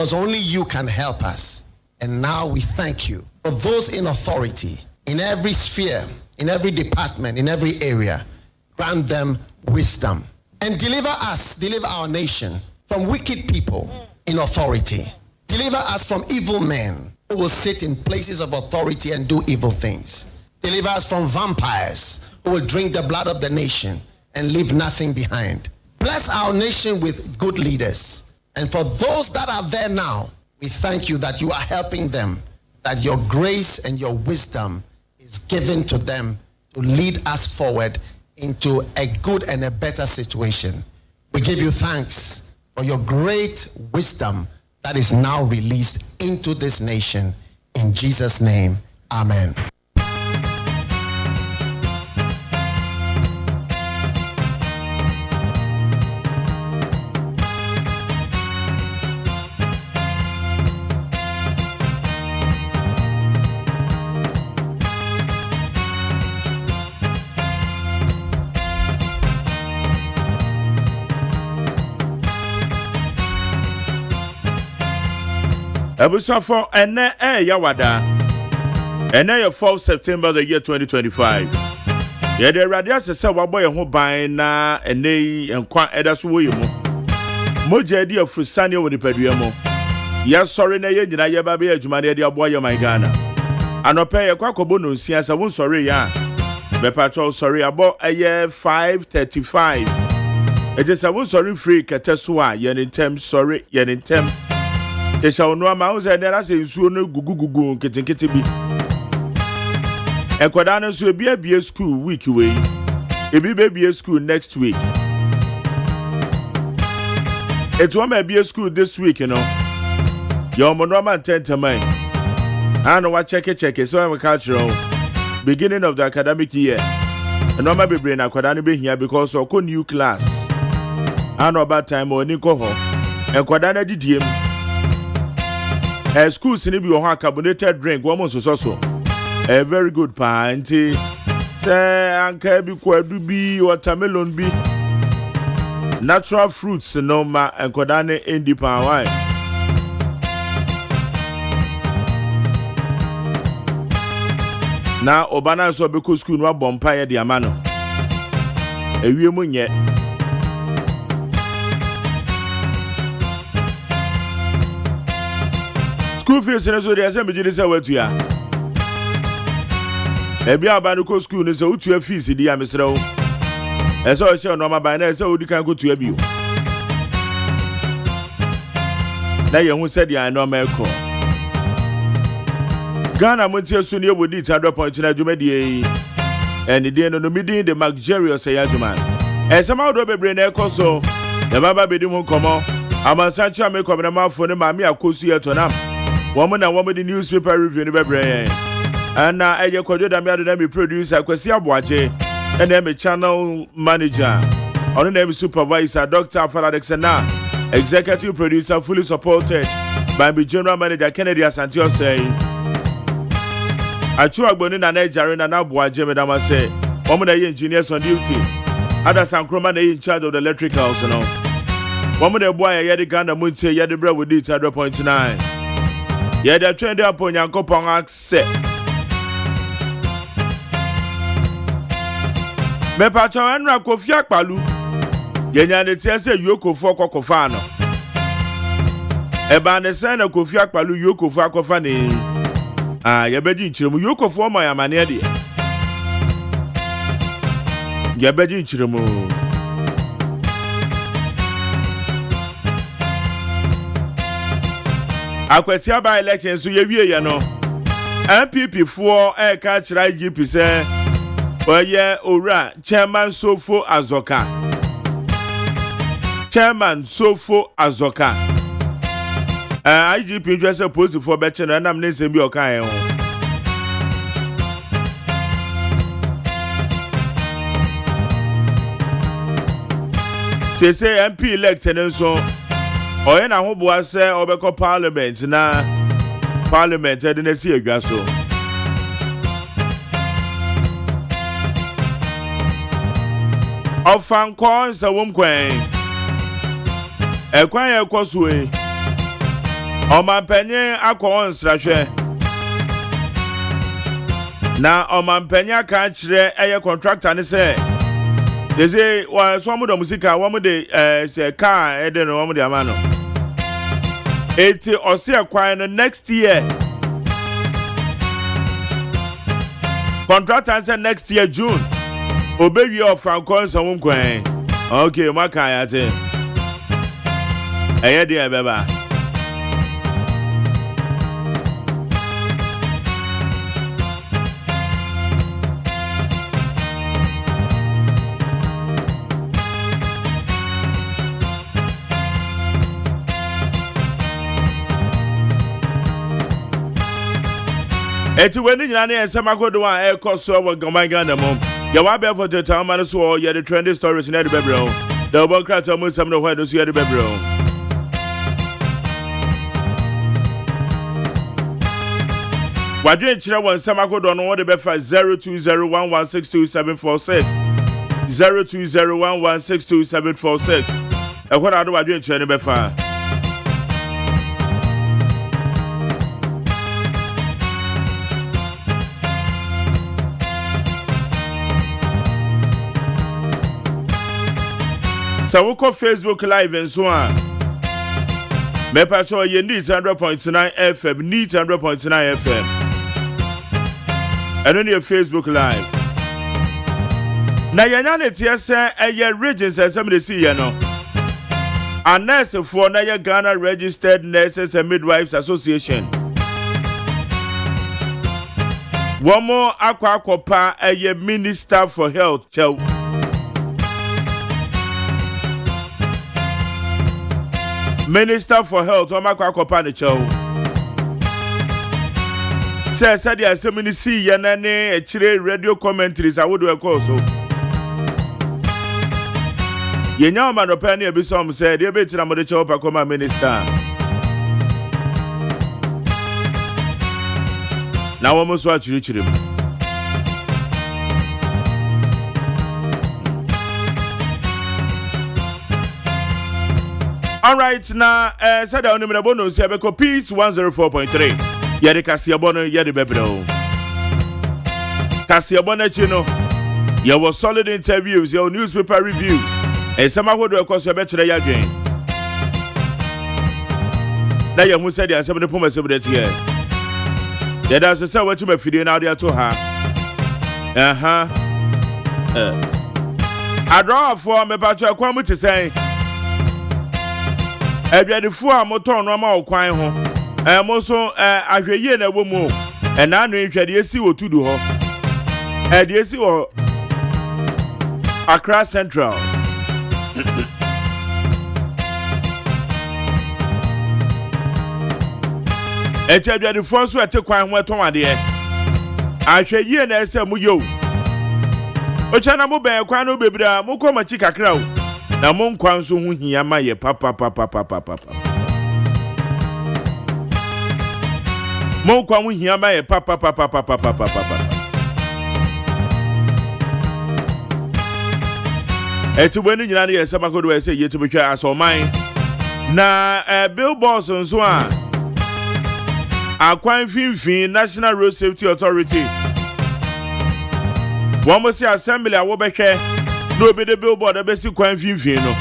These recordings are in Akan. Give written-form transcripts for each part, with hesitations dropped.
because only you can help us. And now we thank you for those in authority, in every sphere, in every department, in every area. Grant them wisdom and deliver our nation from wicked people in authority. Deliver us from evil men who will sit in places of authority and do evil things. Deliver us from vampires who will drink the blood of the nation and leave nothing behind. Bless our nation with good leaders. And for those that are there now, we thank you that you are helping them, that your grace and your wisdom is given to them to lead us forward into a good and a better situation. We give you thanks for your great wisdom that is now released into this nation. In Jesus' name, amen. Ebusafo ene yawada ene your 4th September the year 2025. Ye de radio asese wabo ye ho ban na ene enkwa edaso wo yemu moja di afusane wo nipadua mo ye sori na ye nyina ye ba be adwuma na de abo ye man Ghana anope ye kwakobo no nsia sa won sori ya be patrol sori abo eye 5:35 eje sa won sori free keteso a ye ntem sori ye ntem Tesha no ama uze ndera se nsuo no gugugugu nketenkete bi. Ekoda no so ebia school week wey. Ebi be school next week. Eto ma be school this week, you know. Your monoma tentamai. Ano wa check so we cultural beginning of the academic year. No ma be brain akoda no be here because of new class. Ano about time oni ko ho. Ekoda na didiem. School sini bi wo carbonated drink wo mo so very good pa nti say anka bi kwadu bi watermelon bi natural fruits no ma enkoda ne endi pa why na obana so be ko school no bompa ye de amano ewie mu nye school fees na so dey say me jini say watu ya ebi abanu ko school ni say utu fees di ya mesre wo e so she no ma ban na say odi kan ko tu abi o na ye hu say dia no ma ko Ghana montie so ni ebodi 100.9 na dwumadi and the no meeting the luxurious agyeman e say ma do bebre na e ko so e baba bedi mu komo amansanchi amekom na mafo ne ma me akosu ye to nam woman and woman the newspaper review ni bebre and na eye kodo da me ado na me producer Kwesi Aboaje and na me channel manager on na me supervisor Dr. Faradex na executive producer fully supported by me general manager Kennedy Asante saying Achu agboni na Nigeria na Aboaje me da ma say woman na engineers on duty other Sankroma na in charge of the electricals no woman the boy ye the Ghana Montie ye the bra with it 100.9 yeah, they're trying to upon your coupon access. Me pacho enra Kofi Akpalu. Yenya de tiese yoko fo kokofano. Eba ne sen Kofi Akpalu yoko fo akofane. Ye beji nchiremu yoko fo ma ya mane de. Ye beji nchiremu. Akwati aba election so ye wie ye no MPP for e ka kira IGP se oye ora chairman Sofo Azoka IGP just supposed for better na nam ne sem bi okan e ho say MP elect en so oye na ho boa se obeko parliament na parliament e de na si edwa so ofan kon se wom kwen e kwan e koso e Omampenye akọ nsrahwe. Na Omampenye aka kire eye contractor ne say. They say some of the musica one de say car e de no one de amano. Eti ose akwan next year. Contractor say next year June. Obewi of Franco some kwan. Okay, maka ya te. Eye de beba. Eti weni nyina ne ensema kodo a ekoso wo goman na mom. Ya wa be for the town man so ya the trending stories na the bebro. The obo krata mo sam no hwa so ya the bebro. Wadwe kire won ensema kodo no wo de be fa 0201162746. 0201162746. E hwa ado wadwe kire ne be fa. So we call Facebook Live and so on. Me pacho ye need 100.9 FM, need 100.9 FM. And on your Facebook Live. Na yanyane tie se eye regions asem de see ye no. A nurse for na ye Ghana Registered Nurses and Midwives Association. One more akwa eye Minister for Health chow. Minister for Health, Omakwa Kopani Chow. Said the assembly see Yanane a chile radio commentaries. I would work also. You know, man, opinion be some said, you bet I'm the chopper come minister. Now almost watch him. All right, now, said the only bonus, you have a Peace 104.3. Yadi Cassiabono, Yadi Bebro. Cassiabona Chino, your solid interviews, your newspaper reviews, and some would across your better again. Now, you must say the answer to the Pumas of that year. That's a say what you may feed in out there to her. I draw for me about your quality to say. Ebiadifo a motor no ma okwan ho mo so ahweye na wo mu na anu hwede esi wo tudu ho de esi wo Accra Central ebiadifo so ete kwan ho eton ade ahweye na ese mu yo o chana mo ben kwan no bebira mo ko machi kakra o na mon kwan so hu hia ma ye papa mon kwan hu hia ma ye papa etu benu nyina ne yesa makodo we say yetu betwa asoman na billboards nso a akwan finfin National Road Safety Authority one mo say assembly a wo behwe no be the billboard a basic kwan finfin no.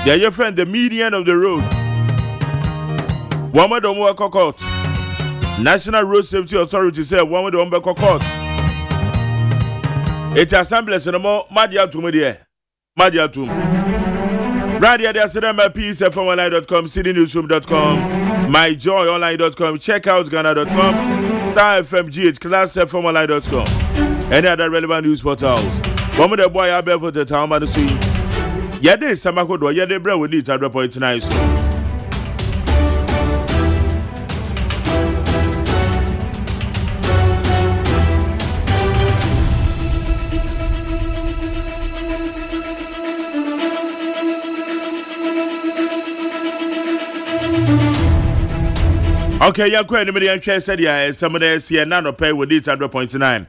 They are your friend the median of the road. One more don't work court. National Road Safety Authority said one more don't work court. It's assembly no more Madia to me there. Madia to me. Radio there said MPSFonline.com, citynewsroom.com, myjoyonline.com, checkoutghana.com, Star FM GH, classfmonline.com. Any other relevant news portals. One of the boy I bear for the town man to see. Yede Samakodo, Yede Bra we need 100.9. Okay, you're quite a million shares said, yeah, some of the SCN nano pay with it 100.9.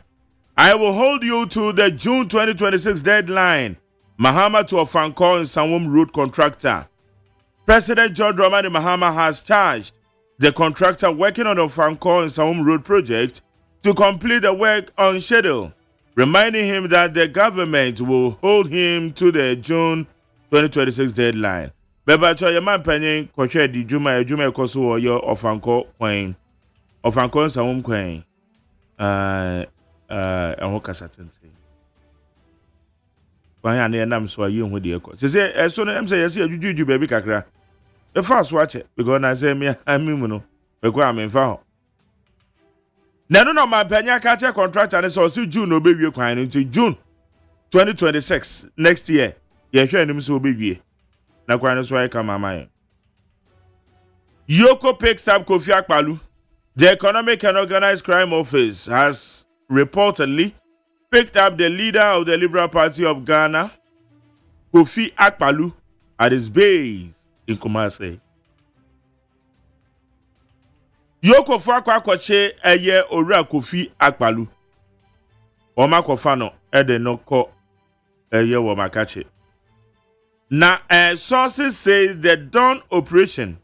I will hold you to the June 2026 deadline. Mahama to a Franco and Sanwom road contractor. President John Dramani Mahama has charged the contractor working on the Franco and Saum Road project to complete the work on schedule, reminding him that the government will hold him to the June 2026 deadline. Beba cho yaman panyin kwahwe di dwuma ekoso wo yo Ofanko kwan. Ofanko Saum kwan. Eho kasatente. Kwan ya na nam so ayi hu de ekọ. Se eso no em say yes adwudwu baby kakra. The first watch it because I say me mu no. Be kwa me fa ho. Na no ma panya ka che contractor ne so June obewie kwan no nti June 2026 next year. Ye hwe anim so obewie. Na kwan no so ay kama man. Yoko picks up Kofi Akpalu. The Economic and Organized Crime Office has reportedly picked up the leader of the Liberal Party of Ghana, Kofi Akpalu, at his base in Kumasi. Yoko Fakwa Kwache eye ora Kofi Akpalu. Oma kofano ede no ko eye wo makache. Na sources say the dawn operation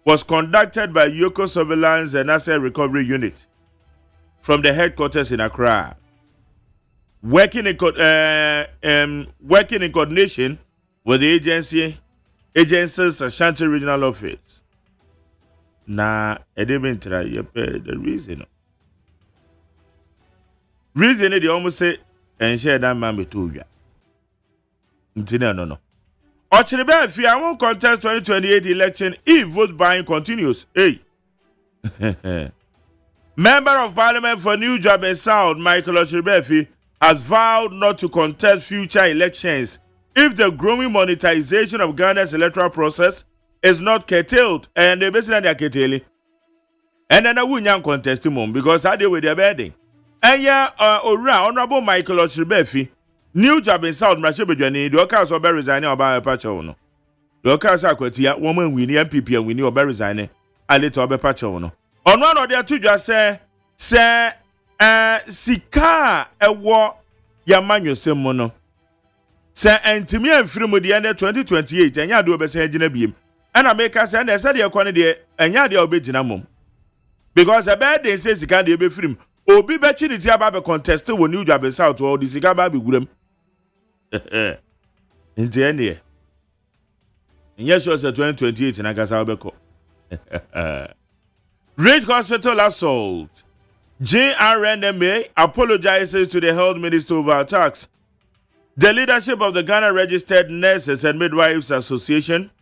was conducted by Yoko Surveillance and Asset Recovery Unit from the headquarters in Accra, working in coordination with the agency's Ashanti Regional Office. Na edebintra yepe the reason. Reason they almost say and share that man betuya. No. Ochirebe fi awon contest 2028 election if vote buying continues. Hey. Member of Parliament for New Job and South, Michael Ochirebe, has vowed not to contest future elections if the growing monetization of Ghana's electoral process is not curtailed, and they basically are curtailing. And then I wouldn't contest him because I deal with their bedding. And yeah, Honorable Michael Ochirebe, New Job in South Machibujani, the Okas of resigning about a patchono. The Okas Aquatia, woman we need MPP and we knew about resigning a little of a patchono. On one of their two just say, Sika a war Yamanyo Semono. Say, and to me and from the end of 2028, and ya do a best engine beam. And I make us send a study of quantity and ya the obejinamum. Because a bad day says he can't be free. Obi betchin is about a contest when New Job in South or the cigar baby with him. In the end, and yes, was a 2028 in Agasabeko. Ridge Hospital assault. JRNMA apologizes to the health minister over attacks. The leadership of the Ghana Registered Nurses and Midwives Association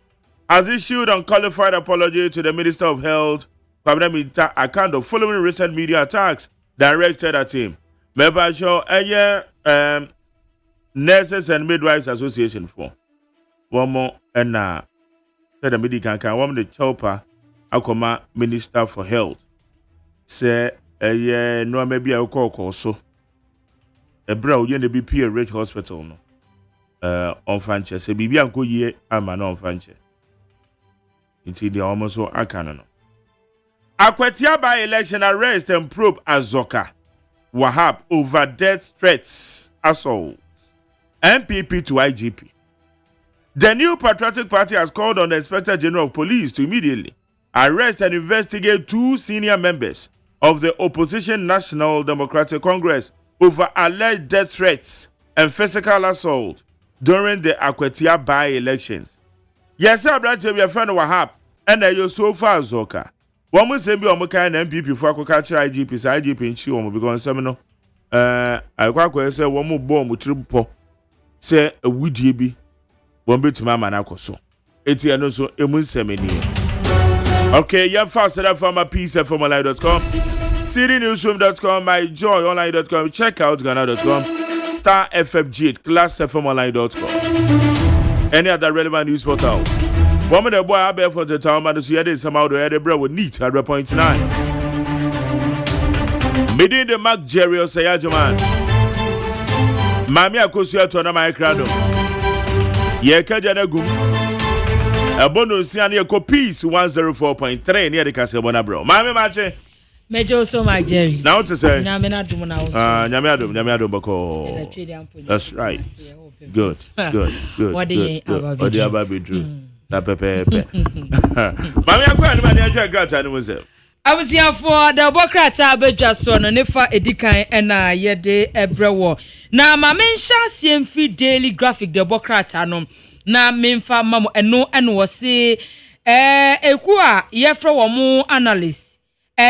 has issued unqualified apology to the Minister of Health, Kwabena account of following recent media attacks directed at him. Member show Nurses and Midwives Association for one more and said the medical can one the chopper akoma Minister for Health say no maybe a call so a bro you the BP Ridge Hospital no on Fanche say bibi anko ye ama no on Fanche until they almost so akano no Akwatia by election arrest and probe Azoka Wahab over death threats assaults MPP to IGP. The new Patriotic Party has called on the Inspector General of Police to immediately arrest and investigate two senior members of the opposition National Democratic Congress over alleged death threats and physical assault during the Akwatia by-elections. Yes, I'm glad to be a friend of Wahab and you're so far Zoka. One must say, I'm kind of MPP for catch IGP, so IGP in Chioma because some I quite say one more bomb with triple say a woody be one bit to my man. So it's also a munsemini. Okay, you're faster from a piece of formalize.com, cdnewsroom.com, myjoyonline.com, check out Ghana.com, star FFG, classfmonline.com. Any other relevant news portals. One minute, boy, I bear for the town, man, so you had somehow the other bro with neat at 0.9. Meeting the Mark Jerry OSEI AGYEMAN. Mami akosia to na my crado. Ye kaja na gum. A bonus ya ne ko peace 104.3 near the Casabona bro. Mami mache. Mejo so my Jerry. Now to say. Nyame na dum na wo. Nyame adum bako. That's right. Good. What the Ababi Drew. Sa pepepe. Mami akwa ni mani adwa grata ni mo se. Abusiafo the bokrata abedwa so no nefa edikan na yede ebrewo na ma mensha siemfi daily graphic the bokrata no na memfa mamo eno wo se eku a yefre wo mu analyst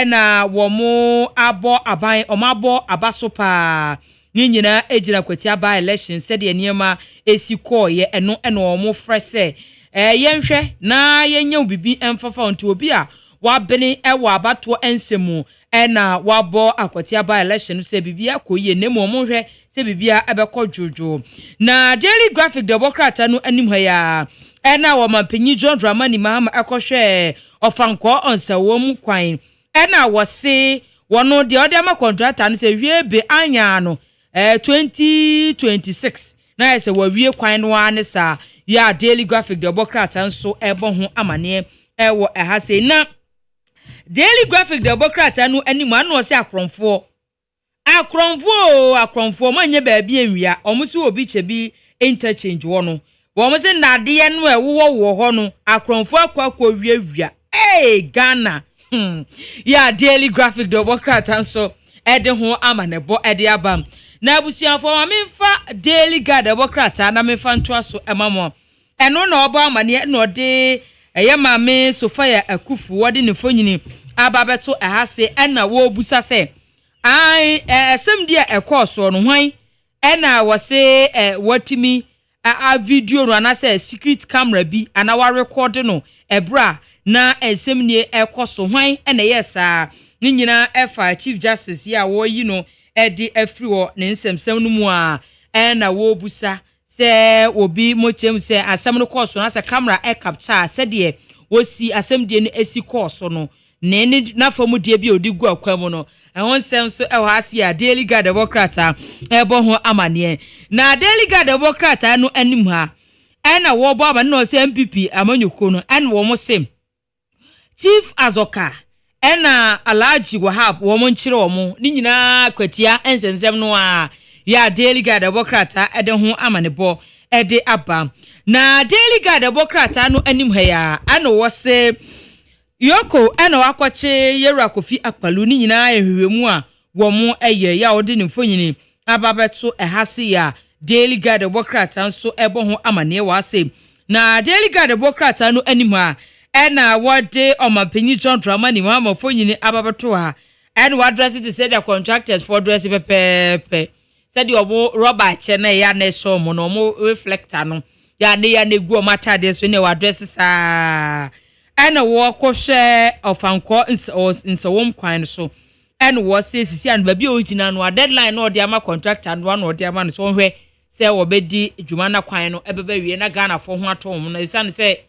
na wo mu abo aban omabo abaso pa nyina ejina kwati aba election said ye niema esi call ye eno wo mu frese yenhwe na yenya bibi emfafa onto obi a wabene ewa abato ensemu na wabo akwati aba election se bibia koye nemu omonhwe se bibia ebekọ jojo na daily graphic the bokrata no anim ha ya na wo mampanyi John Dramani Mahama ekohwe ofanko onsa wo mu kwan na wo se wono de odema contractor no se wiebe anya no 2026 na se wo wie kwan no ane sa ya daily graphic the bokrata nso ebo ho amane ewo ha se na daily graphic the bokrata no animu anu se akronfo manye baabi enwia omusi obi chebi interchange wo no wo se nade no ewo ho no akronfo akwa wiawia Ghana ya daily graphic the bokrata nso ede ho amanebo ede abam na abusiafo ma memfa daily guide the bokrata na memfa nto aso emamo eno na oba amane na ode eye mame Sofia Akufu wode ne fonyini ababeto ehase ena wo busa se esem dia ekoso no hwan ena wo se watimi a video no anase secret camera bi ana wa record no ebra na esem nie ekoso hwan ena yesa nyina efa chief justice ya wo yi no edi afri wo ne nsemsem no mu a ena wo busa se obi mochem se asem no course na se camera capture se de wosi asem de no esi course no ne na famu de bi odi gu akwam no ehon sem so e hase ya daily guide bokrata ebo ho amane na daily guide bokrata no anim ha ena wo bo aba no se MPP amanyuko no en wo mo sem chief azoka ena alaji wahab wo mo nchire wo mo ni nyina kwatia ensensem no a ya daily guide bokrata ede ho amane bo ede aba na daily guide bokrata no anim ha ya ana wo se Yoko ena wakwache Yera Kofi Akpalu ni nyina ehwehwemu a wo mo eye ya odi ne mfonyini ababeto ehase ya daily guide bokrata nso ebo ho amane wase na daily guide bokrata no anim a ena wode omampanyi John Dramani Mahama mfonyini ababeto ha and what address it said the contractors for dress pepe said you obo rubber chena ya na show mo no mo reflector no ya ne gu o matade so ne wa address sa ena wo kohwe ofanko nsawom kwan so ena wo se sisi an ba bi ogina no deadline no de ama contractor no de ama no so hwe se wo bedi dwuma na kwan no ebeba wie na Ghana fo ho atom na isane se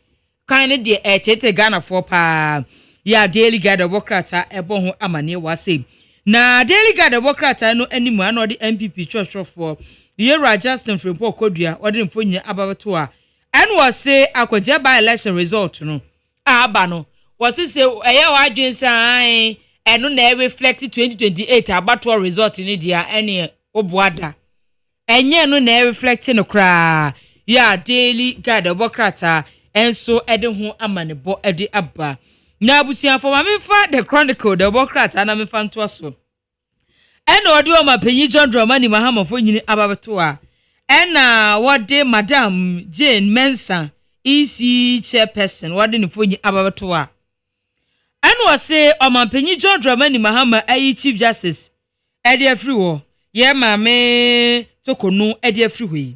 kan ne de tete Ghana fo pa ya daily guide bokrata ebo ho amane wase na daily guide bokrata no animu na de MPP churchfo Yera Justin Frimpong Kodua ode mfonyi ababeto a ena wo se akwaje by election result no aba no wasi se eye wadwen san eno na reflect 2028 abato result ni dia ene obuada enye no na reflect no kra ya daily guide bokrata enso ede ho amanebo ede aba na abusiafo ma memfa the chronicle the bokrata na memfa nto aso ena ode o mapanyi John Dramani Mahama fonyini ababeto a ena wode Madam Jane Mensah EC chairperson wade ne fonyi ababeto a anu ose omampanyi John Dramani Mahama ayi chief justice ede afri wo ye maame tokonu ede afri hoi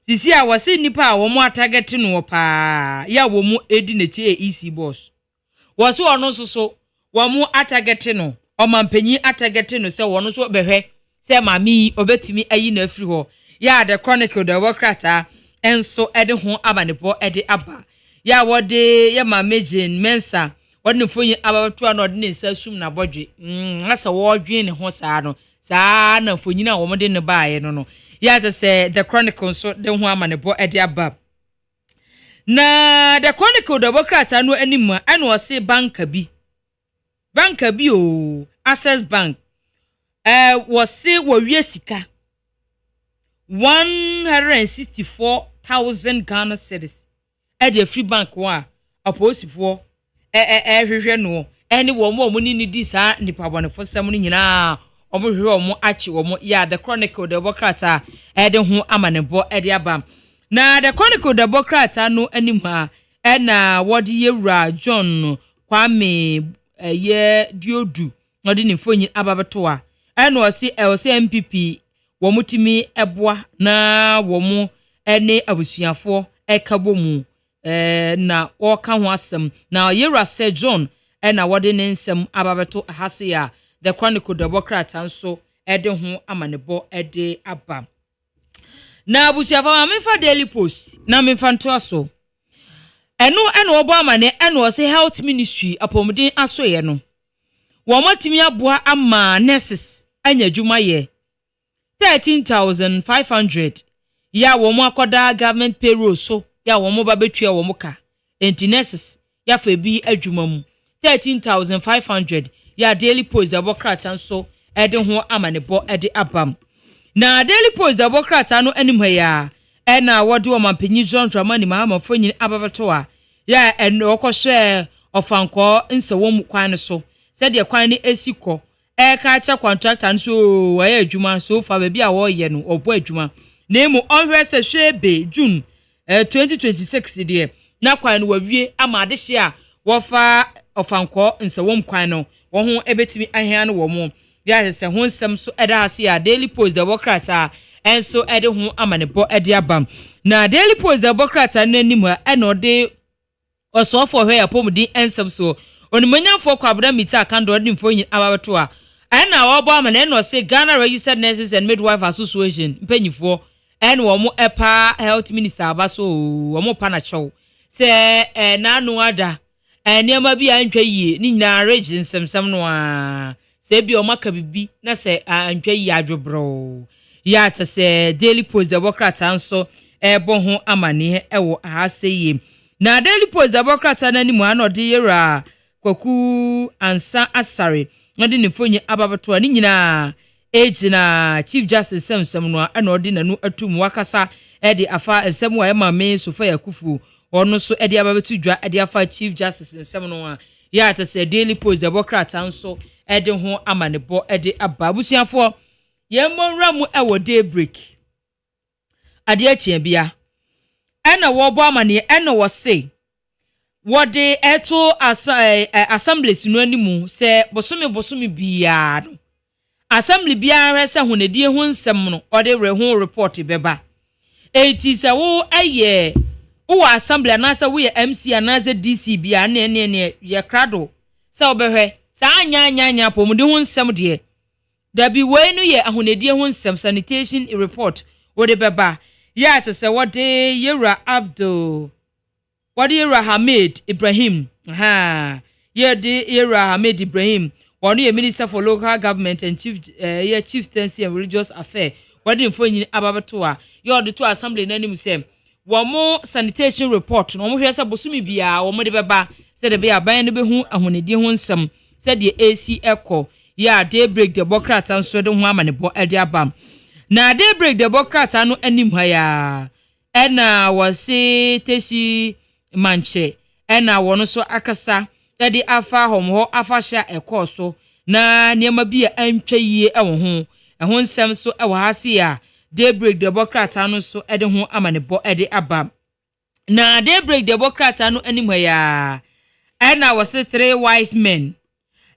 sisi a wose nipa a wo mo atagete no pa ya wo mu edi ne tie EC boss wose ono soso wo mu atagete no omampanyi atagete no se wono so behwe se maami obetimi ayi na afri ho ya the chronicle the workrata enso ede ho abanebo ede aba ya wode ya mamejin mensa wode mfonyi abato na ode ne sasum na bodwe asa wodwe ne ho saa no saa na mfonyi na wo de ne baaye no ya say the chronicle so de ho amanebo ede aba na the chronicle the bokrata no animu ene wo se banka bi o access bank wo se wo wie sika 164,000 Ghana cedis de free bank wa aposifo hwehwe no ene wo mo ni di saa nipa bonefo sem no nyina omo hwehwe omo achi omo ya the chronicle the bokrata de ho amanebo de aba na the chronicle the bokrata no anim ha na wode yewura John Kwame ye diodu odi ni fonyi ababeto a ene o MPP wo mutimi eboa na wo mu ene abusuafo ekabo mu na oka ho asem na yewura Sir John ena wode ne nsem ababeto ahase ya the chronicle democrat anso ede ho amanebo ede aba na abusuafo amfa daily post na memfa nto aso eno obo amane eno se health ministry apomden aso ye no wo matimi aboa ama nurses anya dwuma ye 13,500 ya wo mo akoda government payroll so ya wo mo ba betua wo mo ka enti nurses ya fa bi adwuma mu 13,500 ya daily post democrat anso ede ho amanebo ede abam na daily post democrat anu anim ya ena wode o mampanyi John Dramani Mahama fonyi ababeto a ya eno okohwe ofanko nsewom kwan so said the kwan ni esiko ka cha contractor so waye adwuma so fa ba bia wo ye no obo adwuma na mu onhwe se hwebe June 2026 de na kwan no wawie ama adehye a wo fa ofanko nsewom kwan no wo ho ebetimi ahia no wo mo ya se ho nsem so eda ase a daily post democrat a enso ede ho amanebo ede abam na daily post democrat nanim a eno de osofo hwe apomdi ensem so onimanyafo kwabra mita kando odi mfonyi ababeto a na wo bo amane no se Ghana Registered Nurses and Midwife Association mpanyifo wo mo epa health minister abaso wo mo pa na chew se na anu ada niam bi antwa yie ni nyina regi nsemsem no a se bi o maka bibi na se antwa yie adwobro ya ta se daily post democrat anso bo ho amane wo ahase yie na daily post democrat ananimu anode yera kwaku ansa asare ngode ne fonye ababeto ani nyina ejina chief justice semsem no anode nanu atum wakasa ede afa ensem wa ema me sofa yakufu ono so ede ababeto dwa ede afa chief justice ensem no ya ta se daily post democrat anso ede ho amanebo ede ababusiafo yemmonra mu ewo daybreak ade achia bia ena wo bo amane ena wo say wode eto assemblies no animu se bosomi bia no assembly bia rese honedie ho nsem no ode re ho report beba eti se wo eye wo assembly anasa wo ye MC anasa DC bia ne ye krado se obehwe sa anya pomode ho nsem de dabi we no ye ahonedie ho nsem sanitation report wode beba ya to se wode yera Abdul wadi yera Hamid Ibrahim yera Hamid Ibrahim wonu ye minister for local government and chieftaincy and religious affair wadi mfonyi ababeto a ye ode to assembly nanim se wo mo sanitation report no mo hwese bosumi bia wo mo de beba se de bia ban no behu ahonedie ho nsem se de AC Echo ya daybreak democrat anso de ho amanebo ade abam na daybreak democrat anu anim ha ya ena wose teshi manche ena wono so akasa ede afa homho afahya ekoso na niam bia antwa yie ewo ho nsem so ewo hase ya daybreak democrat anu so ede ho amanebo ede aba na daybreak democrat anu anim ha ya ena wose 3 wise men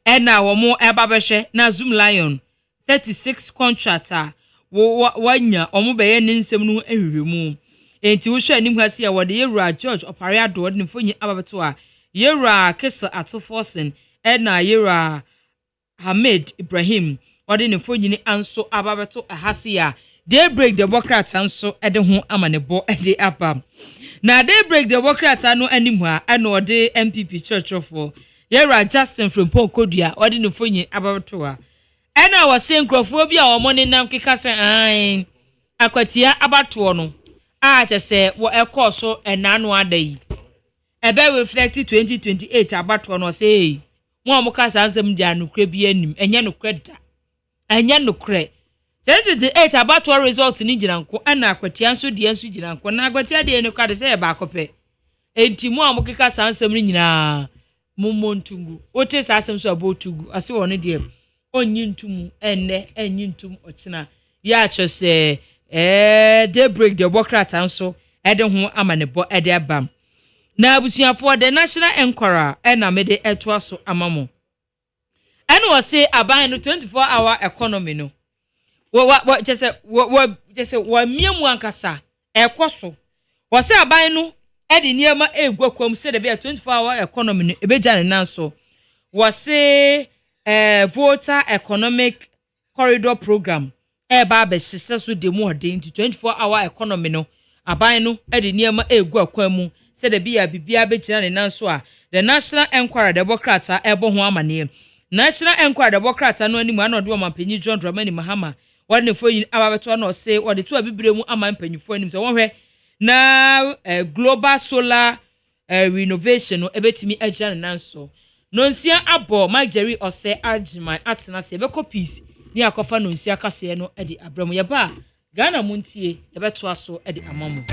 ena wo mo ebabehwe na Zoom Lion 36 contractor wanya omo beye ne nsem no ahwehwemu enti wo hwa anim hase ya wode yewura George Opariado wode ne fonyi ababeto a yewura Kesa Atoforsen na yewura Hamid Ibrahim wode ne fonyi ni anso ababeto ahase ya daybreak democrat anso ede ho amanebo ede aba na daybreak democrat anu anim ha ana wode MPP church of yewura Justin from Ponkodua wode ne fonyi ababeto a ena wase nkrofo bi a wo ne nam keka se an akwatia abato no a chese wo ekoso enanu adai ebe reflect 2028 abato no say mo amukasa ansem dia nukre bi anim enye nukre da enye nukre 2028 abato result ni giranko ena akwatia nso dia nso giranko na akwatia de no kwade se ba kope enti mu amokeka sansem ni nyina mumontungu ote sasem so abotugu ase woni de onyintum enne enyintum ochina ya chose daybreak the bokrata nso ede ho amanebo ede abam na abusuafo the national enquirer na mede eto aso amamo ene wo say aban no 24-hour economy no wo jese wo miemu ankasa ekoso wo say aban no ede niema egwakwam say the be 24-hour economy no ebeja ne nanso wo say voter economic corridor program ba be so demo odin 24-hour economy no aban no ede niema egwakwam say the be bibia be gina ne nanso a the national enquirer democrats ebo ho amane national enquirer democrats no animu anode o mampanyi John Dramani Mahama wone foyin ababeto no say wode to abibremu amampanyifo anim so wonhwe na global solar renovation no ebetimi agya ne nanso nonsia abo Marjorie OSEI AGYEMAN atena se be copies ni akofa nonsia kase no edi abramo ye ba Ghana MONTIE ye beto aso edi amamu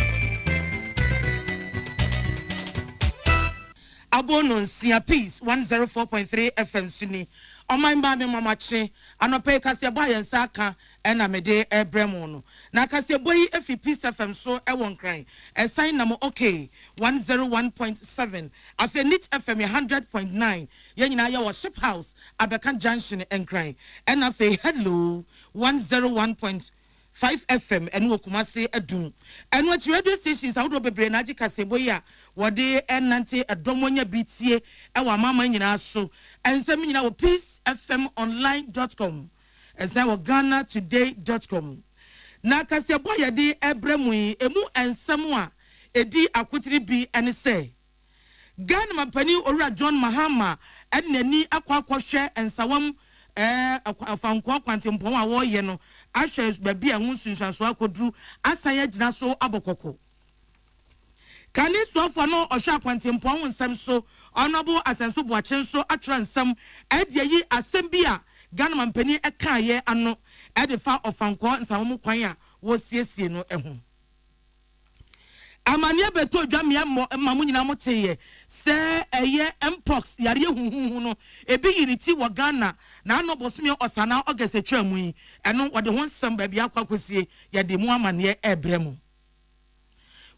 Abononsia Peace 104.3 FM Sini. Oman ba me mama che anope kase boy ensaka ena mede ebremo no. Na kase boy efi Peace FM so e won kran. E sign na mo okay 101.7. Afenit FM 100.9. Ye nyina ye wo Ship House Abekan Junction en kran. Ena fe hello 101.5 FM and Kumasi Adum. And what radio stations out of Bebre Naji Kaseboya, what they and Nanti a Domonia BTA, our mama in so, and some in our peacefmonline.com, as our GhanaToday.com. Na Kaseboya de Ebremui, Emu and Samoa, Edi Akutri B and say. Ghana Mapani Ora John Mahama, and Neni Aqua share and Sawam. Afankwa kwantempo a wo ye no ahwe baby a hunsunsanso akodru asanya gina so abokoko kane sofo no ohwa kwantempo honsam so honorable asenso boachen so atransam ediyi asem bia Ghana mampani ekaye ano edifa ofankwa nsawom kwan a wo siesie no eho amania beto dwamia mamu nyina moteye se eye mpox yare huhuhu no ebi yiriti wo Ghana na no bosumi osana ogese twamu yi eno wode ho nsem ba bia kwakosie ya de mu amane ebremu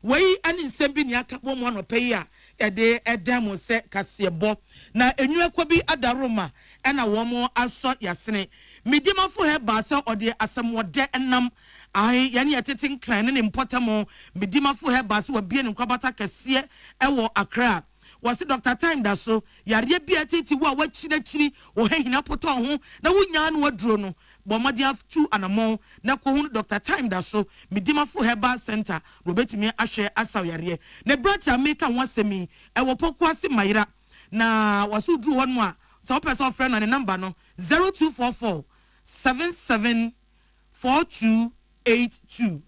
wei ani nsem bi ni aka bo mu no peyi a ede edam se kasebo na enwekwa bi adaroma ena wo mo aso yasene midimafo he ba se ode asemwode enam ai yani yatetin kran ne impotamo midimafo he ba se wabie ne kwabata kese ewo Accra wasi Dr. Time da so yare bia titi wo a wachiri wo hehina poto ho na wonya no waduro no bomade aftu anamo na ko hu Dr. Time da so midimafo Herbal Center robetimi ahwe asaw yare na branch America wasemi ewo pokwase mayira na wasu duru ho no a so person friend na ne number no 0244 774282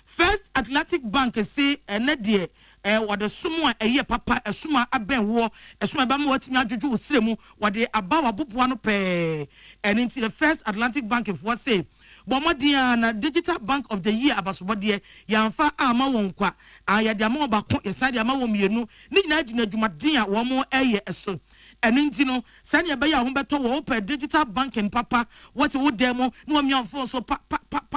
First Atlantic Bank say enede wade sumo eye papa esuma aben wo esuma ba mo watimi adwodwo osiremu wade abawa boboa no pe enti the First Atlantic Bank for say bomodin na Digital Bank of the Year abasobode yamfa ama won kwa ayade ama obako yesade ama won mienu ni nyina gina dwumaden a wo mo eye eso enti no sane be ya ho beto wo pe Digital Banking papa what wo demo no miamfo so pa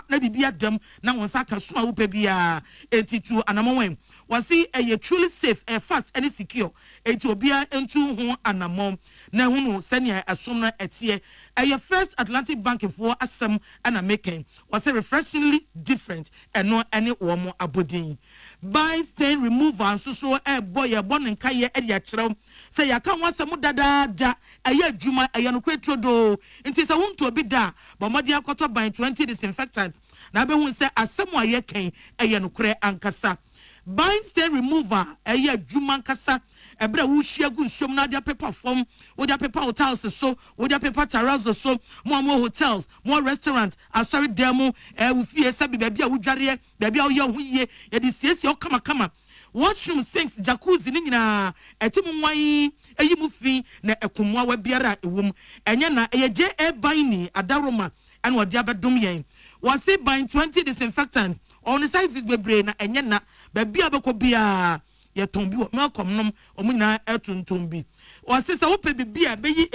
na bibia dem na won saka suma wo pe bia enti tu anamwen wasi a truly safe, fast and secure. Ethiopia into who anamom na hunu senia asomna etie. A First Atlantic Bank for Assam and a making was a refreshingly different and no any warm abodin. By stain removal so a boy a born and kaya edia chrom. Say ya can want some da a year juma a yanukretro do. It is a wound to be da, but Madia Cotta by 20 disinfectant. Nabe who say as somewhere ye came a yanukre ankasa. Bind stain remover a year Juman Kasa, a bread who share good shum na their paper form, with their paper hotels so, with their paper terrazzo so, more hotels, more restaurants, a sorry demo, with fear sabi baby, Ujaria, baby, young ye, a DCS, your kama. Washroom sinks, jacuzzi, nina, a timumwai, a yimufi, na a kumwa biara, a womb, and yana a J. Bini, a daroma, and what diaba dumye. Was it buying 20 disinfectant? On the size is brain and yena, baby abakobia ye tombi wo Malcolm nom omu nyina etuntumbi wase se wo pe bibia beyi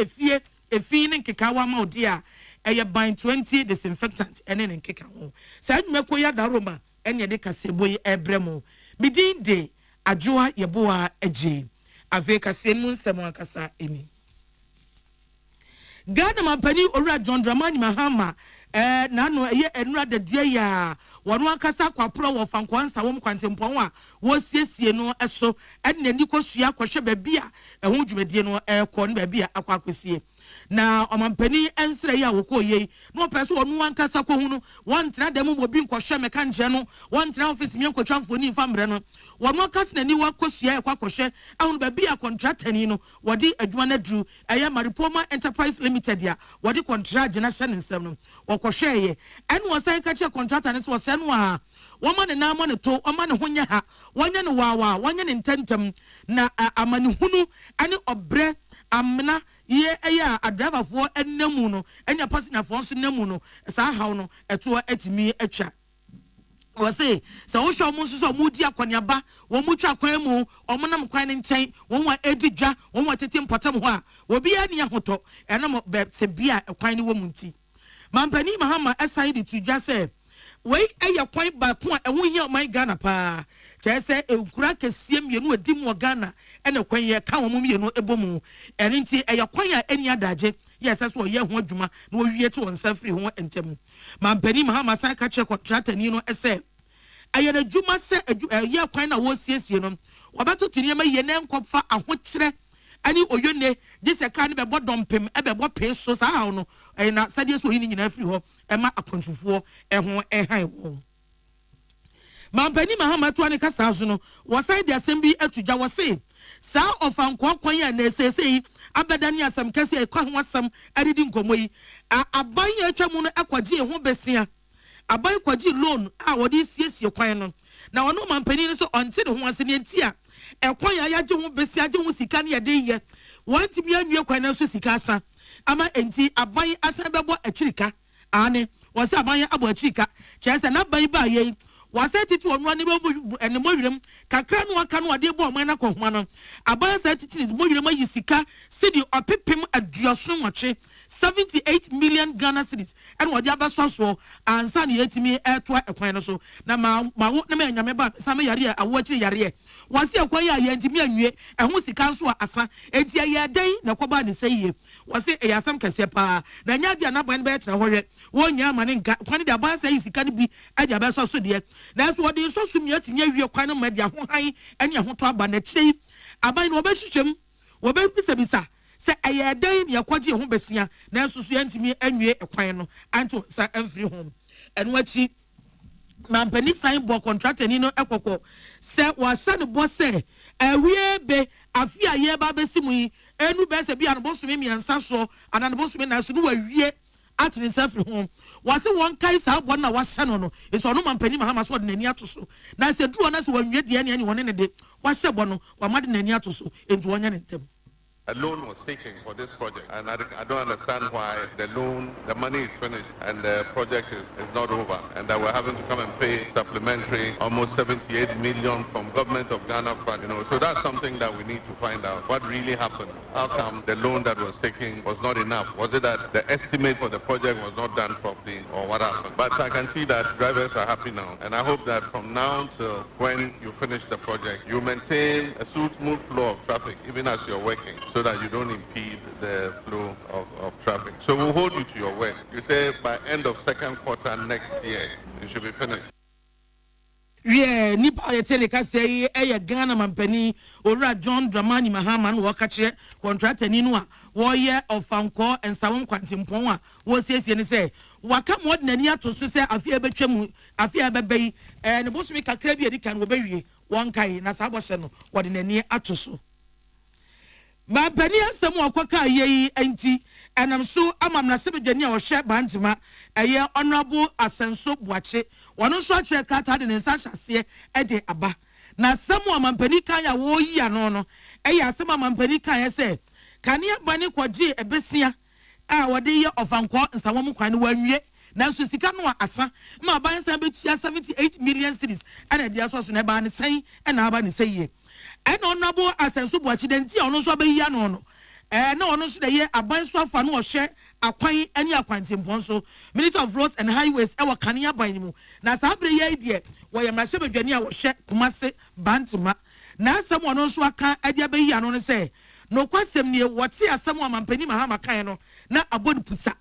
efi ne nkeka wa ma odi a eye ban 20 disinfectant ene ne nkeka ho sa adwumako ya daroma ene de kaseboyi ebremo midin de adwoa yeboa agye ave kasemu nsem akasa emi Ghana mampani owura John Dramani Mahama na no eye enura de dua ya wono akasa kwapro wo fankwansa wo mkwantempon a wo siesie no eso ene ni kosua kwhwe babia eho dwumadie no ekọ no babia akwakosie na omampani ensre ya wokoye no pese wono ankasa kohunu won tena dem obi nkwhwe meka nje no won tena office mi nkwatwa mfoni fambre no wono akasa na ni wakosua ekwakohwe ahunu babia contractor ni no wodi adwuma na dru eye Maripoma Enterprise Limited ya wodi contract na hye nsem no wokohweye ene wosan ka che contractor ne so no a woma ne na ma ne to woma ne honya ha wonya ne wawa wonya ne ntentem na amane hunu ane obre amna ye eya adriver fo ennamu no enya passenger fo so namu no sa haw no eto etimi atwa wose sa wo hwo mo so mo di akwaniaba wo mu twa kwan mu omo nam kwan ne nchen wo wa edidwa wo wa tete mpotam ho a obi ya ne hoto enam be se bia kwan ne wo mu nti mampani Mahama aside di tudwa se wei eya kwan ba ko a eho hia man Ghana pa chese enkura kesie mienu edim wo Ghana ene kwan ye ka wo mienu ebomu ene nti eya kwan a eni adaje yes so ye ho adwuma na owie te won safri ho entem mampani Mahama san ka che contractor ni no ese ayana dwuma se ye kwan na wo siesie no wabato tuni ma ye ne nkopfa ahokyere ani oyone dise ka ne be bodompem e be bo peso sa ha no na sadie so yini nyina afiri ho e ma akontufuo e ho han wo mampani Mahama to ne kasa so no wasai de assembly atugya wose sa ofankwa kwan ya na esesei abedani asem kase e kwa ho asem adidi nkomoyi aban ya atwa mu no akwaje ho besia aban kwaje loan a wodi siesie kwan no na wono mampani ne so onte de ho ase ne ntia ekwan ya yaje ho besia age ho sika ne yede ye wanti bi anwie kwan na so sika asa ama enti aban asa bebo achirika ane wose aban ya abo achirika chese na aban ba ye wase titi onu ani bo ene mowerem kakra no aka no ade bo oman na kohoma no aban sa titi ni mowerem ayi sika sidi opepem aduoso nwotwe 78 million Ghana cedis and wodi abasoso ansa ne yetimi eto ekwan no so na ma wo na me nyame ba sa me yare awo akiri yare wase ekwan ya yentimi anwie eho sika nso asa enti aye den na koba ne seye wase eyasam kase pa na nya dia na ban ba etra hore wonya amane nka kwan de aban sa yi sika ne bi ade abasoso de na so wodi so sum yetimi awie kwan no ma dia ho han ene ho to aba na kire aban no obehwehwem obebisa se ayadan ya kwaje ho besia na nsusu yantimi anwie ekwan no anto sa amfiri home eno achi mampani sign bo contractor ni no ekoko se wasa ne bo se awie be afia ye ba besimu yi enu be se bia no bosumi miansa so ana no bosumi na so no wawie atini safri home wase won kai sa bo na wasa no eso no mampani Mahama so de nani atoso na se duro na se wanwie de ne won ne de wase bo no wamade nani atoso enti wonya ne ntem. A loan was taken for this project, and I don't understand why the money is finished and the project is not over, and that we're having to come and pay supplementary almost 78 million from government of Ghana fund. So that's something that we need to find out. What really happened? How come the loan that was taken was not enough? Was it that the estimate for the project was not done properly, or what happened? But I can see that drivers are happy now, and I hope that from now till when you finish the project, you maintain a smooth flow of traffic, even as you're working, so that you don't impede the flow of traffic. So we'll hold you to your word. You say by end of second quarter next year, you should be finished. Yeah, nipa yetele ka say Ghana mampani owura John Dramani Mahama no waka kire contractor ni no a wo ye ofanko ensawon kwantempon a wo siesie ne say waka mo de nani ato so say afia betwam afia bebai ne bosumi kakra bi edi kan wo bewie won kai na sa bose no wo de nani ato so mampani asem akwaka ye enti enam so amam na sebedwani a wo hwe bantima eye honorable Asenso Buache wono so atwe krata de nsa hyase e de aba na asem amampani kan ya wo yi ano no eye asem amampani kan ye se kane bane kwaje ebesia a wode ye ofanko nsawom kwan no wanwie na so sika no asa ma ban san betua 78 million cedis ana dia so na ba ne sen na aba ne seye and honorable asenso boachi denti ono so abeyi ano no na ono so de ye aban so afa no ohye akwan ani akwantimpon so Minister of Roads and Highways e wa kane aban mu na sa abre ye de wo ye mrahye badwani a wo hye Kumase Bantima na asem ono so aka ade abeyi ano no se no kwasem ne wote asem amampani mahama kan no na abonu pusa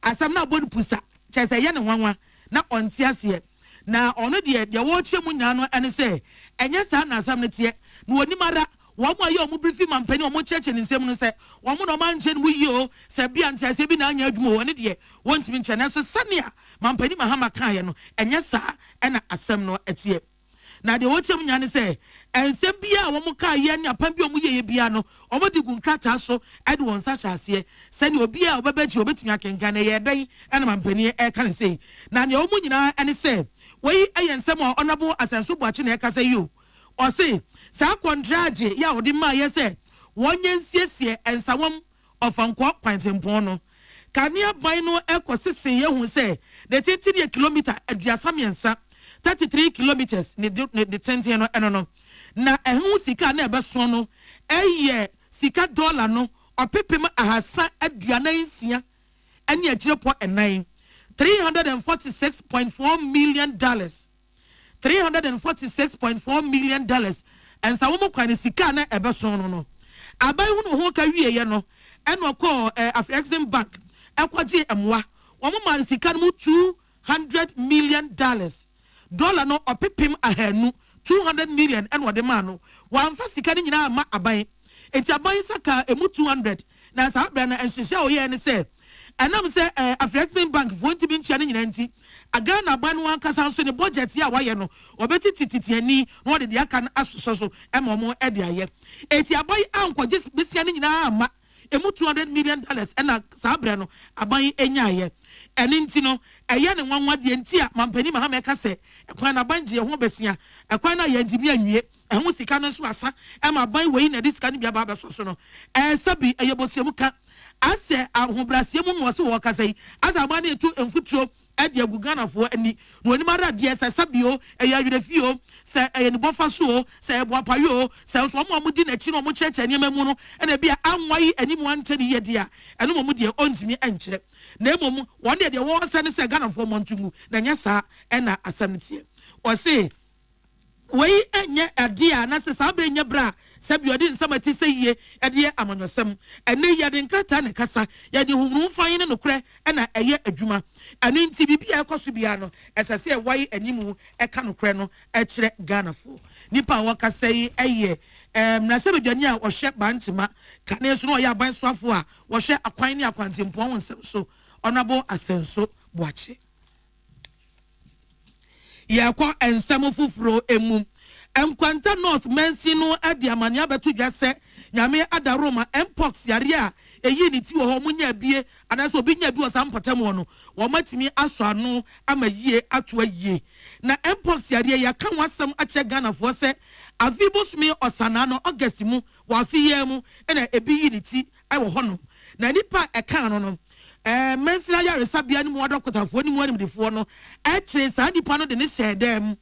asem na abonu pusa chese ye ne nwanwa na onti ase na ono de wo chemu nya no ene se enye sa na asem ne tie no woni mara wo mo aye o mo brifi mampani o mo cheche ne nsem no se wo mo no manche no yi o se bia ntia se bi na anya adwuma wo ne de wontimi nche na so sania mampani mahama kan ye no enye sa ena asem no etie na de wo chemu nya ne se ensem bia wo mo ka ye ne apam bi o mo ye bia no o mo de gunkrata so ede won sa hyase se ne obi a obebaji obetimi akenkan na ye den ena mampani e kan se na ne o mo nyina ene se wei ensem o onabo asenso boachi na e ka se yo o se sa kontraje ya odi ma ye se wonye nsiesie ensawom ofankwo kwantempon no kanea ban no ekosese ye hu se de titiri kilometer aduasa miensa 33 kilometers ne de tente no eno no na ehu sika na ebeso no eye sika dollar no opepem ahasa aduana nsia ene agirepo enan $346.4 million $346.4 million and sa womo kwane sika na ebeso no abai hu no ho ka wie ye no eno ko Afrexim Bank ekwaje emwa womo man sika no $200 million dollar no opepem ahanu $200 million and what the man no wan fa sika ni nyina ma abai enti abai saka emu 200 na sa bra na enhyehyɛ oye ne se enam se Afrexim Bank fonti bi ntua ni nyina nti aga na ba no ankasa so ne budget ya waye no obeti tititiani no de aka na asoso so emomo e de aye enti abai ankwaje besia ni nyina ama emu $200 million ena sa bra no abai enya aye eni nti no eye ne nwanwa de nti a mampani mahama eka se ekwan na banje ho besia ekwan na ye ntimi anwie ehu sika no so asa ema ban wei na disika ni bia ba besoso no sabi eye bosiemu ka ase ahobrasiemu no so wo kasa yi asa ba na etu emfutro ade aguganafo ani no oni mara de ese sabio eye awerefio se eye ne bofa so se ebo apayo se so mo amudi na chi no mo cheche niam mu no na bia anwai animu ante ne ye dia eno mo de ontimi enkyere na emom won de wo se ne se ganafo montungu na nya sa ena asamtie o se wei enye ade a na se sabre nya bra sabio de nsamati se yie ade amanyosem ene ye de nkrata ne kasa ye de humru fan ne nokre ena eye adwuma ane nti bibia ekoso bia no esese wai animu eka nokre no ekire ganafo nipa wakasa yi eye na se bedwani a ohye bantima kane so no ya ban soafo a wohye akwan ne akwantimpo wonsem so onabo asenso boache ya kwa ensem fufuro emu enkwanta north mensi no ade amania beto dwase nyame ada Roma mpox yare a eyi ni ti wo ho munya bie anaso obi nya bi wo sampatam no wo matimi aso ano amayie ato ayie na mpox yare ya kan wasam ache Ghana fo se afi bosmi osana no August mu wa afi ye mu na ebi yi ni ti ai wo hono na nipa ekan no mensina yare sabia ni mu adokotafo ni mu animdefo no kire sa nipa no de ne hyedem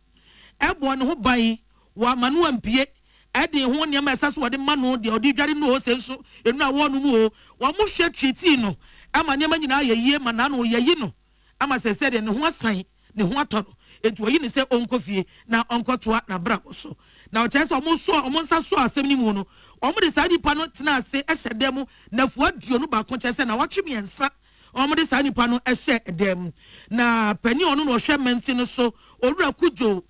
ebo no ho ban wa manu ampie ede ho niam esaso wode manu de odi dware no senso enu a wonu mu o wa mo hwe treaty no ama niam nyina ayeye ma na no yeyi no ama sese de ne ho asan ne ho atọ no enti oyi ne se onkofie na onkotoa na bra so na o chese omo nsa so asem ni mu no omo de sa nipa no tena ase ehyedem na fu aduo no ba ko chese na watwe miensa omo de sa nipa no ehyedem na pani ono no hwe menti no so owura kujo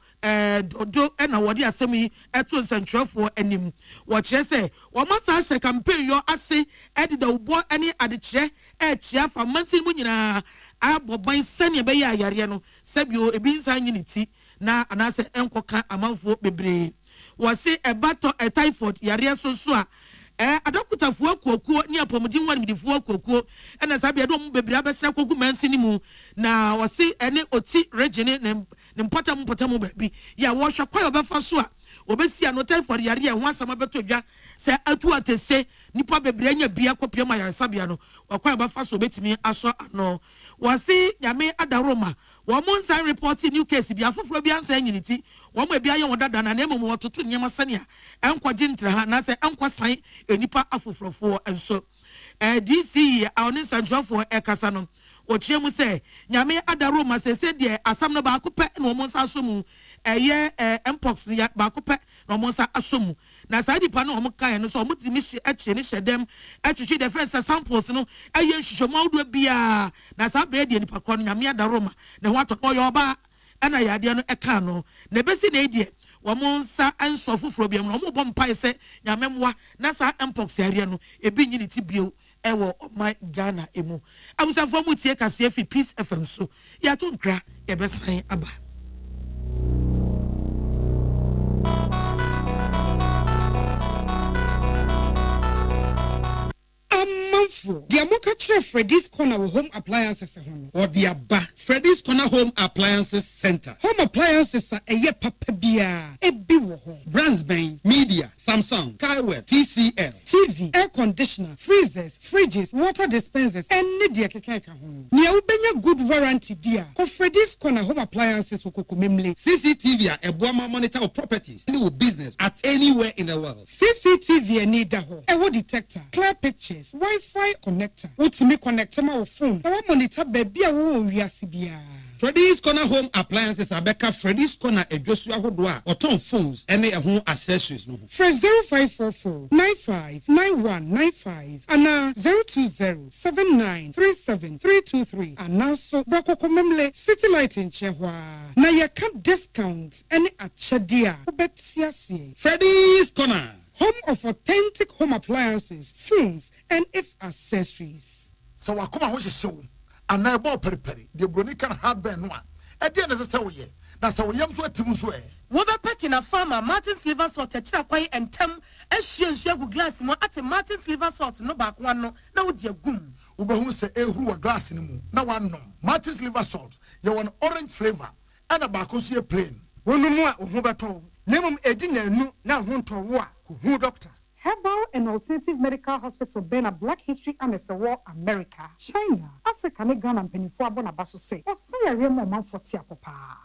do ena wodi asem yi eto nsentwerefo anim wo chese wo masa hye campaign yo ase edida ubo ene adekire chia fa mantin mu nyina aboban sane be ya yare no sabio ebi nsa nyiniti na anase enkoka amanfo bebre wo se ebato typhoid yare so a adokutafuo kokuo ni apomudi wanimdifuo kokuo ena sabia do mu bebre abesra koku mantin mu na wo se ene oti regine ne mpota baby ya wo hwa kwa obefa so a obesi anotai for yare ya ho asama beto dwa se atu atese nipa bebre anya bia kopia ma yare sabia no kwa obefa so betimi aso ano wasi nyame ada Roma wɔn nsa report new case bi afoforo bi ansa nyiniti wɔn ebi ayɛ wɔn dada na nemu wɔn toto nneɛma sania ɛnkɔgye ntra ha na sɛ ɛnkɔsan enipa afoforofo nso DC a ɔne nsɛntwerɛfoɔ ɛkasa no wɔkyerɛ mu sɛ nyame adaro ma sɛ deɛ asam no baako pɛ na wɔn nsa aso mu ɛyɛ mpox ya baako pɛ na wɔn nsa aso mu na saa nipa no wɔn kaeɛ no so wɔn ti mi ɛkyɛ ne hyɛ dɛm ɛtwitwi the first samples no ɛyɛ nhwehwɛmu ahodoɔ biara na saa bɛrɛ deɛ nipa korɔ no nyame adaro ma na wɔn atɔ ɔyɛ ɔbaa ɛna yadeɛ no ɛka no na ebesi na ediɛ wɔn nsa nso foforɔ bi mu na wɔn bɔ mpae sɛ nyame mmoa na saa mpox yareɛ no ebi nyini ti bio ɛwɔ my Ghana emu abusafo mu tie kaseɛ fi Peace FM so yɛato nkra yɛbɛsan aba. The Amoka Freddy's Corner Home Appliances or the Abba Freddy's Corner Home Appliances Center. Home appliances are a ye papabia, a biwo home. Brandsbane, Media, Samsung, Kaiwell, TCL, TV, air conditioner, freezers, fridges, water dispensers, and Nidia Kekeka home. Nia ubenya good warranty dear. For Freddy's Corner Home Appliances Wokokumimli. CCTV a Boama monitor of properties, any business at anywhere in the world. CCTV and need a wood detector, clear pictures, Wi-Fi connector. What's me connector my phone? I want monitor baby a wo Freddy's Corner Home Appliances Abeka Freddy's Corner a Joshua Hodwa or Tom phones any home accessories no. Fresh 0544 959195 and 02079373323 and now so Brako Komemle City Light in Chehwa. Na ya can discounts any achadia. Obetiasi. Freddy's Corner. Home of authentic home appliances, phones, and its accessories. So wakoma ho hyehyɛ ana ebo periperi de broni kan hardware no a ɛde na sɛ wo ye na sɛ wo yam so atim so wo be packing a farmer Martin's liver salt tira kwai entem ehwie nsu agu glass mu ate Martin's liver salt no ba kwa no na wo de agum wo be hu sɛ ehuru wa glass ni mu na wanom Martin's liver salt ye won orange flavor ana ba ko so ye plain wonu a ho beto nemum edi nanu na ho nto wo a hu doctor. Herbal and Alternative Medical Hospital Bena Black History and War America, China, Africa, Ghana, and Penifua Bonabaso say, or say a real man for Tiapopa.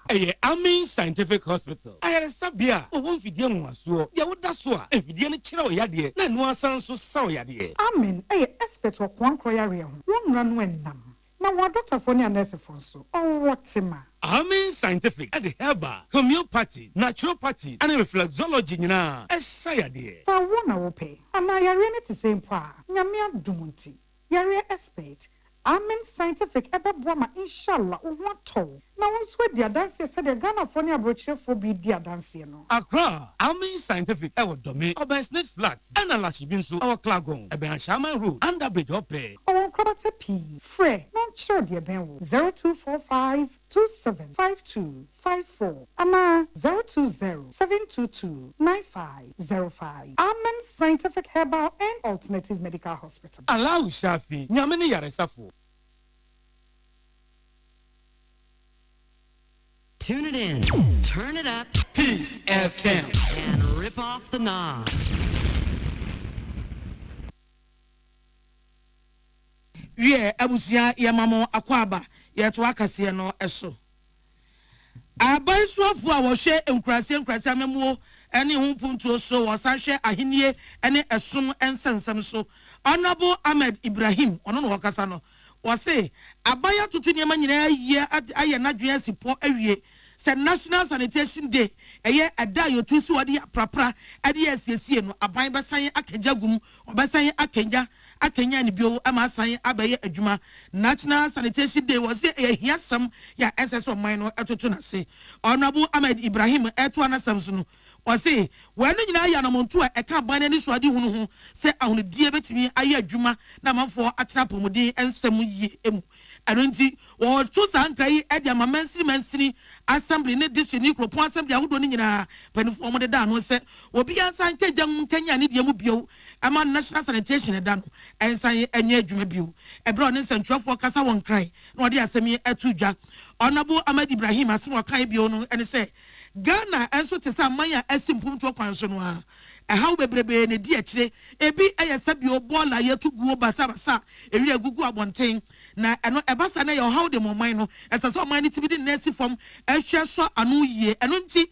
Amin Scientific Hospital. I had a sabia, or one video was so, Yawudaswa, if you didn't chill yadi, then one sounds so yadi. Amen, expert of one croyarium, one run when nam. Now, what Dr. Fonia Nurse for so, oh, what's him? Amin Scientific at the herbal, homeopathy, naturopathy, and reflexology na esayade. So one will pay. And I are in the same part. Nyamia Dumunti. Yare expert. Amin Scientific ebe boama inshallah what to. Now once with the dance said the Ghana Fonia brochure for be the dance no. Accra, Amin Scientific ewo domain Obersnet Flats and Alashibinsu our Klagon, Eben Shaman Road, under Bridge Ope. Oh, Krabate P. Frey, not sure dear Ben 0245 275254 Ama 020-722-9505. Amen Scientific Herbal and Alternative Medical Hospital. Allow Shafi, Nyamini Yaresafu. Tune it in, turn it up, Peace FM, and rip off the knob. Yeah, abusia ya mamo akwaba ya to akase no eso. Abansuafo a wo hwe enkurase amemo ene ho puntuo so wo san hwe ahenie ene esom ensensem so. Honorable Ahmed Ibrahim ono no wakasa no. Wo se abaya tutu niema nyina aye nadwe asipo awie. Se National Sanitation Day eye ada yotusi wadi prapra ade asiesie no aban besan akagya gum obesan akanya ni bio ama san abaye adwuma. National Sanitation Day was a hiasam ya SSO man no etoto na se. Honorable Ahmed Ibrahim eto anasam so no was say when nyina ya no monto a eka ban ni so ade hunu ho se ahonedie betimi aye adwuma na manfo atena pomode ensem yie emu. Anunti o to sankrai e dia mansini assembly ne district ni kropon assembly ahodo ni nyina panifo mo de da no se obi ansan kagyan kanya ni dia mu bio ama National Sanitation da no ensan enya adwuma bio ebro ne nsantwafo kasa won krai na ode asemi atudwa. Honorable Ahmed Ibrahim asem wakan bio no ene se Ghana enso te sa man ya asimpum to kwan so no a how bebrebe ne di akire ebi eyesabi obola yetu guo basa ewi agugu abonten na eno ebasa na ye how de moman no esase oman ni tibidi nesi form ehwe so anu yie eno nti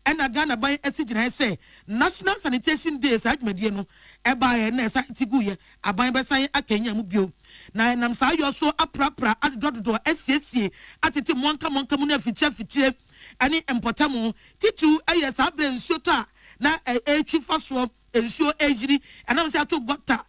ena Ghana ban esigina say National Sanitation Days adwumedie no eba ye na esa tiguye aban besan akanya mu bio na nam sa yo so aprapra adododo esiesie atete monka mu na fichire ani empotamu titu eye sa bre nsuo to a na etwi faso nsuo ejiri anam se ato gota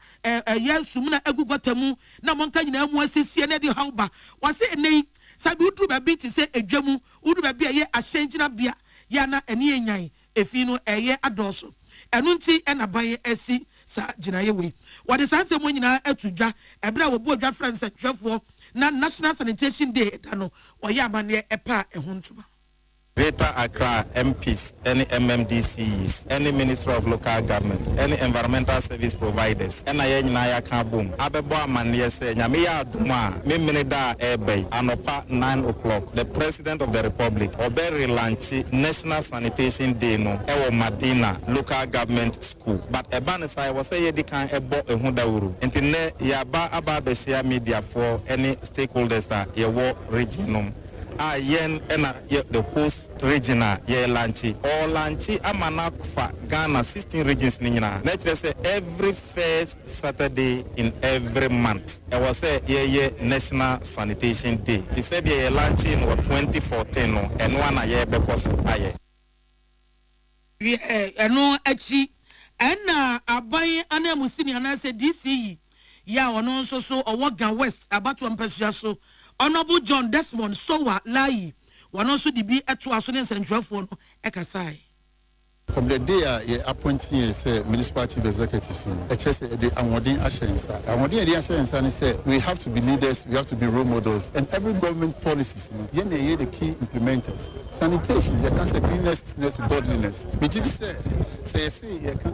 yesum na egugota mu na monka nyina mu asiesie na de hauba wase enei sabi udu ba bi ti se edwamu udu ba bi eye ahyengina bia ya na eni enyan efi no eye adoso enu nti ena ban esi sa ginaye we wade sanse mo nyina atudwa ebra wo bo adwa friends atwafo na National Sanitation Day da no oye amane epa ehontuma Greater Accra MPs, any MMDCs, any Minister of Local Government, any environmental service providers, and I can boom. Abebo man say Nyamiya Duma, Miminida Ebe, Anopa 9 o'clock. The President of the Republic, Oberi Lanchi, National Sanitation Day no, Ewo Madina, Local Government School. But Ebanesai was say Yedikan Ebo Ehundauru. Intine Yaba Ababeshia media for any stakeholders that Yewo regionum. Yen ena the host regional ye lanchi or lanchi amana for Ghana 16 regions nina. Let's say every first Saturday in every month. I was say ye National Sanitation Day. He said ye lanchi in 2014 no and one year because aye. Yeah, no actually and abai ana musini ana say DCE ya ono so Owagan West about one person so Honorable John Desmond Sowa Lai one also the be at to Asune Central for Ekasai. From the day I appointee as municipal chief executives, the Amodin Ashensa. Amodin Ashensa say we have to be leaders, we have to be role models, and every government policies, the key implementers. Sanitation, you can say cleanliness is godliness. But you say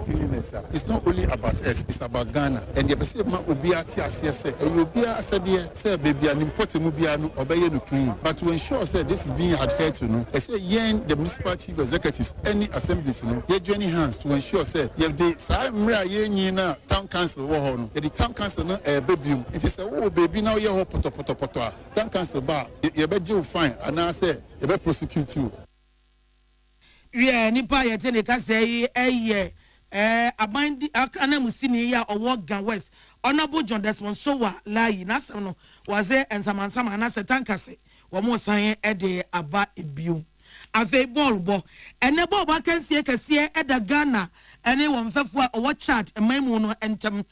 cleanliness. It's not only about us, it's about Ghana. And you say, "Ma obiati asese, you obiati asede say baby an important mubiano obey no clean." But to ensure that this is being adhered to, no, I say yen the municipal chief executives, any assemblies. Ye joining hands to ensure say ye the Samra ye na town council wo ho no the town council no baby it is oh baby now ye ho poto town council ba ye be give fine and I say ye be prosecute you. Yeah, nipa ye te ne ka say abandi akana musini ya Owagan West Honorable John Desmond Sowa Lai na sam no was there and some na se tankase wo mo san e de aba ebiu. Ave ball bo ene ball ba kan sie kase eda Ghana ene won fefo a wo chat emamu no entem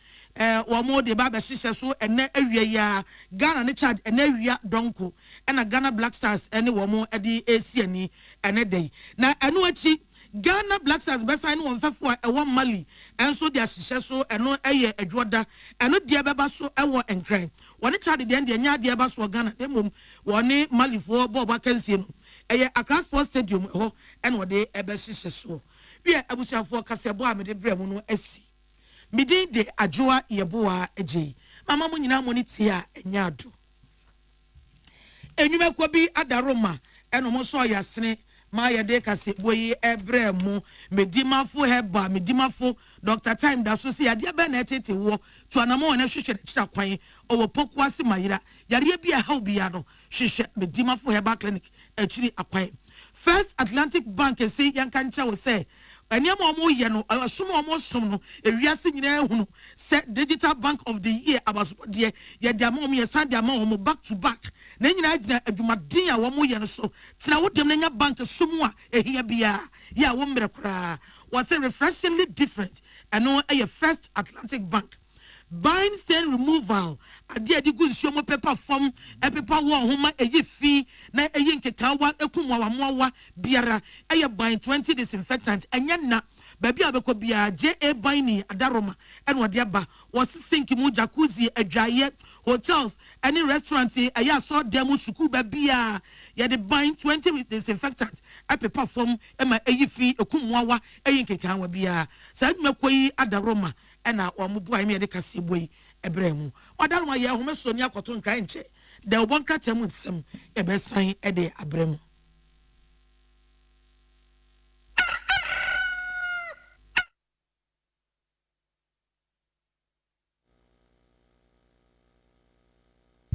wo mo de ba be hihye so ene awia ya Ghana ne chat ene awia donko ena Ghana Black Stars ene wo mo ede esiani ene dey na eno achi Ghana Black Stars be sign won fefo a wo Mali enso de hihye so eno eye adwoda eno de beba so ewo enkran woni chat de de nya de ba so Ghana emom woni Mali fo ball ba kan sie no eye Accra Sports Stadium ho and what they ebe hihye so we abusuafo kasebo a mede brɛ mu no asi mede de adwoa yeboa agye mama mo nyina mo ne tia enya ado enwuma kwa bi adaroma eno mo so yasene ma ye de kasebo yi ebrɛ mu medimafo heba medimafo Dr. Time da so se ade be na etete wo to anamo na hwehwɛ kira kwan owo pokuase mayira yare bi a ha obi ya no hwehwɛ medimafo heba clinic actually akwan First Atlantic Bank say yankancha wo say eniam omo ye no asom omo som no ewiase nyina ehunu say Digital Bank of the Year abasode ye de amom ye san de amom back to back na nyina agina adwumaden a wo mo ye no so tena wo dem na nya bank som a ehia bia ya wo mre kra was refreshingly different and no First Atlantic Bank Buying stain removal ade adi gu nsuo mo paper form paper wo homa eyi fi na eyi nkekawa ekumwa wa mowa biara buying 20 disinfectant enya na baby abekọ bia JA Buying adaroma eno ade aba was sink mu jacuzzi adwaye hotels any restaurants eya so demo suku ba bia ye de buying 20 disinfectant paper form ema eyi fi ekumwa wa eyi nkekawa bia sa adwumakoyi adaroma ena omubu ayi me de kaseboyi ebremu wadaruma ye home so ni akoto nkran nche de obonkratem nsem ebesan ede abremu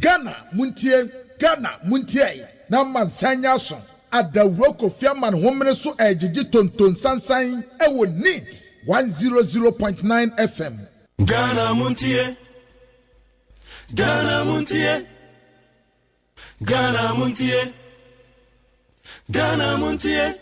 Ghana muntie na mansanya so adawro kofiaman homene so ejiji tonton sansan ewo neat 100.9 FM. Ghana muntie Ghana muntie Ghana muntie Ghana muntie.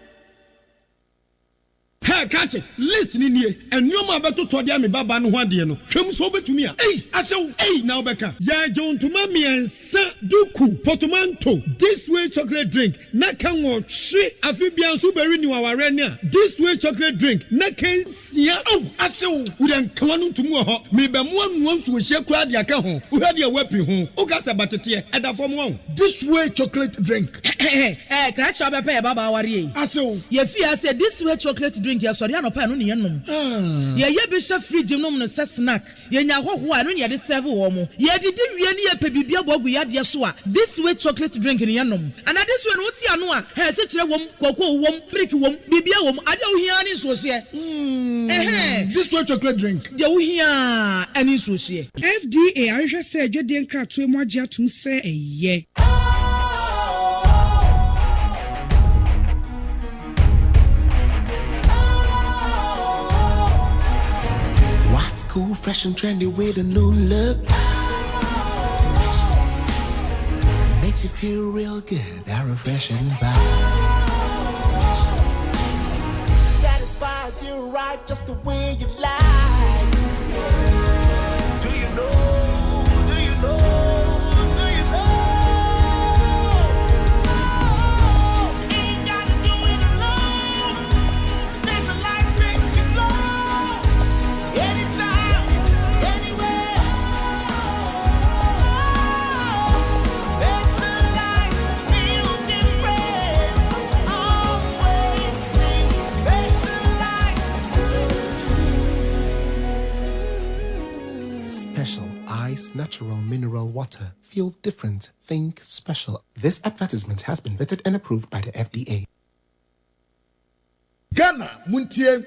Hey, catch it. List ni nie. And you ma beto to dia me baba no ho ade no. Hwem so betumi a. Asew. Now beka. Ya John to mami ensa duku portmanteau. This way chocolate drink. Na kan wo hwe afi bia so beri ni waware ni a. This way chocolate drink. Na kan sia. Asew. Wo den kan no ntumu ho. Me be mo anu nsu hye kura de aka ho. Wo hwe de wepi ho. O ka se batete e da fom ho. This way chocolate drink. Cratch up e baba ware. Asew. Ye fi say this way chocolate drink. Ya sorry no pa no ne yenom ye be hwe fridge nom no se snack ye nya hoho a no ne de serve wo mo ye didi wie ne ye pe bibia bogu ya de so a this way chocolate drink ne yenom and this way no ti ano a he se kire wom kokko wom brick wom bibia wom ade wo hia ne so se this way chocolate drink de wo hia ani so se FDA ahwehwe se adwede nkrato mu agye atum se eye. Cool, fresh and trendy with a new look. Makes you feel real good, that refreshing vibe. Satisfies you right just the way you like. Do you know? Do you know? Do you know? Ain't gotta do it alone. Specialized makes you flow. Anytime. Natural mineral water. Feel different. Think special. This advertisement has been vetted and approved by the FDA. Ghana muntie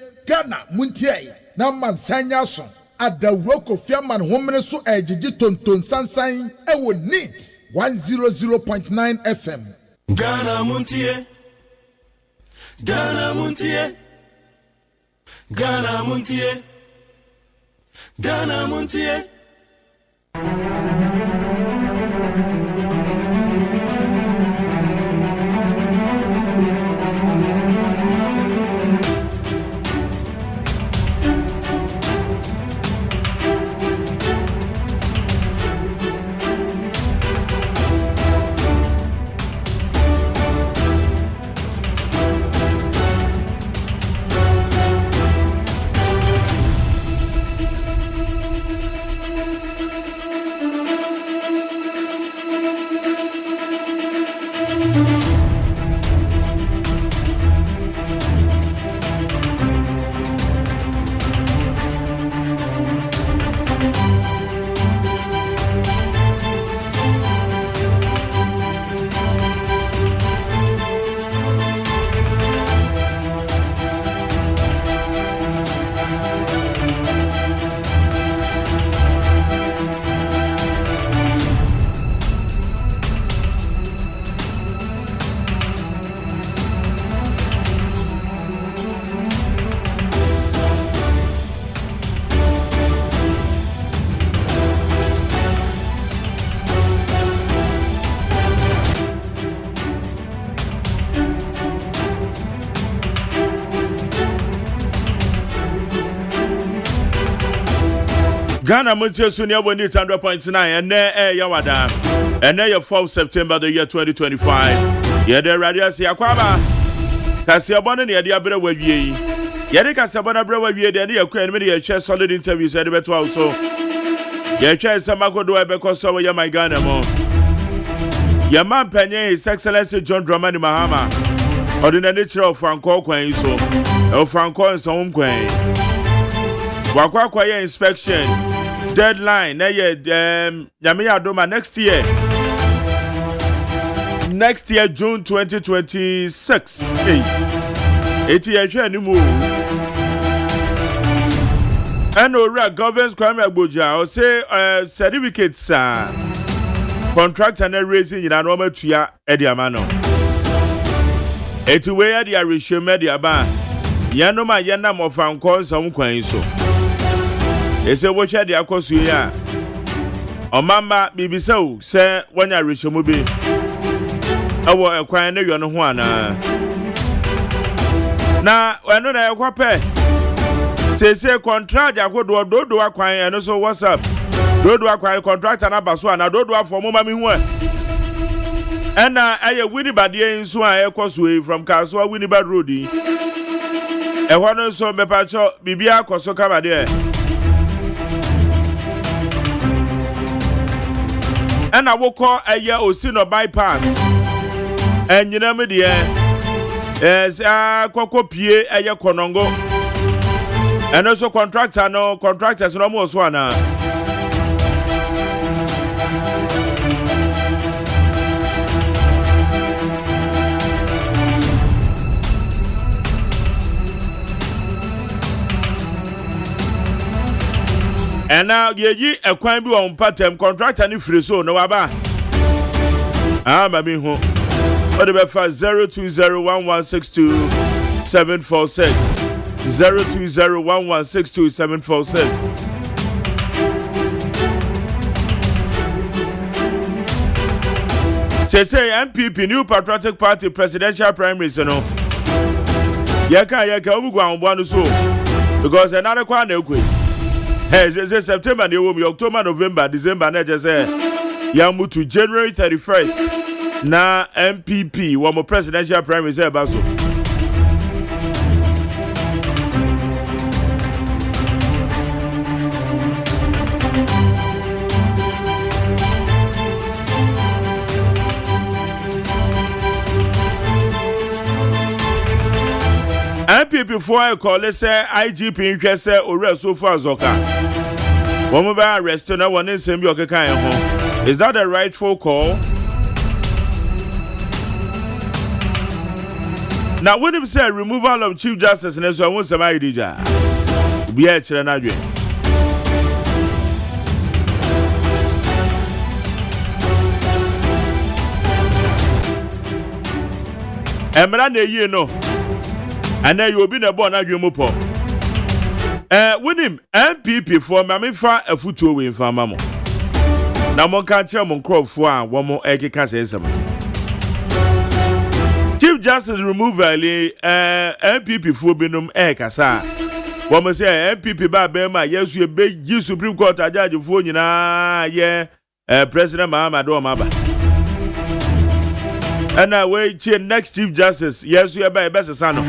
na mansanya so adawro kofiaman homene so ejiji tonton sansan ewo neat 100.9 FM. Ghana muntie Ghana muntie Ghana muntie Ghana muntie. Ghana Montier Sunia Boni 100.9 and Yawada and your 4th September the year 2025. Yede Radias Yakwaba Kasiabona near the Abra Webye. Yede Casabana Brewe, the idea of many share solid interviews at the better also. Your chair Samako do because over your my Ghana mo. Your man Penny, His Excellency John Dramani Mahama, or the nature of Franco Queen so, or Franco and some Queen. Wakwa inspection deadline Yamiya Doma next year June 2026 and ora governance crime Abuja or say certificates contractor na raising in anoma tuya ediamano. Etu we ya dia reshume dia ba. Yanoma yana mo fanko nsam kwan so. Ese wo hwe dia akoso ya. Omama bibisa o se wanya reshume bi. Awo ekwan na yono ho ana. Na eno na ekwape. Say contract akodo dodo akwan eno so WhatsApp. Dodo akwan contractor na baso ana dodo afọ mama mi hu e. Ena aye winibade nso a ekoso from Kaswa Winibad Road. E ho no so mepacho bibia akoso kabade. Ena woko aye Osino bypass. Enyina me de akoko pie aye Konongo. And also contractors no more so ana. And now ye a kwan bi on patem contractor ni free so no waba. Mami ho. What about 0201162746 0201162746. Say MPP New Patriotic Party presidential primaries no. Yaka obu gwa mbwanu so because another kwa na ekwe. Hey, say September na ewo mi October November December na je say ya mutu January 31st na MPP wa mo presidential primaries e ba so. MPP for call say IGP nhwe say ore so far zoka. Womo ba arrest na won nsem bi okeka en ho. Is that a rightful call? Now when him say removal of Chief Justice na so won sama idija. Bi e kire na dwe. Emra na yi no. And then you be na born na dwemu po. When him MPP for mame fa afutuo we mfa mamo. Na mo ka kire mo nkrofo a wo mo ekeka sensem. Chief Justice removal MPP for binum kasa. Wo mo say MPP ba be ma yesu e be yi Supreme Court judge fo nyina ye President Mahamadou Omaba. And we change next Chief Justice yesu e ba best sano.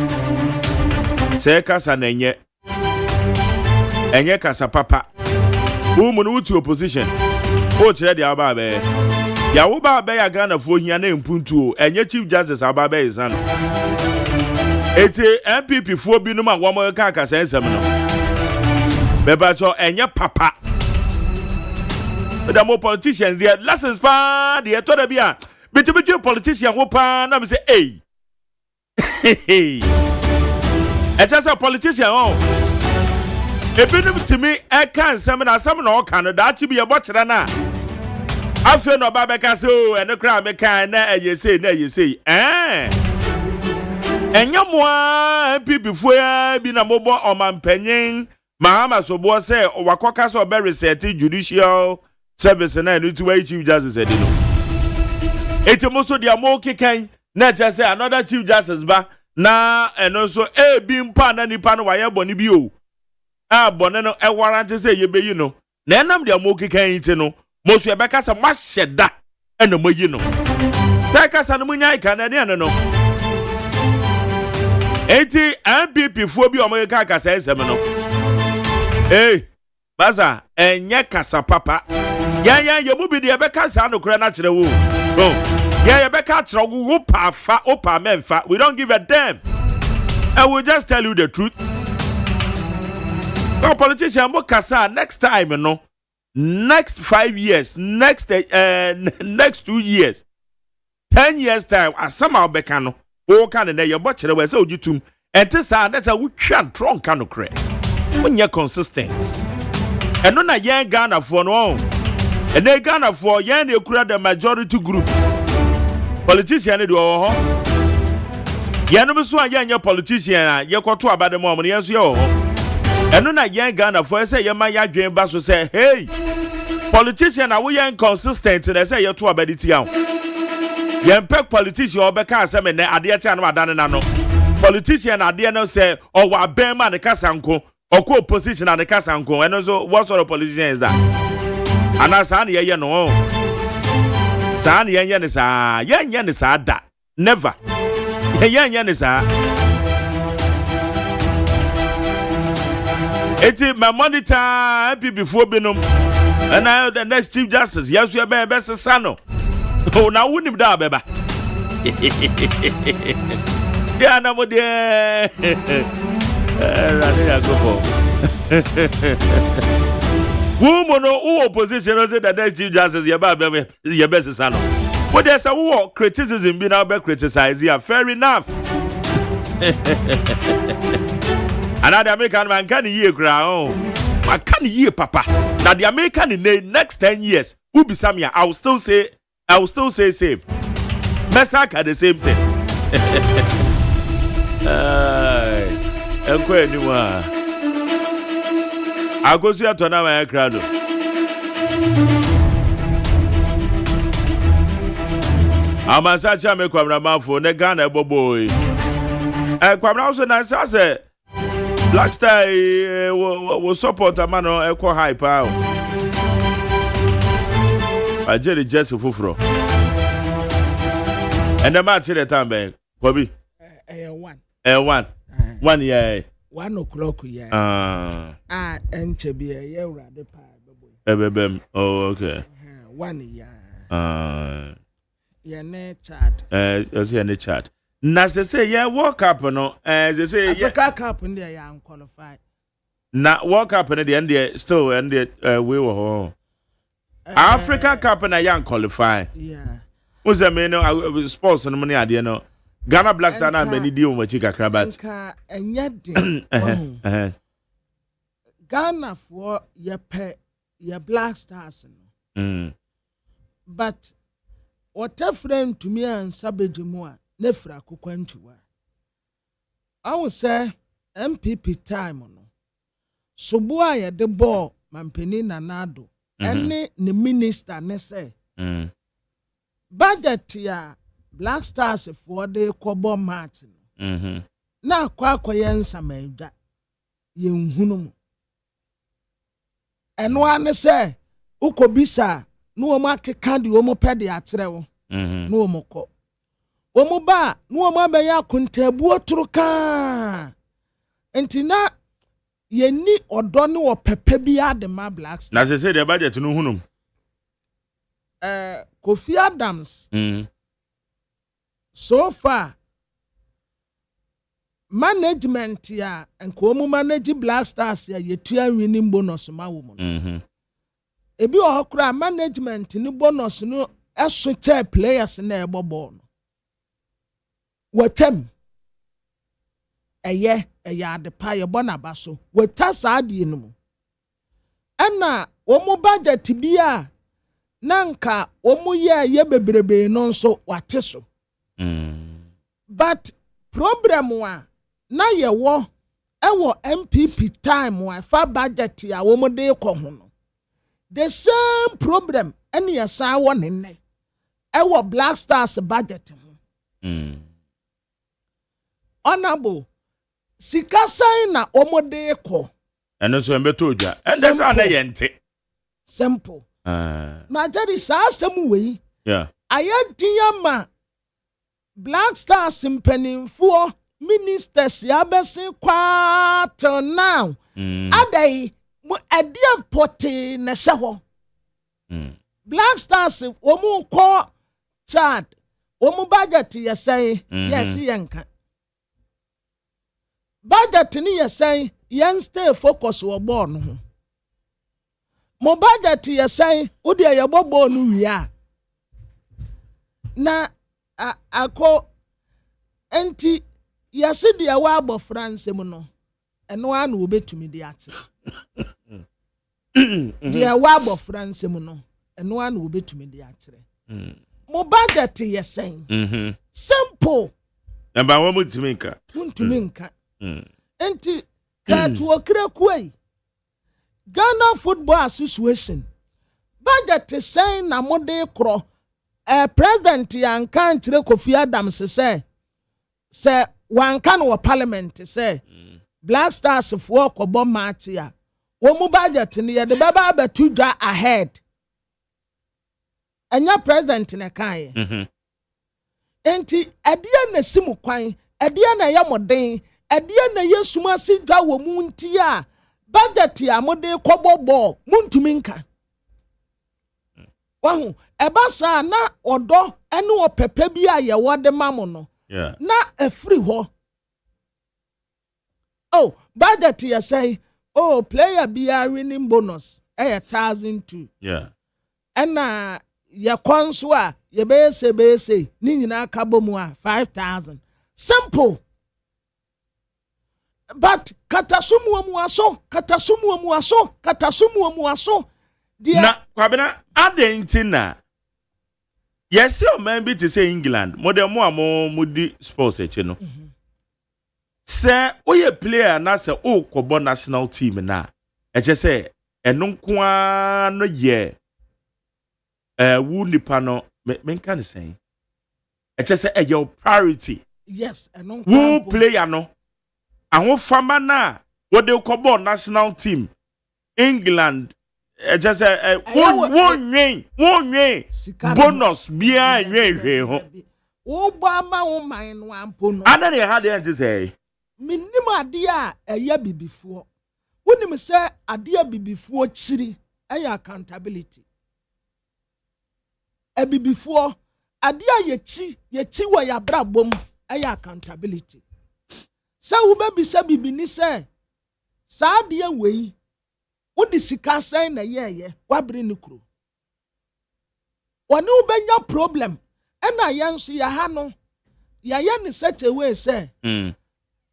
Say kasa na enye kasa papa umu no to opposition o kire dia ba be ya wo ba be ya Ghana fo hia na mpuntu enye Chief Justice aba be izano eti MPP fo bi no ma wo mo ka kasa ensem no be ba cho enye papa the more politicians there lessons pa the to da bia beti politician wo pa na me say hey just a politician oh. Ebinum to me, I can't summon a summon or can that to be a watcher na. I feel no Babaka so and the crowd make kind you say, and your more people before been a mobile or man penning, Mahama so boy say, or Wakokas or Berry said judicial service and I need to wait Chief Justice said, it's almost so the more kicking, not just say another Chief Justice ba. Na and also being pan and pan wire boni bio. Boneno e warrant say ye be you know. Na nam dia mo kika yin no. Mo so e be kasa ma sheda e no moyi no. Ta kasa no munya ika na ne no. Eti MPP fo bi o mo ka kasa ensem no. Baza enye kasa papa. Yan ye mu bi de be kasa no kura na kire wo. No. Yeah, we don't give a damn. I will just tell you the truth. No politician kasa next time, you know. Next 5 years, next 2 years, 10 years time, as somehow bekano. O can na your butcher we say ojutum. And that's a we can't trunk kind of crap. When you're consistent. And no na young Ghana for no. And they Ghana for yen you create the majority group. Politician do ho. Yen so yen politician ye kwoto abade mo mo yen so ye ho. Eno na yen Ghana for say ye ma ya dwen ba so say hey politician na we inconsistent na say ye to abade ti an. Yen pek politician obeka asem ne ade cha na adane na no. Politician ade no say o wa ben ma ne kasanko oko opposition na ne kasanko. Eno so what sort of politician is that? Ana sa na ye no. Sa na ye ne sa ye ne sa da. Never. Ye ne sa. Eti my monitor happy before binum. And now the next Chief Justice, yes, we are best sano. Oh, now wouldn't da beba. Yeah, no more there. I go for. Woman, no opposition, the next Chief Justice, your best sano. But there's a war criticism being out criticized here. Fair enough. Another American man can hear ground. I can't hear Papa. Now the American in the next 10 years, who be Samia, I will still say same. Massacre the same thing. I'll go see to now crowd. I'm a such a make for the Ghana boy. Kwabra also nice as Black Star will support a man on equal high power. I jelly Jesse Fufro. And the match at the time, babe. Bobby. 1 year. 1 o'clock, yeah. And to be a year rather pie. Oh, okay. 1 year. Yeah, net chat. Any chat. Na say yeah walk up no they say Africa Cup in there young qualified. Na walk up in the end there still and we were home. Africa Cup na young qualify. Yeah. Who's a man sports and money idea no. Ghana Black Star na many deal with Chica Crabat. And yet Ghana for your Black Stars. But what a friend to me and Sabedumwa. Nefra kukwantuwa. I will say MPP time no. Sobua ya de ball mampeni na nado. Ene ni minister ne say. Budget ya Black Stars for the kobo match no. Na kwa yensa menja. Yenhunu mu. Eno ane say ukobisa no omo akeka de omo pede atere wo. No omo ko. Omuba no amabe ya kuntabu oturuka entina yeni odo ne wo pepe bia de ma Black Star na say the budget no hunum Kofi Adams so far management ya enko mu manage Black Stars ya yetua winning bonus ma wo mu ebi okura management ni bonus no eso che players na ebobo Watem eye ade pa ye bona baso wata saade no mu ana omo budget bia nanka omo ye bebrebe no nso wate so but problem wa na ye wo ewo MPP time wa fa budget ya omo de ko ho no the same problem any yasa wo nenne ewo Black Stars budget ho Honorable sika sign na omode ko eno so embeto odwa ende sa na yente simple na jadi sa asem wei yeah ayadiya ma Black Stars mpanimfo ministers ya bese kwa till now adai mu adia poti na se ho Black Stars omu ko Chad omu budget ya say yes yanka budget ni ya say yan stay focus wo ball no ho mo budget ya say wo de ya bobo no wia na ako enti ya se de wa abo France mu no eno anu obetumi de ate de wa abo France mu no eno an wo betumi de akyere mo budget yesen simple eba wo mutumi nka muntumi nka enti ka to okra kuai Ghana Football Association budget yesen na mo de kro president yan kan kire Kofi Adams say one kan wo parliament say Black Stars for kobo match ya wo mu budget ni ye de baba abetu dwa ahead anya president na kan enti adie na simu kwan adie na ya moden adie na yesuma si dwa wo mu nti a budget ya mo de kobobo muntumi nka wahu ebasa na odo ene opepe bi a ye wode mamo no na afri ho oh budget ya say oh player be a winning bonus 1,002 ena ye konso a ye bese ni nyina ka bomu a 5,000 simple but katasumu mu aso na kwabena adentina yes o man be to say England model mo mudi sports eche no se oye player na se o kobo national team na eche se eno nkoa no ye wu nipa no me kan dey say eche se your priority yes eno wu player no ahun fama na wo de kobo national team England just one bonus bia nwe ho wo ba ma wo man no ampo no ana ne ha de ante say minnim ade a eya bibifuo wonim se ade a bibifuo chiri eya accountability bibifuo ade a yechi wo ya brabom eya accountability se wo ba bi se bibini se sa ade wei wodi sika sai na yeye wabri ni kuro woni ubenya problem ena yenso ya ha no ya ye ni such a way say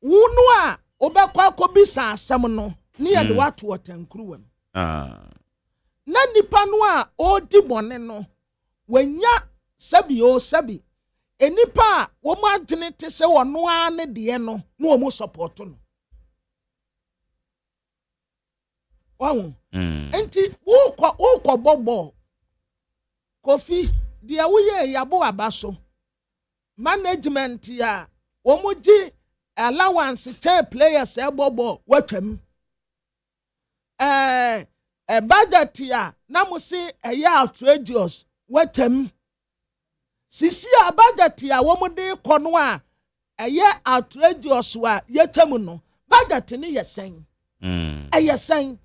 wunu a obekwa akobisa asem no ne ye de wato otankruwam na nipa no a odi bone no wanya sabi enipa a wo mu adwene te se wono a ne de no na wo mu support no wow enti wo bobo Kofi dia wo ye yabo abaso management ya wo mu di allowance tell players bobo watwam budget ya na mo se outrageous watwam sisi a budget ya wo mu di kono a outrageous wa yetam no budget ni yesen yesen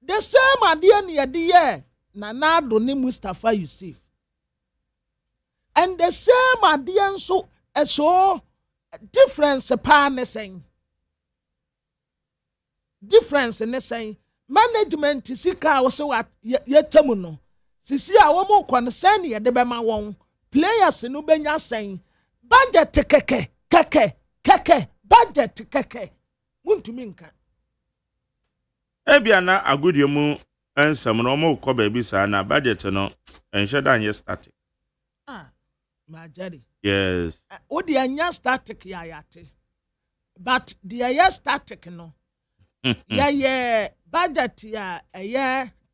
the same idea near the year Nanado ni Mustafa Yusuf. And the same idea so difference saying. Difference in saying management sika was so at yetamuno. Sisi a womo concern ye de bema won players no benya saying budget keke budget keke muntumi nka ebia na agodie mu ensem no mo ko ba bi sa na budget no enhye dan ye static majari yes o de anya static ya yate but the ya static no ya budget ya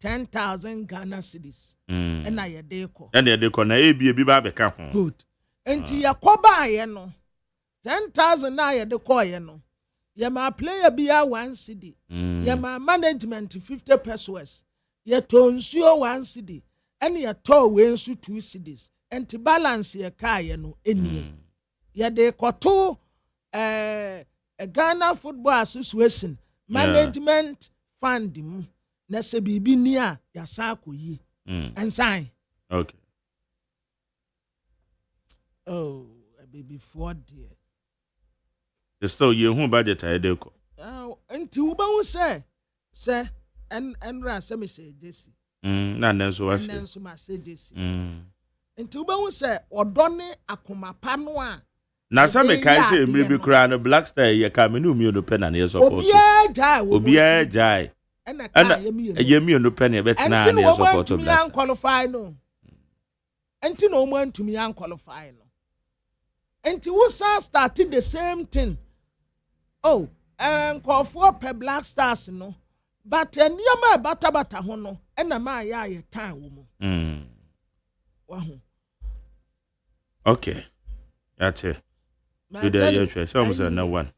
10,000 Ghana cedis na ye de ko na ebie bi ba beka ho good enti ya koba ye no 10,000 na ye de ko ye no ye ma player bia 1 cedi ye ma management 50 pesos ye to nsuo 1 cedi ene ye to we nsu 2 cedis enti balance ye ka ye no enie ye de koto Ghana Football Association management fund mu na se bibi ni a ya sa akoyi ensan okay oh a baby for dear so ye hu budget I dey ko enti wo ba wo se enra se me se jesi na nanso wa se nanso ma se jesi enti wo ba wo se odone akomapa no a na sa me kai se emre bi kura no Black Star ye ka me no mi no pe na ye support obi a jai and yemi no penny betina na support of that qualify no enti no man to me unqualify no enti wo started the same thing oh and call for per black stars no but nneɛma bata ho no ɛna ma ya time wo mu okay that's it so there you try some say no one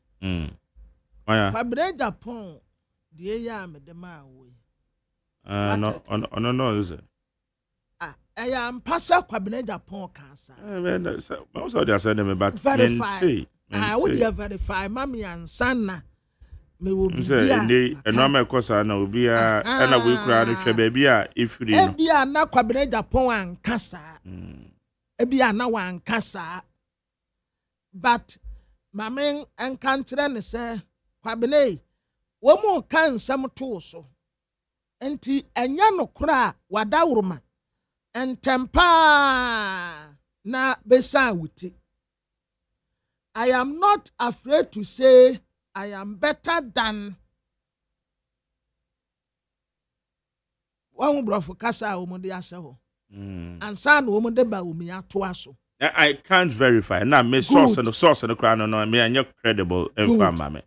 Kwabena Japan the ya me de ma we no is it I am passa Kwabena Japan cancer most of they send me back verify I would verify mommy and son me will be say and no me kosa na obi a na we kura no hwe ba bia ifiri no e bia na Kwabena Japan an kasa e bia na wan kasa but mamen enkantre ne se Kwabena wo mu kan nsem to so enti enya no kura wadawroma entempa na besa wuti I am not afraid to say I am better than one brofo kasa omude aseho ansa na omude ba omi ato aso I can't verify na me source no crowd no me anya credible infama me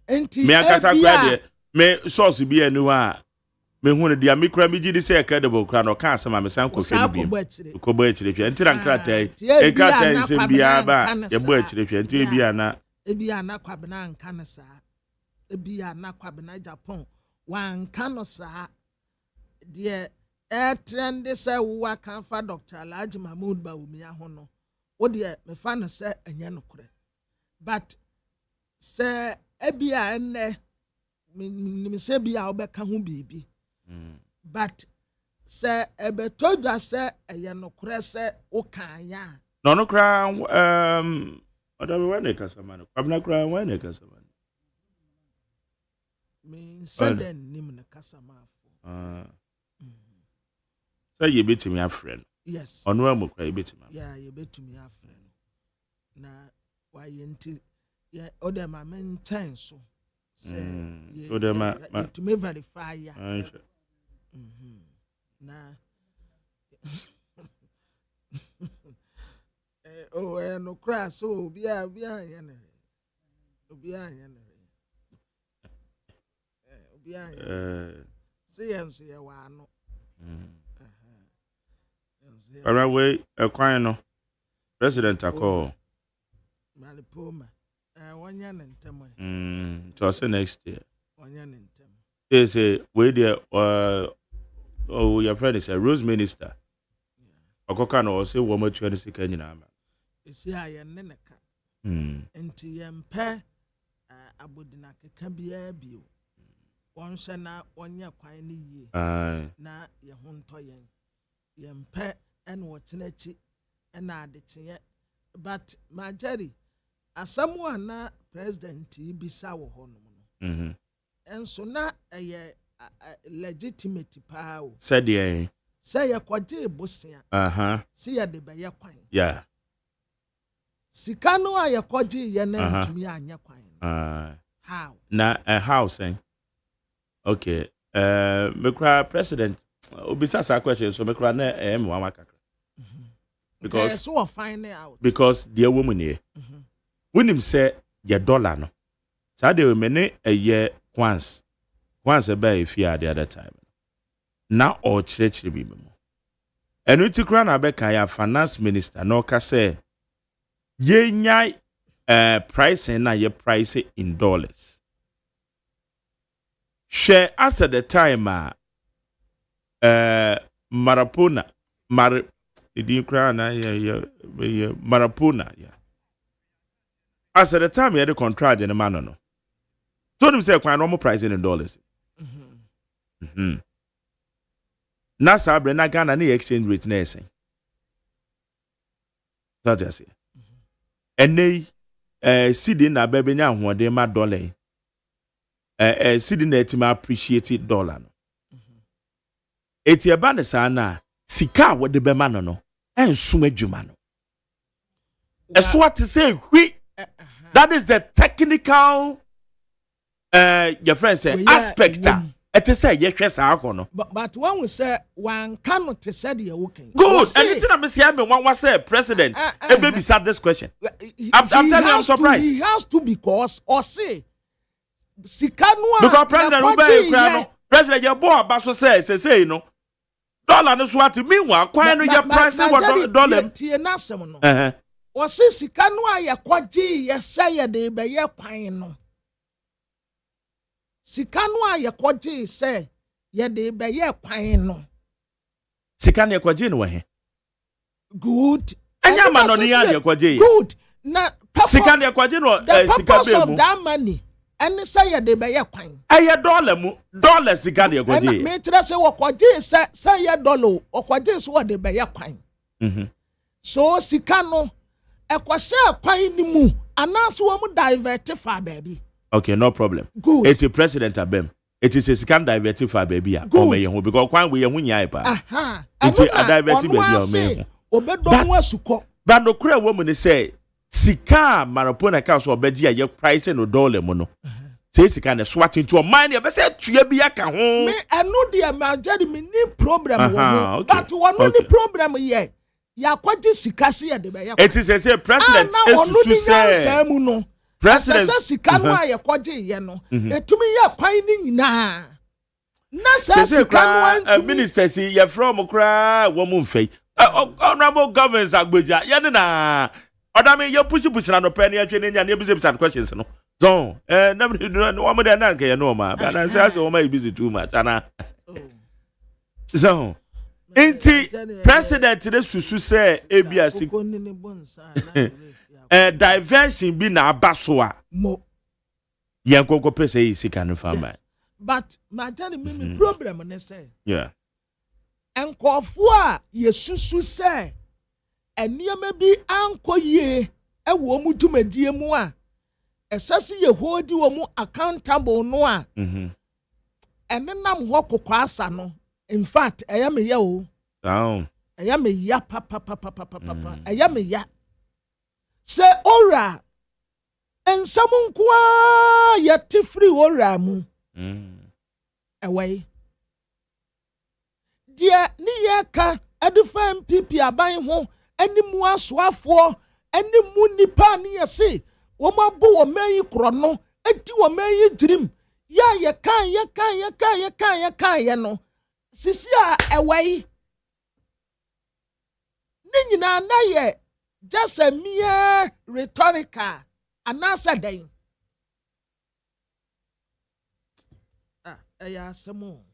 me akasa crowd me source bi anu a me hu ne dia me kura me gidi say credible crowd no kan sama me san ko hwe bi ko bo achire hwe ntira nkrata e krata nsem bia ba ye bo achire hwe ntira bia na ebia na Kwabena nka ne saa ebia na Kwabena Japan wan kano saa de trend say wo kan fa Dr. Alhaji Mahmoud Bawumia ho no wo de me fa no say enye no kure but say ebia enne me say bia obeka ho bibi but say ebetodwa say enye no kure say wo kan ya no kra odabe wane kasamano Kwabena kra wane kasamano me senden nim na kasamafo say you betimi afren yes ono amokra you betimi yeah you betimi afren na why enti yeah odema maintain so say odema to me verify ya na oh no crash so obi a yan obi a yan obi a say am say wa no we ekwan no president akọ Malipoma wanya na ntem so say next year wanya na ntem they say we there oh your friend is a rose minister okoka no say wo ma 26 nyina ama esi aye ne neka enti yempe abodina keka bia bio wonhwe na wonye kwan ne yie na ye ho nto yen yempe en wotenachi na adeteye but majari asamu na president ibisa wo ho no enso na eye legitimate pa o said ye say yakwaje bosia see ya de be kwan yeah sika no ayakwaje ye na ntumi anya kwan how na a house okay mekra president obisa sa question so mekra na wa makaka because so we find out because the woman here when him say your dollar no so they many a year once a buy fear the other time now or church bi mo enu ti kra na be kan ya finance minister no ka say ye nyai pricing na ye price in dollars share as at the time marapona the kra na ya marapona ya as at the time you had the contract in the man no told him say kwan normal pricing in dollars na sabre na Ghana na exchange rate na esen so just say enei cedi na bebe nya hoode ma dollar cedi na etima appreciate dollar no eti eba ne sa na sika wo de be ma no ensum adwuma no eso what to say hwi that is the technical your friend say aspect Ete say ye hwe saa akọ no. But when we say one cannot say the working. Good. Anything I say me one say president. Ebe beside this question. I'm telling you I'm surprised. He has to because or say Sikanwa because president who be no. President your boy abaso say no. Dollar no so ati meanwhile kwan no your price what dollar. Tie na asem no. O say Sikanwa ye kwaji ye say ye de be ye kwan no. Sikanwa ye kwaji say ye de be ye kwan no. Sikan ye kwaji no he. Good. Anya ma no ni ye kwaji. Good. Na Sikan ye kwaji no the purpose of that money. And say ye de be ye kwan. Aye dollar mu dollar sikan ye kwaji. Me tire say wo kwaji say ye dollar o kwaji so de be ye kwan. So sikano ekwase kwan ni mu anaso wo mu divert fa baby. Okay, no problem. Good. It's a president abem. It is a scam diverted for baby. Because kwan we hu nyai pa. Aha. It's a diverted baby o me. But no kura woman say sika marapona ka so obeji aye price no dollar mo no. Say sika na swat into a mind e be say tua bi aka ho. Me eno de ma jade me ni problem wo. But one the problem here. Ya kwaji sika se de be ya. It is a president esusu say. President Sikano aye kwaje ye no etumi ye kwan ni nyina na sa Sikano minister si ye from kra wo mu mfei honorable governors agbeja ye na odame ye push na no pe na atwe nya na ebisa questions no don na wo mo de na nke ye no ma ba na say wo ma busy too much ana so president de susu say ebia diversion be na abasoa mo yankoko pese yi sika no fama but my tell me problem ne say yeah enkofo a yesusu say eniema bi ankoye e wo mu tumadie mu a esase ye hodi wo mu accountable no a enenam ho kokwa asa no in fact eya me ya o eya me ya papa eya me ya se ora ensamunkwa yati free ora mu away dia ni yeka edfa MPP aban ho animu asoafo animu nipa ni yese wo mabo wo mayi kro no edi wo mayi dream ya ye kan no sisi a away ni nyina na ye just a mere rhetorical anasa den ya samo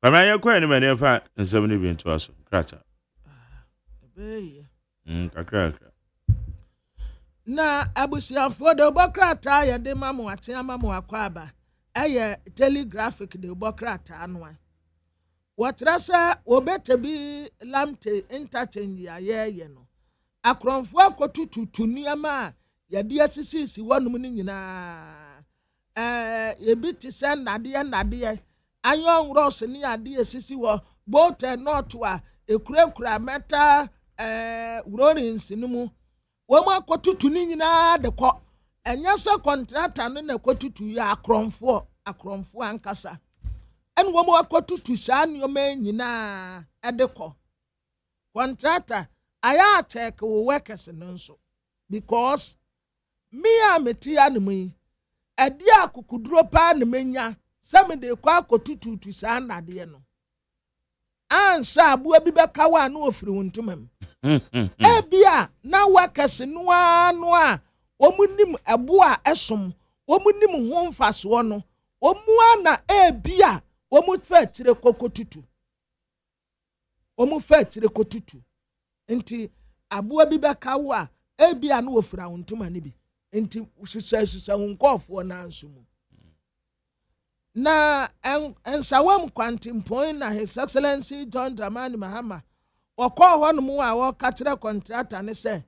Mama ye kwa ni mane fa nsem ni bi nto aso krata kakra na abusiafo de bokrata ya de mamu ate amamu akwaba eye telegraphic de bokrata anwa watrasa obetabi lamte interchange ya ye no akronfo akotututu niama ya de asisisi wonum ni nyina ebiti se nade anyon ross ni ade asisi wo both not a ekura meta urorins nimu wo ma akotutu ni nyina de ko enyasa contractor no na kotutu ya akronfo ankasa en wo mo akotutu saa nioma nyina edeko contractor aya take workers nso because me ameti anemu edi akukuduro pa na menya some de kwa akotutu saa nade no ansa abu bi beka wa na ofiri wontumam ebia na workers no a omunim ebo a esom omunim ho mfaso no omua na ebia omu fatire kokotutu enti abuwa bi beka wa ebia na ofira wontuma ne bi enti susasusa honkofo na ansumu na ensawam kwantimpon na His Excellency John Dramani Mahama okọ ho no mu a wo katre contractor ne se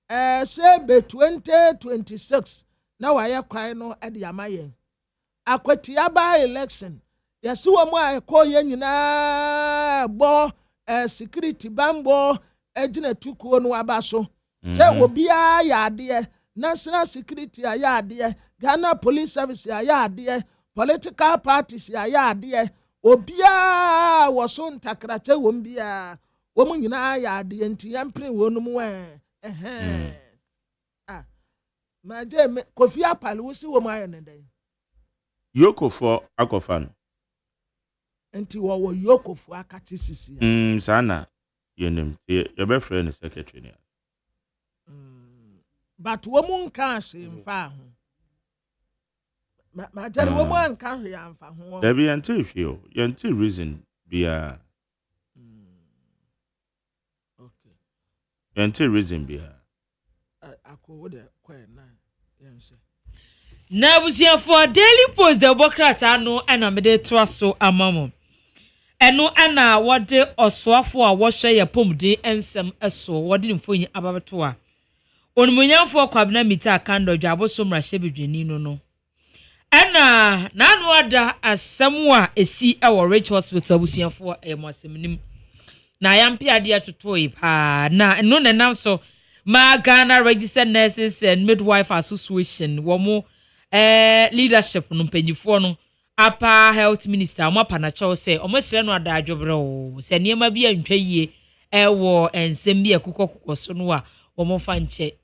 be 2026 na waye kwan no e de amaye akwatia ba election yesi wo mu a ekoye nyina bo security bambo ejina tukuo no abaso se obia ya ade national security ya ade Ghana police service ya ade political parties ya ade obia wo so ntakrache wo mbia wo mu nyina ya ade nti yampre wo no mu ma je Kofi Apale wo si wo mu ayo ndan Yokofo akofan nti wo Yokofo akati sisi sana yenim ye be friend secretary ni but wo mu nka hye mfa ho ma jare wo mu nka hye amfa ho there be yenti reason bia okay yenti reason bia akowo de kwena yense na busiafo Daily Post the Democrat ano ana mede to aso amamo eno ana wode osoafo a wo hye ye pomde ensem eso wode mfonyi ababeto a onumunyamfo kwabena mita kando dwabo so mrahye bedwani no ana nanu ada asemu a esi e wo Rich Hospital busiafo emosemnim na yampi ade atotoi pa na eno nenam so ma Ghana Registered Nurses and Midwife Association wo leadership no mpanyifo no apa health minister mo panacho say omosire no ada adwobre o se niema bi antwa yie wo ensem bi akukokoko so no a wo mo fa nche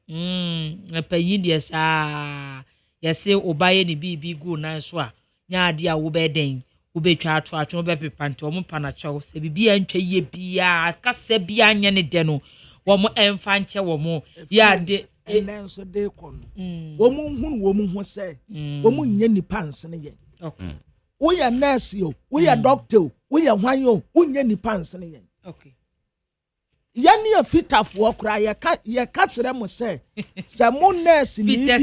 panyin de sa yese obaye ni bibi go nan so a nya ade a wo be den wo be twa atwa wo be pepante wo mo panacho se bibi antwa yie bia kasa bia anya ne de no wo mo emfa nche wo mo ya de enenso de kon wo mu hunu wo mu ho se wo mu nya nipa nsene ye okay wo ya nurse yo wo ya doctor yo wo ya hwan yo wo nya nipa nsene ye okay yani afitafo okra ye ka kire mo se mo nurse ni bia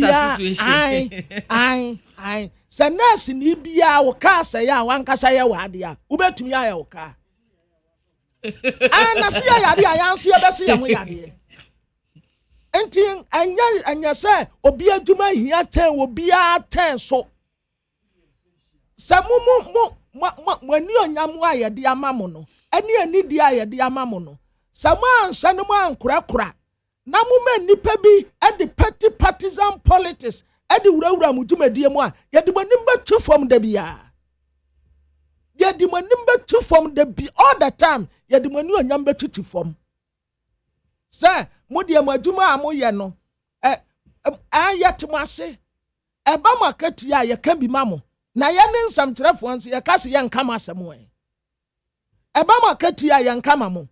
ai se nurse ni bia wo ka se ya wankasa ye wade a wo betumi ya wo ka na se ya yade a yanso ye be se ye mo yade enti anya se obi adwuma hia ten obi a ten so se mo ani onyam a ye de amamo no ani di a ye de amamo no Saman sanamo ankura na muma nipa bi and the petty partisan politics and the wurawura mudumedie mu a ye de manimba to form da bia ye de manimba to form da bi all the time ye de manu onyam betutu form sir modie maduma amoye no ayetemase eba market ya ye kan bi mamo na ye ne nsam trefo nso ye kase ye nkama asemo eba market ya ye nkama mo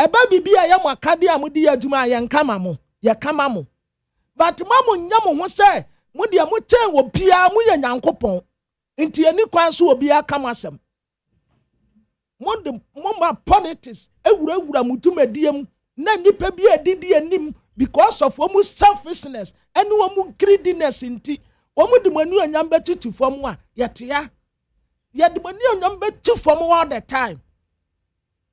eba bibia ya mwakade a mudi adwuma ya nkama mo ya kama mo but mamo nyamo ho se mudi amoten wo bia mu ya nyankopon nti ani kwan so obi akama asem moma politics ewura mutumadiem na nipa bi adidi anim because of omu selfishness and omu greediness nti omu de manu anyam betutu fom a yetea ye de manu anyam betu fom all the time.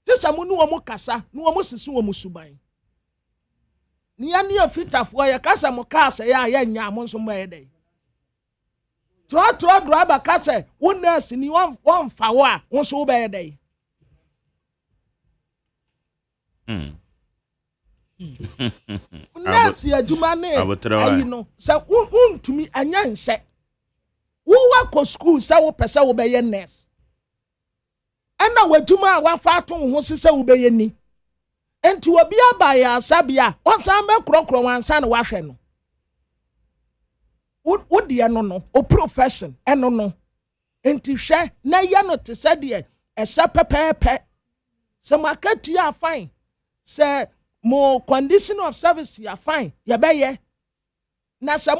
Tisa mu nu omu kasa nu omu sisu omu suban ni ya ni afitafo ya kasa mu kasa ya nya mo nso mo ede tro draba kasa wo nurse ni won fa wo a wo so be ede nurse ya juma ne ayi no sa untumi anya nse wo wa ko school sa wo pese wo be ye nurse ana waduma wa fa to ho sese wo be ye ni enti obi aba ya asabia onsa me krokro wansa na wahwe no wo de no o profession eno no enti hwe na ye no te se de ese pepepe se market ya fine se mo condition of service ya fine ye be ye na se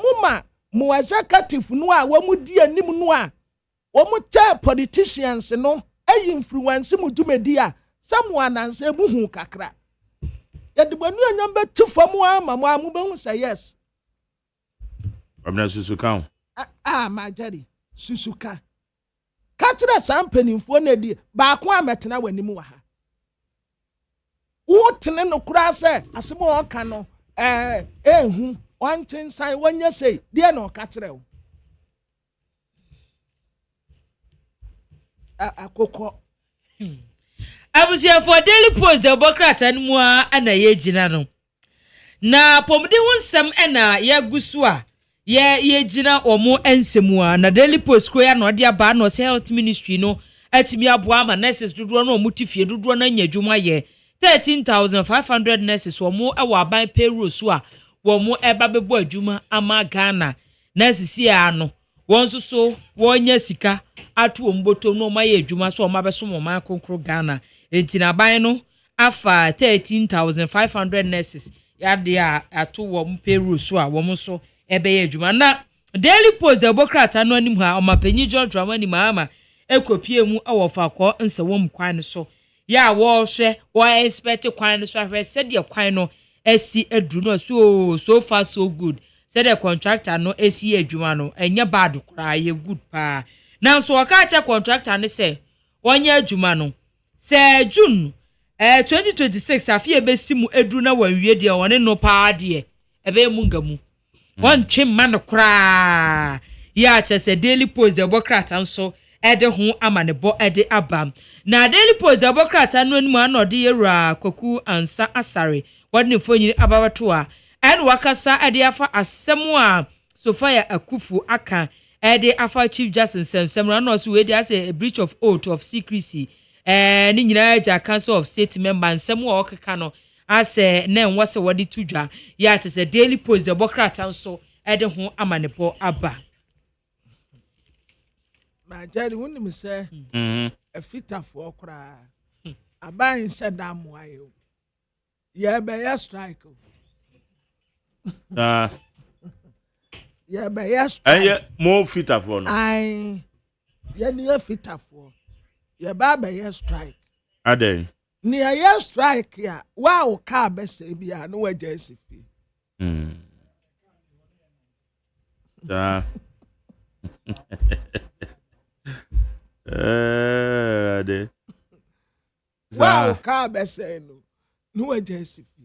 mo executive no a wo mu di anim no a wo mu tell politicians no ay influence mu dumedi a someone ananse muhu kakra ye de banu anyam betu fam ama mo amu behu say yes amna susuka ma jari susuka katra sampanimfo na di ba ko ametena wanim wa ha wo tene no kura se asemo oka no ehu wantin sai wanya sei de na okatre wo akoko abusia for Daily Post the Democrat anmu ana ye gina no na pomde wonsam ana ya gusu a ye gina omo ensemu a na Daily Post ko ya no de aba no health ministry no atimi aboa ma nurses dodo no omutifie dodo na nya dwuma ye 13,500 nurses omo ewa aban payroll so a womo eba bebo adwuma ama Ghana nurses ya no wonso so wonya sika atu omboto no maye adwuma so omabeso mo man konkro Ghana enti na ban no afa 13,500 nurses ya de atu wom payroll so a womo so ebe adwuma na Daily Post Democrat anu anim ha omapanyi John Dramani Mahama ekopie mu awofa ko nsewom kwan so ya wo hwe wo expect kwan so ahwe said the kwan no esi edru no so far so good said the contractor no esi adwuma no enye bad kura ye good pa na so waka che contractor ne se wonye adwuma no se June 2026 afie besimu edru na wanwie de woni no pa de ebe mu ngamu one trim man kura ya che se Daily Post Democrat anso ede hu amanebo ede abam na Daily Post Democrat anu anim anode yera kwaku ansa asare wadne fonyini ababato a ene wakasa ede afa asemu a Sofia Akufu aka ede afa Chief Justice Semra no so we dey say a breach of oath of secrecy ni nyina ja Council of State member nsemu a okeka no ase na enwose wode tudwa ya te say Daily Post Democrat anso ede hu amanebo aba na jari woni me say a fitafo okra aban said am wayo ye be ya strike ye be ya strike mo fitafo no ai ye ni fitafo ye ba be ya strike ade ni ya strike ya wa o ka be se bia no waja esifi da ade wow ka be say no waja esifi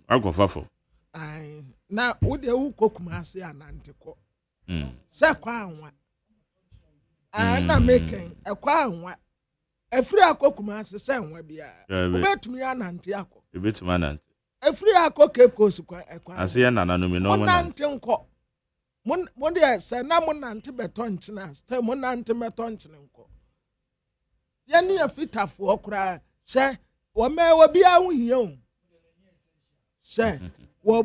agofafo ai na wo de wo kokuma ase ananteko se kwa anwa na making ekwa anwa efiri akokuma ase se anwa bia obetumi anante akọ ebetumi anante efiri akoke kosi kwa ekwa ase ya nana mi no nante nko mon de se na mon nante beton nchina ste mon nante beton nchina nko ya ni afitafo okra se wo me wo bia hu hia o se wo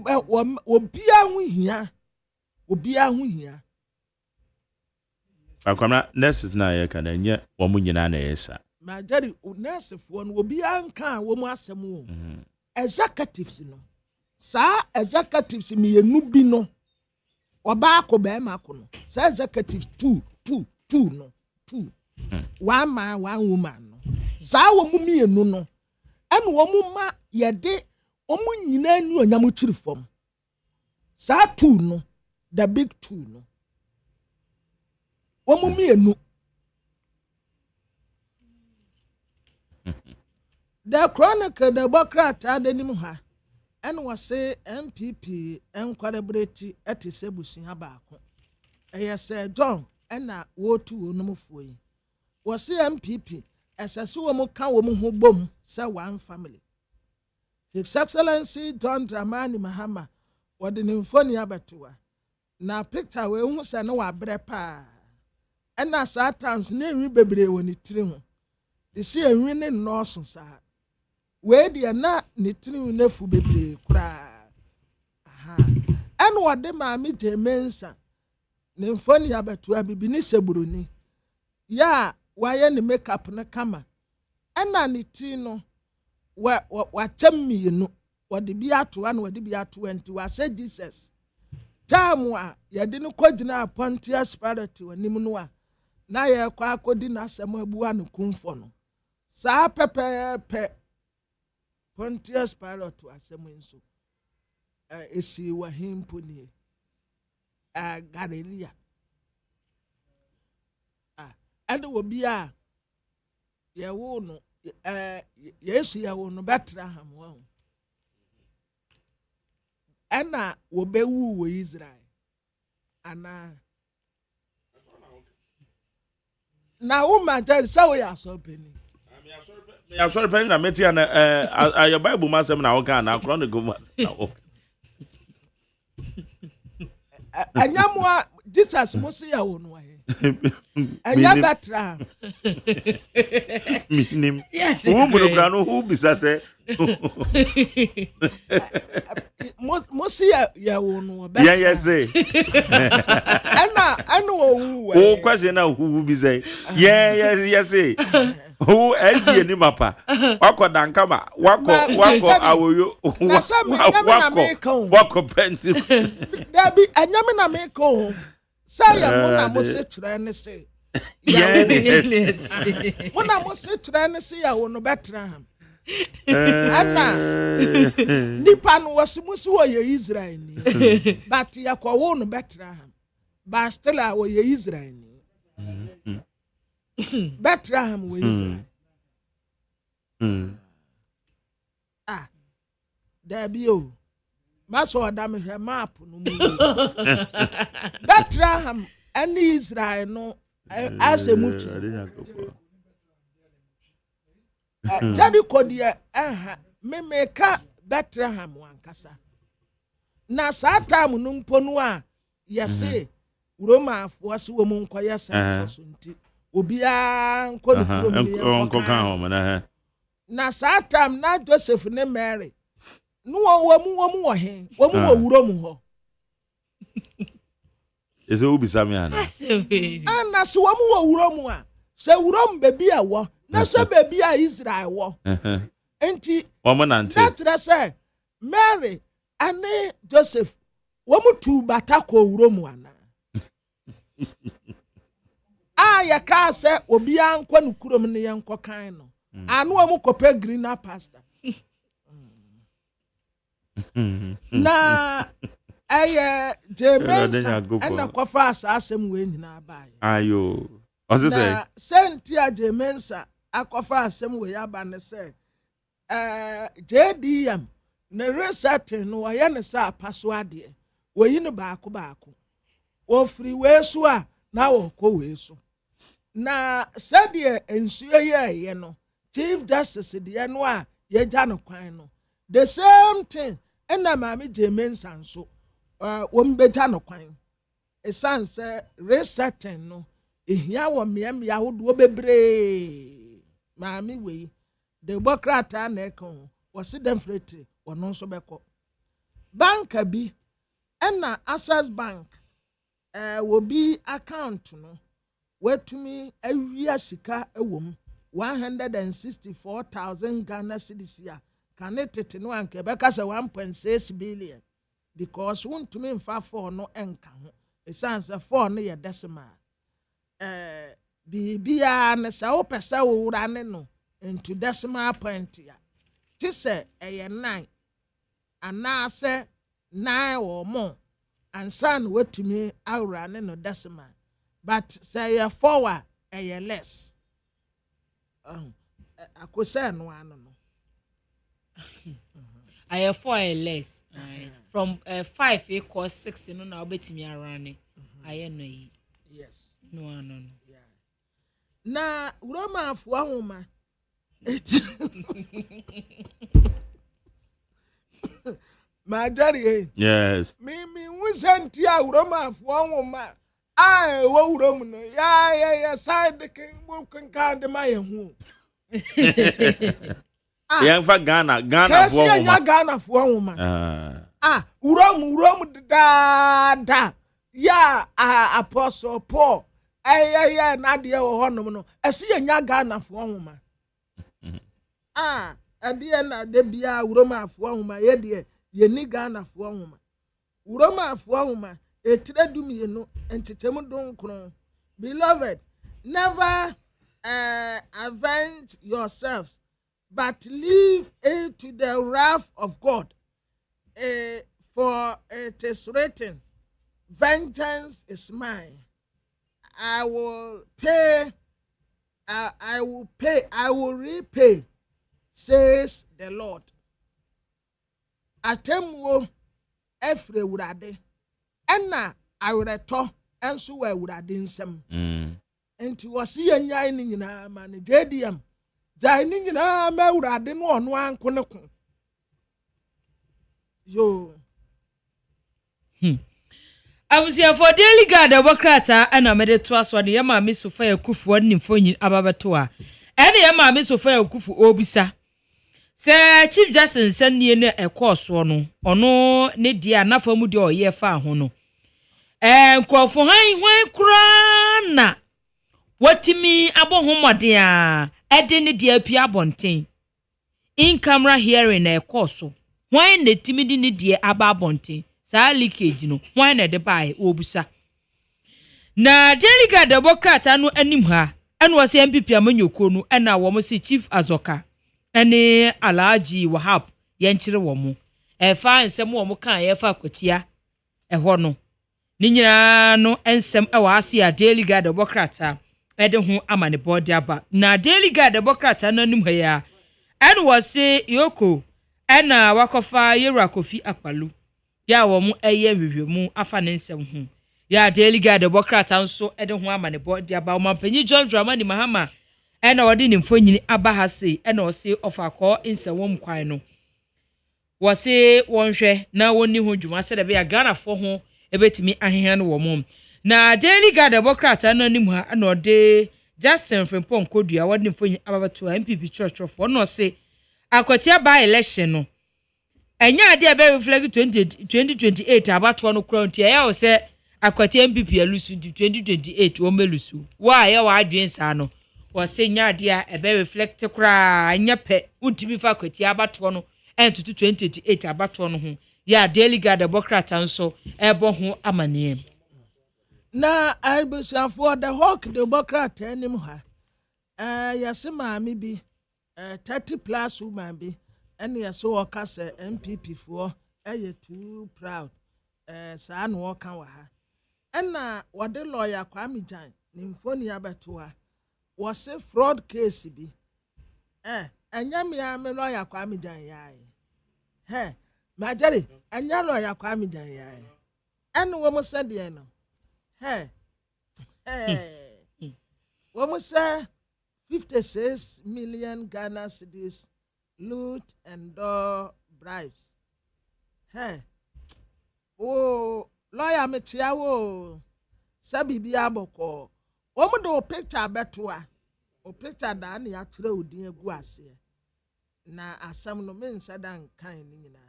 bia hu hia obia hu hia akwamna nurses na ye kana nye wo munyina na yesa ma jari nurses fo no obia nka wo mu asem wo executives no sa executives mi yenu bi no oba ko be ma ko no sa executives 2 no 2 one man one woman no sa wo mu mi yenu no en wo mu ma ye de o mu nyina ni onyam chiri fom sa 2 no the big 2 no wo mu mi yenu the Chronicle the Democrat adenim ha en wase MPP enquarebrate etise busia baako eyese John ena wotu onumfo yi wase MPP esese wo mu ka wo mu ho bom se one family His Excellency John Dramani Mahama wode ne mfoni abatoa na picture we hu se ne wa bre pa ena satans na enwi bebre woni tiri ho de se enwi ne nọọsụ saa we de na ne tiri nefu bebre kura aha ena wode maami jemensa ne mfoni abatoa bibi ni seburuni ya waye ne makeup na kama ena ne tiri no wa chammi no wode bi atoa na wode bi atoa nti wa say Jesus tamu a yede no kogina Appointee spirit wanim no a na ye kwa akodi na asem abuwa no kumfo no saa pepepe Appointee spirit asem nso esi wa himpo ni Galilea ade obi a ye wo no Yesu ya wo no Bethlehem wo ena wo bewu wo Israel ana na wo ma tell say we are so penny ya sorry penny na meti na your Bible man say na wo kan na Chronicle man na wo anyamwa Jesus musi ya wonu ahe anya betra minim yes who no who bisa say musi ya wonu betra yes ana wo who question na who bisa yes who eji ni mapa wako dankama wako awoyo wako penti dabi anyame na me ko say mo na mo se tura ne se mo na mo se tura ne se ya wono Bethlehem ana nipa no wasimusu wo ye Israel ni but ya kwa wono Bethlehem but still wo ye Israel ni Bethlehem wo Israel dabi o maso adam hwe map no mu Bethlehem ani Israel no asemutu jadi kodie memeka Bethlehem wankasa na satam no mponu a yese Roma afo ase wo mu nkoya sa so nti obia nko kan ho na satam na Joseph ne Mary no wo mu wo he wo mu wo wuro mu ho ese obi samiana ana se wo mu wo wuro mu a se wuro mu bebi a wo na se bebi a Israel wo enti wo mo nante na tre se Mary ane Joseph wo mu tu bata ko wuro mu ana ya ka se obi ankwa no kurom ne yenko kan no anu wo mu kope greener pastor na Jemensa ana kofa asasem we nyina bae ayo ose say na sentia Jemensa akofa asem we aba ne se JDM ne reset no ye ne sa paso ade we yi ne baako wo free we so a na wo ko we so na sadie ensuye ye no Chief Justice de no a ye ja no kwan no the same thing ena maami Jemensa nso wo mbeja no kwan esanse resetting no ehia wo mmea ahodo bebre maami we the bureaucrat na ekon wo se dem frete wo no nso beko banka bi ena Access Bank wo bi account no wetumi awia sika ewom 164,000 Ghana cedis ya kanetete no anke beka se 1.6 billion because want to me fa 4 no enka ho esanse 4 no ye decimal bibia ne se wo pese wo wura ne no into decimal point ya ti se eye 9 ana se 9 or more ansan wetumi awura ne no decimal but say ye 4 eye less akose no ano no I have 4 less. From 5 equals 6, no, now bet me around. I know. Yes. No. Yeah. Na Roma for woman. My daddy. Yes. Me, we sent ya Roma for woman. I wo Roma. Yeah. Side the king can card my home. Yang fa Ghana for woman. Ghana for woman. Urom da. Ya Apostle Paul. Yeah, na de wo honom no. Ese nya Ghana for woman. Ade na de bia urom afo woman ye de ye ni Ghana for woman. Urom afo woman etire dumie no entetem donkron. Beloved, never avenge yourselves, but leave it to the wrath of God. For it is written, vengeance is mine. I will pay, I will repay, says the Lord. Atemwo efre wurade. Enna awereto enso wa wurade nsem. Enti wasi yanya ni nyina ma ne JDM. Jai ni nyina ma wurade no ono anko ne ko. Yo. abusia for daily guard abokrata ana mede to aso de yema me sofa yakufu wani mfonyin ababato a ene yema me sofa yakufu obisa se chief justice senie ne ekoso no ono ne dia nafa mu de oye fa ho no nkrofo han kura na watimi abohomode a ede ne dia pia bonten in camera hearing na ekoso hwan na timidi ne dia aba bonten sa leakage no hwan na de bai obusa na delegate democrat anu anim ha enu wose MPP amanyoko no na wo mo se chief azoka ene alaji wahab yenkyere wo mo fa nsem wo mo kan ye fa kwatia ho no ni nyina no ensem wa ase a delegate democrat a ede ho amane body aba na delegate democrat anu anim ha ya enu wose yoko ena wakofa yewura kofi akpalu ya wo mu eye hwehwemu afa ne nsem ho ya delegate democrat anso ede ho amane body aba o mampanyi John Dramani Mahama ena odi ne mfonyini aba ha sei ena o se ofa ko nsewom kwan no wo se wonhwe na woni ho dwuma se de be ya Ghana fo ho ebetimi ahehan no wo mom na delegate democrat ananim ha ena ode Justin Frimpong Kodua wodi ne mfonyini aba to MPP church of no se akwatia by election no enya ade be reflect 2028 abato no kura ntia ya o se akwatia MPP alusu 2028 o melusu wa ya wa adwen sa no wose nyadia ebe reflect kura anya pe untimi fa kwati abato no entutu 2028 abato no ho ya delegate democrat anso ebo ho amane na albusiafo the hawk democrat enim ha yasema mi bi 30 plus woman bi ene yaso woka se MPP fo too proud saa no woka wa ha ena wode lawyer Kwame Jan ni mfoni abato ha was fraud case bi anya me lawyer Kwame Jan yae majari anya lawyer Kwame Jan yae eno wo mo se de no wo mo se 56 million Ghana cedis loot and bribes lawyer metia wo sabibi aboko wo do picture beto a o picture da na ya ture odin egu ase na asam no mensa dan kan ni nyina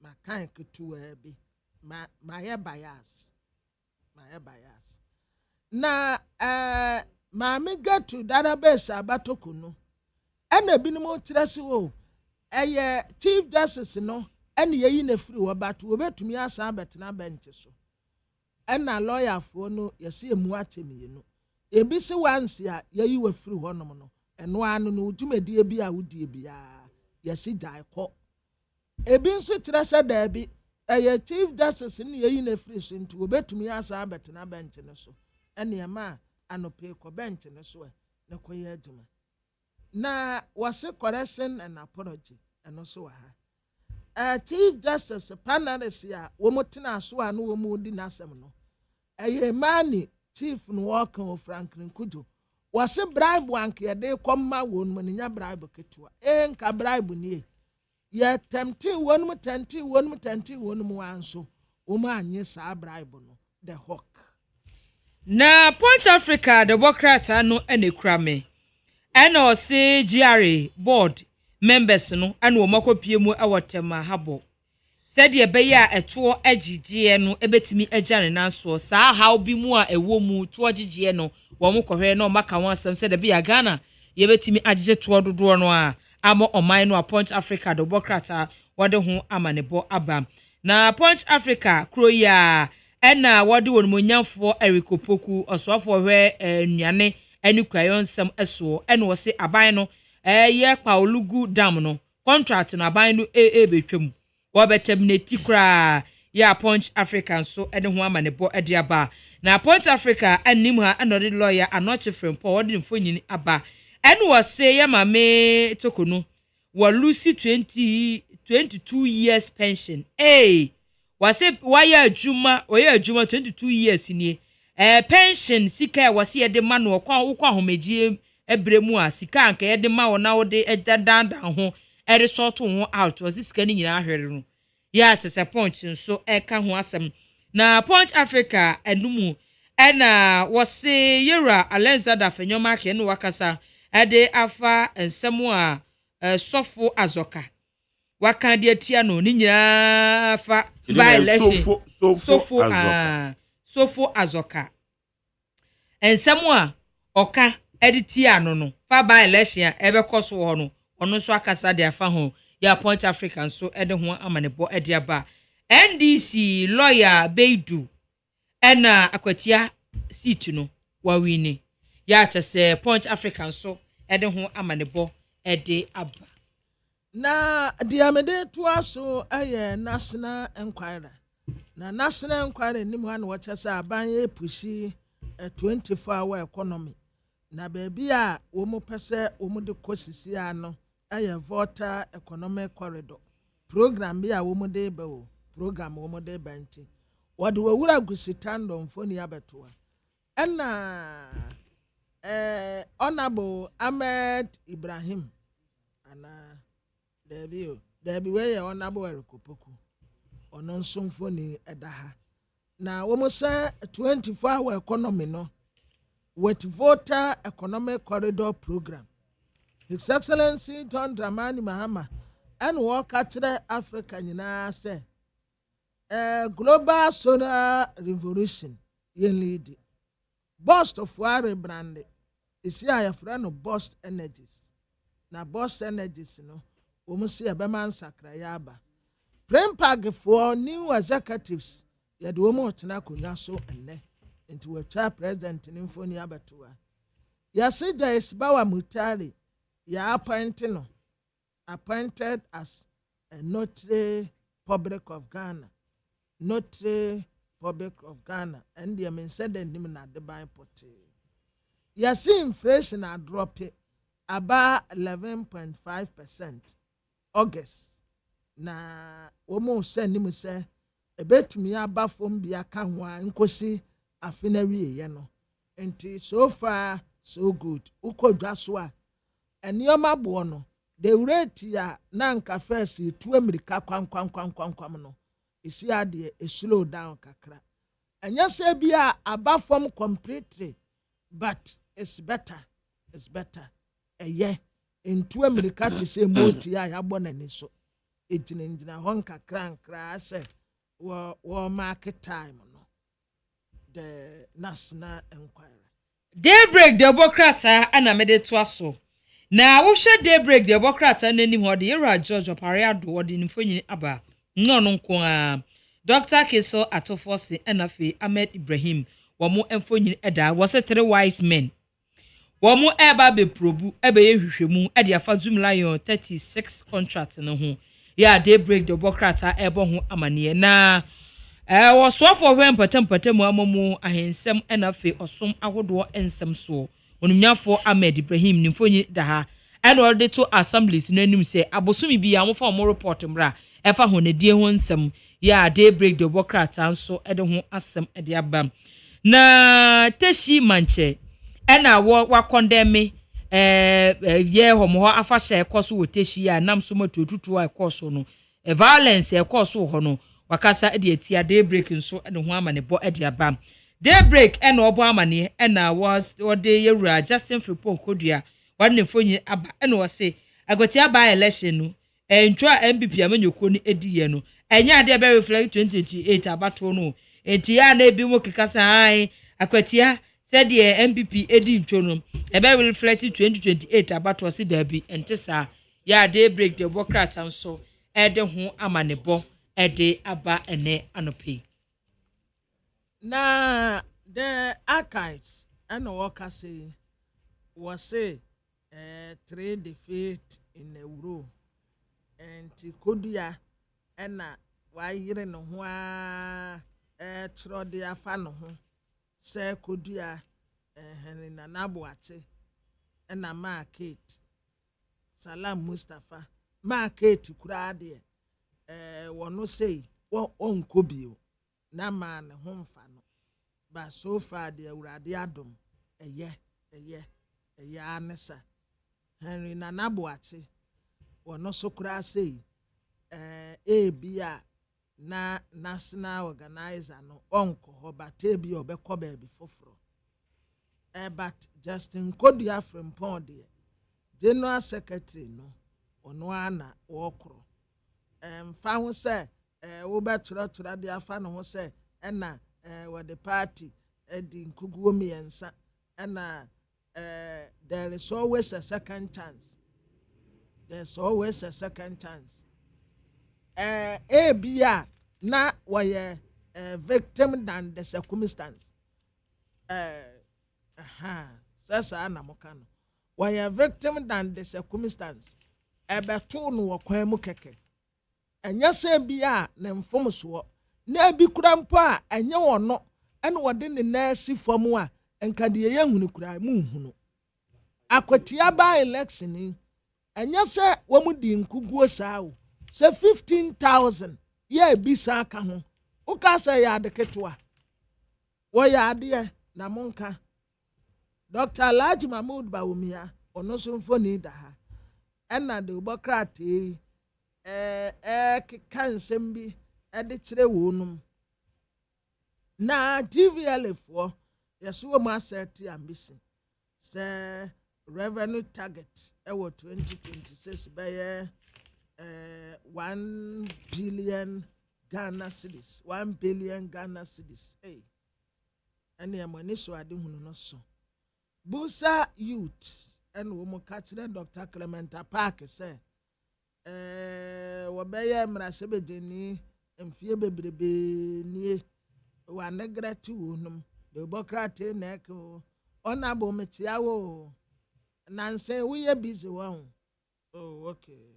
ma kan ketu bi ma ye bias na ma me get to database abatoko no ena binimo tirase wo eye chief justice no ene yeyi na free wo bato obetumi asa betena bench so ena lawyer fo no yesi emu atemi no ebi se wansi a yeyi wa free honom no eno anu no dwumedie bi a wudie bia yesi jai ko ebi nso tirase da bi eye chief justice ne yeyi na free so nti obetumi asa betena bench no so ene ma anope ko bench no so ne koye adwuma na wase correction and apology eno so wa ha chief justice panelist ya wo motena so anu wo mu di nasem no mani chief no waka Franklin Kujo wase bribe anke de komma won mu nya bribe ketua nka bribe ni ye tempting won mu anso wo ma anye sa bribe no the hawk na Punch Africa democrat anu enekura me ena o se GRA board members no anu o makopie mu awotema habo said ye be ya eto agigye no ebetimi agane nanso saa how bi mu a ewo mu to agigye no wo mu kohwe no maka won asem said be ya Ghana ye betimi agigye to dodo no a amo oman no Punch Africa democrat wode ho amanebo aba na Punch Africa kroya ena wode won monyamfo erikopoku osofo hwe nuane eni kwayon sam eso ena wo se aban no ye pa olugu dam no contract no aban no betwam wo beterminate kra ya Punch Africa so ede ho amanebo ede aba na Punch Africa anim ha another lawyer anoche frempo wode mfonyini aba ena wo se ya mame tokono wo lucy 22 years pension wase waya adwuma oya adwuma 22 years ni pension sika wase ye de ma no kwa homegie ebremu a sika anka ye de ma wo na wo de edanda ho resort ho out wase sika ni nyina ahwere no ya tse Punch so ka ho asem na Punch Africa enumu ena wose yera Alexander Fenyoma ke no wakasa ade afa ensemu a sofo azoka waka de atia no ni nyina fa by election sofo azoka ensemu a oka editia no fa by election ebe koso ho no ono so akasa de afa ho ya Punch Africa so ede ho amanebo ede aba NDC lawyer Beidu ena akwatia seat no wawini ya chese Punch Africa so ede ho amanebo ede aba na diamede to aso aye national inquiry na national inquiry ni mu anu wachese aban ye pushi 24-hour economy na baby a wo mu pese wo mu de kosisi ano aye voter economic corridor program bi a wo mu de bewo program wo mu de banti wode wura gusitando mfoni abetoa ena honorable Ahmed Ibrahim ana Debi we honorable Erikopoku ono nsomfoni edaha na wo mu say 24-hour economy no with voter economic corridor program His Excellency John Dramani Mahama and work at Africa nyina say global solar revolution yen lead burst of ware brand is here friend of burst energies na burst energies no wo mu see ebema nsakra ya aba prempag for new executives ya de wo mu tena konya so enne into we cha president ni mfoni abatoa ya say there is Bawa Mutari ya appointed as a notary public of Ghana and the men said them na the buy pot ya see inflation a drop about 11.5% August na womo send him say ebetumi aba fom bia ka ho a nkosi afina wiye no enti so far so good ukodwa so a enioma bo no the rate ya nanka first tu america kwan no isi ade e slow down kakra enya se bia aba fom completely but it's better into america to say moti ya yabo na ni so etinenjina hon kakra nkra se wo market time no the national inquiry Daybreak Democrats ana mede to aso na wo hwe Daybreak Democrats nanim ho de Yera George Opariado wo de nimfonyi aba no nko a Dr. Keso Atofosi enafe Ahmed Ibrahim wo mo emfonyi eda wo se 3 wise men wo mo eba be probu ebe ye hwehwemu e de afa Zoom Lion 36 contract no ho ya Daybreak Democrats ebo ho amane na wo so for when patem amamu ahensem enafe osom ahodo ensem so onumnyafo Ahmed Ibrahim nimfonyi da ha and all the two assemblies no anim say abosumi bi amfa mo report mra efa ho ne die ho nsem ya Daybreak Democrats anso ede ho asem ede abam na teshi manche ena wa condemn ye homo afa sha ekoso wo teshi ya nam so matututu ekoso no violence ekoso ho no wakasa ede atia Daybreak nso ede ho amane bo ede abam Daybreak ena obo amane ena was ode Yera Justin Frimpong Kodua wadne fonyi aba ena wose agoti aba election no entwa MPP amanyoko ni ediye no enya ade be reflect 2028 abato no enti ya na ebi mo kekasa ai akwatia said the MPP edi ntwo no ebe reflect 2028 abato se da bi entesa ya Daybreak Democrats anso ede ho amanebo ede aba ene anope na the archives and worker say was say 3 defeat in a row and Kodua ena wa yire no ho a trode afa no ho se Kodua henina naboate ena market Salam Mustafa market kura de wono sei wo onkobio na man ho mfa no ba so far de awurade adom eye anesa Henry Nanabuachi wono so kura sei ebia na national organizer no onko ho bate bi obekọ baby foforo but Justin Kodua from Pond general secretary no ono ana wokro fa ho se wo betoro de afa no ho se na with the party di nkuguo miensa na there is always a second chance. There's always a second chance. Bia na were victim than the circumstance. Sasa na mokano. Were victim than the circumstance. Ebeto no wakwan mu keke. Enya se bia na mfom so. Na bi kura mpo a enye wono ene wode ne na si fam a enka de ye hunu kura mu hunu. Akwatia ba election ni enya se womu di nkuguo saa se 15,000 ye bisa aka ho uka se ya de ketwa wo ya de na monka Dr. Alhaji Mahmood Bawumia ono so mfoni da ha ena de ubokrate kansem bi de kire wonum na TVL for yeso mo asset ambition se revenue target ewo 2026 by 1 billion Ghana cedis 1 billion Ghana cedis ene amani so ade hunu no so busa youth and wo mo ka kire Dr. Clementa Park say wo beye mrasebedeni emfie bebrebe nie wa negratu wonum de bokrate na ko onabo metiawo nanse we busy one. Oh, okay.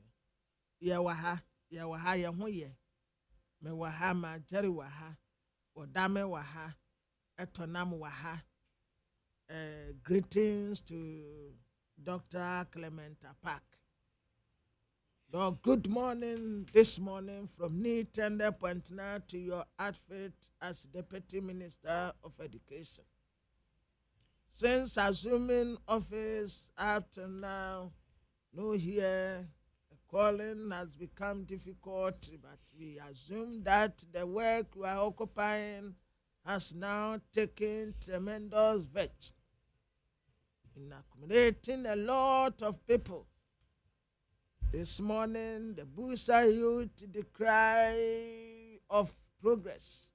Ya waha ya hoye. Me waha ma jeri waha. Odame waha. Etonam waha. Greetings to Dr. Clementa Park. Good morning this morning from Neat and Appointee to your outfit as Deputy Minister of Education. Since assuming office up to now, no here, calling has become difficult, but we assume that the work we are occupying has now taken tremendous vet in accommodating a lot of people. This morning, the Busa youth, the cry of progress,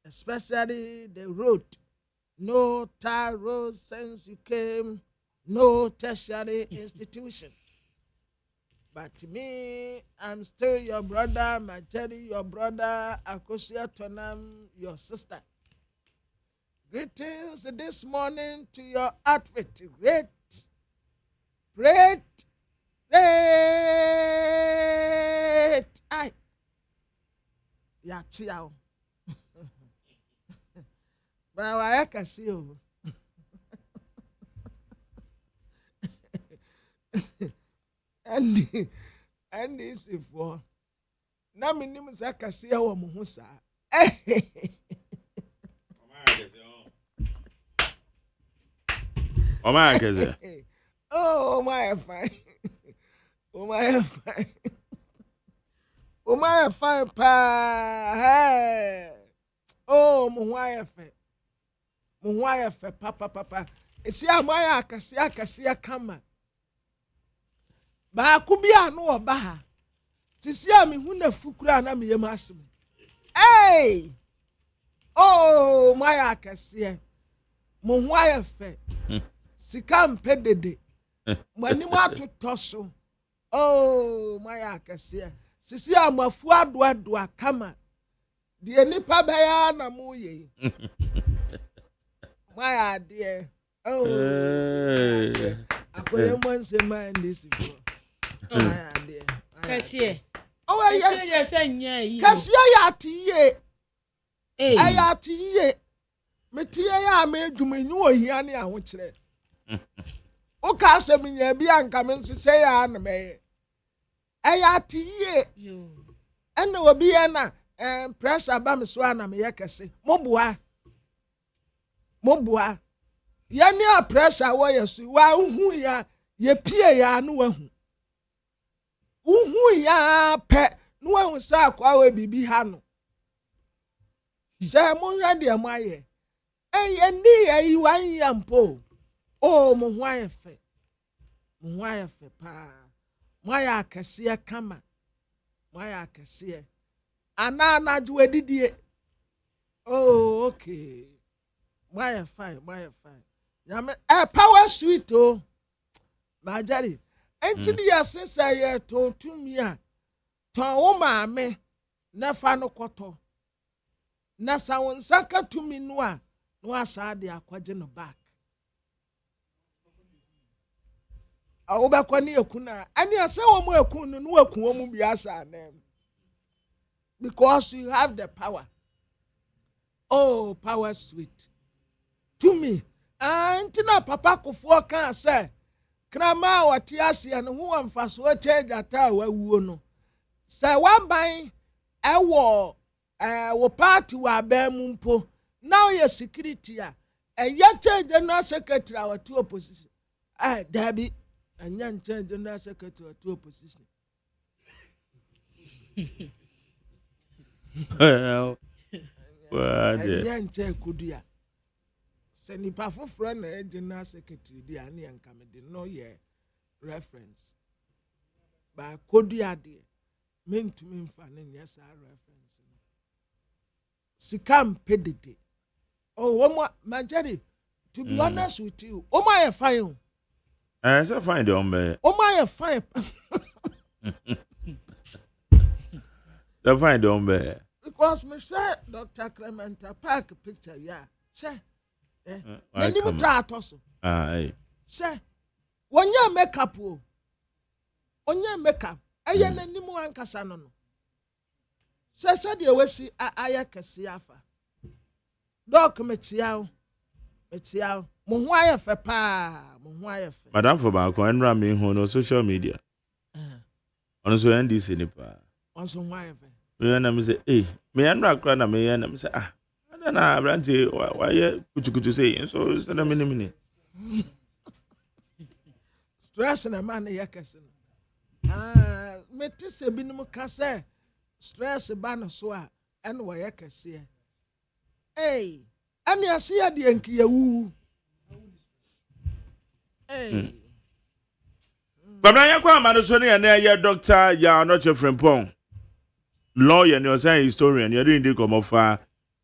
especially the road. No tar road since you came, no tertiary institution. But me, I'm still your brother, Majeri, your brother, Akosia Tonam, your sister. Greetings this morning to your outfit. Great. Aye. Yatiao. But I can see you. And this is for na me nim sa kase ya wo mo ho sa Oh my God. Oh my fine. Oh my fine. Oh my fine pa. Oh mo wa fe. Mo wa fe papa. Esi amaya akase kama. Ba kubia no oba ha. Tisi ami hu na fukura na me yem asem. Hey! Oh, my akase. Mo hu ayefe. Sika mpedede. Mani ma totoso. Oh, my akase. Sisi amafu ado kama. Die nipa baya na mo ye. My idea. Oh. Akoye mo se man this before. Kasiye. Oh, yeah. Kasiye ya tiye. Ya tiye. Metie ya me dwumanyu ohia ne aho kire. O ka asem nya bi anka me nso se ya na me. Ya tiye. Yo. Ena obi ya na pressure ba me so ana me yakese. Moboa. Ya ni a pressure wo yesu wa hu ya ye pie ya no wa hu. Uhu ya pe no hu sa kwa we bibi ha no Say Monya de Maye. Hey, and me, 1 year po. Oh, Mwaye fe. Mwaye fe pa. Mwaya kasia kama. Mwaya kasia. Anana juedidie. Oh, okay. Mwaya fine. Yame, power sweet oh. Majari. Entini ya sisa ye to tumia. To woma me. Nefa no koto. Na sa wonsaka tumi no a. No asade akwaje no back. Awobekwa ne ekuna. Ani ase wo mo ekunu no ekun wo mu biasa anem. Because you have the power. Oh, power sweet. To me. Antina papa kufuo kan say. Krama wati ase no ho amfaso change ata wawu no. Say one ban wo party wa ba mu mpo. Now your security a change no secretary our two opposition. Dabi and change no secretary to opposition. Well, Yan kudia. Send the powerful friend general secretary the ani and come no ye reference. But kudia de mean to me fanning yes our reference. Sikam pedite. Oh, one more Majari, to be honest with you, oh my fine. I said find the ombe. Oh my fine. The find the ombe. Because me say Dr. Clementa Park picture, yeah. Say, many more also. Say, when you makeup, on your makeup, I am any more ankasano. Say, said you will see Ayakasiafa. Doc Metiao, Mohwaya fe pa, Mohwaya fe. Madam for Banco and Rami on social media. On so NDC nipa. On some wire. Me and say, eh, me and Rakran, me and say, I don't know, Brandy, why could you say? So it's not a minute. Stress and a man, Yakasin. Metis a binum cassa, stress a banner soa, and Wayakasi. Hey, and you see the Yankee woo. Hey. But I am quite Manusoni and your doctor, you are not your friend Pong. Lawyer and your historian, you didn't come of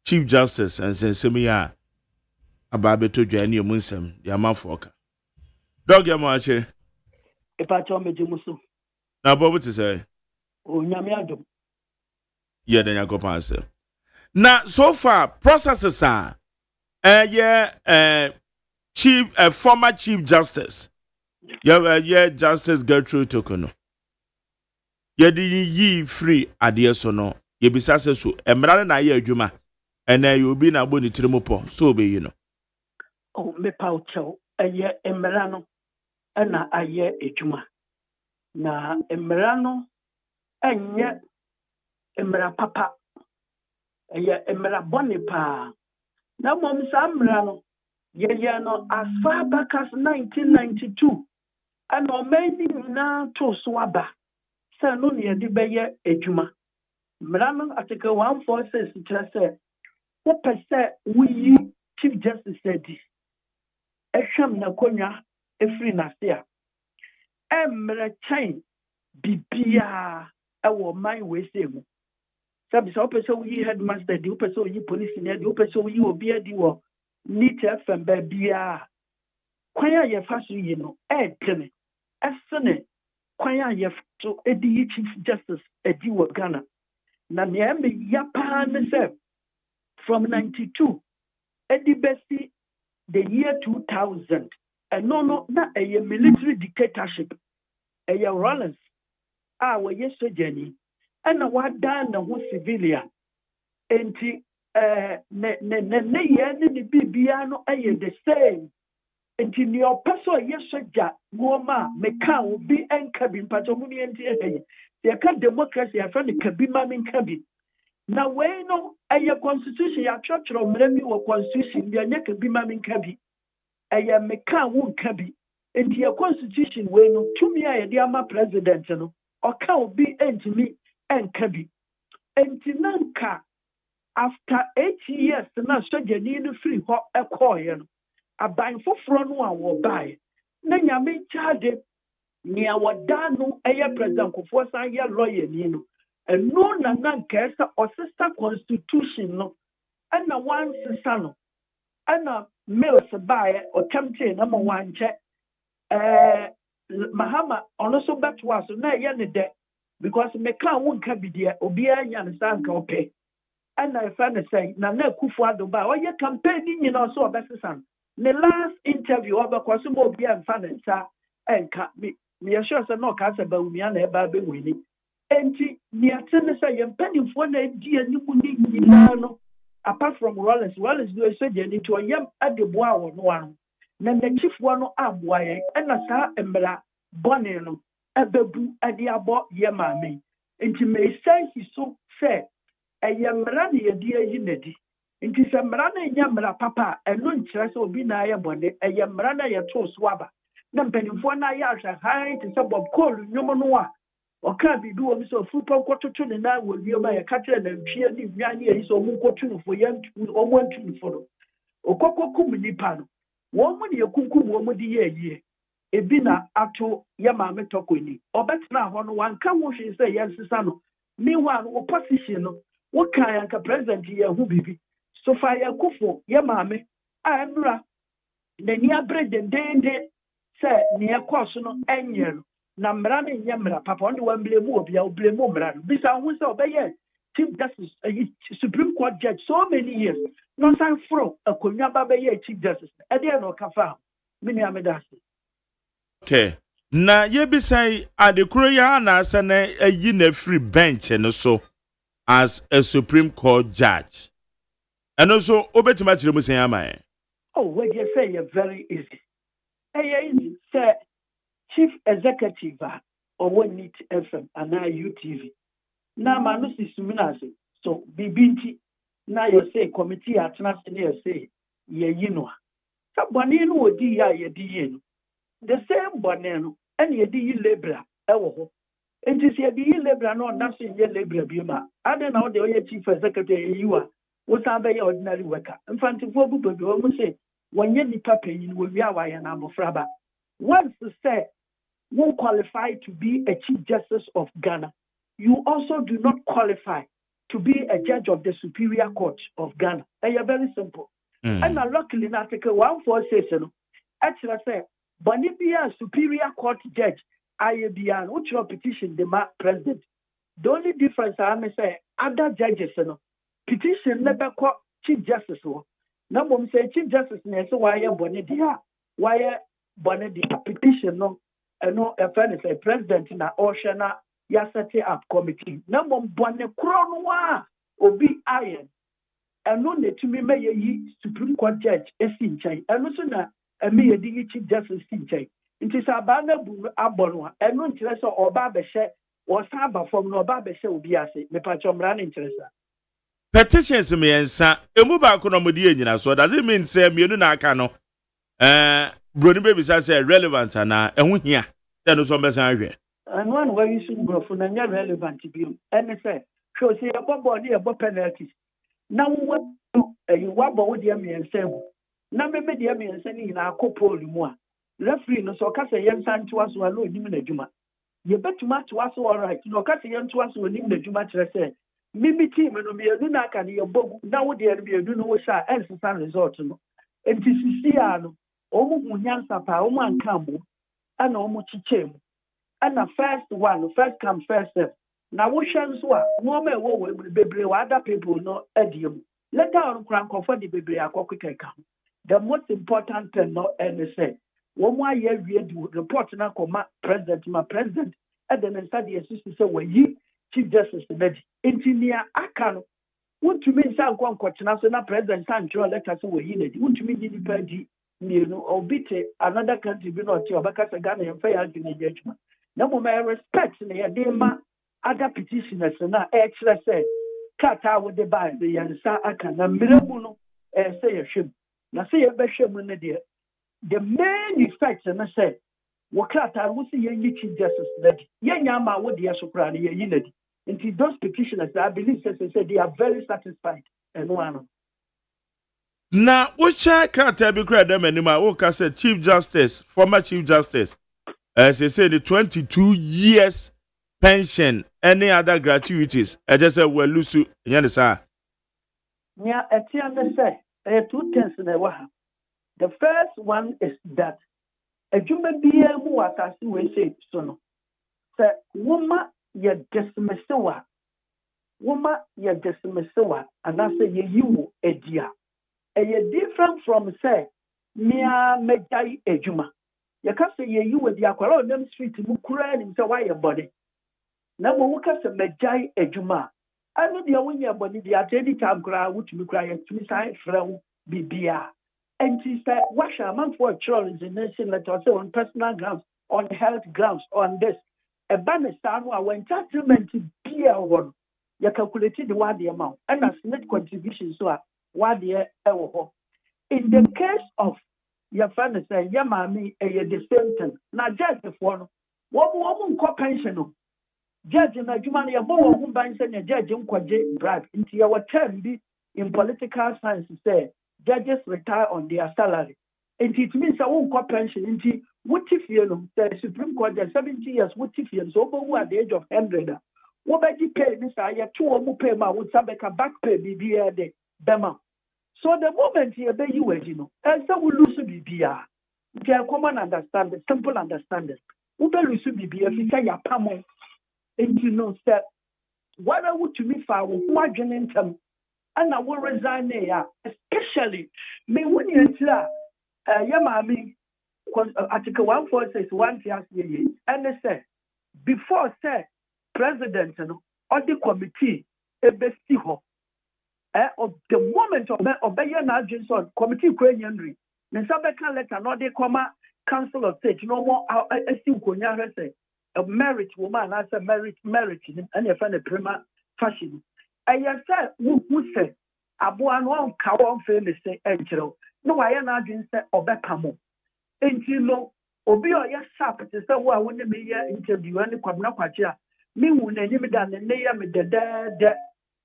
Chief Justice and Sensimia about to join your Munsem, the Amanfoka. Dog Yamache. If I told me Jimusu. Now, what to say? Oh, Yamiado. Yeah, then I go past it. Now, so far, processes are former Chief Justice. Yeah, Justice Gertrude Tokono. Yeah, ye free idea so no. Ye be successful. Emra na ye adwuma. And you be na boni trimopo. So be you know. Oh, me paucho. Aye emrano. Ana aye adwuma. Na emrano enye emra papa. Aye emra boni pa. Na mom sa emrano. Ye no as far back as 1992. And amazing na to swaba. Sa no ne de beye adwuma. Mrano article 146 say what percent we Chief Justice said ehwam na konya efri na se emre chain bibia ewo man we say mu sabi so person we headmaster di person we police ni di person we obi adi wo neat fm ba bia kwanya ye faso yi no tene esene kwanya ye to edi Chief Justice edi wo Ghana na me yapa ne se from 92 edi besi the year 2000 and no na a military dictatorship a Rollins we yesojani and wa dan na ho civilian enti ne ye ni bibia no the same enti ni opeso yesoja ngoma meka obi enkabi mpato mu ni enti ye ka democracy ya friend kabima min kabi na we no constitution ya chọchọrọ mremi wo constitution ya nya kabima min kabi meka wo kabi enti ya constitution we no tumi ya de ama president no oka obi entimi enkabi enti nanka after 8 years na sojani no free ho ekoye no aban foforo no a wo bae na nyame chade nia wadano eye president kofo san ye lawyer ni no eno na nkesa o sister constitution no ana one sister no ana mills bae o tempting na mo wanche Mahama ono so betwa so na ye ne de because me kan won ka bidie obi anya ne sanka ope ana efa ne say na kufu adoba o ye campaign ni nyina so obesisan the last interview obekwa so mo obi amfa ne nsa enka me sure say no ka say ba umi na eba be wini enti ni atene say ye mpanimfo na di animu ni nyina no apart from Rollins do so je ni to yam adebo a wo no ano na chief no aboa ye na sa embra bone no ebebu ade abo ye maame enti me say he so say eyemra na ye di ayi nadi enti se mra na nya mra papa eno nkyere se obi na ye bone eyemra na ye to so aba na mpanimfo na ye ahwa hai ti se bob call nwom no a oka bibi wo mi so fupa kwototo ne na wo wie ma ye ka kire na ntwie ni nwa ni ye so mu kwotu no fo ye omo ntu fo no okokokum nipa no wo mu ne yekunkum wo mu di ye yie ebi na ato ye maame tokoni obetna ho no wanka wo hwe se ye nsisa no meanwhile wo position no wo kan yanka president ye hu bibi so fa ye kufo ye maame a emra na ni abredendende se ne ekoso no enye no na mra na nye mra papa on wan blame obi a blame mra no bisa hu se obeye chief justice supreme court judge so many years no san fro akonwa ba be chief justice e dey no kafa mini amedase. Okay. Na ye bi say adekuro ya na ase na ayi na free bench no so as a Supreme Court judge. And also obetima kire mu sen amae. Oh, what you say is very easy. Easy say chief executive or one NIT FM and now UTV. Na manu si suminase. So bibinti na you say committee atna se na say ye yinwa. Sa boni no odi ya ye di yin. The same boneno and ye di lebra ewo ho. Enti se di lebra no na se ye lebra bi ma. Ade na o de oye chief executive yiwa. Wo sa be ye ordinary worker. Mfantifo bu bebi o mu se wonye nipa panyin wo wi awaye na amofraba. Once to say won't qualify to be a chief justice of Ghana, you also do not qualify to be a judge of the Superior Court of Ghana. And you're very simple. And luckily in Article 146, actually say Bonibia Superior Court Judge, IABN, which your petition the president. The only difference I may say, other judges, petition never call chief justice. No one say chief justice, so why Bonidia? Why Bonidia petition? No, no, a president na Oceana ya set up committee. No one bonne crown obi iron. And no need to me may ye Supreme Court judge a sin chain. And no sooner a me a chief justice sin chain. It is a banner abonwa and no interest or barber share or saba from no barber share will be as it. Me patchom run interest. Petitions me ensa emu ba ko no modi enyina so does it mean say me na aka no broni baby say relevant na ehu hia then so be san ahwe and one way you should go for na relevant bi and say so say e bobo dey e penalties na wo you wabo wo dey me ensa bu na me dey me ensa ni na akopol mu a referee no so ka say yensa ntoa so ala onim na djuma ye betuma toa so all right no ka say yentoa so onim na djuma kire say Mimi team no me edu na aka ne bogu na wo de be edu no wo sha ensa result no enti sisi no omu hunyansa pa omu ankambo ana omu chichemu ana first come first serve na wo hwe so a no ma wo bebre wa other people no adiem later on kran comfort the bebre akokeka the most important thing no and say wo mu aye wie di report na koma president and then study assist say we chief justice Nedi engineer akano want to mean san kwankotena so na president san draw letter so we Nedi want to mean the party you know or beat another country be not your back as Ghana and fair judgment no more respect na dey ma other petitioners na actually say kata wo de buy the yansa aka na mirabu no say yehwem na say yebehwem no de the main effect na say wakata wo say yenyi chief justice Nedi yenya ma wo de so kra na yenyi Nedi. Into those petitioners, I believe, say they are very satisfied ɛno ano. Na wocha krata bi kra dem anima wo ka say Chief Justice, former Chief Justice, as they say the 22 years pension, any other gratuities. I just say well lusu, you understand? Nya etiane say two things na ɛwɔ ha. The first one is that adwuma bia mu asase we say so no. Say woma ye dismissewa. Woma ye dismissewa and I say ye yiwo edia. Eye different from say mea mejai adwuma. Ye ka say ye yiwo edia kwala on them street mu kura ni say why your body. Na mo wo ka say mejai adwuma. Ano dia wonya body dia atedi time kura wutumi kura ye tumi sai frɛ bibia. And she said, wash a man for a child resignation letter on personal grounds, on health grounds, on this. A banner stand when judgment be a one. You calculated the what the amount and as net contributions so what the ever. In the case of your friend say, yeah, mammy, the same thing. Now, judge the one woman co pension. Judge in a human, your boy who binds and a judge in quadri bribe into your term be in political science say. Judges retire on their salary. And it means I won't call pension into what if you know the Supreme Court 70 years, what if you so who at the age of 100. What about you pay this? I have 2 or more pay my would Sabeka back pay BBA de Bema. So the moment you obey you know, as that will lose BBA. They are common understanding, simple understanding. Ube lose BBA if you say your pamo. And you know, sir, what I would to me for what you name and I will resign there, especially me when you enter Yamami Article 146 1 year, and they say before say president or the committee a bestiho of the moment of Bayan Argenson committee Ukrainian then Sabeka letter no they comma council of state no more say a marriage woman as a marriage and you find a prima fashion. I said, who said, Abuan one cow famous say, Angelo. No, I am not in say, Obekamo. And you know, Obi or yes, sap, it is so well when the media interview any Quabna Quacha. Me who name it and the name with the dead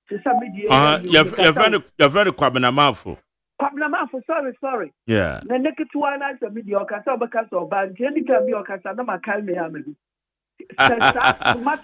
to some media. You're very Quabnamafo. Quabnamafo, sorry. Yeah. The naked one as a mediocre, or bad, any time your Casanama can me.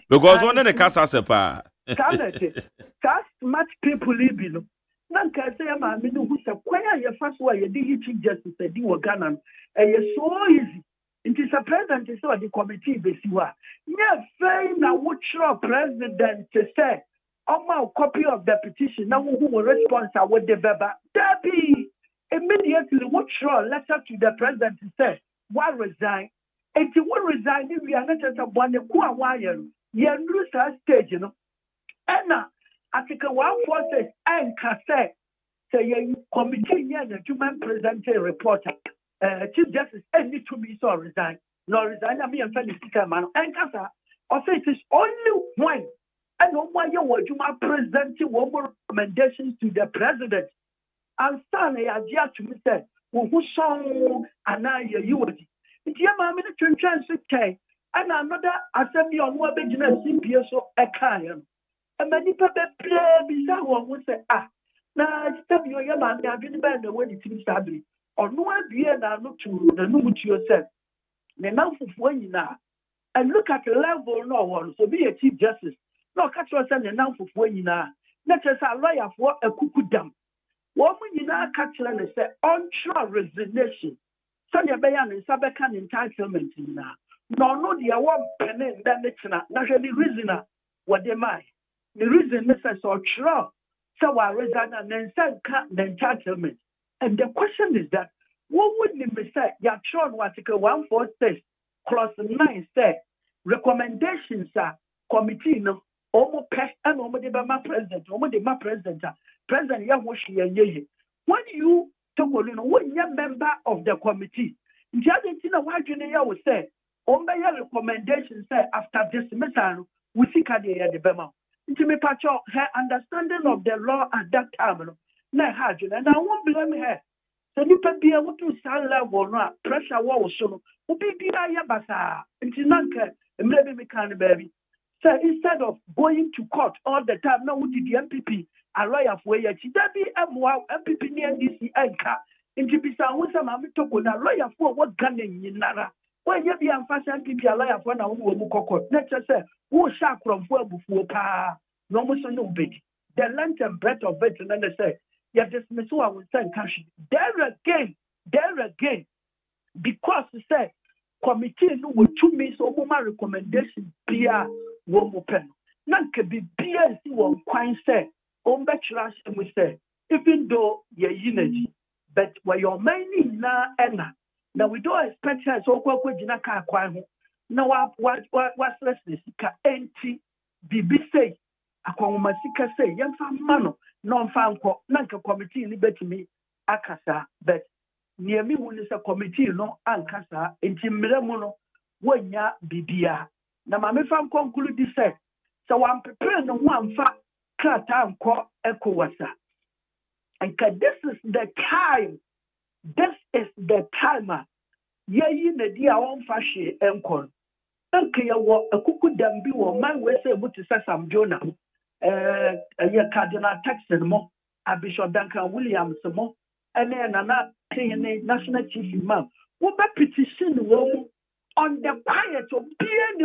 Because one in the Casa Sepa. That's much people live in. Nanka say, "Ma, me no who say, why your first way you did Chief Justice said you were Ghana, and it's so easy. It is a president is so the committee besiwa. Yeah, fair now what your president to say, my copy of the petition. Now who will respond to what the beba? Debbie immediately what your letter to the president to say, why resign? And to what resign? We are not just a one who wire. You lose that stage, you know." And Article 146 and cassette say committee near the human present report. Chief Justice need to be so resign. No resign. I mean, I'm telling you, man. And Casa, I say it is only one. And no one you might present one more recommendations to the president. And Stanley has yet to be said, who song and I you would. It's your mammy to transit. And another assembly on what business CPS or a client. And many people play bizarre one would say, now step your man, I've been bad the way it is established. Or no idea now look to the new to yourself. The mouth of when you now and look at the level no one, so be a Chief Justice. No catch yourself the mouth of when you now. Let us a lawyer for a cuckoo dam. What when you now catch and say onshore resignation. Sonia Bayan and Sabakan entitlement now. No, the one penny that it's not the reason what they might. The reason Mr. Sochra, so I resign and then send the entitlement. And the question is that what would the say? Yatron Article 146 clause 9 say recommendations are committee no almost pest and almost the president, almost the president, President Yawoshi. When you talk, when you're member of the committee, the Argentina why you will say, only your recommendations say after dismissal, we see the Bema. Intimate her understanding of the law at that time, and I won't blame her. So you can be able to stand level, pressure war so, be Basa, and Tinanka, and maybe me can baby. So instead of going to court all the time, now we did the MPP a lawyer for a that be MPP near DC anchor. In Tibisa, who's a mammy talk with a lawyer for what gun in Nara. When you be a fast MPP a lawyer for now, who will court. Let's say, who shall from where before pa, no more no bid. The length and breadth of it, and then they say, yeah, dismiss who I will send cash. There again, because they say, committee no will 2 months or more recommendation beer one more pen. None can be beer see one quine say, on bachelor and we say, even though you're unity, but where your money na enna. Now we don't expect her so quick jinaka quine. Now what's less this empty BB say, a conmasika say, young fan mano, non fan nanka committee liberty me, akasa, but near me when is a committee no ankasa enti mremono wonya bibia na mame fam conclude this say so I'm preparing no one fa krata anko ekowasa and this is the time ye na dia won fa hwe enkon enke ye wo akuku dambi wo man we say but Sam Jonah ye Cardinal Texan mo Bishop Duncan Williams mo and then national chief imam what petition on the quiet of PND.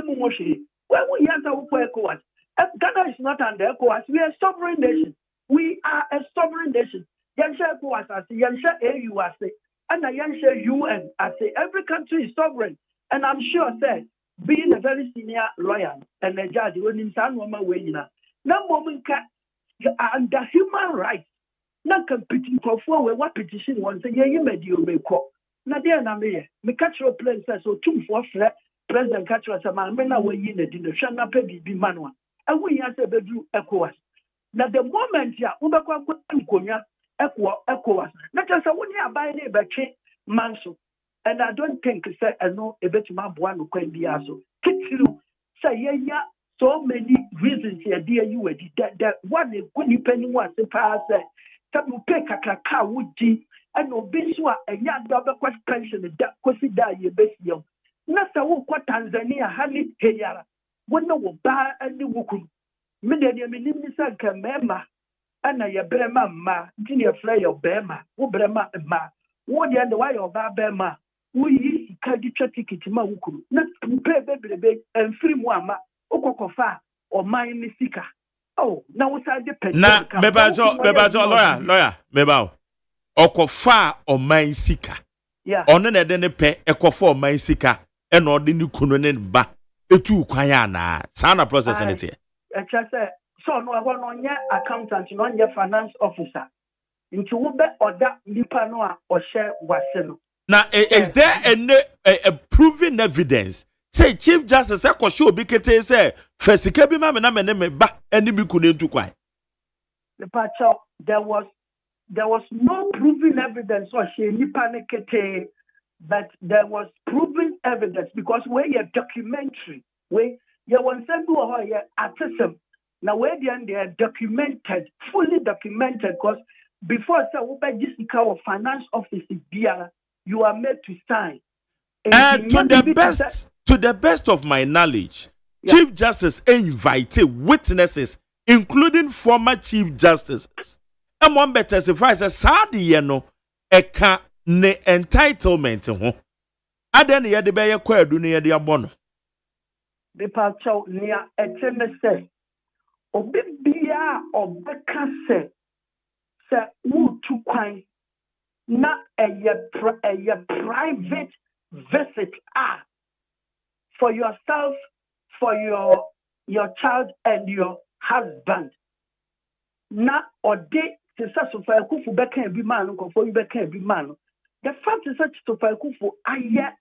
When we answer ECOWAS, Ghana is not under ECOWAS. We are a sovereign nation. Yansha ECOWAS as Yansha AU as and Yansha UN as every country is sovereign. And I'm sure that being a very senior lawyer and a judge when in San Woman way no woman can under human rights. Na competing for what petition wants a year medio may call. Na dear Namia, me catch your plane says so 2 4 flat, President catch us a man, men away in the dinner, Shana Peggy be manual. And we answer bedroom ECOWAS. Now the moment ya Ubaqua Kunya, ECOWAS, not just a 1 year by neighbor manso. And I don't think say I know a bit my one who can be also. Kitsu say yeah, so many reasons here, dear you that one is good depending what the past say. You pay kakaka woody and no biswa and young double quest pension that could die your best young. Nasa wo kwa Tanzania hali heyara. Wona wo ba and wukum. Media minimisa kamema ana ya brema ma junior fly your bema wo brema ma wo the end why your ba bema wo yi kadi ticket ma wukum. Na pay baby and free mo ama okokofa or mine misika. Oh, now what's the depend? Na mebajo lawyer mebao. Okofa o man sika. Yeah. Ono na de ne pe ekofa o man sika e na ode ni kunu ne ba etu kwan ya na. Sana process ne tie. Just say so no go no nya accountant no nya finance officer. Nti wo be oda nipa no a o share wase no. Now is there a proven evidence? Say Chief Justice show bi kete say fesika bi ma me na me ne me ba ani bi kunu ntu kwai. The patcho there was no proven evidence or she nipa ne kete, but there was proven evidence because where you documentary where you want to do how you artism now where they are documented fully documented because before say we buy this of finance office you are made to sign. To the best of my knowledge, yeah. Chief Justice invited witnesses, including former Chief Justices. And one better testifies as Sadi Yeno, eka ne entitlement. Aden ye de be ye kwa edu ne ye de abono. The pacho near eteme se. Obi bia obeka se wu tu kwan na eye private visit for yourself, for your child and your husband. Na ode se sa so fa kufu beka bi man ko fo beka bi man. The fact is that to fa kufu aye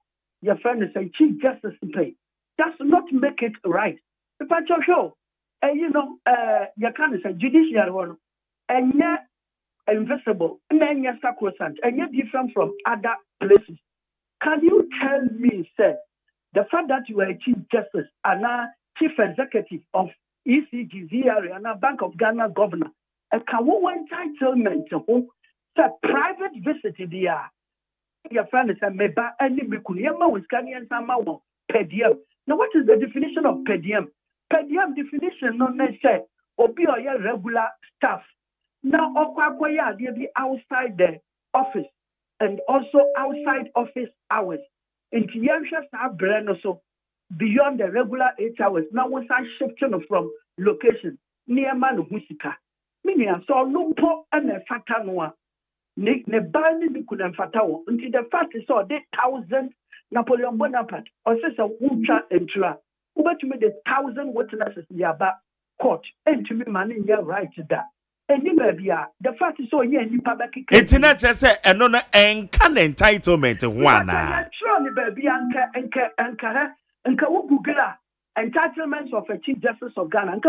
your friend is a Chief Justice pay. Does not make it right. The patcho show. And you can say judicial one and yet invisible and then yet sacrosanct and yet different from other places. Can you tell me, sir, the fact that you are a Chief Justice and now Chief Executive of ECG, VRA, and a Bank of Ghana Governor, and can one entitlement to private visit there? Your friend is a meba and Mikuniama was Ghanian Sama per diem. Now, what is the definition of per diem? per diem definition no ne say obi or your regular staff. Now okwa they be outside the office and also outside office hours. In Tiyansha so beyond the regular 8 hours. Now once I shifting from location near man husika. Meaning so lumpo and a fatanoa. Ne bani bi kuna mfatawo. Until the fact is so they 1,000 Napoleon Bonaparte or says a ultra entra. Uber to me the 1,000 witnesses yaba court and to me man in your right to that. And you baby the fact is so yeah you public. It's not just say and no can entitlement one. Surely baby anka wo Google entitlements of a chief justice of Ghana.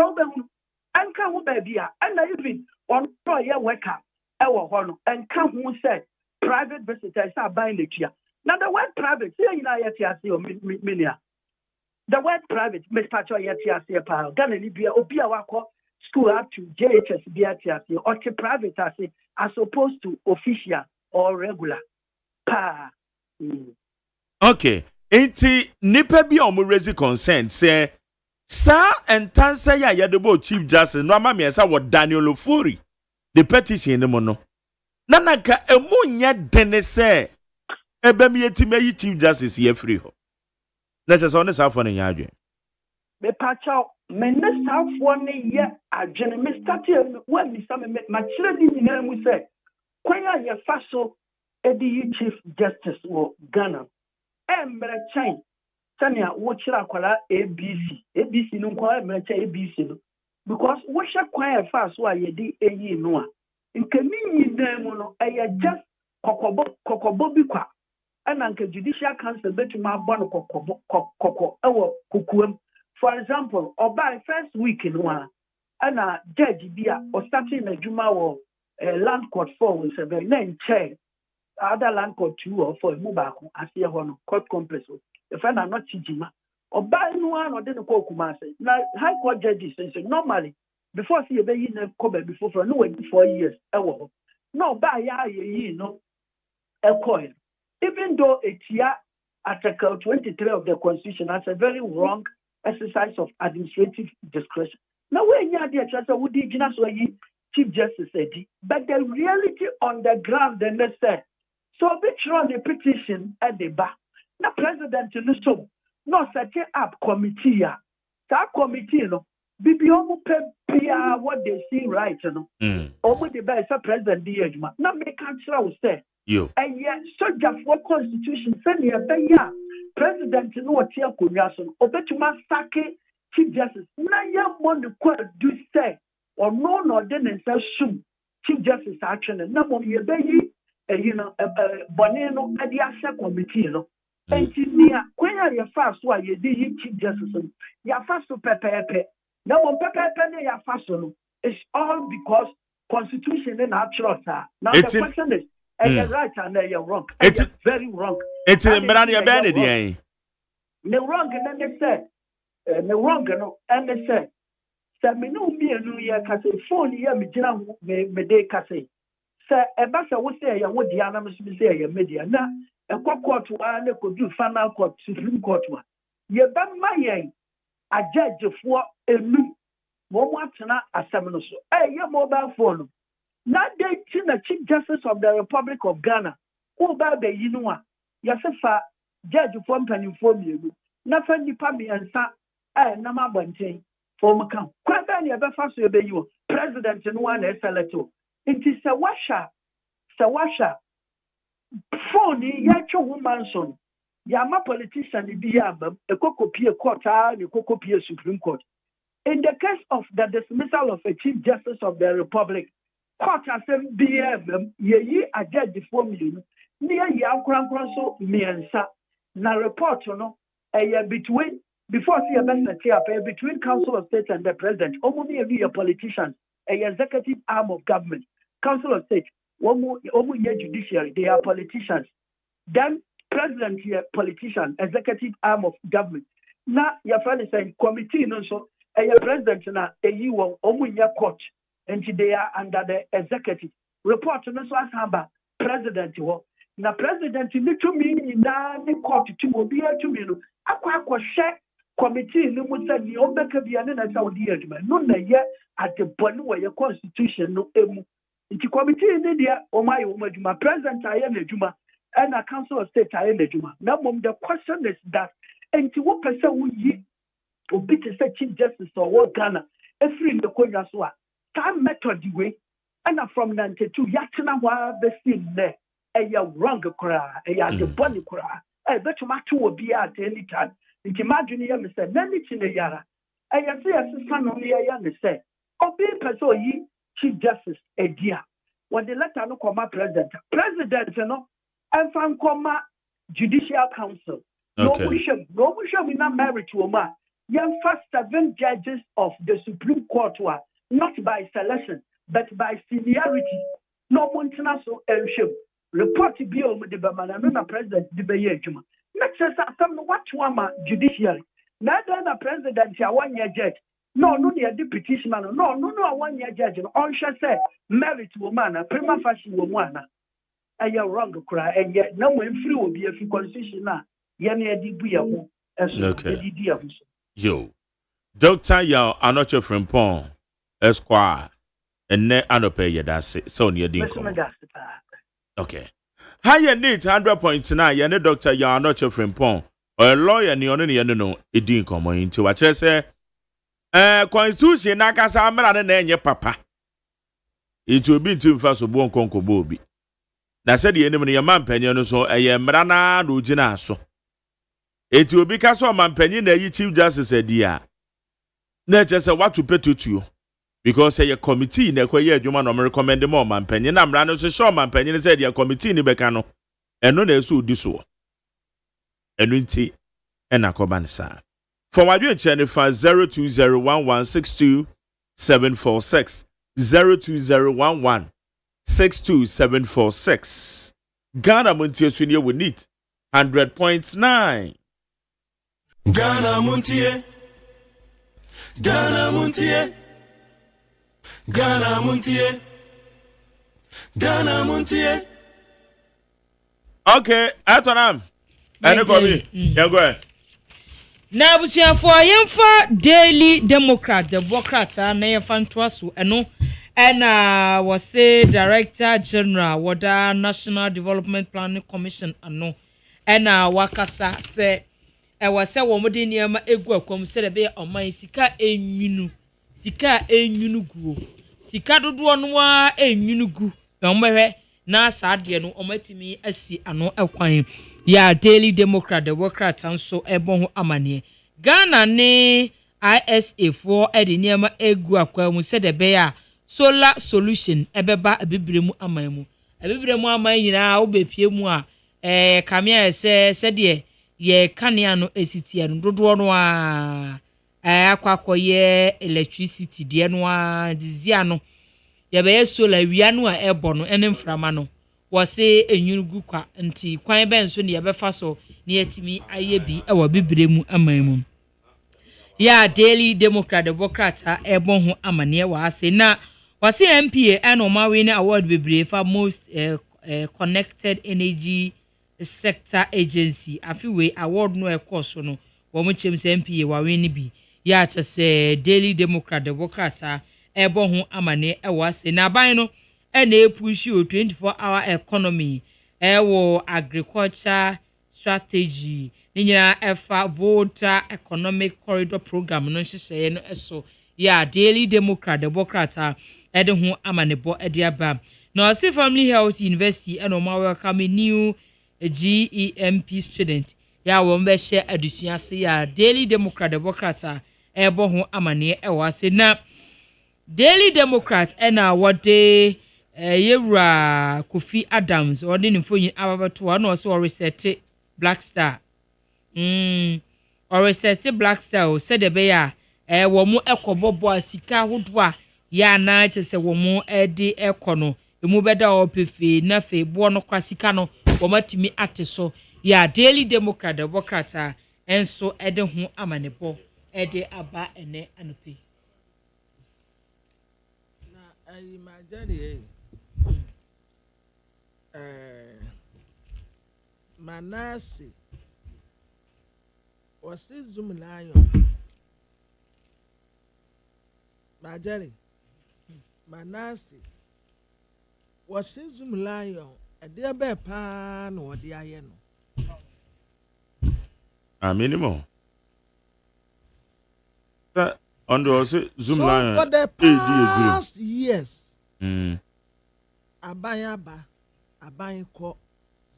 Anka wo baby and even on your worker ewo hono anka who said private visitors are buying the chair. Now the word private here in IATC or minia. The word private Miss Pacho IATC pa Ghana Libya obia wako school up to JHS BATC or to private as opposed to official or regular. Pa. Okay. Enti nipa bi omo raise concern say sa entanse ya yadebo chief justice no ama me say what Daniel Ofori the petition no no. Nanaka emu nya dene say ebe mi etimeyi chief justice ye free ho. Na se so ne sa fo ne nya adwen. Me pacho me ne sa fo ne ye adwen me start when me some ma kire ni nyina mu say kwanya ye fa so edi chief justice wo Ghana. Embre chain tania wo kira akwala ABC no kwa embre chain ABC no because wo hye kwan fa so ayedi eyi no a nke ni dan mu no eye just kokobo bi kwa ana nke judicial council betuma abo no kokko ewo kukuam. For example oba first week no a ana judge bia o starting na juma wo land court 417 chair other land court 2 or 4 mu ba ko ase ho no court complex the friend are not chijima oba no an ode no ko kumase na high court judges say normally before see be yi na ko ba before for no 4 years e wo no ba ya yi no e ko even though etia article 23 of the constitution has a very wrong exercise of administrative discretion. Now when you dey try to would gina so yi chief justice said but the reality on the ground then they say so which run the petition at the back. Now president so no set up committee ya. That committee no bibi omo pia what they see right no. Omo the best president the adjuma. Now make answer say you. And yet soldier for constitution send ya be ya president no what here konwa so obetuma sake chief justice. Na ya mo the ko do say or no den sum chief justice action na mo ye be Bonino Adiasa committee. Engineer, when are your fast why you did chief justice? Your fast to pepe. Now, on pepe, your fast. It's all because constitution and natural. Now, the question is, are you right and are you wrong? It's very wrong. It's a Melania Benedict. No wrong, and then they said, no wrong, and they said, Samino me a new year, Cassie, 4 years, me de Cassie. Sir, a bassa would say, I would the anonymous say a media. Now, a court to one could do final court, Supreme Court one. Ye ban my yang, a judge for a new Momatana Assemblies. Your mobile phone. Not they the Chief Justice of the Republic of Ghana. Oh, baby, you know, Yasafa, judge for inform you. Nothing Pami and Sa, Nama Bunting, for Macam. Quite any other fast obey you, President and one Electoral. It is a washer. Phone, yacho woman son. Yama politician, be a copy court, a copy Supreme Court. In the case of the dismissal of a Chief Justice of the Republic, court has BM, ye a judge before me, near Yam so me and sa. Na report, no, a year between, before see a message between Council of State and the President, only a politician, a executive arm of government. Council of State, Judicial, they are politicians. Then President here, politician, executive arm of government. Now your friend is saying committee no so a president na a you court and they are under the executive. Report no so as president wo. Na president ni to me na the court to be to me no akwa share committee no mu say ni obeka bia ne na say odi adwuma no na ye adebɔne wɔ ye constitution no emu nti committee ne dia o ma ye o ma adwuma president aye na adwuma and a council of state aye na adwuma na mom the question is that nti wo pese wo yi obi te say chief justice or what Ghana every in the konya so a that method way and from 92 yatena wa be seen there wrong kra adebɔne kra betuma to obi at any time nti madwene ye me say na ni chi ne yara say asesa no ne ya ne say obi person yi chief justice edia when the letter no come president no and fan come judicial council no we should not marry to oma yan first 7 judges of the supreme court were not by selection but by seniority no montana so elship report bi o de be mana no na president de be ye adwuma na chese atam no what one judiciary na na president ya one year judge no the petition no one year judge no on say merit woman prima facie woman aye wrong kra enye na mo mfiri obi afi constitution na ye na edi bu ye ho eso edi abu yo Dr. Yao Anoche Frimpong Esquire enne anope ye da so ne edi nko okay higher need 100.9 ye ne Dr. Yao Anoche Frimpong a lawyer ni ono ne no edi nko nti wa kire se constitution na kasa amara na enye papa it will be too fast so bon konko bobi na said ye nim ne mampanyin no so eye mra na do gina so it will be kaso mampanyin na yi chief justice adia na chese watu petutuo because ye committee na kwa ye adwuma no recommend more mampanyin na mra no so show mampanyin said ye committee ni beka no eno na eso odi so eno nti ena koba ne sa from Adrian Chenifa 0201162746 0201162746 Ghana Montie Sunia we need 100.9 Ghana Montie Ghana Montie Ghana Montie Ghana Montie okay atonam ene go bi ya go na abusiafo yemfa Daily Democrat Democrat na yemfa ntoaso eno ena wose Director General wada National Development Planning Commission ano ena wakasa se wase wo mode niam egu akwam se de be oman sika enwunu guo sika dodo no wa enwunu gu na omehwe na saade no omatimi asi ano ekwan ya Daily Democrat Democrat anso ebo ho amane Ghana ne ISA for edeniama egu akwa mu se de be ya solar solution ebeba abibremu aman mu abibremu aman nyina obepie mu a kamia se de ye kanea no esitia no dodo no a akwakoye electricity de no a dizia no ye be solar wia no a ebo no ene mframa no wose enyurugu kwa nti kwan ben so ne ye befa so ne yetimi ayebi ewa bibremu aman mu ya Daily Democrat Democrat ebo ho amane wa ase na wase MPA eno ma win award bebre for most connected energy sector agency afiwe award no ekoso no wo mo chem se MPA wa win bi ya chese Daily Democrat Democrat ebo ho amane wa ase na ban no ena epushi o 24-hour economy wo agriculture strategy ninya efa voter economic corridor program no hyehyɛ no eso ya Daily Democrat Democrat ede ho amanebo ede aba na Osi Family Health University eno ma welcome new GEMP student ya wo mbɛhyɛ adusua se ya Daily Democrat Democrat ebo ho amane ewa se na Daily Democrat ena wode yewura Kofi Adams ode ne mfonyi ababato na Osi reset Black Star or reset Black Star said the bear wo mu ekobobo asika hodoa ya na chese wo mu edi ekono emu beda opefe na fe bo no kwasika no wo matimi ateso ya Daily Democrat Democrat enso ede ho amanebo ede aba ene anope na ayi majari Manasi Was it Zoom Lion? Majari, Manasi. Was it Zoom Lion? A dear bear pan or the iron? A minimum. That under also Zoom Lion. For the past years, Abayaba, Abayko.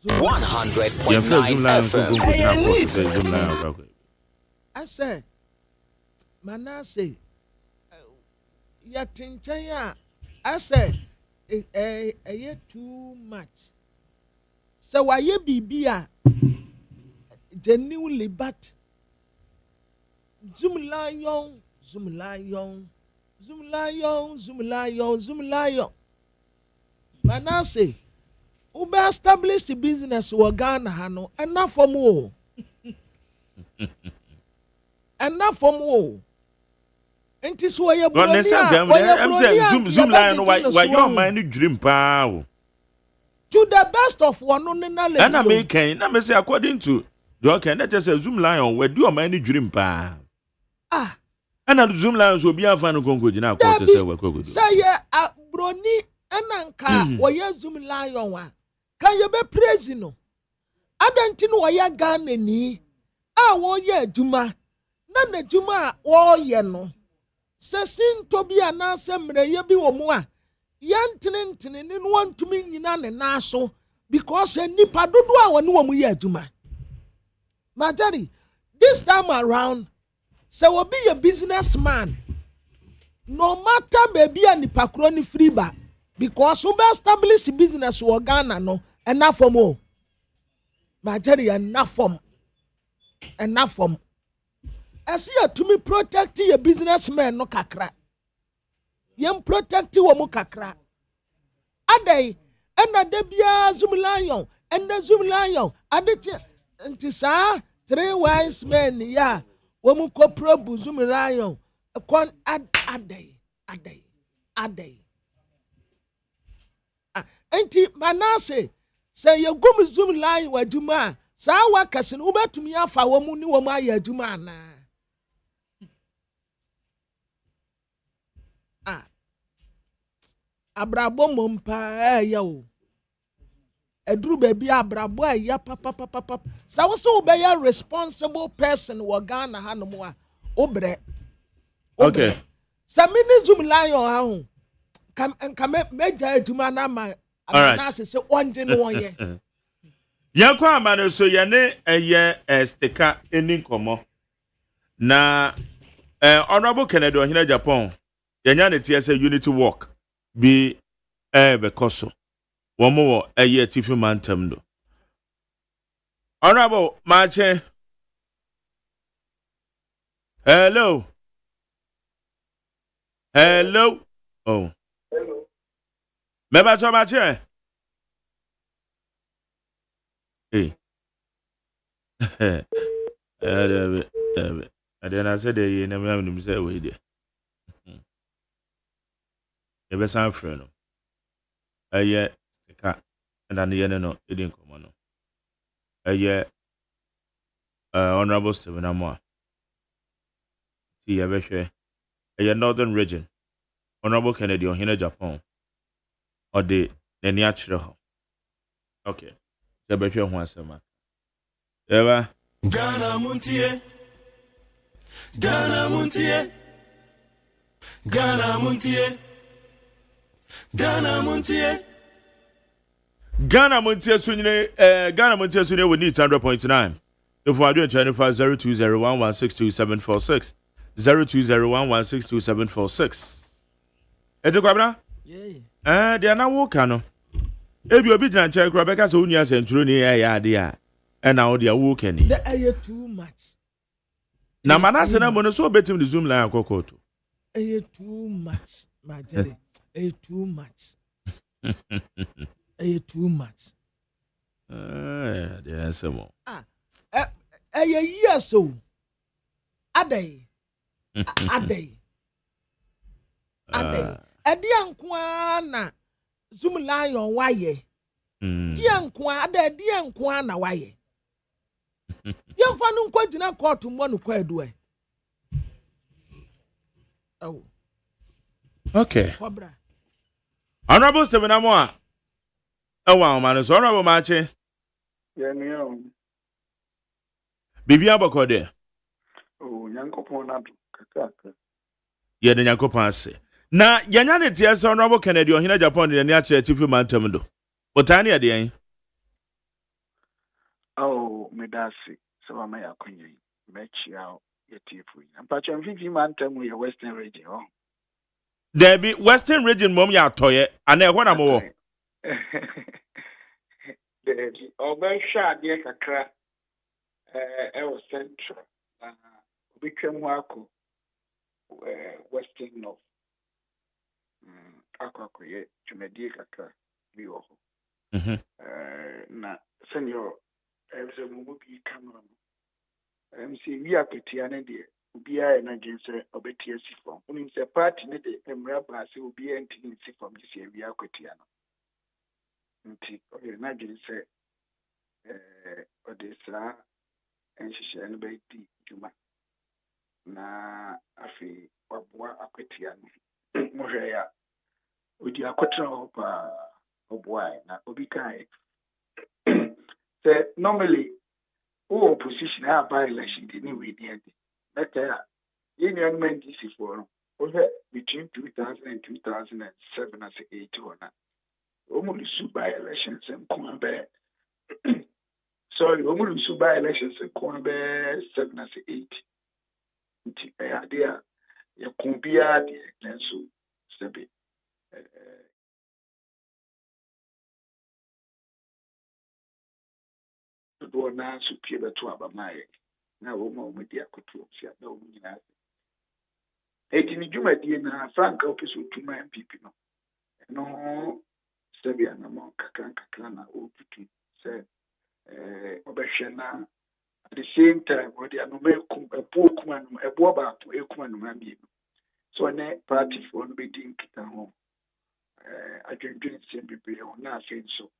100.9 FM. I say, Manase, Yatinchaya, I say, a year too much. So why you be genuinely but Zoom Lion, Zoom Lion, Zoom Lion, Zoom Lion, Zoom Lion. Manase. Ube establish the business wa Ghana hano enough for more. Enough for more. And this way you I'm saying Zoom Lion why your mind dream power. To the best of one on knowledge. And I may say according to the can that just say Zoom Lion where do your mind dream power. Ah. And the Zoom Lions will be a fan of Congo now to say what Congo. Say ya brony enanka wa Zoom Lion wa. Can you be praising no? Adantin wa ya Ghana ni a wo ye adwuma na na adwuma wo ye no sesin to bi anase mreye bi wo mu a yantene ni no wantumi nyina ne na so because nipa dodo a wo ne wo mu ye adwuma. Majari, this time around say wo be a businessman no matter baby a nipa kro ni free ba because we establish business wo Ghana no enough for more. Majari enough for as you to me protect your businessman no kakra. Yem protect you mo kakra. Adai ena debia Zoom Lion ena Zoom Lion adeti nti sa 3 wise men ya wo mu ko probu Zoom Lion kon adai. Enti Manase say you go Zoom Lion wa djuma sa wa kase no betumi afa wo mu ni wo ma ya djuma na abrabo mompa ya o eduru baby abrabo ya papa sa wo so be ya responsible person wo Ghana ha no mo a obre okay sa mini Zoom Lion ha ho kam meja djuma na ma Manase say onje no onye Yankwa amane so yene eye stika eni komo na honorable Kennedy ohina Japan yanya ne tie say unity walk bi bekoso womo eye tifi mantam do honorable mache hello oh meba to mache hey I didn't say the name of him say we there. You be some friend. Yeah, cat and then the no, it didn't come on. Yeah, honorable Stephen Amwa. See, I be sure. Northern region. Honorable Kennedy on here Japan. Or the natural. Okay. The be sure one summer. Yeah. Ghana Montie. Ghana Montie. Ghana Montie. Ghana Montie. Ghana Montie Sunne we need 100.9. If we do 25 0201162746 0201162746. Eto kwabra? Yeah. They are now work no. Ebi obi dina nche kra beka so unia sentro ni ya ade a. E na wo dia work ani. The air too much. Na Manase na mo no so betim the Zoom line akokoto. Air too much, my dear. Air too much. Too much. There some more. A year so. Ade. Adian kwana Zoom Lion waye. Dian kwa ade dian kwana waye. Yɛmfa no nkɔ gyina court mmɔ no kwadu ɛ. Oh. Okay. Cobra. Honorable Stephen Amoa. Wow, man, it's honorable Mache. Yeah, no. Bibi Abokode. Oh, Yankopon Kaka. Yeah, the Yankopon say. Na yanyane tie so honorable Kennedy ohina Japan de ne a chere tifu mantam do. Otani ade yan. Oh, medasi. So am I akonyi. Mechi out ye tifu. Ampacho mfifi mantam ye Western region oh. There be Western region mom ya toye ana ehwo na mo wo. The obesha de kakra was central. Became wako Western North. Akwakoye tumedie kakra biwo. Na senior ese mubi camera. MC we apetia ne de ubia na gense obetia sifom. Uni se party ne de emra baase ubia ntini sifom de se we apetia no. Nti oye na gense odesa enhihye ne be di djuma. Na afi wabua apetia no. Mohwe ya odi akotra opa oboai na obi kai say normally who opposition have by election the new idea that union men DC for between 2000 and 2007 as 8 or not almost by elections and Kumbe sorry almost by elections and Kumbe 7 as 8 idea ya kumbia the so sabi do na so pie beto abamaye na wo ma wo dia koto sia na wo nyina eti ni dwumadie na franka opiso tuma MPP no sabia na mo kakran na o tutu se obehwe na at the same time what they are no make ebu kuma no ebu ba to ekuma no ma bi so ne party for no be din kita ho adwendwen se bibire ho na afen so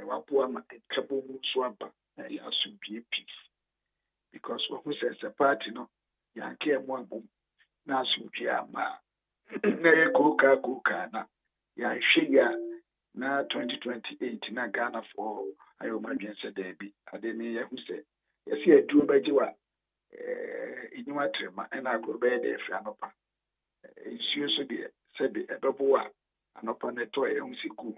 wapo ama kabo mu so aba ya asubie peace because what says a party no ya ke mo abom na asubie ama na ye koka na ya hwia na 2028 na Ghana for ayo madwen se da bi ade ne ye hu se ye se aduro bagiwa inyuma trema na agrobe de fia no pa isuo so de se be ebebo a anopa ne to ye hu siku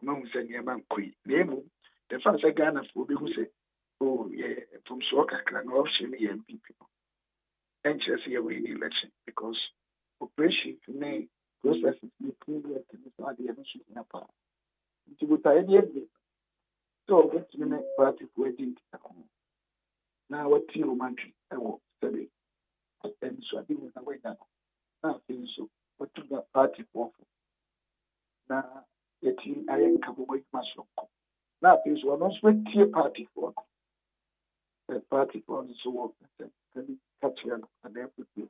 hu se nyema nkoi na emu the fact that Ghana for be who say, oh, yeah, from Soka can option the MPP. And just here we election because operation may process the previous to the party and shooting up. It would tie the so what's the party for it? Now, what you want I will study. And so I didn't away that. Now, so what to the party for? Now, yet I am couple with myself. Now, this was not a party for the party for so work and catch you and everything.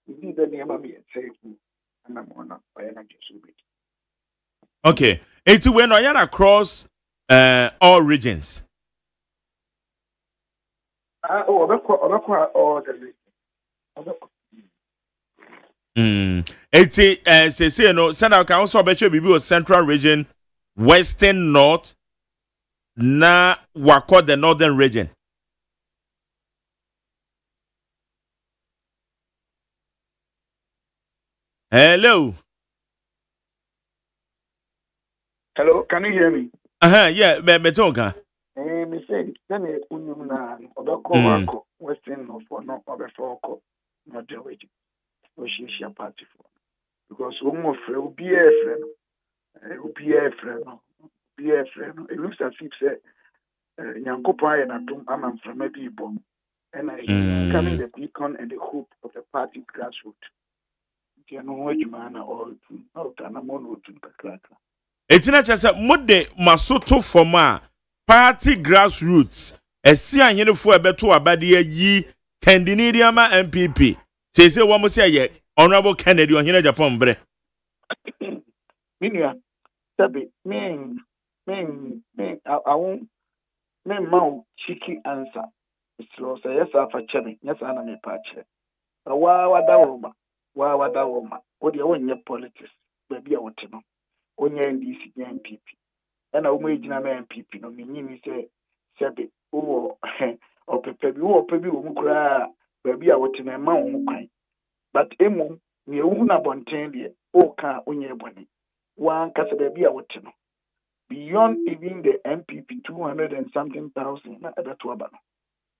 You need the name of me and say, and I'm on by energy. Okay, it's when I am across all regions. All the It's say no, Senator Council between Bibi Central Region, Western North, na wako the Northern Region. Hello. Hello, can you hear me? Yeah, me talk. Me say, then unyum na wako Western North for no obefoko Northern Region. Oshia party for because one friend will be a friend. It looks as if say Nyankopa and Atum Aman from a people and I coming the beacon and the hope of the party grassroots. You know what you man or out and I'm on to the it's not just a mode masoto forma party grassroots. A see a uniform beto abadia ye Candinidiama MPP. Say one must say Honorable Kennedy on here Japan bre. Minya, Sabi, me, I won't me ma cheeky answer. It's say yes afa chemi yes ana me pa che. Wa wada woma o de wonye politics baby a wote no onye NDC nya MPP na wo ejina na MPP no me nyimi say sebe wo o pepe bi wo mu kura baby a wote na ma wo kwan but emu me ewu na bonten de o ka onye boni wan kasa baby a wote no beyond even the MPP 200 and something thousand na ebeto aba no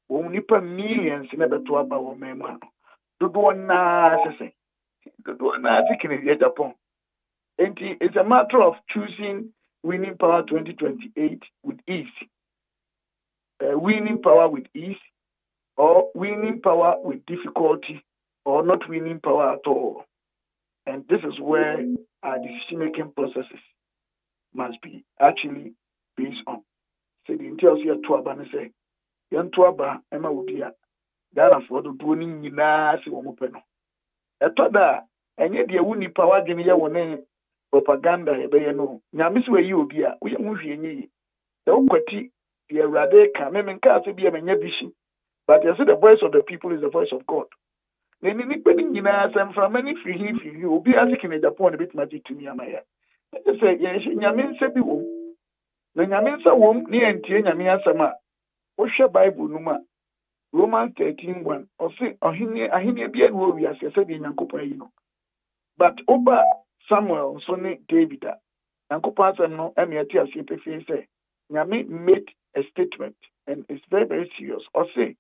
wo nipa millions na ebeto aba wo memu ano dodo na sese dodo na tikini ya Japan. And it's a matter of choosing winning power 2028 with ease, winning power with ease, or winning power with difficulty, or not winning power at all. And this is where our decision-making processes must be actually based on. So the intel here to abane say, yan to aba ema udia, Ghana for the doing nina si womupeno. Etoda enye de wuni power gini ya wone propaganda ebe no nyame so yi obi a wo hu hwie nyi the okwati the Awurade ka me nka ase bi emenya bishi but you see the voice of the people is the voice of God ne ni pedi nyina asem from many free obi asiki Japan ne bit magic to me amaya say ye nyame nse bi wo na nyame nse wo ni entie nyame asem a wo hwe Bible no ma Romans 13:1 or say ahini bi anu wi ase say bi nyankopon yi no but over Samuel so ne David nyankopon asem no emiati ase pefe say nyame made a statement and it's very, very serious or say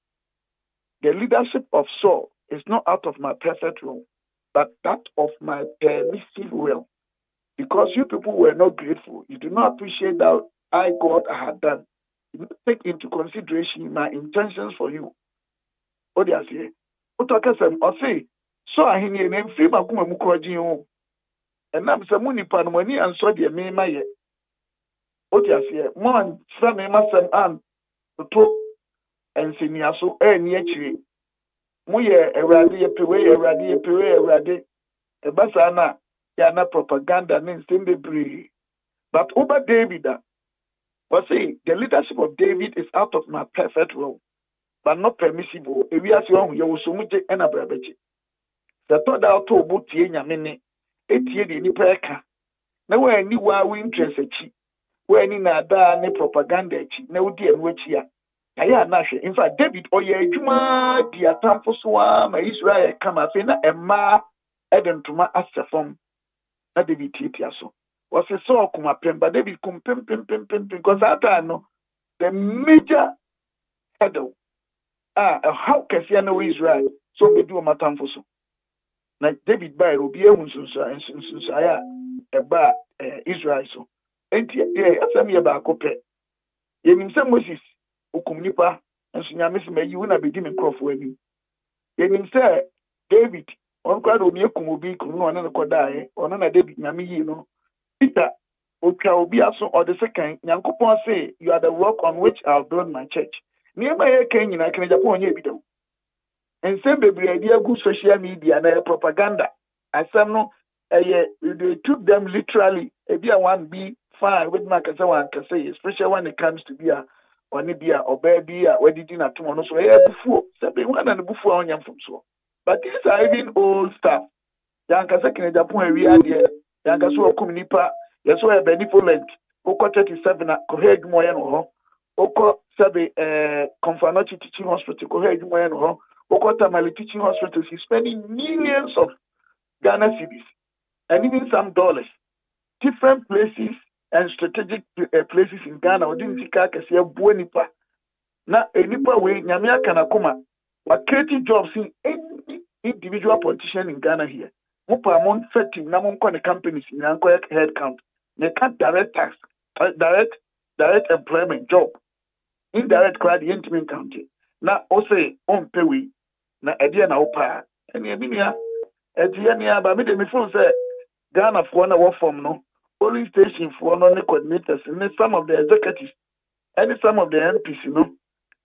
the leadership of Saul is not out of my perfect will but that of my permissive will because you people were not grateful. You do not appreciate that God had done. You don't take into consideration my intentions for you. What do I say? What I say? So I hear name free my kuma mukroji and I'm some money panmoni and so dear me my what do I say? Mon some masam an to and senior so near tree. Muye eradi eradi e basana ya na propaganda means in but over David but see the leadership of David is out of my perfect will but not permissible if we are so you so much and abrabechi the third out to butie nyame etie de nipa eka na we ani wa we interest echi we ani na da ne propaganda echi na udi enu echi ya aya na hwe in fact David oye adwuma di atamfo so ma Israel kama fe na emma edentuma asefom na David titia so was a so kuma pemba David kum pem because that no the major hurdle how can see no Israel so be do matamfo so na David by obi ehun sunsa ya eba Israel so enti asem ye ba akopɛ yenim sɛ Moses okum nipa nso nyame se mayi wo na bedi me nkrɔfo ani yenim sɛ David on kwa do mi ekum obi kum no ne kodae ono na David nyame yi no Peter otwa obi aso or the second nyankopon say you are the rock on which I'll build my church niema ye kan nyina kan Japan nye bi dem ensem bebre adi agu social media na propaganda asem no they took them literally ebi a one be fine with my kasa one kasa especially when it comes to be a one be a obaby a wedidi na to no so bufuo sebe one na bufuo onyam from so but these are even old stuff yankasa kin Japan wi ade yankasa okum nipa yeso e benevolent oko 37 na ko head mo ye no ho oko sebe confrontation teaching hospital ko head mo ye no ho oko tamale teaching hospitals is spending millions of Ghana cedis and even some dollars different places and strategic places in Ghana odin sika kase abuo nipa na enipa we nyame aka na koma wa creating jobs in any individual politician in Ghana here mupa mon fetting na mon the companies in anko head count they can't direct tax direct employment job indirect crowd intimate county na OSEI on pay na edia na opa ene ebinia edia ni aba me de me phone say Ghana for na work from no polling station for no coordinators and some of the executives and some of the MPs no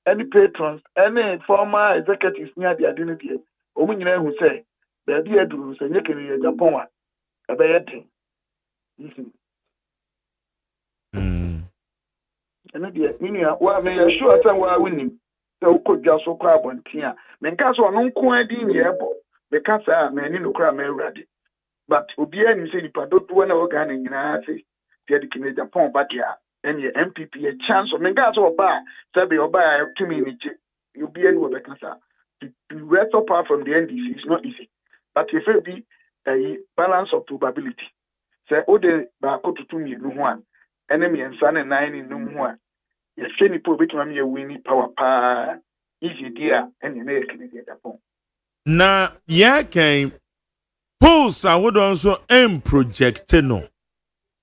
any patrons any former executives near the identity omu nyina hu say be dia duru say nyekere Japan wa ebe yete ɛno deɛ minia wa me yɛ sure sɛ wa wonim sɛ wokɔdwa so kɔ abɔnten a menka sɛ ɔno nko adi nyɛ bɔ meka saa mani no kora mawurade but obiara nim sɛ nipa dodoɔ na wɔga ne nyinaa se deɛ de kene Japan ba deɛ ɛne MPP a chance of menka sɛ ɔba a sɛbe ɔba a tumi ne gye obiara ni wɔbɛka saa to rest apart from the NDC is not easy but if it be a balance of probability say ode ba ko tutu mienu ho a ene miensa ne nan ne num ho a ye hwe ni po betuma me win power pa easy dia ene na yekene dia Japan na ya kan polls a wodo nso project no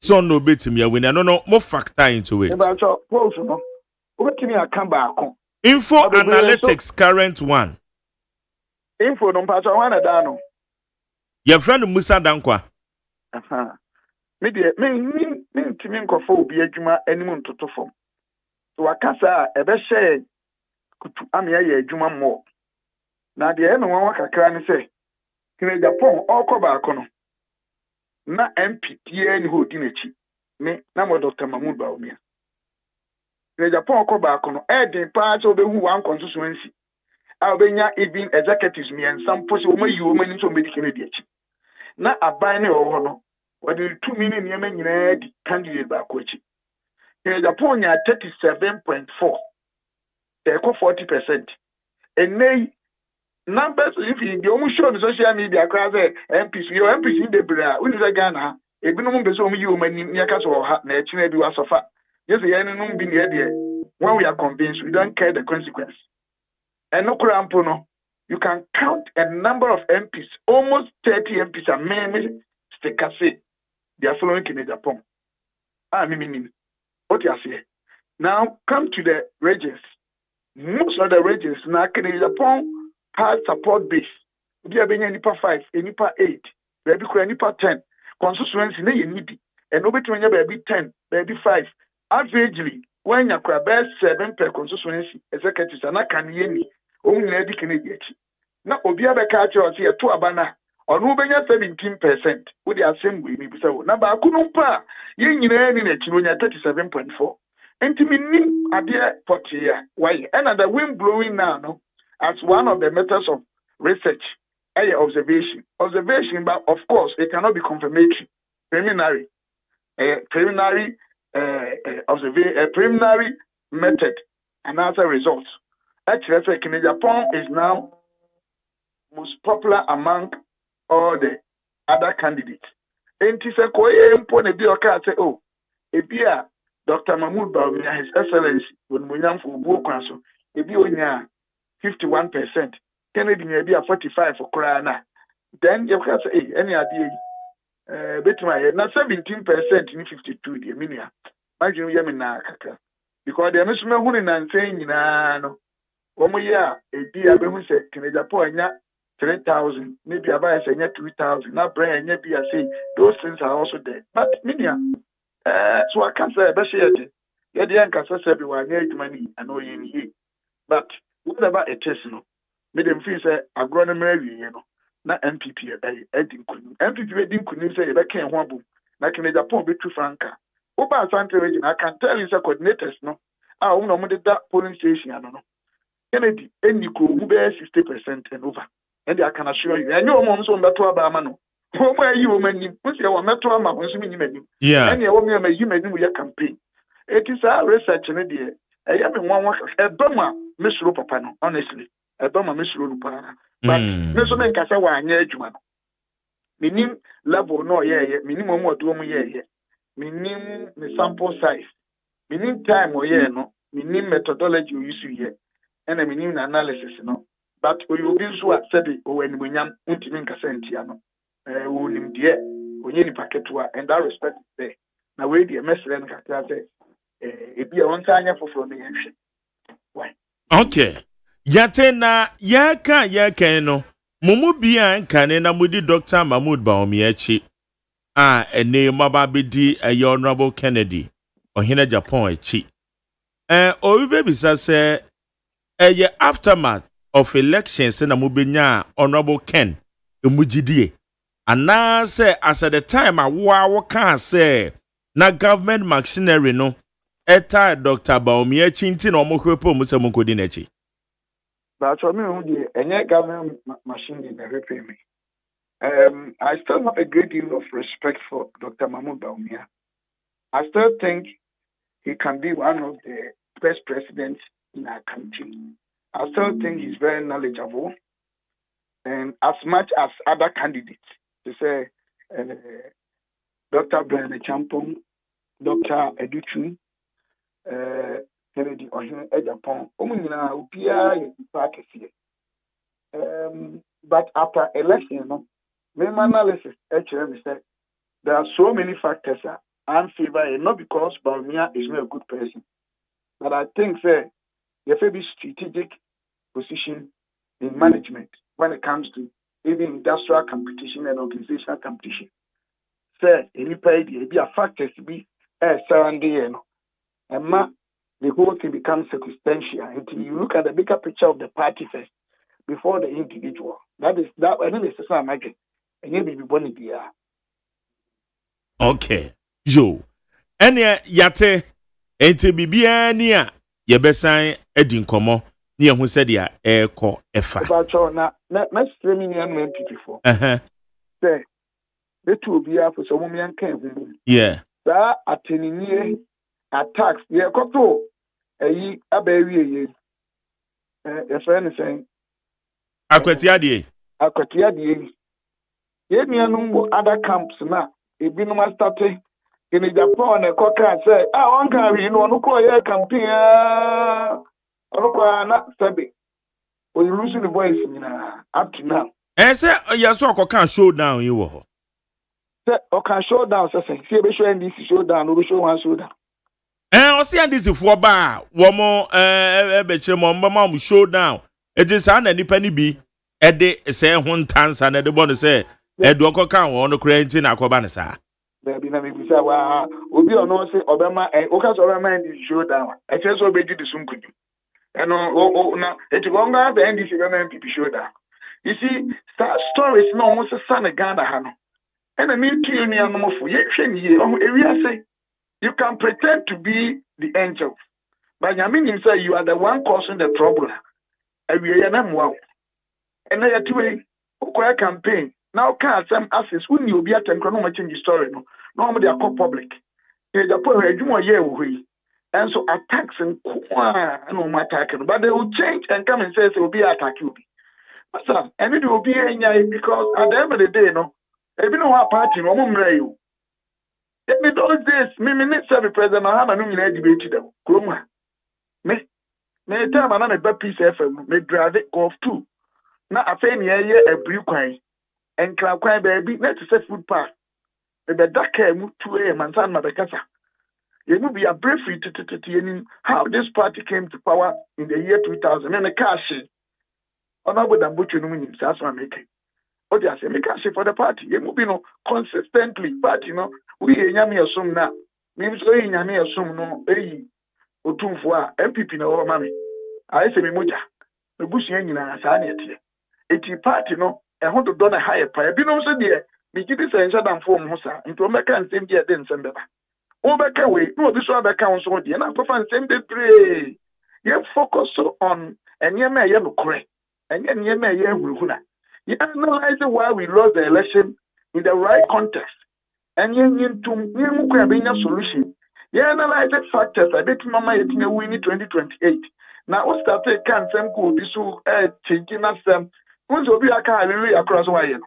so no betumi ya win no mo factor into it about polls no obetumi aka ba akon info analytics current one info no mpacho wana da no your friend Musa Dankwa me de me ntimi nkofo obi adwuma animu ntoto fom so wakasa ebe hye kutu amia ye adwuma mo na de e no wan kakra ne se kine Japan okoba akono na MPP ni ho di nachi me na mo Dr. Mahmoud Baumia kine Japan okoba akono e de pa so be hu wan constituency a obenya even executives me and some post o mayi o mani so medicine di achi na aban ne o no wadi 2 million nyema nyina di candidate ba ko achi in Japan nya 37.4 they go 40% and nay numbers if you dey show on social media crowd MPs your MPs in the bra we dey Ghana ebinom be so omuyi o mani nyaka so ha na achi na bi wasofa yes yen no bi ne dey when we are convinced we don't care the consequence. And no crampono, you can count a number of MPs, almost 30 MPs are men stickers. They are following in Japan. What you say? Now come to the regions. Most of the regions now in Japan has support base. We are being nipa 5, nipa 8, maybe nipa 10. Constituency na you need, and nobody when you be 10, maybe 5. Averagely, when you grab 7 per constituency, executives and I can hear me. Only Canadian. Now, Obia Catcher here to Abana, or no 17%. With the same way, maybe so. Now, Bakunumpa, yen in 37.4. And to me, a dear Potia, why another wind blowing now, no, as one of the methods of research, observation. Observation, but of course, it cannot be confirmatory. Preliminary method and answer results. Actually, Japan is now most popular among all the other candidates. And he said, oh, if you are Dr. Mahmoud Baumia, His Excellency, when we are for Bull Council, if you are 51%, Kennedy may be a 45 for Krana, then you can say, any idea, between now 17% in 52, the minia. Imagine you have because the Mr. Hunin and saying, no. 1 year, a dear who said, can Japan 3,000, maybe I buy 3,000, not brand, maybe I say those things are also there. But media, so I can't say about it. Yeah, the anchor says everyone need money, I know you here. But whatever it is, no, made them feel say agronomy, you know, not MPP, MPP didn't say that can't one boom, like in Japan, be too franca. Oba Santa region, I can tell you, coordinators, no, I don't know that polling station, I don't know. Kennedy, and you could move 60% and over. And I can assure you, and your mom's on that Abamano. Home where you women, put your metro, yeah, and your woman, you may do your campaign. It is our research in a day. I am in one work, a Burma, Miss Rupapano, honestly, a Burma, Miss Rupana. But Miss Omen Casawa and Yajuman. Meaning level, no, minimum or 2 years, meaning the sample size, meaning time or no, meaning methodology you use here. And I mean analysis, no. But we will be so said when we am ultimate casentiano. Wonim dear, when you packet and that respect there. Now, wait, the message and Cacate, it be a one time for me. Why? Okay. Yatena, yaka no. Mumu bia kanena mudi Dr. Mahmoud Baumia and name Mababidi a honorable Kennedy or Hina Japan chi. Or baby say. A aftermath of elections in a mubenya honorable Ken Umujidie. And now say as at the time I can say na government machinery no eta Dr. Baumia Chinti no mo kwepo mo se mo kodi na chi. But for me, any government machine in the repayment. I still have a great deal of respect for Dr. Mahmoud Baumia. I still think he can be one of the best presidents in our country. I still think he's very knowledgeable. And as much as other candidates, to say Dr. Brian Champong, Dr. Educhu, Kennedy Ohin Ejapon, but after election, my analysis actually said there are so many factors I'm favoring, not because Baumia is not a good person, but I think there should be strategic position in management when it comes to even industrial competition and organizational competition. Say, any party, be a factors to be surrounding, and the whole thing becomes circumstantial until you look at the bigger picture of the party first before the individual. That is that. I think it's a matter. And you be born in the Okay, Joe. Enya yate ente bibia ni a ye besan edi nkomo ni ehun se dia eko efa. About na streaming yan MPP for. Say, the two be for some men can. Yeah. That attenuate attacks. Yeah, koto. Eyi abawi ye. Your friend is saying. Akwati adie. Akwati adie. Ye nuanum other camps na ebi no starte in Japan e koka say on carry no no ko ye campaign ono kwa na sabe we losing the voice up to now. Say yaso akoka showdown you wo ho. Say oka showdown say see be show NDC showdown no be show one showdown. O see NDC for ba wo mo be kire mo mama mo showdown. It is an nipa ni bi e de say ho ntansa na de bo no say edu okoka wo no kura nti na akoba ne sa. Baby na me bisa wa obi ono say obema oka so obema NDC showdown. E che so be di sunkudu. No, it's longer than this MPP showdown. You see, stories no almost a son of Ghana Hano. And I mean, you can pretend to be the angel, but I mean, say you are the one causing the trouble. And we are wow. And they are doing a campaign. Now, can't some assets when you be at them, no change the story. No, normally are called public. There's a point where you want to and so attacks and no attacking, but they will change and come and say it will be attack you. But and it will be because at the end of the day, no, if you know what party, no more you. Let me those days, me serve president, I have a new debate them. Kroma. Me time and I'm a bad piece FM, me drive it golf too. Now I say me a brief coin and crab coin baby, let's say food park. The dark hair move 2 a.m. and son of you will be a brief to how this party came to power in the year 2000 and a cash. Honorable than butcher no meaning, that's what I'm making. Oh, they say, make cash for the party. You will be no consistently, but you know, we yami assume now. Maybe so yami assume no, Otumfua, MPP no, mammy. I say, me moja, the bush yang in a sanity. It's party no, and want to don a higher price. You know, so dear, me give this a shutdown form, Hosa, into American same year, then send them. Back away. No, this one back on so and I prefer same day pray. You focus on and you may have correct. And you may have you analyze why we lost the election in the right context. And you need to bring a solution. You analyze the factors. I bet Mama is winning 2028. Now what started can some could be so changing us them. Once will be a car across wire.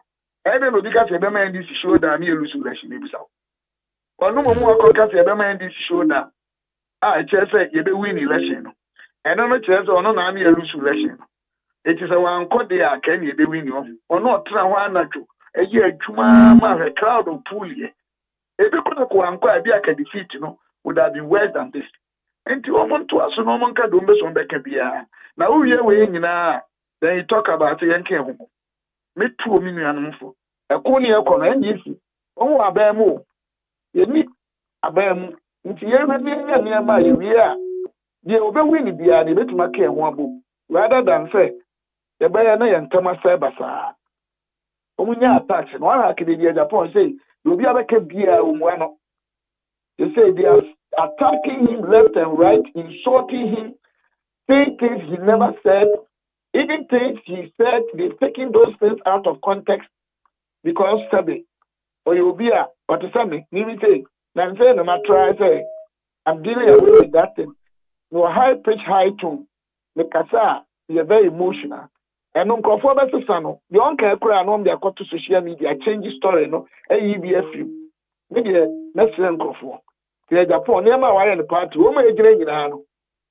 I don't know because the man is sure that you lose election. Or no more because the man this show now. I just say you be win election. And I'm a chance or no army lose election. It is a one code there can you be win you or not try one natural. A year to a crowd of pool ye. If you could acquire be a defeat, would have been worse than this. And to want to us no one can do this on the Kabia. Now we are waiting now. Then you talk about the Yankee home. Me 2 million for a corner and easy. Oh, I bear more. You need a bam. If you ever near you, yeah, the over winning be a bit my care one book rather than say the Bayana and Thomas Sabasa. Omunya attacks and one I can hear Japan say, you'll be able to be a one. You say there's attacking him left and right, insulting him, saying things he never said, even things he said, they're taking those things out of context because Sabi, or you'll be a, but to Sabi, me say, then say, no matter, say, I'm dealing away with that thing. No high pitch, high tone, the Kasa, you're very emotional. And on conformity, no, the uncle cry and on their to social media, change the story, no, AEBF, maybe next year, conform. The Japan, near my wire the party, woman, a drain in Ano,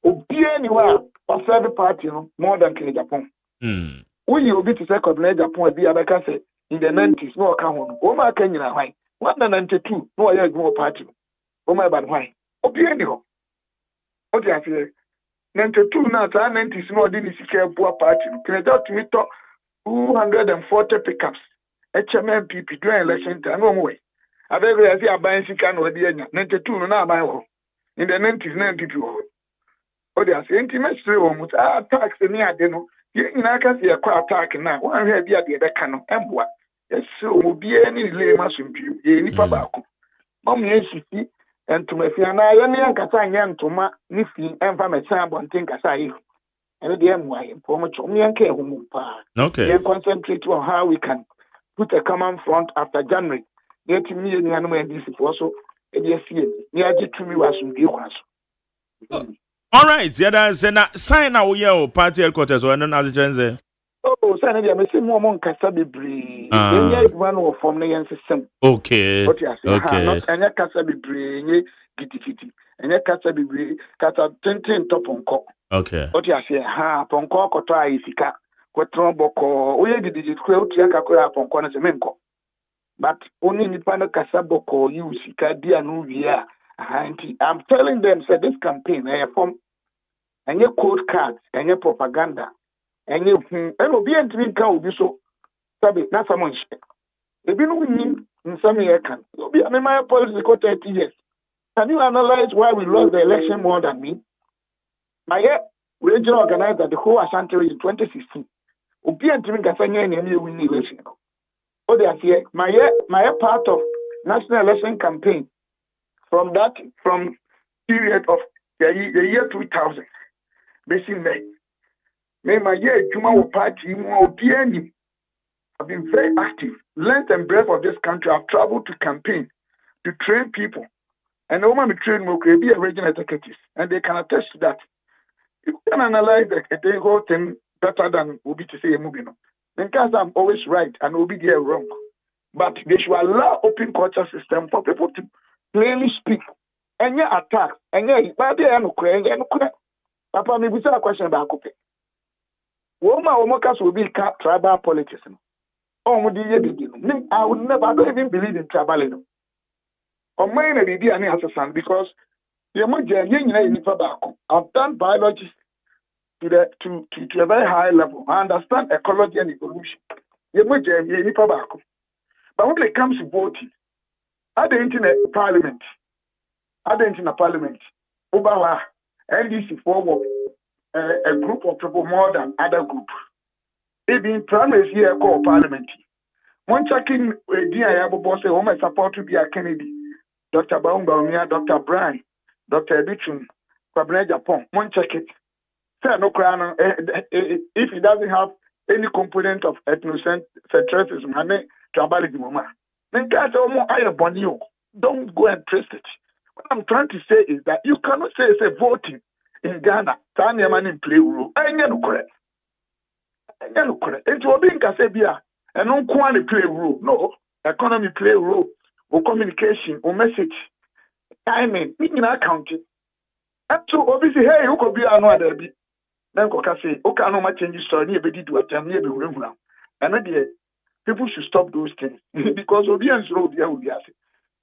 Obia, anywhere, or every party, no, more than Japan. When you be to second Japan, be a say in the 90s, no account, Oma Kenya, why? 192, no, I have more party. Oh, my bad, why? Obia, anyhow. What do you say? 92 now, 90s, no, didn't see a poor party. Can I talk to me? 240 pickups. HMM PP during election time. No way. I beg you, I see a buying sican or the 92 now, my home. In the 90s, 90 people. What do you say? Intimate with attacks in the Adeno. You can see a quick attack now. One here be at the other cannon. And what? Yes, so will be any layman from you. Any tobacco. Mommy, she and to my fiana, young Cassan to my nifty and from a sample and think as I and the MY, for much only and care whom okay. And concentrate on how we can put a common front after January. Yet to me, and animal and this is also a dear fear. Near to me was some viewers. All right, yeah, sign our year party headquarters or another chance. Oh, Sandy, I'm saying more on Casabi. One from the system. Okay. Okay. Not any Casabi, gitty, and a Casabi, Cata 10 top on cock. Okay. What you say, ha, upon cock or try, Sika, Quatromboco, we did it quilt, Yakakura upon corners of Menco. But only in the panel Casaboko, you Sika, dear Nuvia. I'm telling them, say this campaign, I form and your code cards and your propaganda. And you will be entering cow be so sabi not someone share. If you know in some year can you'll be my political 30 years. Can you analyze why we lost the election more than me? My regional organizer the whole Ashanti region 2016. Will be entering Gasanya and you win the election. Oh, they are here. My part of national election campaign from period of the year 2000. Basically, my year, Juma party, I've been very active, length and breadth of this country. I've traveled to campaign, to train people. And the woman we train will be a regional executive, and they can attest to that. You can analyze the whole thing better than Obi to say a movie. In case I'm always right and Obi there wrong. But they should allow open culture system for people to plainly speak. And yeah, attack. And yeah, but they are no Papa, me a question about Kope. Womas will be tribal politics. I would never, I don't even believe in tribalism. Or mine may be an assassin because I've done biology to a very high level. I understand ecology and evolution. But when it comes to voting, I didn't in a parliament. Over NDC forward a group of people more than other groups. Even primaries here called parliament. One checking DIA boss, a woman support to be a Kennedy, Dr. Baumbaumia, Dr. Brian, Dr. Edition, Kwabene Japan. One check it. Say no crown if it doesn't have any component of ethnocentrism and tribalism. Then guys don't go and trace it. What I'm trying to say is that you cannot say it's a voting in Ghana. Tanya man in play role. I know correct. It will be in Casabia and no quality play role. No economy play role or communication or message timing. We can account it. And so obviously, hey, you could be another bit. Then Coca say, okay, no much change story. Never did what I'm near the room now. And people should stop those things because obedience road there will be asking.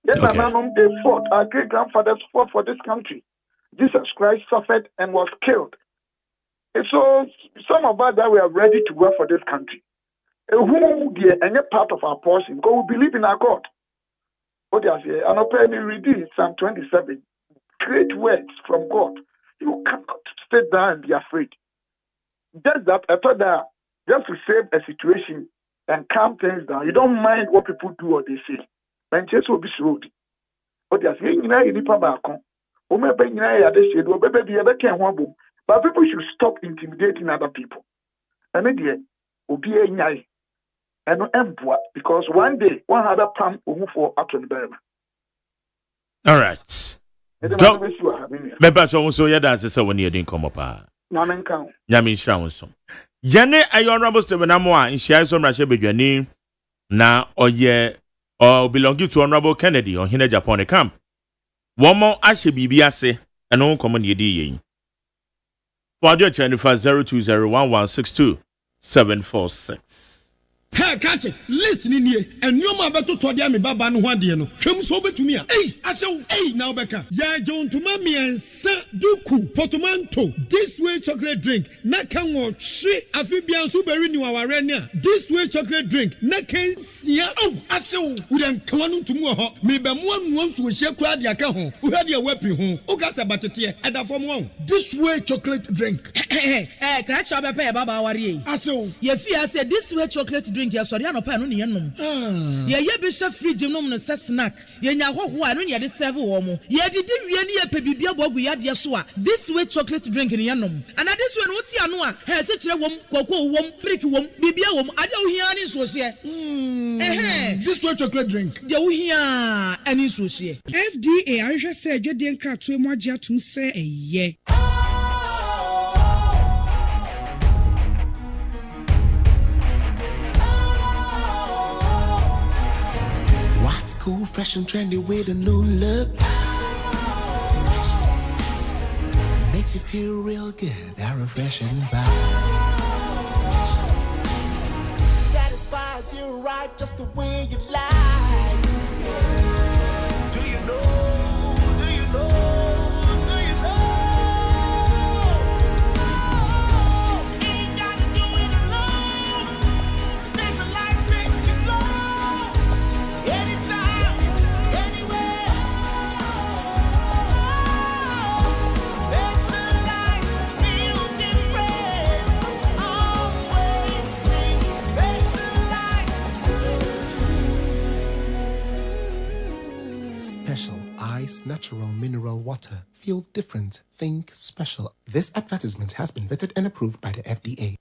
Yes, they fought. Our great grandfathers fought for this country. Jesus Christ suffered and was killed. And so some of us that we are ready to work for this country. Who any part of our portion, because we believe in our God. What do I say? And I'll read Psalm 27. Great words from God. You cannot stay down and be afraid. Just that I thought that just to save a situation and calm things down, you don't mind what people do or they say. And just will be slowed. But they are saying, you know, Umebe nyina ya de shedo bebe bi ebeke ho abom. But people should stop intimidating other people. And then obi enyai eno emboa because one day one other pam omu for aton berma. All right. Beba so so ya dance say when you didn't come up. Na menkan. Nyame nhira wonso. Yene ayo honorable Stephen Amoa nhia so mrahye bedwani na oye belonging to Honorable Kennedy on Hine Japan camp. Womo ahye bibi ase eno komo ne yedi yen. For audio channel 0201162746. Hey, catch it. Listen in here. And you ma beto to dia me baba no hwade no. Hwem so betumi a. Hey, asew. Hey, now beka. Ya John to ma me ensa duku portmanteau. This way chocolate drink. Na kan wo hwe afibian so beri ni waware ni a. This way chocolate drink. Na kan sia. Oh, asew. We den kan no ntumu ho. Me be mo anu so hye kura dia ka ho. Wo hwade wapi ho. O ka se batete eda fom won. This way chocolate drink. Catch up be baba ware. Asew. Ye fi say this way chocolate drink. Ya sorry anopa no ne yenom ye bi hye fridge nom no se snack ye nya hoho a no ne de serve wo mo ye didi wie ne ye pebibia bogu ya de so a this way chocolate drink ne yenom and this way no ti ano a he se kire wom kokko wom brick wom bibia wom ade wo hia ne so hye this way chocolate drink de wo hia ani so hye FDA ahwehwe se adwede nkratoe mu agye atum se eye Cool, fresh and trendy with a new look. Makes you feel real good, that refreshing vibe. Satisfies you right just the way you like. Do you know? Do you know? Do you know? Ain't gotta do it alone. Specialized makes you flow. Anytime, anywhere. Specialized, feel different. Always think specialized. Special Ice Natural Mineral Water. Feel different. Think special. This advertisement has been vetted and approved by the FDA.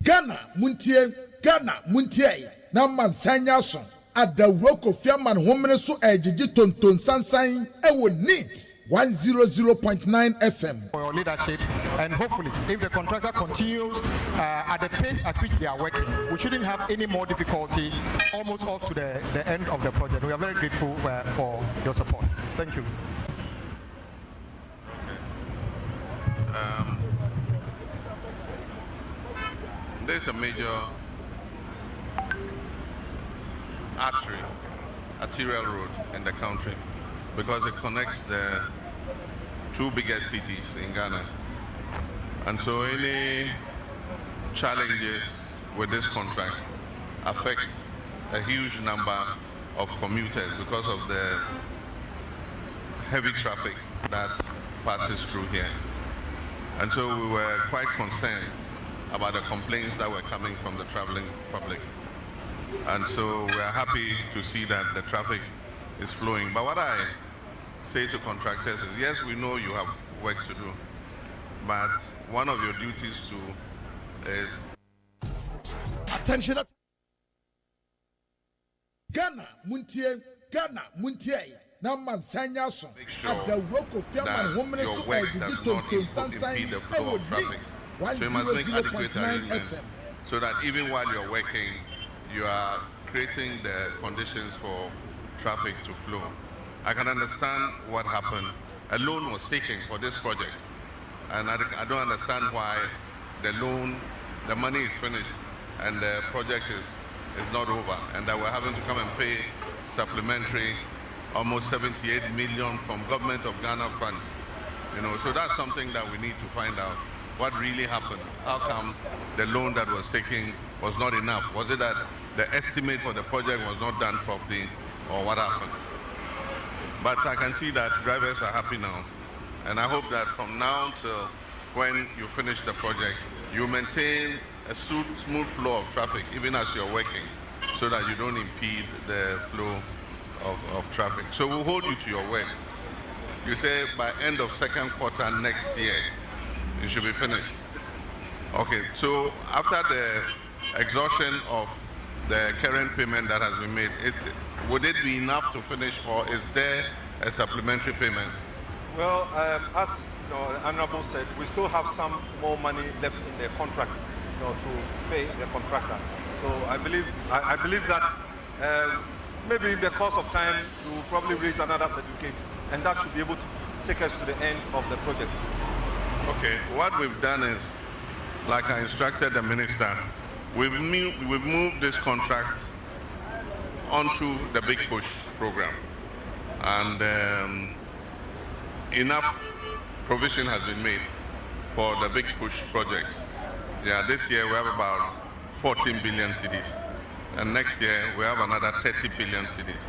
Ghana Muntie na mansanya so adawro kofiaman homene so ejiji tonton sansan ewo neat 100.9 FM. For your leadership, and hopefully, if the contractor continues at the pace at which they are working, we shouldn't have any more difficulty almost up to the end of the project. We are very grateful for your support. Thank you. There's a major arterial road in the country because it connects the two biggest cities in Ghana. And so any challenges with this contract affect a huge number of commuters because of the heavy traffic that passes through here. And so we were quite concerned about the complaints that were coming from the traveling public. And so we are happy to see that the traffic is flowing. But what I say to contractors is, yes, we know you have work to do, but one of your duties too is... Attention. Ghana Muntie. Na mansanya so adawro kofiaman homene so ejiji tonton sansan ewo neat. So you must make adequate arrangements so that even while you're working, you are creating the conditions for traffic to flow. I can understand what happened. A loan was taken for this project, and I don't understand why the money is finished, and the project is not over, and that we're having to come and pay supplementary almost 78 million from government of Ghana funds. So that's something that we need to find out. What really happened? How come the loan that was taken was not enough? Was it that the estimate for the project was not done properly, or what happened? But I can see that drivers are happy now, and I hope that from now till when you finish the project, you maintain a smooth flow of traffic, even as you're working, so that you don't impede the flow of traffic. So we'll hold you to your word. you say by end of second quarter next year, it should be finished. Okay, so after the exhaustion of the current payment that has been made, would it be enough to finish, or is there a supplementary payment? Well, as the Honorable said, we still have some more money left in the contract, to pay the contractor. So I believe that maybe in the course of time we will probably raise another certificate, and that should be able to take us to the end of the project. Okay, what we've done is, like I instructed the minister, we've moved this contract onto the Big Push program, and enough provision has been made for the Big Push projects. Yeah, this year we have about 14 billion cedis, and next year we have another 30 billion cedis.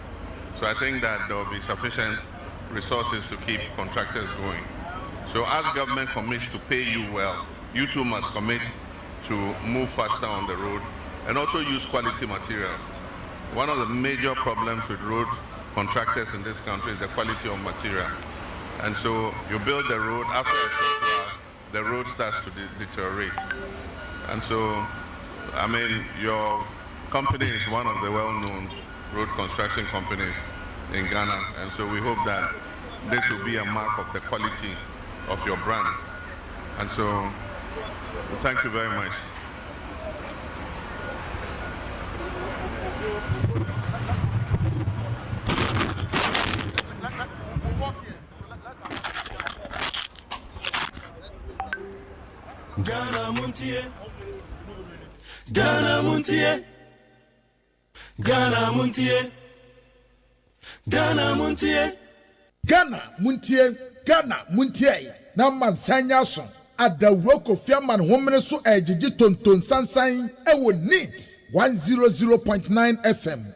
So I think that there will be sufficient resources to keep contractors going. So as government commits to pay you well, you too must commit to move faster on the road and also use quality materials. One of the major problems with road contractors in this country is the quality of material. And so you build the road, after a short while, the road starts to deteriorate. And so, I mean, your company is one of the well-known road construction companies in Ghana. And so we hope that this will be a mark of the quality of your brand. And so, thank you very much. Ghana Montie, Ghana Montie, Ghana Montie, Ghana Montie, Ghana Montie, Ghana Montie. Na mansanya so adawro Kofi Aman homene so ejiji tonton sansan ewo NEET 100.9 FM.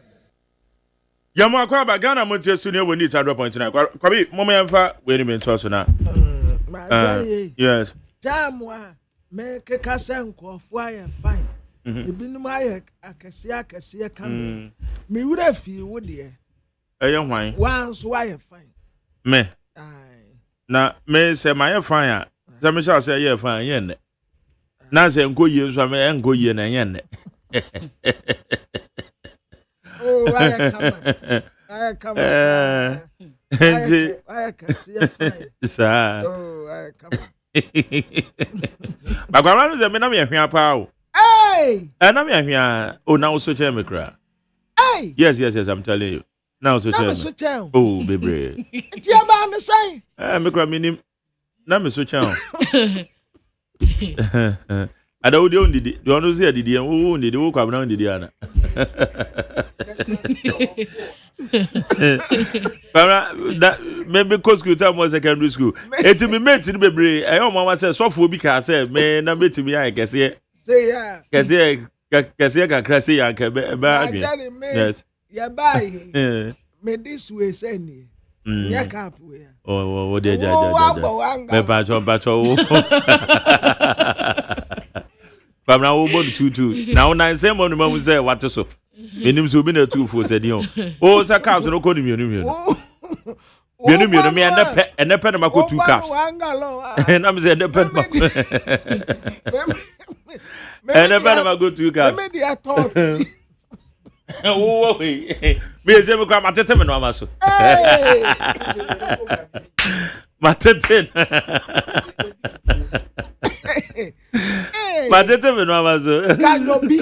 Yamu akwa ba Ghana Montie so ne ewo NEET 100.9. Kwabi momo yemfa we ni mento so na. Yes. Jamwa me kekasa nkofo aye fine. Ebinum aye akese kan. Me wura fi wo de. Eye hwan. Wan so aye fine. Me. Na me se my fine a. Se me sha say ye fine ye ne. Na se nko yie so me enko yie na ye ne. Oh, I come. I can see a fine. Sir. Oh, I come. Bagwara no me na me hwea pa o. Hey! Na me hwea o na wo so che me kra. Hey! Yes, I'm telling you. Now so che. Oh, baby. Dia ba no say? Me kra minim. Na me so che o. Ada wo de on didi. Do no say didi en wo on didi wo kwa na on didi ana. Para that maybe cause school time was secondary school. Eti me mate ni bebre e o mama say sofo obi ka say me na mate mi an kese. Say ya. Kese ka krase ya ka be adwen. Yes. Ya bai. Me this way say ni. Ya cap we. Oh de ja. Me pa cho wo. Pamna wo bod tutu. Na una say mo no ma say what so. Menim so bi na tu fo said you. Oh sa caps no ko ni mienu. Mienu me ene pe na mako 2 caps. Na me say ene pe na mako. Ene pe na mako 2 caps. Me dey talk. Oh we. Me say me kwa matete me no amaso. Matete. Matete me no amaso. Kanobi.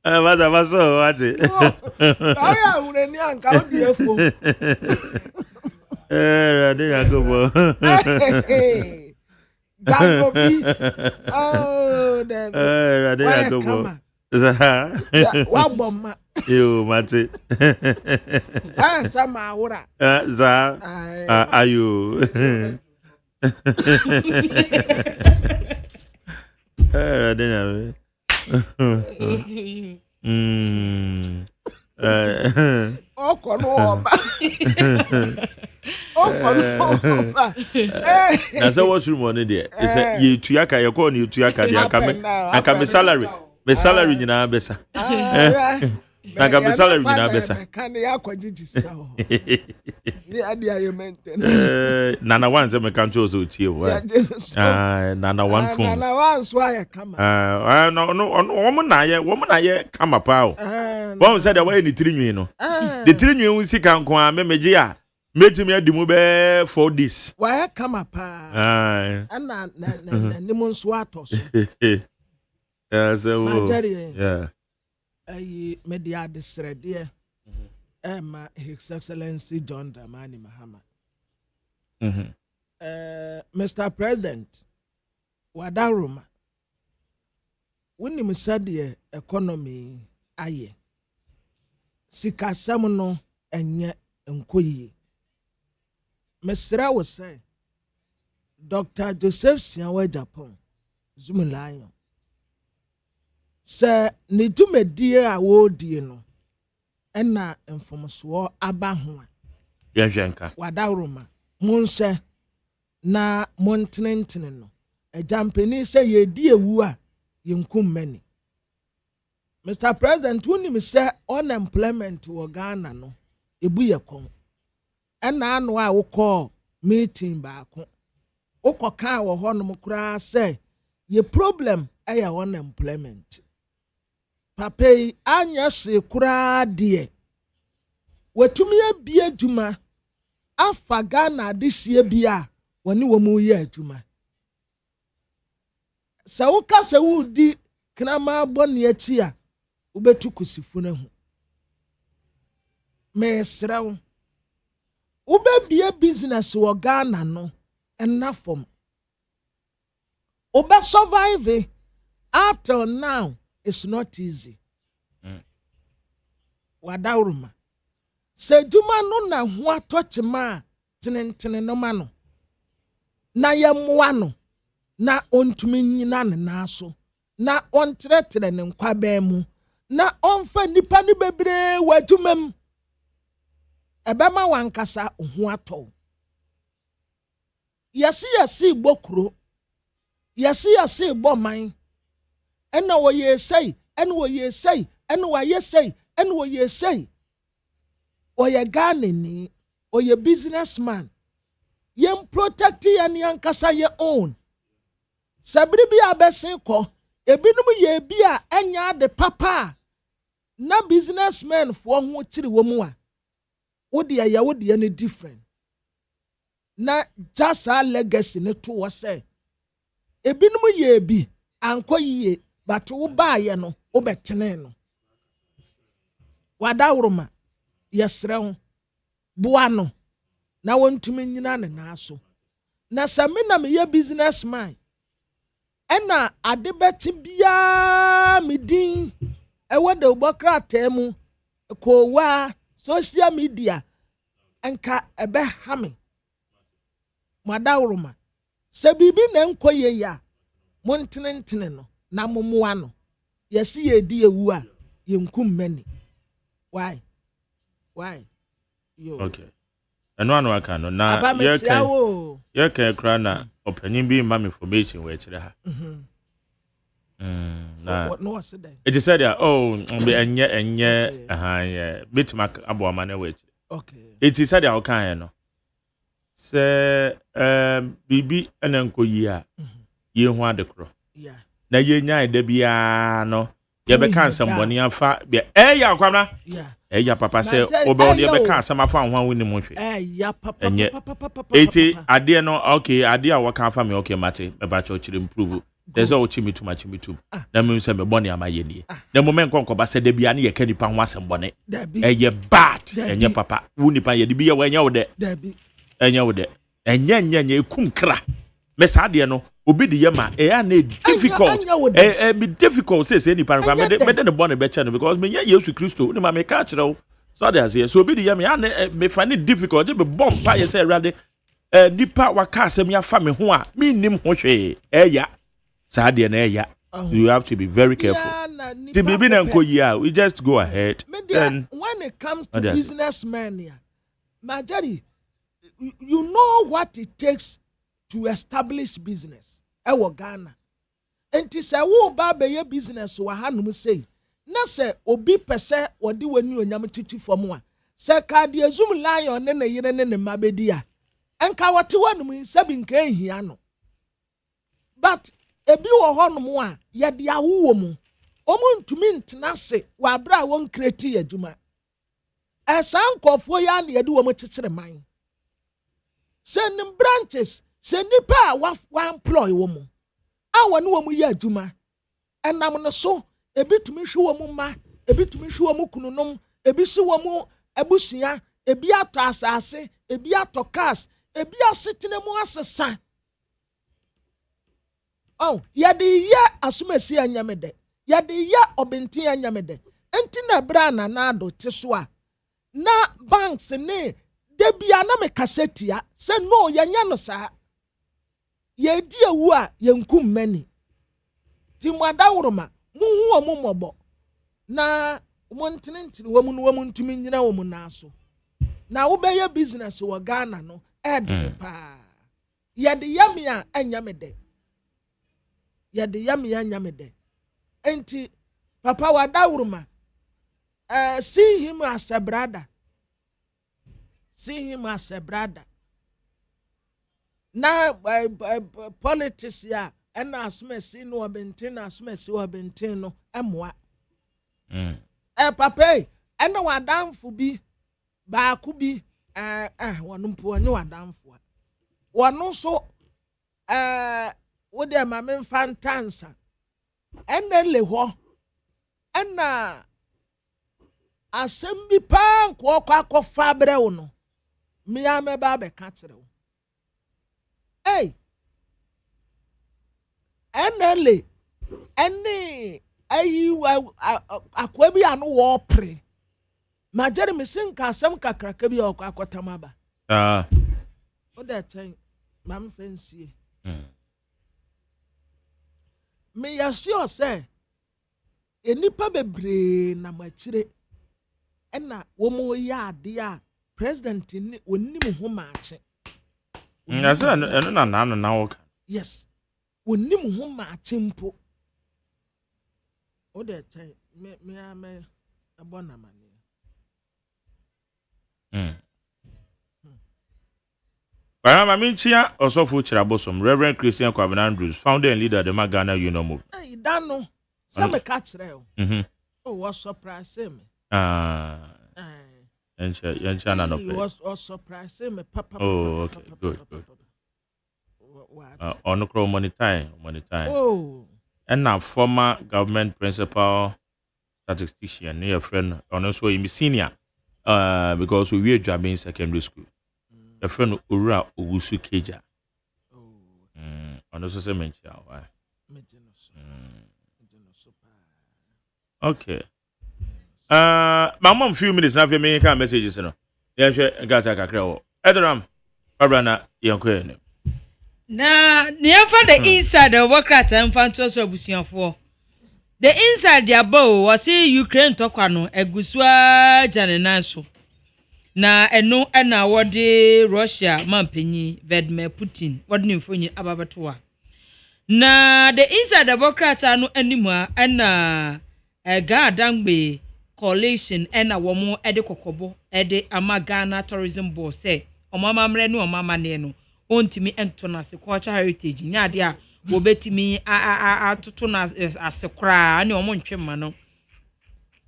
Mas what? Aya uneni anka odi efo. Ade go bo. Kanobi. Oh, dem. Ade go bo. Wa bomma. Yo, mate. Sama awura. Za. Ayo. Ade na. Na say what's room on there? It's a you tuyaka you call you tuyaka dey akame salary. Me salary nyina besa. Na ga be salary na besa. Kan ya kwagiji sika ho. Ni ade aye maintain. Nana one say me kan cho so tie wo. Nana one phones. Nana one so aye kama. No wo na ye kama pa o. Wo say the way ni tirinwi no. The tirinwi wu sika nko a me meje a metimi adi mu be 4 days. Wa kama pa. Ana na ni mo nso atos. Yeah. Ayi media disrede ma His Excellency John Dramani Mahama. Mr. President, wadaruma woni misade economy aye sikasam no enye enkoyi mesra wo say Dr. Joseph Sianwa Japan Zumulayo se ne tumedie a wodi no ena mfomso aba ho ya jenka wadaruma munse na montenentene no ejampeni se yedi ewu a yenkum mani. Mr. President, woni me say unemployment wo Ghana no ebu ye kon ena anu a wo call meeting baako ukoka wo honom kura say ye problem aya unemployment papei anya se kura de watumi abie adwuma afa Ghana de sie bia woni wo mu ye adwuma sa wo ka se wo di knama boni achi a ubetu kusifu na hu me srawo ubebie business wo Ghana no enough from ube survive up till now it's not easy. Wadauruma se duma no na ho atochema tenentene no ma no na yemwa no na ontumi nyina ne naso na ontretre ne nkwabe mu na onfa nipa ni bebre wadumam ebema wankasa ho ato yasi bokuro yasi boman ena wo yesai ena wo yesai ena wo yesai ena wo yesai oye Ghanani oye businessman yem protect yan yankasa ye own sabiri bi abesen ko ebinum ye bi a enya de papa na businessman fo ho kiri wo mu a wodi ya wodi ne different na just a legacy ne to wo say ebinum ye bi anko yiye but wo ba ye no wo betene no wadawroma yesrew buano na wontumi nyina ne naso na samina me ye businessman ena adebeti bia midin ewode obokra temu ko wa social media enka ebe hame madawroma se bibi na enkoye ya montenentene no na momoa no yesi ye di ewu a yenkum mani why yo okay eno aka no na ye kan kra na opanyin bi mam information we kire ha na no was there it is said be enye yeah bitmark abo ma na we kire okay it is said o kan no se bibi enankoyi a ye hu adekro yeah na ye nya eda bia no ye be kan samboni afa be ya akwamna yeah papa say obe ye be kan asama fa ho anwuni mo hwe ya papa eti ade no okay ade a waka fa me okay mate me ba cho chire improve there's all chimitu na me say me boni amaye ni na moment konko ba se da bia na ye ka nipa ho asamboni ye bad enye papa wu nipa ye de bia wa nya wo de enye wo de enye ekum kra me sa ade no obi de yema na difficult me difficult say ni parfa me de born be che no because me nya Yesu Kristo ni ma me ka kire wo so that say so obi de yema me find it difficult be bomb pa ye say rade nipa waka asem ya fa me ho a me nim ho hwe ya sa de na you have to be very careful to be na nkoyi a we just go ahead then when it comes to businessmen here majority you know what it takes to establish business ewo Ghana enti se wo ba be ye business wa hanum say na se obi pese wodi wani onyam tutu fom a se ka de azum lion ne yire ne mabedi a enka wote wanum sabi nka ehia no but ebi wo honom a ye de awo mu ntumi ntena se wa bra won kreti adwuma esan kofo ya na ye de wo mtetire man se nim branches se nipa wa employ wo mu awon wo mu ye adwuma enam no so ebi tumi hwe wo mu ma ebi tumi hwe wo mu kununom ebi si wo mu abusua ebi ato asase ebi ato cars ebi asetene mu asesa ya de ya asumasi anyamede ya de ya obenti anyamede enti na bra na ado teso a na banks ne de bia na me kasetia se no ya nya no saa ye di ewu a ye nkum mani ti mo adawroma muhu omo mobo na montene wo mu no wo mu ntumi nyina wo mu na so na wo be business wo Ghana no pa ye de yami a anyamede ye de yami anyamede enti papa wadawroma see him as a brother. See him as a brother. Now, politics, yeah, and as me see no benten, as me see no benten, no, amwa. Papa, and no one down for be, ba could be, one poor no one down for. One also, what their mamma fantansa, and then le ho, and asembi pan kwa fabre uno mi ame ba be katere wo enele ene ayi akwa bi anu wo pre ma jere mi sinka asem kakraka bi akotama ba o da chen mam fancy me ya sure say enipa bebre na machire ena womo ya ade a president ni onim ho maache asa eno na woka yes onim ho maache mpo o de tai me abona mane Barama minchia osofu chirabosom Reverend Christian Kwabena Andrews, founder and leader of the Ghana Union Movement. Hey, dano some catch reo. Oh, what surprise me. Yancha na no pay. Was surprise me papa. Oh, okay. Good. On money time. Oh. And now former government principal statistician, near friend, and also in senior, because we were job in secondary school. A friend Ura Ubusu Keja. And also say mention why. Okay. My mom few minutes now for me can messages no. Yeah, sure gata kakra. Edram Abrana yankwe. Na near for the inside the workrat and fantos of Busianfo. The inside the bow was see Ukraine tokano eguswa janenanso. Na eno na wode Russia mampenyi Vladimir Putin wode mfonyi ababatoa. Na the inside the workrat anu animu na Gadangbe coalition ena womo ede kokobo ede ama Ghana Tourism Board say omama mre no omama ne no ontimi entona se cultural heritage nya ade a wo betimi atoto na asekra ani omo ntwema no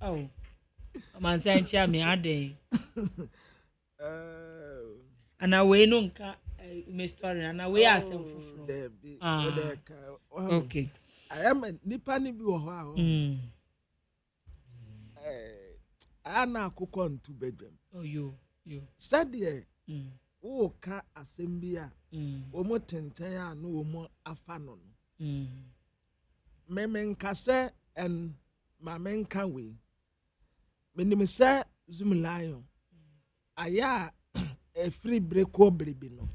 oh amansanchi ame ade ana we no nka me story ana we asem fufuro okay I am nipa ni bi wo ho a ana akukọ ntu bedwam you sadie wo ka asembia wo mo tenten a no wo mo afa no memenka se en mamenka we menim se zum lion aya e free break o brebi no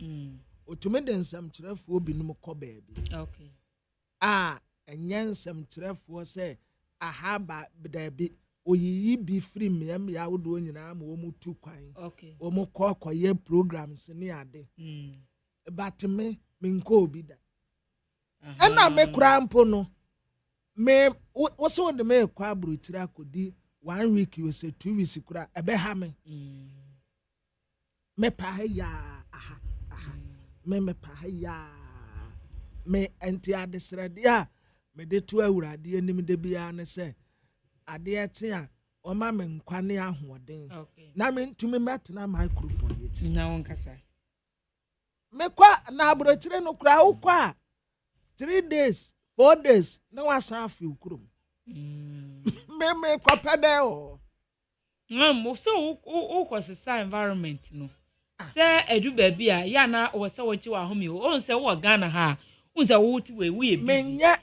otumi de nsam kyerefo obi no kọ baabi okay enye nsam kyerefo se ahaba bedabi oyiyi bi free me ya wodo nyina ma wo mutu kwan okay wo mo kokoye programs ni ade but me nko obi da na me kura mpo no me what's on the me kwa brutira kodi 1 week you say 2 weeks kura ebe ha me me pa ya aha me pa ya me enti adesrede a me de to awurade anim de bia ne se ade ete a o ma me nkwane ahoden na me ntumi metna microphone yeti na won kasa me kwa na brutira no kura wo kwa 3 days 4 days na wasa afi ukurum me kopede o mo so o kwasesa environment no se edu ba bia ya na wo se wo chi wa homi o se wo Ghana ha unse wo ti we menya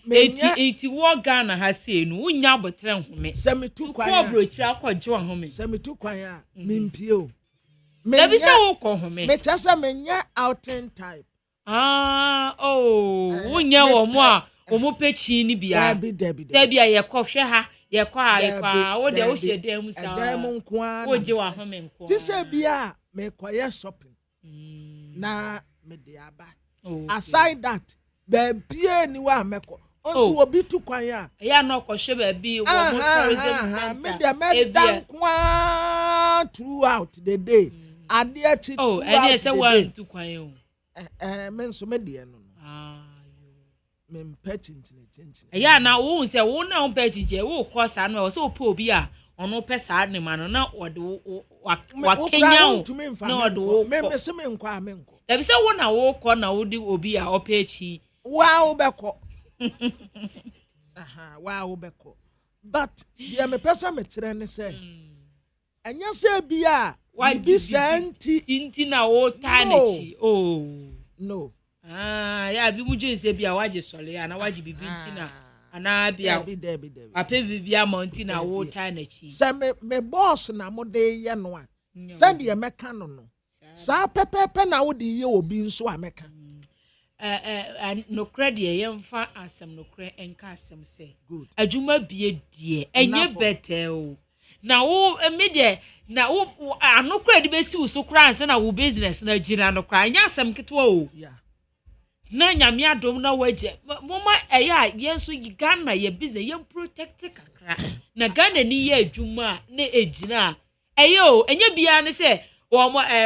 eti wo Ghana ha se no unya abotre nhome se metu kwan ko brochi akọje wa home se metu kwan a mimpie o me bi se wo ko home me chasa menya outing type unya wo mo a o mo pechi ni bia se bia ye ko hwe ha ye kwa wo de wo hye dem sa dem nko a wo je wa home nko ti se bia me koye shopping na me de aba aside that baby ni wa meko onso wo bi tu kwan a ya no ko hwe baby wo mo tourism center me de me dan kwa throughout the day ade achi ene se wa tu kwan o me nso me de no me mpechinchine ya na wo se wo na mpechinche wo ko sa no so po obi a ono pe sa ne ma no na ode wa Kenya o na ode wo me se me nkwa me nko e bi se wo na wo ko na wo di obi a opechi wa wo beko wa wo beko but dia me pesa me kire ne se anya se bi a bi santi na wo ta na chi no ya bi mujin se bia waje sole ya na waje bibinti na ana bia ape bibia monti na wo ta na chi se me boss na mo de ye no a se de meka no sa pepepe na wo de ye obi nso a meka no credit ye mfa asem no cre enka asem se adwuma bie die enye better o na wo media na wo ano credit be si wo so kra anse na wo business na gira no kra anya asem ketwa o na nyame adom na waje moma eya yenso Ghana ye business ye protect kakra na Ghana ni ye adwuma na ejina eyo enye bia ne se wo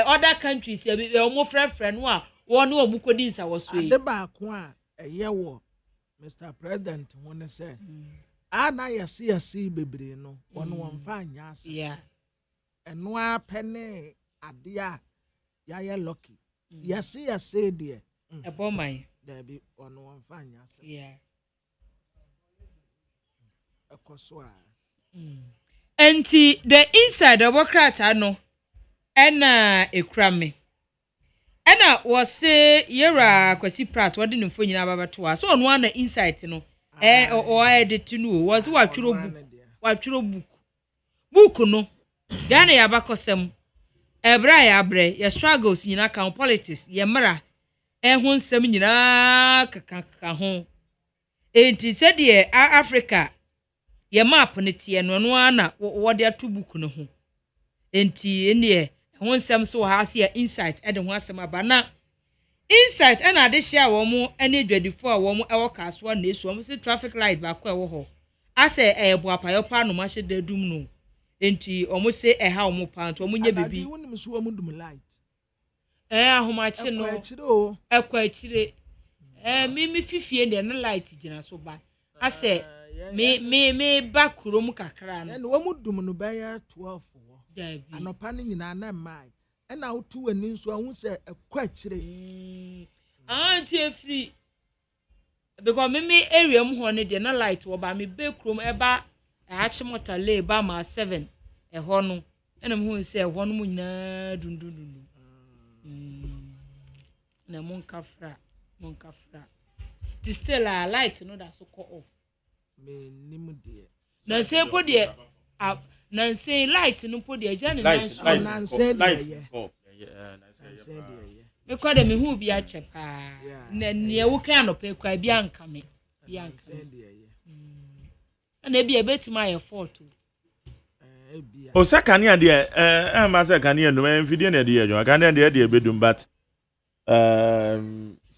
other countries ye wo frefre no a wo no wo kodi nsa wo so ade ba ko a eye wo Mr President won se ana yesi bebre no wono wo mfa anya ase eno a pene ade a ya ye lucky yesi de ebo man there be ono one fanya say ekoso a enti the inside obokrata no ena ekura me ena wo se yera kwasi prat wode no mfo nyina babato a so ono ana inside no o edit no wo se watworo book no dan ya bakosem ebra ya bre ya struggles nyina kan politics ye mra ehun nsem nyina kaka ho enti se de Africa ye map ne tie no no ana wo de atubuku no ho enti ene ehun nsem so ha se insight e de ho asem aba na insight na de hia wo mo ene dwadifo a wo mo ewo kaso na esu wo se traffic light ba ko ewo ho ase ebo apayo pa no ma hye da dum no enti omo se eha omo pa nto omo nya bebi wonim so omo dum light ahomachi no ekwa chire mi fifie de na light gina so ba ase me ba kurom kakra no na wo mudum no ba ya 12 wo anopa ni nyina na mai na wotu ani nso ahu se ekwa chire anti free because me area mu ho ne de na light wo ba me be kurom eba achi motale ba ma 7 ho no na me hu se ho no mu nyina dundundundu na monkafra ti still a light no that so call off me nimu de na say po de na say light no po de jani na say de me kwa de me hu bi a chepa na ne wo kan no pe kwa bi anka me bi anka na bi e betima ye photo o sakania de ma sakania no mfidie na de ye jo sakania de bedum but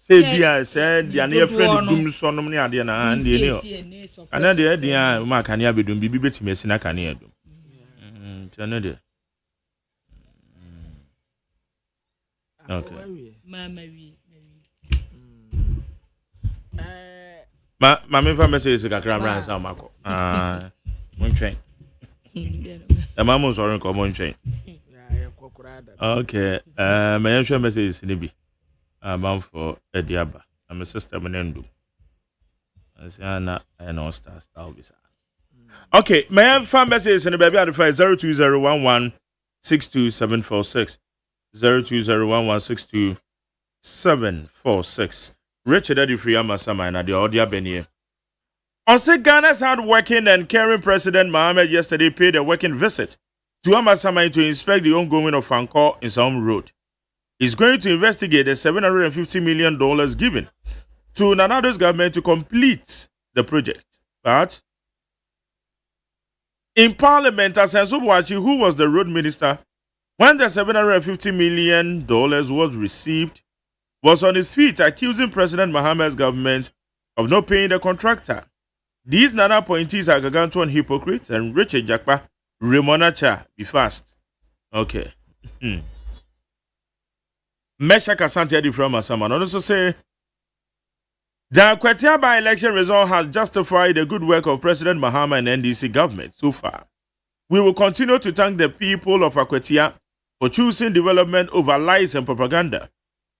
Say bia said the near friend doom sonum near the and the and then the idea Mark can be doing bibi to messina can hear do. Another. Okay. Mammy for messages a cram ran some Marco. One train. The mamma's or common train. Okay. My actual message is Nibi. I'm for Ediaba. I'm a sister Menendo. I say Anna and all stars. Okay, my fan message in the baby at the 0201162746. 0201162746. Richard Eddie Friama Sama and the audio Benye. On say Ghana's hard-working and caring President Mohamed yesterday paid a working visit to Amasamai to inspect the ongoing of Fankor in Salm Road. He's going to investigate the $750 million given to Nanado's government to complete the project. But in Parliament, Asenso who was the road minister when the $750 million was received, was on his feet accusing President Mohamed's government of not paying the contractor. These Nana appointees are gargantuan hypocrites and Richard Jakpa, Remonacha, be fast. Okay. Mesha Kasante from Asaman also say the Akwetia by-election result has justified the good work of President Mahama and NDC government so far. We will continue to thank the people of Akwetia for choosing development over lies and propaganda.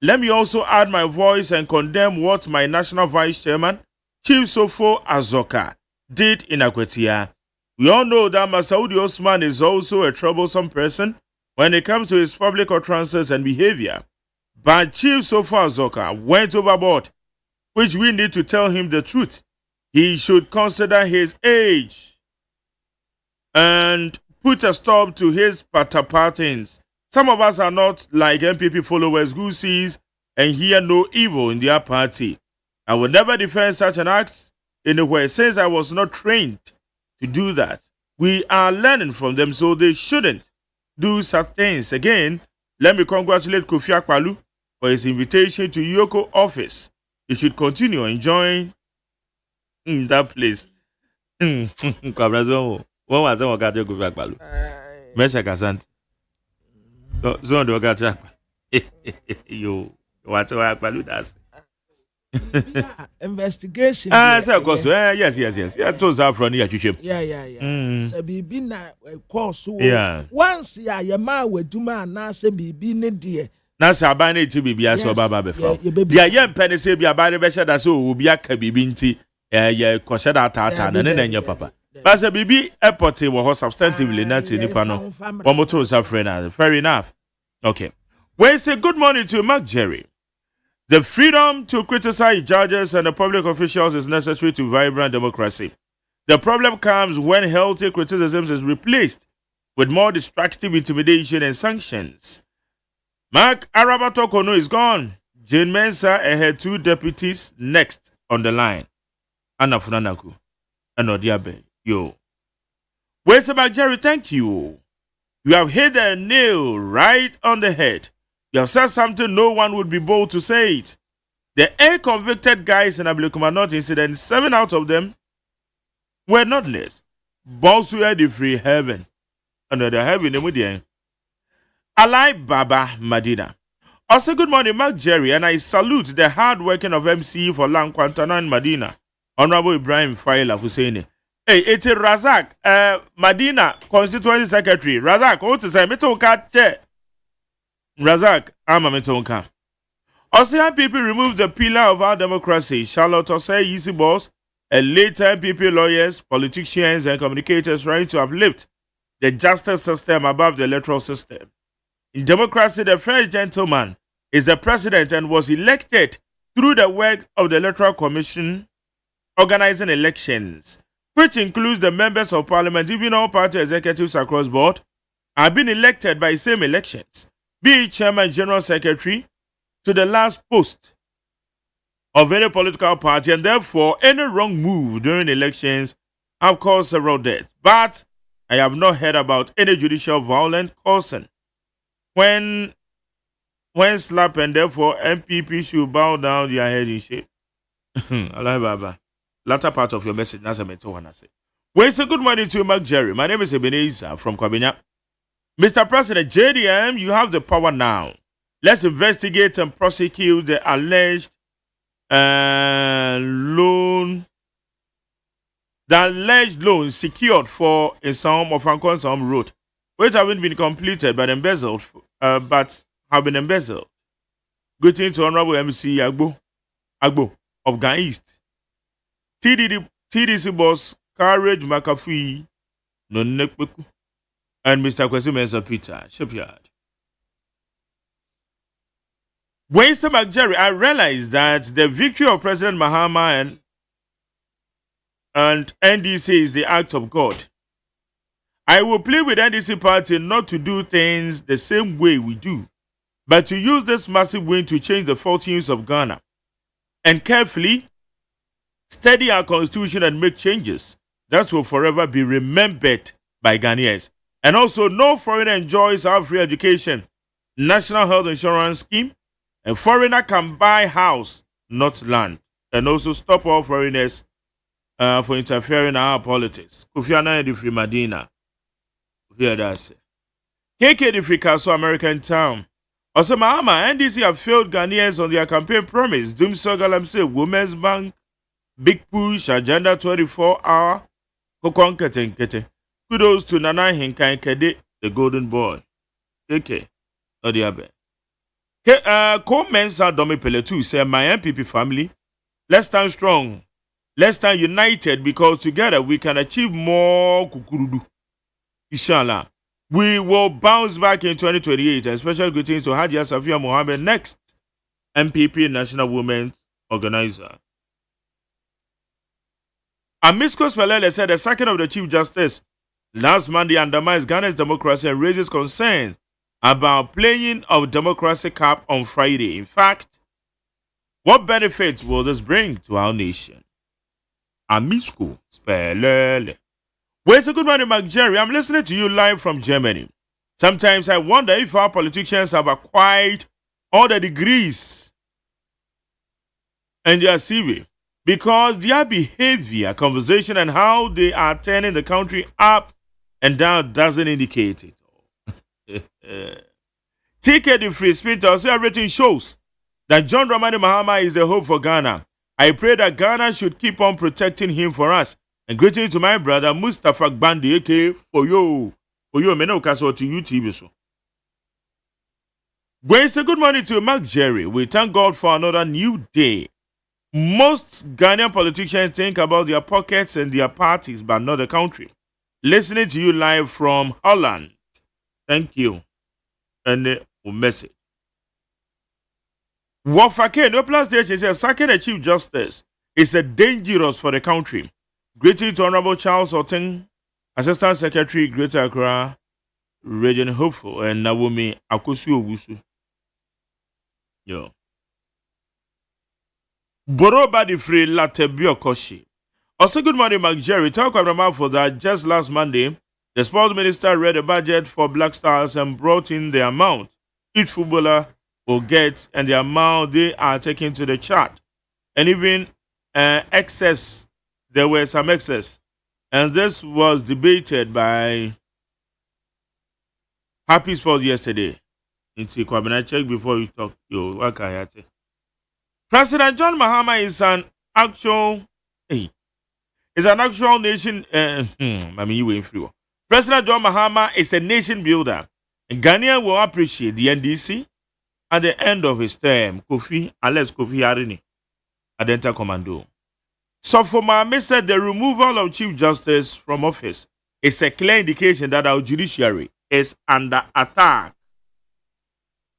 Let me also add my voice and condemn what my national vice chairman, Chief Sofo Azoka, did in Akwetia. We all know that Masaudi Osman is also a troublesome person when it comes to his public utterances and behavior. But Chief Sofo Azoka went overboard, which we need to tell him the truth. He should consider his age and put a stop to his patapatins. Some of us are not like MPP followers who sees and hear no evil in their party. I will never defend such an act anywhere since I was not trained to do that. We are learning from them, so they shouldn't do such things. Again, let me congratulate Kofi Akpalu for his invitation to Yoko office. He should continue enjoying in that place. One was on Kofi Akpalu. Mesha Kasant. So do Akpalu. Yo, what's Akpalu does? Investigation. Yes. Yeah, those are from the church. Yeah. So bibi na course. Yeah. Once your man will do man na say bibi ne dear. Na say abane ti bibi aso baba before. Yeah, yem penny say bi abane be shada so obi aka bibi nti ko shada tata na nya papa. But say bibi airport we ho substantively na ti nipa no. One motor is friend. Fair enough. Okay. We say good morning to Mark Jerry. The freedom to criticize judges and the public officials is necessary to vibrant democracy. The problem comes when healthy criticism is replaced with more destructive intimidation and sanctions. Mark Arabato Kono is gone. Jane Mensah and her two deputies next on the line. Anna Funanaku and Odiabe. Yo. Where's Mark Jerry? Thank you. You have hit a nail right on the head. You have said something no one would be bold to say it. The 8 convicted guys in Ablekumanot incident, 7 out of them were not less. Bonsu had the free heaven. Under the heaven, Alai Baba Madina. Also, good morning, Mark Jerry, and I salute the hard working of MC for Lang Quantana and Madina. Honorable Ibrahim Faila Husseini. Hey, it's Razak, Madina, Constituency Secretary. Razak, what to say? Meto Kache. Razak, I'm a metonka. Osean people remove the pillar of our democracy. Charlotte Osei, Easy Boss, and later MPP lawyers, politicians, and communicators trying to uplift the justice system above the electoral system. In democracy, the first gentleman is the president and was elected through the work of the Electoral Commission organizing elections, which includes the members of parliament, even all party executives across board, have been elected by same elections. Be it chairman, general secretary, to the last post of any political party, and therefore any wrong move during elections have caused several deaths. But I have not heard about any judicial violence causing when when slapped, and therefore MPP should bow down their head in shame. Allah Baba. Latter part of your message, that's a mental one I say. Well, it's a good morning to you, Mark Jerry. My name is Ebenezer from Kwabenya. Mr. President, JDM, you have the power now. Let's investigate and prosecute the alleged loan secured for a sum of Francois road, which haven't been completed but embezzled, but have been embezzled. Greetings to Honorable MC Agbo of Gan East. TDC boss Courage McAfee Nonekbeku and Mr. Kwesi Mensah Peter Shipyard. When Jerry, I realized that the victory of President Mahama and NDC is the act of God. I will plead with NDC party not to do things the same way we do, but to use this massive win to change the fortunes of Ghana and carefully study our constitution and make changes that will forever be remembered by Ghanaians. And also, no foreigner enjoys our free education, national health insurance scheme, and foreigner can buy house, not land. And also stop all foreigners for interfering in our politics. Kufiana and the Free Madina. KK the Free Castle American Town. Also, Mahama, NDC have failed Ghanaians on their campaign promise. Doom Sogalam say Women's Bank, Big Push, Agenda 24-hour, Kokon Kete. Kudos to Nana Hinkai Kede, the golden boy. KK, Odiabe. Co-Mensa Domi Peletu say, my MPP family, let's stand strong. Let's stand united because together we can achieve more kukurudu. Inshallah. We will bounce back in 2028. And special greetings to Hadia Safia Mohammed, next MPP National Women's Organizer. Amisco Spelele said the sacking of the Chief Justice last Monday undermines Ghana's democracy and raises concern about playing of democracy cap on Friday. In fact, what benefits will this bring to our nation? Amisco Spelele. Well, it's a good morning, Mark Jerry. I'm listening to you live from Germany. Sometimes I wonder if our politicians have acquired all the degrees and their CV, because their behavior, conversation, and how they are turning the country up and down doesn't indicate it. TK the Free Spinter, so everything shows that John Dramani Mahama is the hope for Ghana. I pray that Ghana should keep on protecting him for us. And greeting to my brother Mustafa Gbandi, aka for you, Menokaso to you TV so. Well, it's a good morning to Mark Jerry. We thank God for another new day. Most Ghanaian politicians think about their pockets and their parties, but not the country. Listening to you live from Holland. Thank you. And a message. Wafake, no plus station says sacking a Chief Justice is a dangerous for the country. Greeting to Honorable Charles Otten, Assistant Secretary, Greater Accra Region Hopeful, and Naomi Akusu Owusu. Yo. Boroba the Free Latebio Koshi. Also, good morning, Mark Jerry. Talk about for that just last Monday, the sports minister read a budget for Black Stars and brought in the amount each footballer will get and the amount they are taking to the chart. And even excess. There were some excess, and this was debated by Happy Sports yesterday. Into Kwabena, check before you talk. President John Mahama is an actual nation. President John Mahama is a nation builder, and Ghanaian will appreciate the NDC at the end of his term. Kofi Arini, Adenta Commando. So for Mahame said the removal of Chief Justice from office is a clear indication that our judiciary is under attack.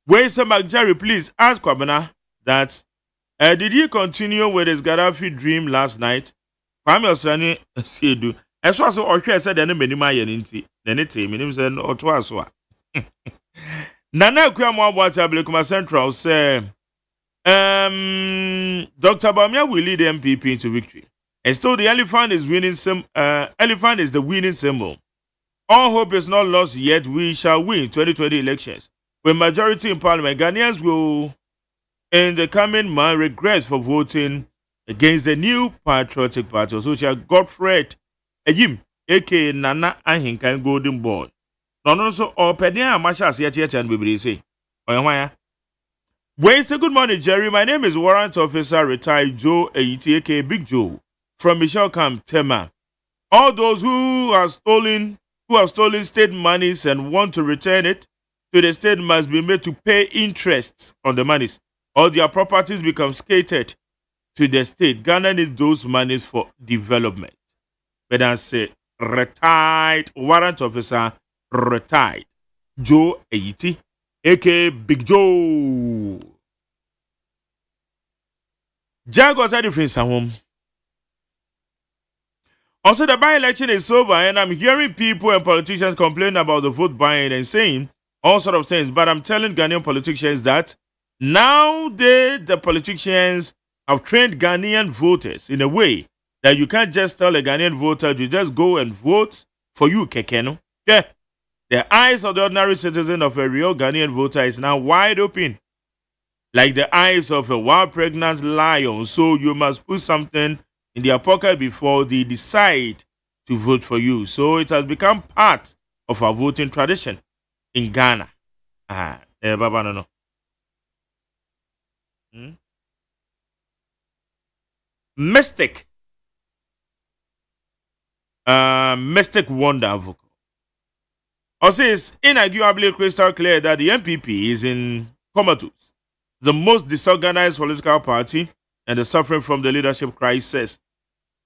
Where is Mark Jerry, please ask Kwabena that did he continue with his Gaddafi dream last night? Kwame Osani Siedu. As was okay said the name Benima Yeniti, meaning said Otwaswa. Nana Kwamo Watablikuma Central say Dr. Bamia will lead the MPP into victory. And still the elephant is elephant is the winning symbol. All hope is not lost yet. We shall win 2020 elections with majority in parliament, Ghanaians will, in the coming month, regret for voting against the new patriotic party, Social Godfrey Ejim, aka Nana Ahinkan Golden Boy. No, so Penia Mashas Yet and Bibri say. Well, say good morning, Jerry. My name is Warrant Officer Retired Joe Eiti, aka Big Joe, from Michelle Camp Tema. All those who have stolen state monies and want to return it to the state must be made to pay interest on the monies, or their properties become skated to the state. Ghana needs those monies for development. But I say retired warrant officer, retired Joe Eiti, aka Big Joe. Jagos are different home. Also, the by-election is over, and I'm hearing people and politicians complain about the vote buying and saying all sort of things. But I'm telling Ghanaian politicians that now the politicians have trained Ghanaian voters in a way that you can't just tell a Ghanaian voter to just go and vote for you, Kekeno. Yeah. The eyes of the ordinary citizen of a real Ghanaian voter is now wide open, like the eyes of a wild pregnant lion. So you must put something in their pocket before they decide to vote for you. So it has become part of our voting tradition in Ghana. Baba no. Mystic Wonder vocal. Also, it's inarguably crystal clear that the MPP is in comatose, the most disorganized political party, and is suffering from the leadership crisis.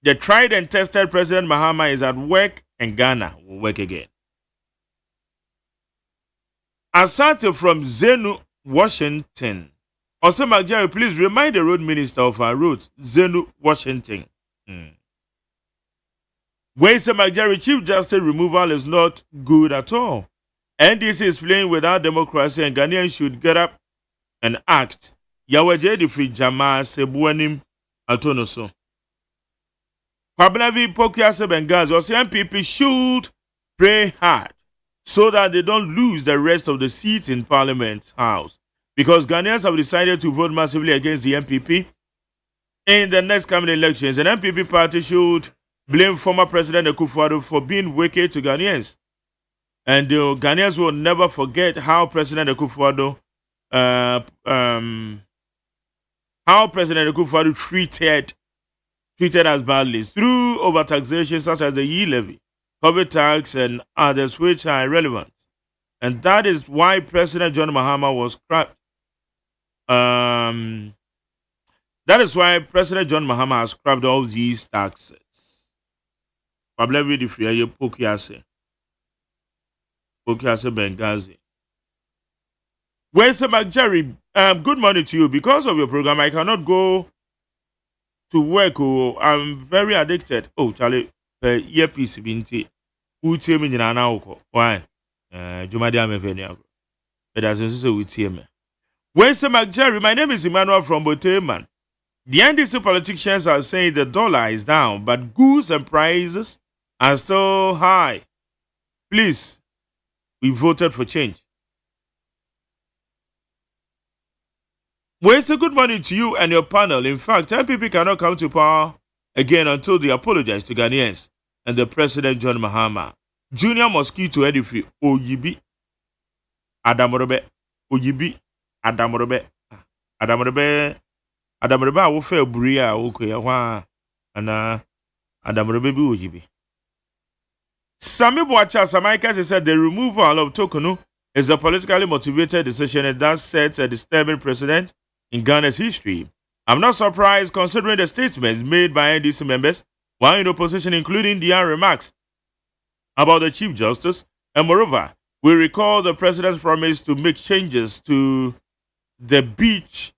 The tried and tested President Mahama is at work, and Ghana will work again. Asante from Zenu, Washington. Also, Jerry, please remind the road minister of our roads, Zenu, Washington. When Jerry, Chief Justice removal is not good at all. NDC is playing without democracy, and Ghanaians should get up and act. Yawaje di free Jama Sebuanim Atonoso. Pabnavi Pokiase Bengaz or MPP should pray hard so that they don't lose the rest of the seats in Parliament House. Because Ghanaians have decided to vote massively against the MPP in the next coming elections. An MPP party should blame former President Akufo-Addo for being wicked to Ghanaians. And the Ghanaians will never forget how President Akufo-Addo treated us badly through overtaxation such as the e-levy, COVID tax, and others which are irrelevant. And that is why President John Mahama was scrapped. That is why President John Mahama has scrapped all these taxes. Pokiase Benghazi. Where's Jerry? Good morning to you. Because of your program, I cannot go to work. Oh, I'm very addicted. Oh, Charlie, earpiece binti. Utie me nyina na uko. Why? Jumadi amevenia. But as you say, utie me. Where's Jerry? My name is Emmanuel from Boteman. The NDC politicians are saying the dollar is down, but goods and prices are still high. Please, we voted for change. Well, say good morning to you and your panel. In fact, MPP cannot come to power again until they apologize to Ghanaians and the President John Mahama. Junior Mosquito Edifi, Oyibi, Adamorobe, Oyibi, Adamorobe, Awofe Buria, Okoya, and Adamorobe Oyibi. Sami Boacha Samaikas said the removal of Tokunu is a politically motivated decision and that sets a disturbing precedent in Ghana's history. I'm not surprised considering the statements made by NDC members while in opposition, including their remarks about the Chief Justice. And moreover, we recall the President's promise to make changes to the bench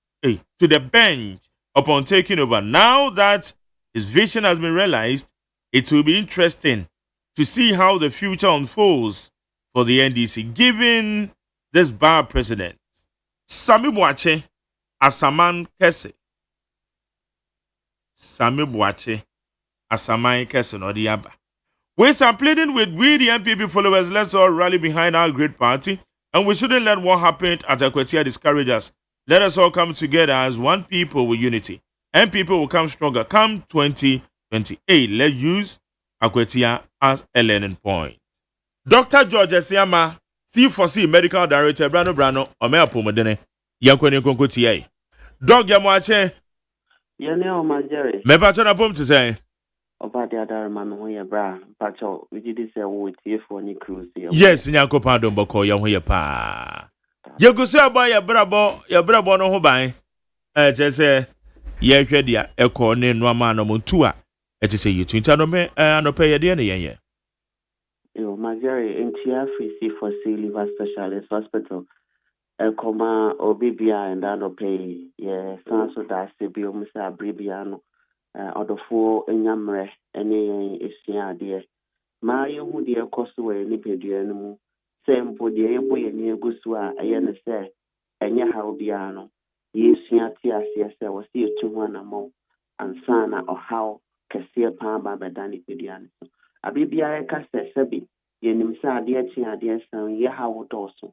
upon taking over. Now that his vision has been realized, it will be interesting to see how the future unfolds for the NDC, given this bad precedent. Sami Boache, Asaman Kese. Sami Boache, Asaman Kese, no diaba. We are pleading with we the MPP followers, let's all rally behind our great party And we shouldn't let what happened at Akwatia discourage us. Let us all come together as one people with unity. And people will come stronger. Come 2028, let's use Akwatia as a learning point. Dr. George Esiama, C4C Medical Director, Brano, Omea Pomodene, Yankweni Konkotia. Dog Yamuache. Yene ma Jerry. Me pacho na pom to say. Oba de adar man ho ye bra. Pacho we did say wo tie for ni cruise here. Yes, Nyankopon don boko ye ho ye pa. Ye gusu aba ye brabo no ho ban. Je say ye hwe dia ekọ ne no ama no montu a. E say ye twinta no me anope ye de ne ye. Yo ma Jerry NTF C4C Liver Specialist Hospital. Koma obibia and anope ye sanso da se bi o musa abribia no. Odofo enyamre ene esia de ma ye hu de ekoso we ni pedua no mu sempo de ebo ye ni egusu a eye ne se enye ha obia no ye sua ti ase se wo se etu ho na mo ansa na ohaw kese pa ba bedani pedua no abibia e ka se sebi ye nim sa ade ati ade san ye ha wo doso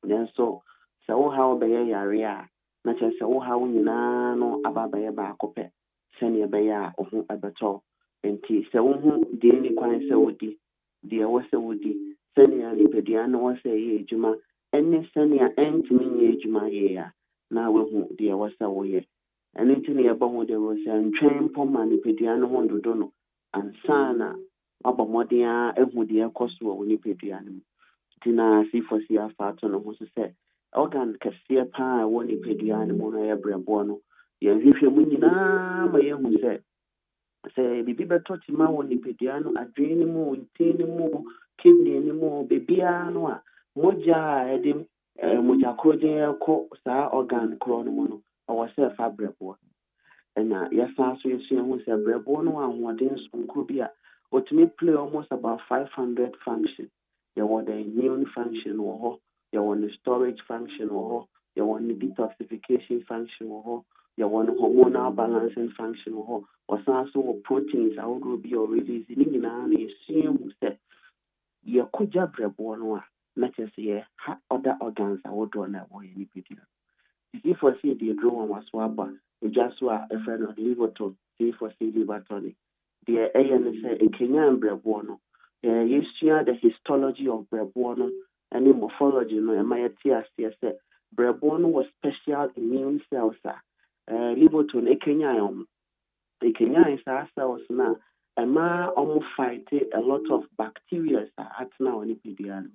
nenso se wo ha wo be ye yare a na che se wo ha wo nyina no ababa ye ba akopɛ sɛnea ɛbɛyɛ a ɔho ɛbɛtɔ nti sɛ wohu deɛ ni kwan sɛ wodi deɛ wɔ sɛ wodi sɛnea nipadua no wɔ sɛ ɛyɛ adwuma ɛne sɛnea ɛntumi nyɛ adwuma yɛ a na wahu deɛ wɔ sɛ woyɛ ɛno nti ne yɛbɔ ho de wɔ sɛ ntwɛn mpo ma nipadua no ho dodo no ansa na wabɔ mmɔden a ɛhu deɛ ɛkɔ so wɔ wo nipadua no mu nti na C4C afa ato no ho so sɛ organ kɛseɛ paa ɛwɔ nipadua no mu no ɛyɛ brɛboɔ no yɛhwehwɛ mu nyinaa ma yɛhu sɛ bibi bɛtɔ tima wɔ nipadua no adwene no mu ntin no mu kidney no mu bebiara no a mogya a ɛde mogya korodzen ɛkɔ saa organ korɔ no mu no ɔwɔ sɛ ɛfa brɛboɔ ɛna yɛsan so yɛsua hu sɛ brɛboɔ no ahoɔden sonkoro bi a ɔtumi play almost about 500 function yɛwɔ the immune function wɔ hɔ yɛwɔ the storage function wɔ hɔ yɛwɔ the detoxification function wɔ hɔ yɛwɔ no hormonal balancing function wɔ hɔ ɔsan so wɔ proteins ahodoɔ bi a ɔrelease ne nyinaa no yɛsua hu sɛ yɛkogya brɛboɔ no a na kyerɛ sɛ yɛha other organs ahodoɔ no a ɛwɔ yɛ nipadua C4C deɛ duro wɔn waso aba ɛgya so a ɛfrɛ no liverton C4C liver tonic deɛ ɛyɛ no sɛ ɛkenya brɛboɔ no yɛsua the histology of brɛboɔ no ɛne morphology no ɛma yɛte aseɛ sɛ brɛboɔ no wɔ special immune cells a liverton ekenyan saa cells na ɛma ɔmo fight a lot of bacteria a atena wɔ nipadua no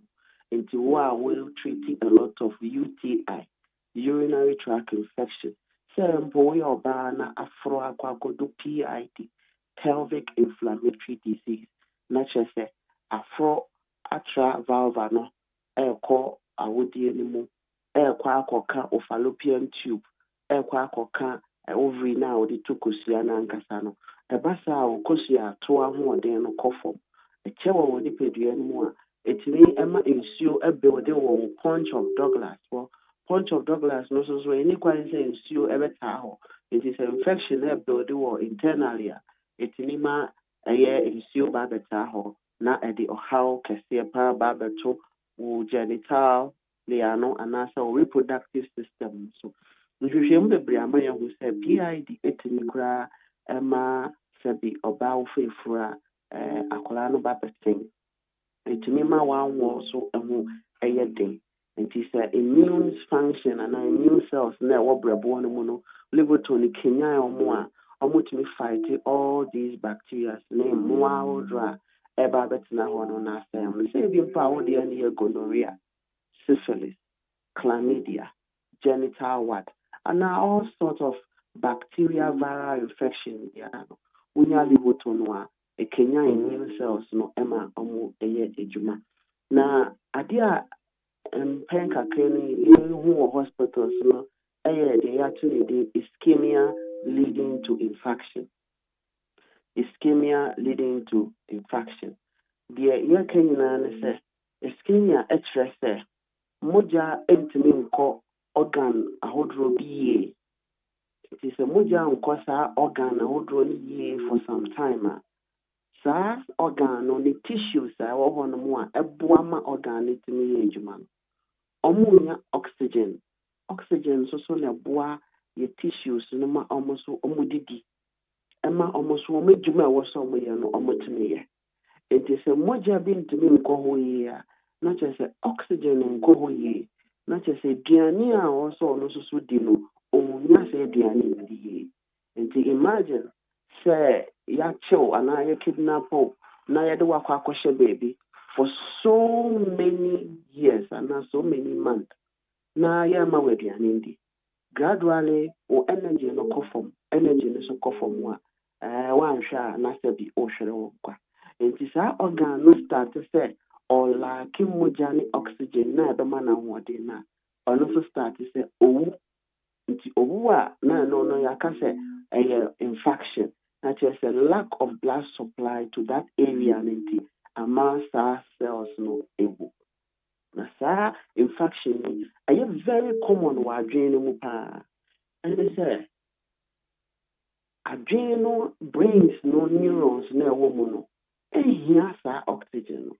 nti wo a will treat a lot of UTI urinary tract infection sɛ mpo woyɛ ɔbaa na aforo akɔakɔdo PID pelvic inflammatory disease na kyerɛ sɛ aforo atra valve no ɛkɔ awodie no mu ɛkɔ akɔka fallopian tube ɛkɔ akɔka ovary na wɔde to kosua na ankasa no ɛba saa a kosua to ahoɔden no kɔ fam ɛkyɛ wɔ nipadua no mu a ɛtumi ɛma nsuo ɛbuild wɔ Punch of Douglas Punch of Douglas no so ɛni kwan sɛ nsuo ɛbɛtaa hɔ nti sɛ infection ɛbuild wɔ internally a ɛtumi ma ɛyɛ nsuo ba bɛtaa hɔ na ɛde ɔhaw kɛseɛ paa ba bɛto wo genital layer no anaasɛ wo reproductive system so nhwehwɛmu bebree ama yɛho sɛ PID ɛtumi koraa ɛma sɛbi ɔbaa wo feefuru a akwadaa no ba bɛten ɛtumi ma wanwɔ so ɛho ɛyɛ den nti sɛ immune function anaa immune cells na ɛwɔ brɛboɔ no mu no liverton kenyan ɔmo a ɔmo tumi fight all these bacteria na mmoa ahodoɔ a ɛba bɛtena hɔ no na asɛm no sɛ ebi mpo a wodeɛ no yɛ gonorrhea syphilis chlamydia genital wart and all sorts of bacteria viral infection unya liverton no a kenya immune cells no ema omo eye ejuma na ade a pen kakra ni hu hospitals no they actually the ischemia leading to infarction the ye kenya na say ischemia etrese moja entimi nko organ ahodoɔ bi yie nti sɛ mogya nkɔ saa organ ahodoɔ no yie for some time a saa organ no ne tissues a ɛwɔ hɔ no mu a ɛboa ma organ no tumi yɛ adwuma no ɔmo oxygen so na boa your tissues no ma ɔmo so ɔmo didi ɛma ɔmo so ɔmo adwuma ɛwɔ so ɔmo yɛ no ɔmo tumi yɛ nti sɛ mogya bi ntumi nkɔ hɔ yie a na kyerɛ sɛ oxygen nkɔ hɔ yie na kyerɛ sɛ aduane a ɔwɔ so ɔno so di no ɔnya sɛ aduane ndi yie nti imagine sɛ yɛakyew anaa yɛ kidnap na yɛde wakɔ akɔhyɛ baabi for so many years and so many months na yɛma wɔ aduane ndi gradually o energy no kɔ fam energy no so kɔ fam a wanhwɛ a na sɛ bi ɔhwere wɔ kwa nti saa organ no start sɛ ɔlaake mogya ne oxygen na ɛbɛma no ahoɔden na ɔno so start sɛ owu nti owu a na ɛno no yɛaka sɛ ɛyɛ infarction na kyerɛ sɛ lack of blood supply to that area no nti ama saa cells no ewu na saa infarction no ɛyɛ very common wɔ adwene no mu paa ɛne sɛ adwene no brains no neurons na ɛwɔ mu no ehia saa oxygen no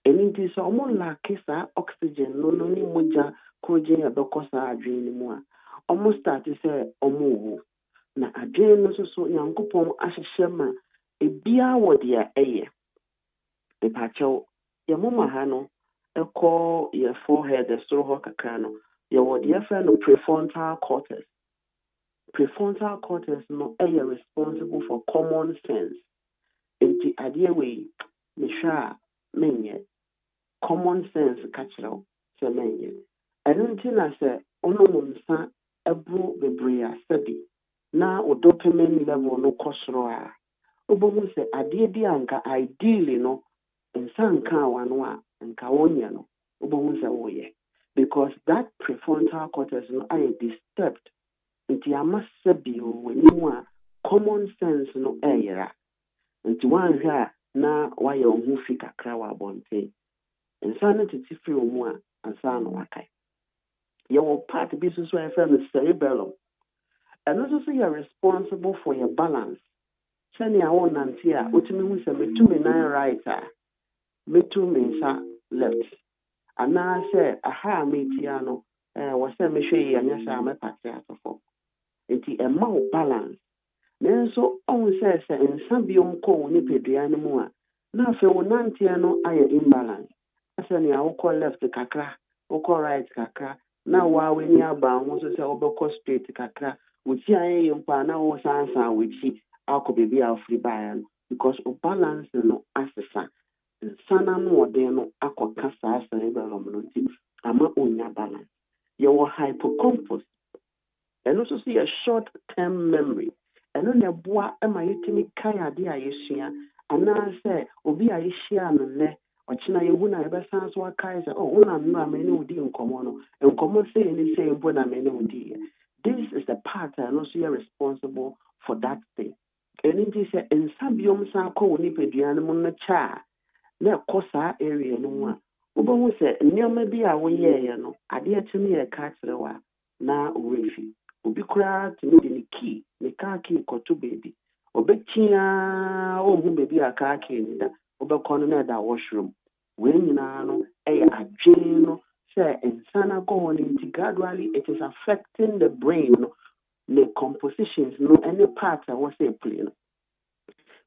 ɛno nti sɛ ɔmo laake saa oxygen no ne mogya korogye ɛbɛkɔ saa adwene no mu a ɔmo start sɛ ɔmo wu na adwene no so nyankopɔn ahyehyɛ ma ebia wɔ deɛ ɛyɛ epakyɛw yɛmoma ha no ɛkɔ yɛ forehead ɛsoro hɔ kakra no yɛwɔ deɛ fɛ no prefrontal cortex no ɛyɛ responsible for common sense nti adeɛ wei mehwɛ a menyɛ common sense ka kyerɛ wo sɛ menyɛ ɛno nti na sɛ ɔnom nsa ɛboro bebree a sɛbi na wo dopamine level no kɔ soro a wobɛhu sɛ adeɛ bi a nka ideally no nsa nka wano a nka wonyɛ no wobɛhu sɛ woyɛ because that prefrontal cortex no ayɛ disturbed nti ama sɛbi w'anim a common sense no ɛyera nti woanhwɛ a na wayɛ wo ho fi kakra wɔ abɔnten nsa no tete firi wo mu a ansa no wakae yɛwɔ part bi so a yɛfrɛ no cerebellum ɛno nso so yɛ responsible for your balance sɛnea wonante a wotumi hu sɛ metu me nan right a metu me nsa left anaasɛ aha a metia no wɔ sɛ mehwɛ yi anyɛ sɛ a mɛpate atɔfɔ nti ɛma wo balance nanso ɔhu sɛ nsa biom kɔ wo nipadua no mu a na afei wo nanteɛ no ayɛ imbalance sɛnea wokɔ left kakra wokɔ right kakra na w'ani aba ho so sɛ wobɛkɔ straight kakra woti ayɛ yɛ mpo a na wo sansan w'akyi akɔ baabi a wofiri baeɛ no because wo balance no asesa nsana no ɔden no akɔka saa cerebellum no nti ama ɔnya balance yɛwɔ hippocampus ɛno nso so yɛ short term memory ɛno na ɛboa ma yɛtumi kae ade a yɛsua anaasɛ obi a yɛhyia no nnɛ ɔkyena yɛhu na yɛbɛsan so akae sɛ wonam no a mene wodi nkɔmmɔ no nkɔmmɔ sɛi ne sɛi mpo na mene wodiiɛ this is the part a ɛno so yɛ responsible for that thing ɛno nti sɛ nsa biom san kɔ wo nipadua no mu no kyɛ a na ɛkɔ saa area no mu a wobɛhu sɛ nneɛma bi a woyɛeɛ no adeɛ kyɛ no yɛka kyerɛ wo a na ɔwerɛfi obi koraa tumi de ne kaa key kɔto baabi ɔbɛkyiaa ɔhu baabi a kaa key no da wobɛkɔ no na ɛda washroom wei nyinaa no ɛyɛ adwene no sɛ nsa no akɔ hɔ no nti gradually it is affecting the brain no ne compositions no any part a wɔ sɛ play no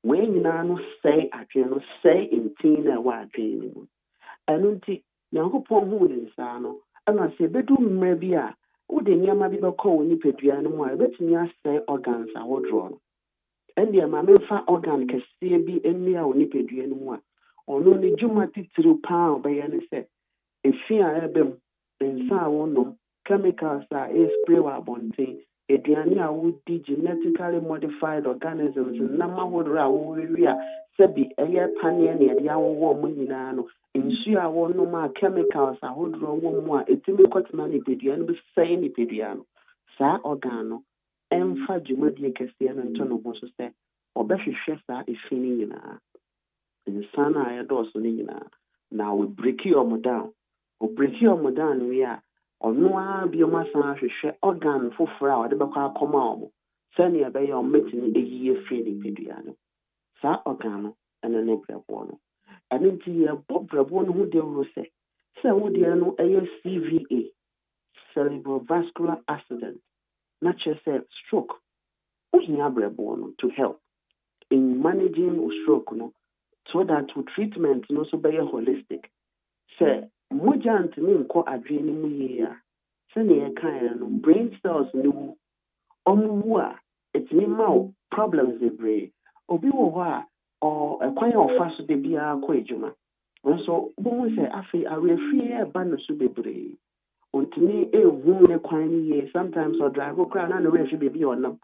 wei nyinaa no sɛe adwene no sɛe ntin na ɛwɔ adwene no mu ɛno nti nyankopɔn huu ne nsaa no ɛna sɛ ɛbɛdu mmerɛ bi a wode nneɛma bi bɛkɔ wo nipadua no mu a ɛbɛtumi asɛe organs ahodoɔ no ɛndeɛ ma memfa organ kɛseɛ bi ani a wo nipadua no mu a ɔno ne dwuma titiri paa a ɔbɛyɛ ne sɛ ɛfi a ɛbɛ mu nsa a wonom chemicals a ɛspray wɔ abɔnten aduane a wodi genetically modified organisms nam ahodoɔ a wɔwewi a sɛbi ɛyɛ paneɛ ne ɛde awɔwɔ mu nyinaa no nsuo a wɔnom a chemicals ahodoɔ wɔ mu a ɛtumi kɔtena nipadua no bɛsɛe nipadua no saa organ no ɛmfa dwumadie kɛseɛ no nto no ho so sɛ ɔbɛhwehwɛ saa ɛfi no nyinaa nsa no a yɛdɔɔso no nyinaa na wɔbreki ɔmo down no wie a ɔno ara biom asan ahwehwɛ organ foforɔ a ɔde bɛkɔ akɔma ɔmo sɛnea ɛbɛyɛ ɔmo bɛtumi ɛyi afiri nipadua no saa organ no ɛno ne brɛboɔ no ɛno nti yɛbɔ brɛboɔ no ho dawuro sɛ sɛ wo deɛ no ɛyɛ CVA, cerebrovascular accident, na kyerɛ sɛ stroke, wohia abrɛboɔ no to help in managing stroke no, so that treatment no so be holistic. Say mogya ntumi nkɔ adwene no mu yie a sɛnea yɛkaeɛ no brain cells no wu ɔmo a ɛtumi ma wo problems bebree. Obi wɔ hɔ a ɛkwan a ɔfa so de biara kɔ adwuma nso bohu sɛ afei awerɛfie ɛba no so bebree ɔntumi ɛhu ne kwan no yie. Sometimes ɔdrive koraa na ne werɛfi baabi a ɔnam.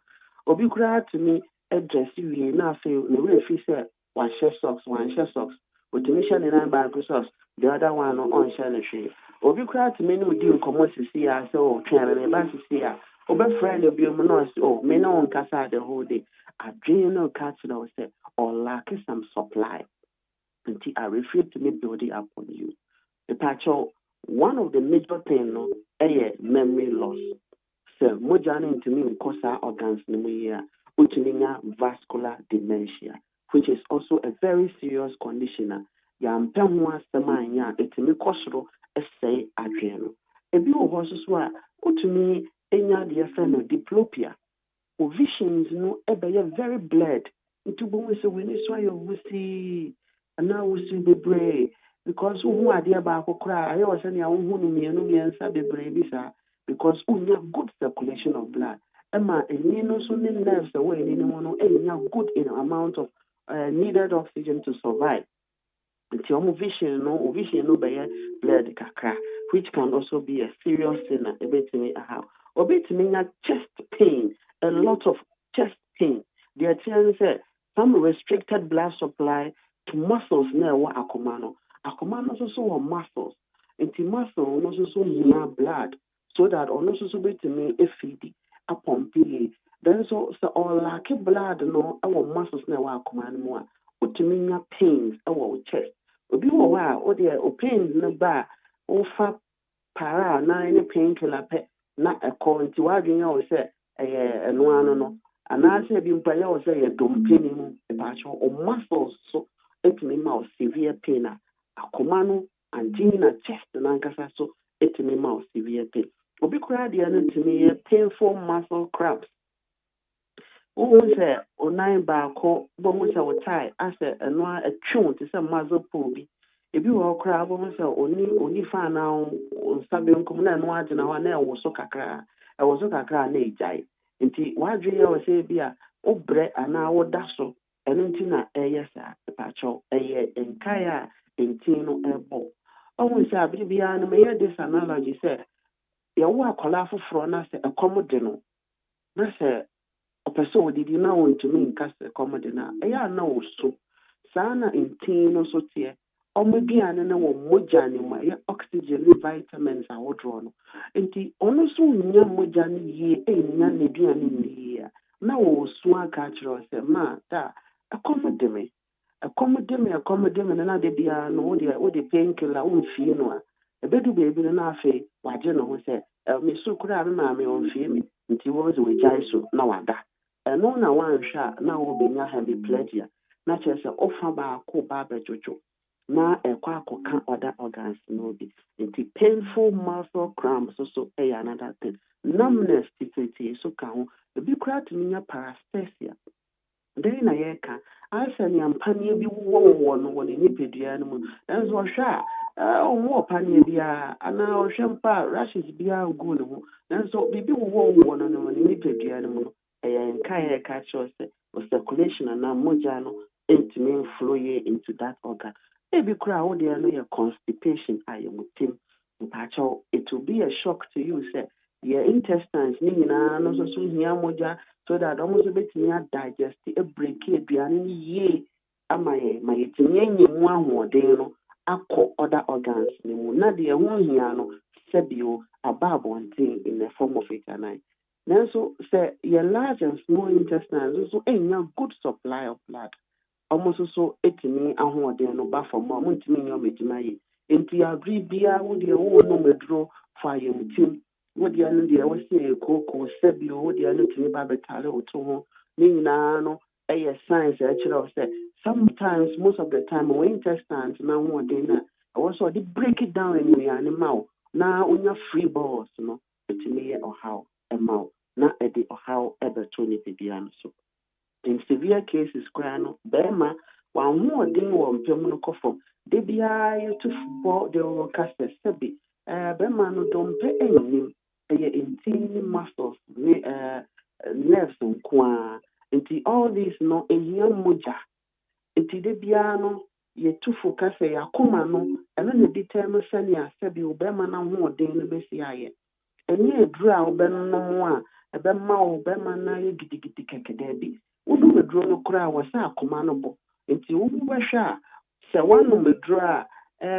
Obi koraa tumi ɛdrɛse wie na afei ne werɛfi sɛ wanhyɛ socks. Otumi hyɛ ne nan baako socks, the other one no ɔnhyɛ ne hwee. Obi koraa tumi ne odi nkɔmmɔ sisi a sɛ ɔtwɛn me ba sisi a ɔbɛfrɛ no bio mu na ɔsɛ me ne wo nkasa the whole day. Adwene no ka kyerɛ wo sɛ ɔlack some supply nti I refuse to be building upon you. One of the major things no ɛyɛ memory loss. So mogya no ntumi nkɔ saa organs no mu yie a wotumi nya vascular dementia, which is also a very serious condition. Yàmpɛ ho asɛm anya etimi kɔ soro ɛsɛe adwene no. Ebi wɔ hɔ so a wotumi enya deɛ fɛ no diplopia. O visions no ɛbɛyɛ very blurred. Nti bohu sɛ w'ani so ayɛ wusi anaa wusi bebree because wohu adeɛ baako koraa ayɛ wɔ sɛnea wohu no mmienu mmiɛnsa bebree bi saa because wonya good circulation of blood. Emma ɛni no so ne nerves ɛwɔ ɛni no mu no ɛnya good in amount of needed oxygen to survive. Nti ɔmo vision no bɛyɛ blurred kakra, which can also be a serious sin na ɛbɛtumi aha. Obɛtumi nya chest pain, a lot of chest pain. Deɛ ɛteɛ sɛ some restricted blood supply to muscles na ɛwɔ akoma no. Akoma no so wɔ muscles. Nti muscle no so hia blood so that ɔno so bɛtumi efeed upon period. Then so all lack blood no our muscles na ɛwɔ akoma no mu a wotumi nya pains ɛwɔ chest. Obi wɔ hɔ a ɔde pains no ba ɔfa para na any painkiller pɛ na ɛkɔ nti wadwene yɛ wɔ sɛ ɛyɛ ɛno ano no anaasɛ bi mpa yɛ wɔ sɛ yɛ dompeni mu ɛbaakyɛ o muscles so etumi ma o severe pain a akoma no angina chest nankasa so etumi ma o severe pain. Obi koraa deɛ no tumi yɛ painful muscle cramps. Wohu sɛ onan baako bohu sɛ wo tie asɛ ɛno a atwon te sɛ muscle pull bi. Ebi wɔ koraa bohu sɛ oni fa na nsa benkum na ɛno agyina hɔ na ɛwɔ so kakra na ɛgyae. Nti wadwene yɛ wɔ sɛ bi a wobrɛ anaa woda so ɛno nti na ɛyɛ saa ɛbaakyɛw ɛyɛ nkae a ntin no ɛbɔ. Ɔhu sɛ abere biara no mɛyɛ this analogy sɛ yɛwo akwadaa foforɔ na sɛ ɛkɔm de no na sɛ ɔpɛ sɛ ɔdidi na wɔntumi nka sɛ ɛkɔm de no a ɛyɛ a na ɔso saa na ntin no so teɛ. Ɔmo aduane no wɔ mogya ne mu ɛyɛ oxygen ne vitamins ahodoɔ no nti ɔno nso nya mogya no yie ɛnya n'aduane no yie a na wɔso aka kyerɛ sɛ ma da ɛkɔm de me na de biara no wode painkiller womfie no a ɛbɛdu baabi no na afei wagye ne ho sɛ mesu koraa me maame ɔmfie me nti wɔn sɛ wɔgyae so na wada ɛno na wanhwɛ a na wɔbɛnya hemiplegia na kyerɛ sɛ ɔfa baako ba abɛdwodwo na ɛkɔ akɔka other organs no bi. Nti painful muscle cramps so ɛyɛ another thing. Numbness titiri so ka ho. Ebi koraa tumi nya paresthesia. Dɛn na yɛka asɛ ne ampaneɛ bi wɔ no wɔ ne nipadua no mu. Ɛnso ɔhwɛ a ɔwɔ paneɛ biara anaa ɔhwɛ mpa rashes biara gu ne ho. Nanso biribi wɔ no wɔ ne nipadua no mu no ɛyɛ nkae yɛka kyerɛ sɛ circulation anaa mogya no ɛntumi flow into that organ. Ebi kura wo deɛ no yɛ constipation a yɛ mutim. Mpakyɛw, it will be a shock to you sɛ your intestines ne nyinaa no so hia mogya so that ɔmo so betumi digest break aduane no yie ama yɛ ma yɛtumi anya mu ahoɔden no akɔ other organs ne mu na deɛ ho hia no sɛbio aba abɔnten in the form of eternite. Nanso sɛ your large and small intestines so enya good supply of blood almost so etimi ahoɔden no ba fam a montimi nyɛ ɔmɛgyina yi nti abiri bia wo deɛ wo no medro fa yɛ mutim wo deɛ no deɛ wɔsi ekoko sɛbi wo deɛ no timi ba betale wo to ho ne nyinaa no ɛyɛ science ɛkyerɛ wo sɛ sometimes most of the time when intestines na ahoɔden na Also, they break it down in the animal. Now, when you're free balls, no, it's me or how a mouth, not a day or how ever 20 piano. So, in severe cases, grano, Bema, one more thing one permanent coffin. They be I to for the workers, Sebi, Bema no don't pay any in muscles, nerves and qua, into all these no a young muja, into the piano. Ye tu focus ya kuma no eno ne determine sania sabi obema na ho den no besi aye enye edru a obema no a ebema obema na ye gidigidi kekede bi wodu medru no kura a wasa akoma no bo enti wo behwa a se wanu medru a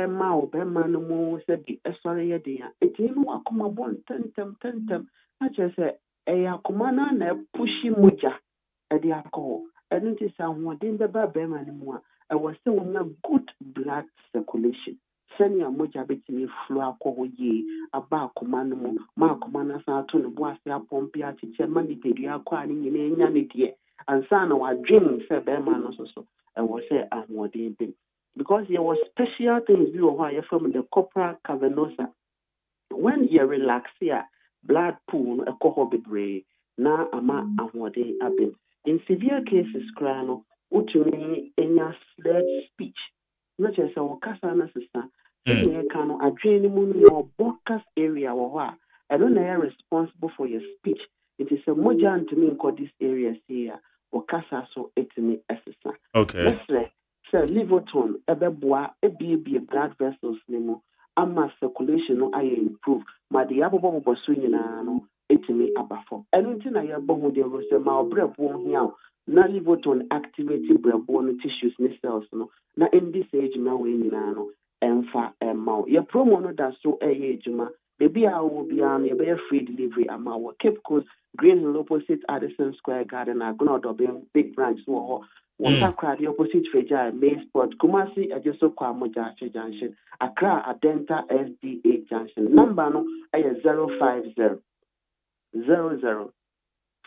ma obema no mu sabi esore ye de ya enti no akoma bo tentem na chese akoma na pushi moja e de akọ eno ti sa ho den beba bema no mu a I was saying a good blood circulation. Senior moja betimi flow ko ye aba komano mo ma komana sa to no bo ase apompi a chiche mani pedua kwa ni nyine nya ne die ansa na wa dream se be ma no so I was say amodin bin because there was special things you were from the corpora cavernosa when you relax here blood pool a coho bebre na ama amodin abin in severe cases crano utumi enya slurred speech not just our kasa na sister you can adwene mu your broadcast area wa I don't know responsible for your speech it is a moja to me in this areas here or kasa so etimi assessor okay let's say livoton ebeboa ebi blood vessels nemo ama circulation no I improve ma the abobo so nyina no etimi abafo anything na ya bohu de ro se ma obrebo hia na livoton activate brabo tissues ne cells no na in this age na we nyina no emfa emma your promo no da so ejuma baby a will be on your free delivery ama wo Cape Coast Green Hill opposite Addison Square Garden agona do big branch wo Wakakra the opposite Feja main spot Kumasi Ajeso kwa Moja Junction Accra Adenta SDA Junction number no 050 00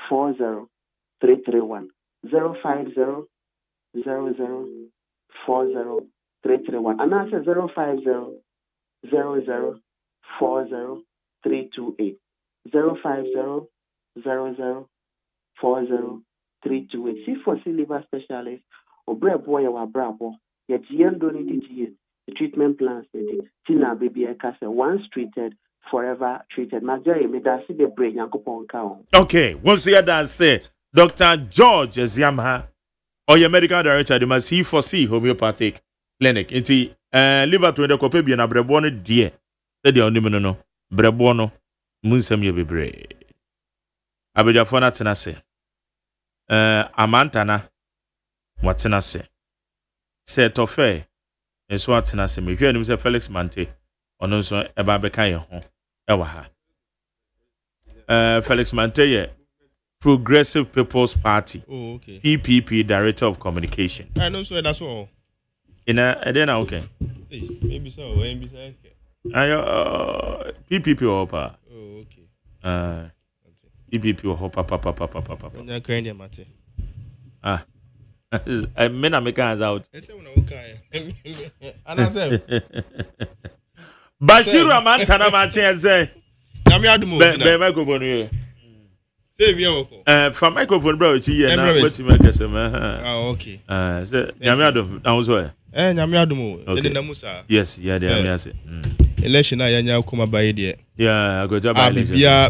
40 331 050 00 40 331 and answer 050 00 40 328 050 00 40 328 see for liver specialist or bread boy or brabo yet yen don't need the treatment plans tina baby a once treated forever treated Nigeria me that see the brain yankopon count. Okay, once you that say Dr. George Eziamha or your medical director they must see foresee homeopathic clinic inti liver to the kope bi na brebo no die e de onim no brebo no munsam ye bebre abedafo na tena se amantana watena se tofe enso atena se mehwe anim se Felix Mante ono nso eba beka ye ho ewa ha Felix Mante ye Progressive People's Party. Oh, okay. PPP Director of Communications. I know, so that's all. Then okay. Hey, maybe so. Maybe so. PPP or pa. Oh, okay. PPP or papa. I'm kind of matter. I mean, I'm making hands out. I said, okay. And I said, Bashiru Amantana Mache say. I'm out the most. Be microphone here. Save your from microphone, bro. It's here now. What you make us, okay. So, Yamiado, I was where? Yamiado, okay. Yes, yeah, they are. Election, I am come by there. Yeah, I go job.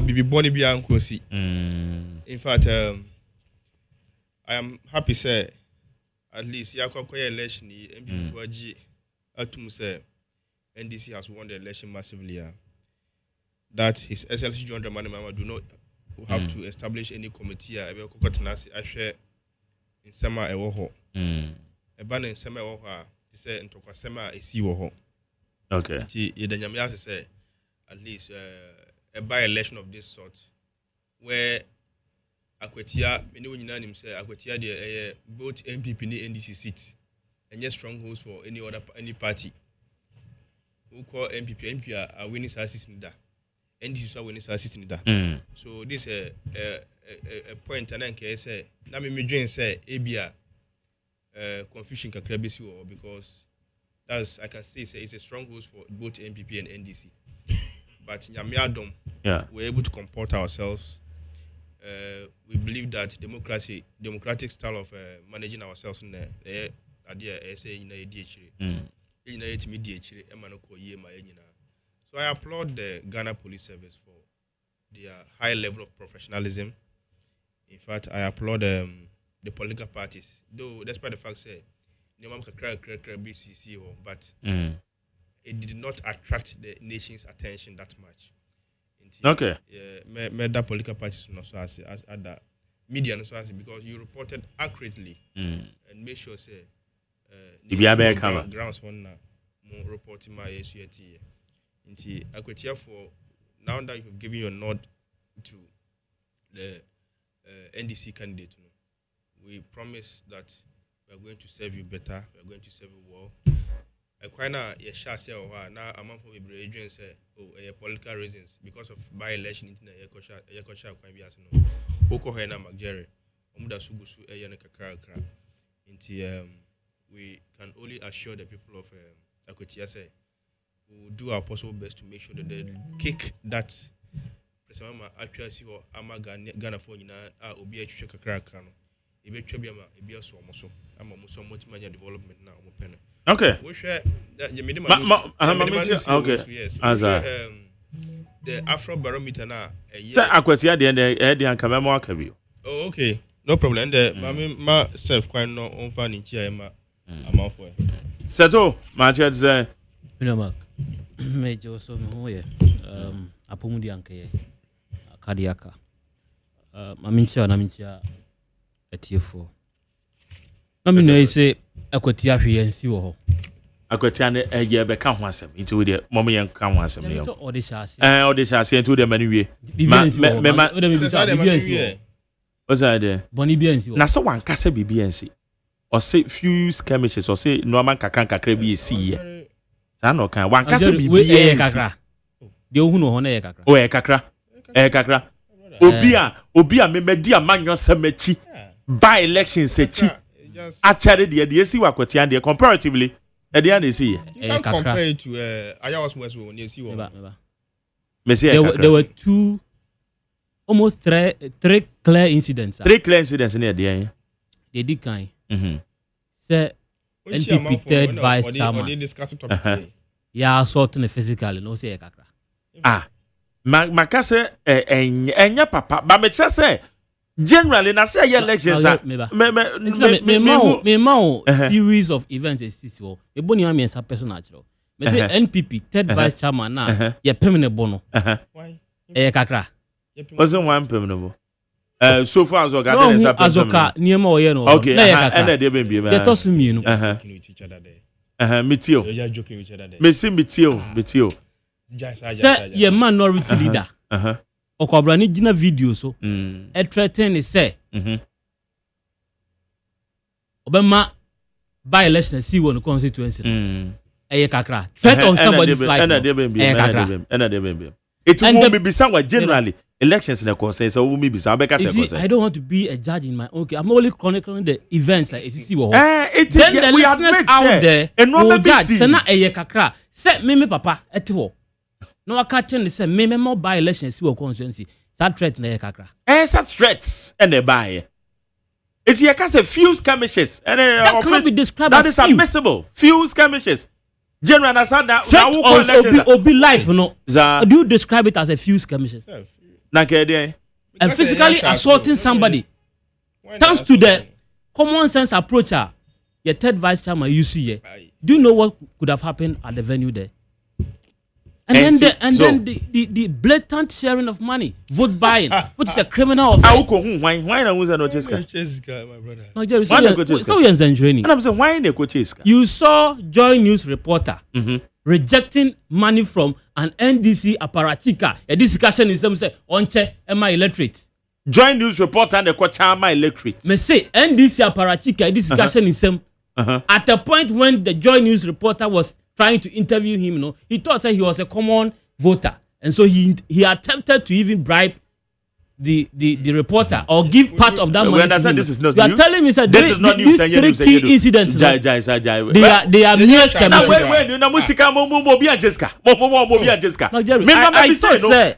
Bibi Bonnie Bianco. In fact, I am happy, sir. At least, Yakoya election, MPG, Atum, sir. NDC has won the election massively. That His Excellency John Dramani Mama do not have to establish any committee. I will share in summer a war. A ban in summer war, he said, and talk a summer a sea war. Okay. Yanyamia say at least a by election of this sort where Akwetia, anyone him say Akwetia the both MPP and NDC seats and yes strongholds for any party. Who call MP are winning services in that. NDC are winning services in that. So this a point and then can say na me dream say ABA confusion can be because That's I can say it's a strong hold for both NPP and NDC. But Nyamiadom, we're able to comport ourselves. We believe that democratic style of managing ourselves in there, so I applaud the Ghana Police Service for their high level of professionalism. In fact, I applaud the political parties, though despite the fact that BCC, but it did not attract the nation's attention that much. Okay. That political parties also as the media also as because you reported accurately and make sure say grounds one more reporting my SUT. Inti Akwetia for now that you've given your nod to the NDC candidate, we promise that we are going to serve you better, we are going to serve you well. Quite a share say now among for Adrian say political reasons because of by-election in the Yakosha quite be as no Oko Hena Macjerry Omuda Sugusu Eyana Kakra. We can only assure the people of Akwetia say we will do our possible best to make sure that they kick that President actually see or Ama Ghana for Obi Kakra Kano. Development now. Okay. The Afro barometer now. Say Akwetia the end can more kabio. Oh, okay. No problem. The myself quite no on fan in chair I'm off. Seto, Matthew say. Mark. Major so moye. Apomudi anke Kadiaka. Mamincha na mincha etiefo. Na me no say Akwetia hwe wo ho. Akwetia ne ye be ka ho asem. Nti we de mom ye ka ho asem ne. So odishase. Odishase nti we de mani wie. Bibiansi. What's that? Boni biansi. Na so wan kasa bibiansi. Or say few skirmishes or say normal kakra bi esi ye. Sa no kan wan kasa bibiansi. De ohu no ho na ye kakra. O ye kakra. Kakra. Obi a memedi amanyo samachi. By elections echi. Actually the esi wa Akwetia de comparatively the dey see. You can compare it to Ayawas West when you see one. There were almost three clear incidents. Three clear incidents near the they did kind. Say NPP third vice chairman. Yeah, assaulting physically, no say kakra. Makase enya papa but me say generally na say elections me series of events exist wo e boni am yesa personal actual me say NPP third vice chairman na ye permanent bono why kakra wasn't one permanent so far as organize that azoka niema oye no okay na dey be they toss me no metio you just joking with each other there me see metio say ye minority leader Okobra ni gina video so e threaten say obema by election see one constituency e kakra threat on somebody's life it won't be somewhere generally elections in the concern so we be some I don't want to be a judge in my own case. I'm only chronicling the events like see what then the listeners out there will judge sana e kakra say me papa etwo no I catch and say me more by elections see what constituency that threat na kakra such threats and they buy it's here cause a few skirmishes and that cannot be described that as is admissible few skirmishes general understand that now obi life no do you describe it as a few skirmishes na kede and physically assaulting somebody thanks to the common sense approach your third vice chairman you see here do you know what could have happened at the venue there and then the blatant sharing of money, vote buying, which is a criminal offense. Why na uza no cheska? My brother. No, Jerry, so you're training. And I'm saying why na go cheska? You saw Joy News reporter rejecting money from an NDC apparatchika. A discussion is some say onche my electorate. Joy News reporter and the Kwachama electorate. Me say NDC apparatchika. A discussion is some. At the point when the Joy News reporter was trying to interview him, he thought that he was a common voter, and so he attempted to even bribe the reporter or give part of that money. We understand this is not news. You are telling me that this is not news. These 3 key incidents. They are news. Wait, you know, Musika, Mobi and Jessica. Mobi and Jessica. I say,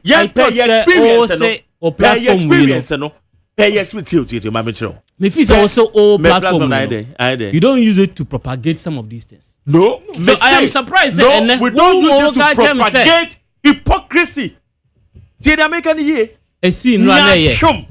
experience, no. Yes, with you, my metro. Me feel also all platform. You don't use it to propagate some of these things. No, I am surprised. No, we don't use it to propagate hypocrisy. Did I make any year? A scene run a shum.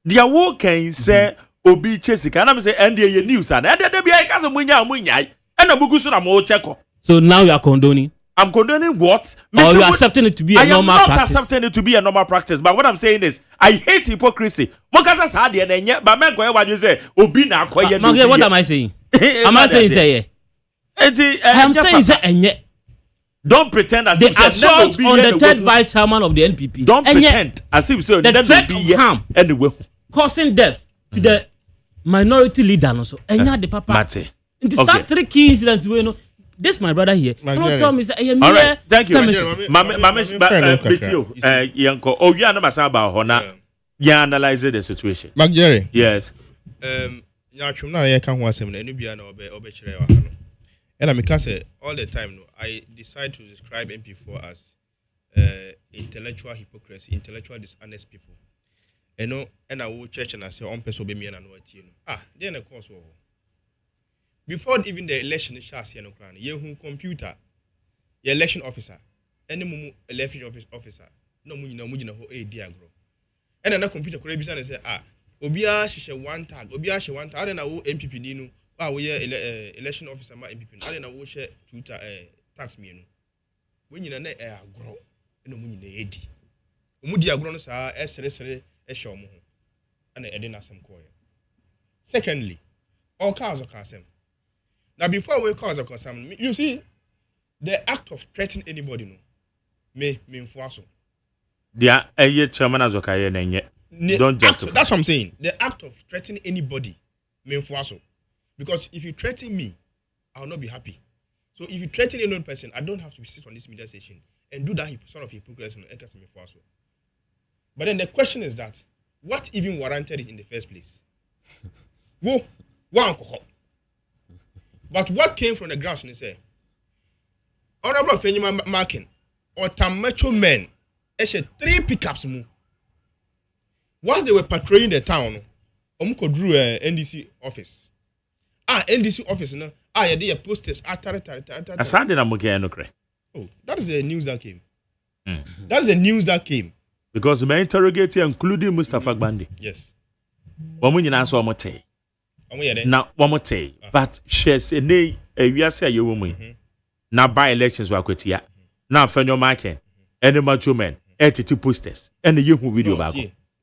Dia wo kan say obi chesika na me say and the news and there be I say munya and abugu so na mo check. So now you are condoning? I'm condoning what? Or you are accepting it to be a normal practice? I am not accepting it to be a normal practice, but what I'm saying is I hate hypocrisy. Mokasa sa de na enye ba men koye wadwe say obi na akoye no. What am I saying? Am I saying say I am saying say enye. Don't pretend as the if assault on the third vice chairman of the NPP. Don't pretend as if so the threat of harm anyway causing death to the minority leader also. Enya the papa. Mate. In the 3 key incidents we know. This my brother here. Don't tell me say all right, thank you. Betio yanko oh you na masa ba ho na ya analyze the situation. Mark Jerry. Yes. Ya twem na ye ka ho asem na enu bia na obe kire wa no. And because all the time no I decide to describe MP4 as intellectual hypocrisy, intellectual dishonest people. And no and I will church and I say on person be me na no atie no. Then of course before even the election shas here no kran ye hu computer your election officer any mumu election officer no mu nyina ho e di agro and na computer kora bi say obi a hye one tag obi a hye one tag na wo MPP ni no wa wo ye election officer ma MPP no na wo hye tuta tax me no we nyina na agro no mu nyina e di omu di agro no sa esere hye omo ho ana e de na asem ko ye. Secondly, all cars of kasem. Now, before we cause a concern, you see, the act of threatening anybody no may enforce. Yeah, chairman as okay, don't justify. That's what I'm saying. The act of threatening anybody may enforce. Because if you threaten me, I will not be happy. So if you threaten any person, I don't have to sit on this media station and do that sort of hypocrisy. But then the question is that, what even warranted it in the first place? Whoa, one alcohol. But what came from the ground, you say, Honorable Fenyima Markin, or Tamacho men, actually 3 pickups. Once they were patrolling the town, Omuko drew a NDC office. NDC office, no, you did posters. I said that I'm okay. Oh, that is the news that came. That's the news that came. Because my interrogator including Mustafa Gbandi. Yes. Woman in answer Mote. Now, one more day, but she's a nay, we are saying you woman. Now, by elections, we are quit here. Now, for your market, any macho men, 82 posters, and the young video back.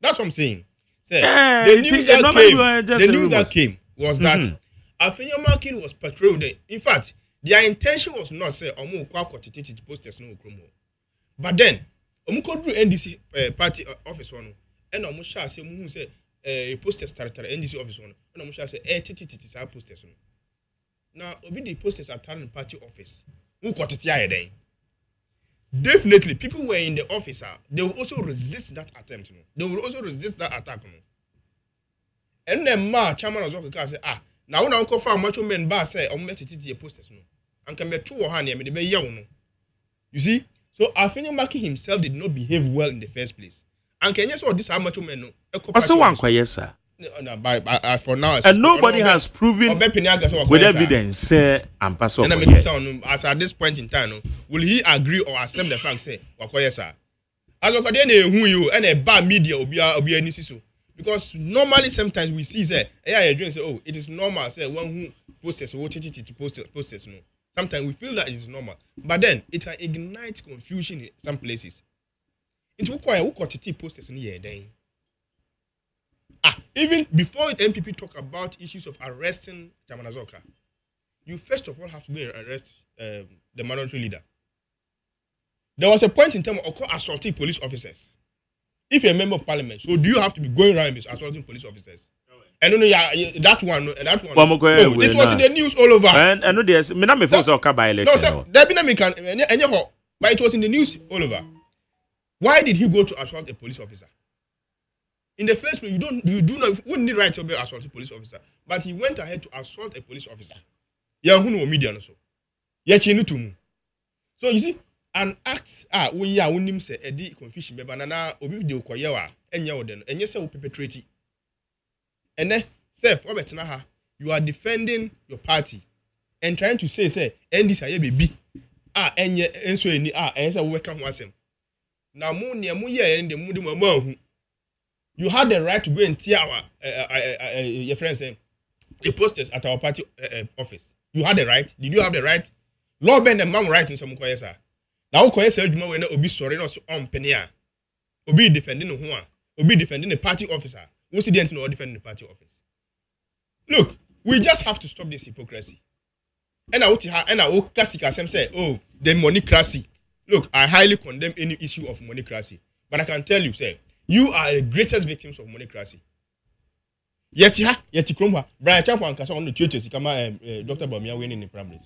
That's what I'm saying. The news that came was that Afenyo Markin was patrolled. In fact, their intention was not say omo kwa quantitative posters no kromo. But then, omo ko do NDC party office one, and omo sha say omo hu say posters started NDC office one. And I'm sure say titi our posters. Now, obi the posters at the party office. Who got it here then? Definitely, people were in the office. They will also resist that attempt. They will also resist that attack. And then chairman of the say, now when I go for macho men bar say, I'm met titi posters. And can be 2 or hand me be young. You see? So Afenyo Markin himself did not behave well in the first place. And can you saw this how macho men no? Also one quiet, sir. No, for now, and nobody has proven with evidence say and pass on. As at this point in time, will he agree or accept the fact say wakoye sir? As look at who you and a bad media will be any so because normally sometimes we see say say oh it is normal say one who posts posters no. Sometimes we feel that it is normal, but then it can ignite confusion in some places. Into who got posters in here then. Even before the MPP talk about issues of arresting Chairman Azoka, you first of all have to go and arrest the minority leader. There was a point in time of assaulting police officers. If you're a member of parliament, so do you have to be going around assaulting police officers? And that one. It was in the news all over. And no, there's me not me force or by election. No, sir. There be no me can. But it was in the news all over. Why did he go to assault a police officer? In the first place, wouldn't need right to be assault a police officer. But he went ahead to assault a police officer. Yeah, who know media also. Yeah, so you see, an act we are him say edi confusion be banana obi de okoye wa enya wode no enye se wo perpetrate. And then self obetena ha, you are defending your party and trying to say NDC aye baby enye enso eni enye se wo weka ho asem. Na mu ne mu ye ende mu de mu ahu. You had the right to go and tear our your friends the posters at our party office. You had the right. Did you have the right? Law bend the man right in some koye sir. Now koye sir adwuma we na obi sorry no so ompene a. Obi defending who a. Obi defending the party officer. Who see the no defending the party office. Look, we just have to stop this hypocrisy. And I will classic as say, oh, the moneycracy. Look, I highly condemn any issue of moneycracy. But I can tell you, sir, you are the greatest victims of moneycracy. Yeti Kromba, Brian Chapwan can on the churches, come Dr. Bamia winning in primaries.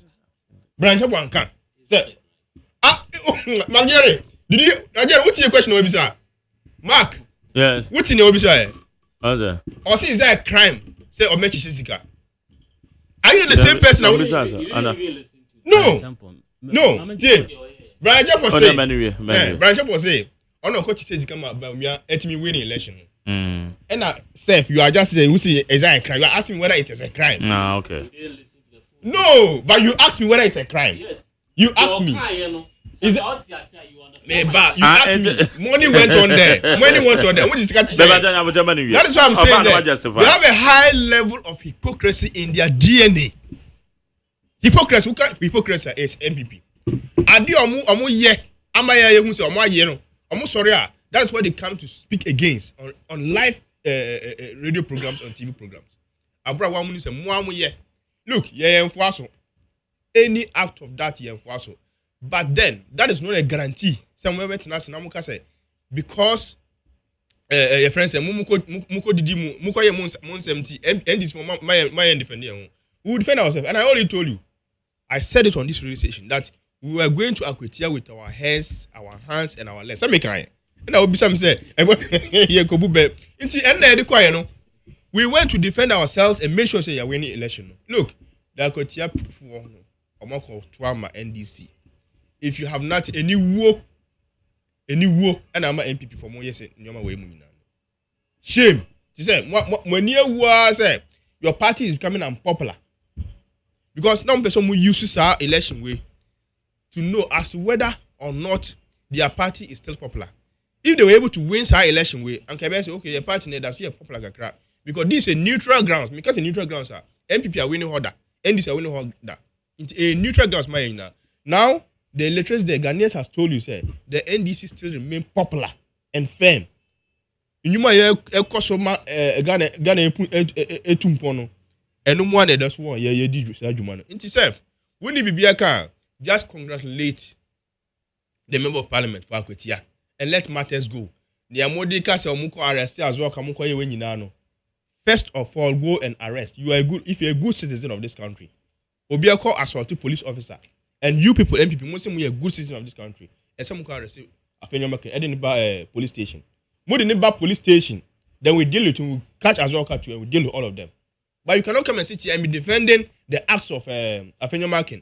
Brian Chapwan can. Sir, Margere, did you, what's your question, Obisa? Mark, yes, what's in your Obisa? Other. Or say, is that a crime? Say, or Mechi Sisika. Are you the same person? No, Brian Chapwan say, Brian Chapwan say, oh no, coach says, come up, Bamia, let me win election. And Seth, you are just saying, is that a crime? You are asking whether it is a crime. No, okay. No, but you asked me whether it's a crime. Yes. You asked me. Is it? But you asked me. Money went on there. That is what I'm saying. They have a high level of hypocrisy in their DNA. Hypocrisy is MPP. Adi omu ye amaya ye hu se omu aye no. Omu sorry ah. That is what they come to speak against on live radio programs, on TV programs. Abra wa muni se mo amu ye. Look, ye enforce any act of that ye enforce. But then that is not a guarantee. Somewhere wetna se na muka say because your friend say muko didi muko ye mon 70 and this my defend here. We will defend ourselves, and I already told you. I said it on this radio station that we were going to Akwetia with our hands, and our legs. Some make cry. And I will be some say, we went to defend ourselves and make sure say you're winning election. Look, the Akwetia for Trauma NDC. If you have not any war, and I'm an MPP for more years, shame. She said, when you was your party is becoming unpopular. Because no person will use our election way to know as to whether or not their party is still popular. If they were able to win our election way, and can say, okay, your party that's a popular crap. Because this is a neutral grounds. Because the neutral grounds are MPP are winning order, NDC are winning order. It's a neutral grounds now. Now the electors, the Ghanaians has told you, say the NDC still remain popular and firm. You might Ghana etumpono. And no one that's one ye did Agyeman. In itself, when you be just congratulate the member of parliament for Akwetia and let matters go. The Amodika say muko arrest as well kamuko ye when you first of all, go and arrest. You are good if you're a good citizen of this country. Obiako assault police officer. And you people, MPP, most of you are a good citizen of this country. And some can arrest Edinburgh police station. More than Edinburgh police station, then we deal with you, we catch as well, catch you, and we deal with all of them. But you cannot come and sit here and be defending the acts of Afenyomakin,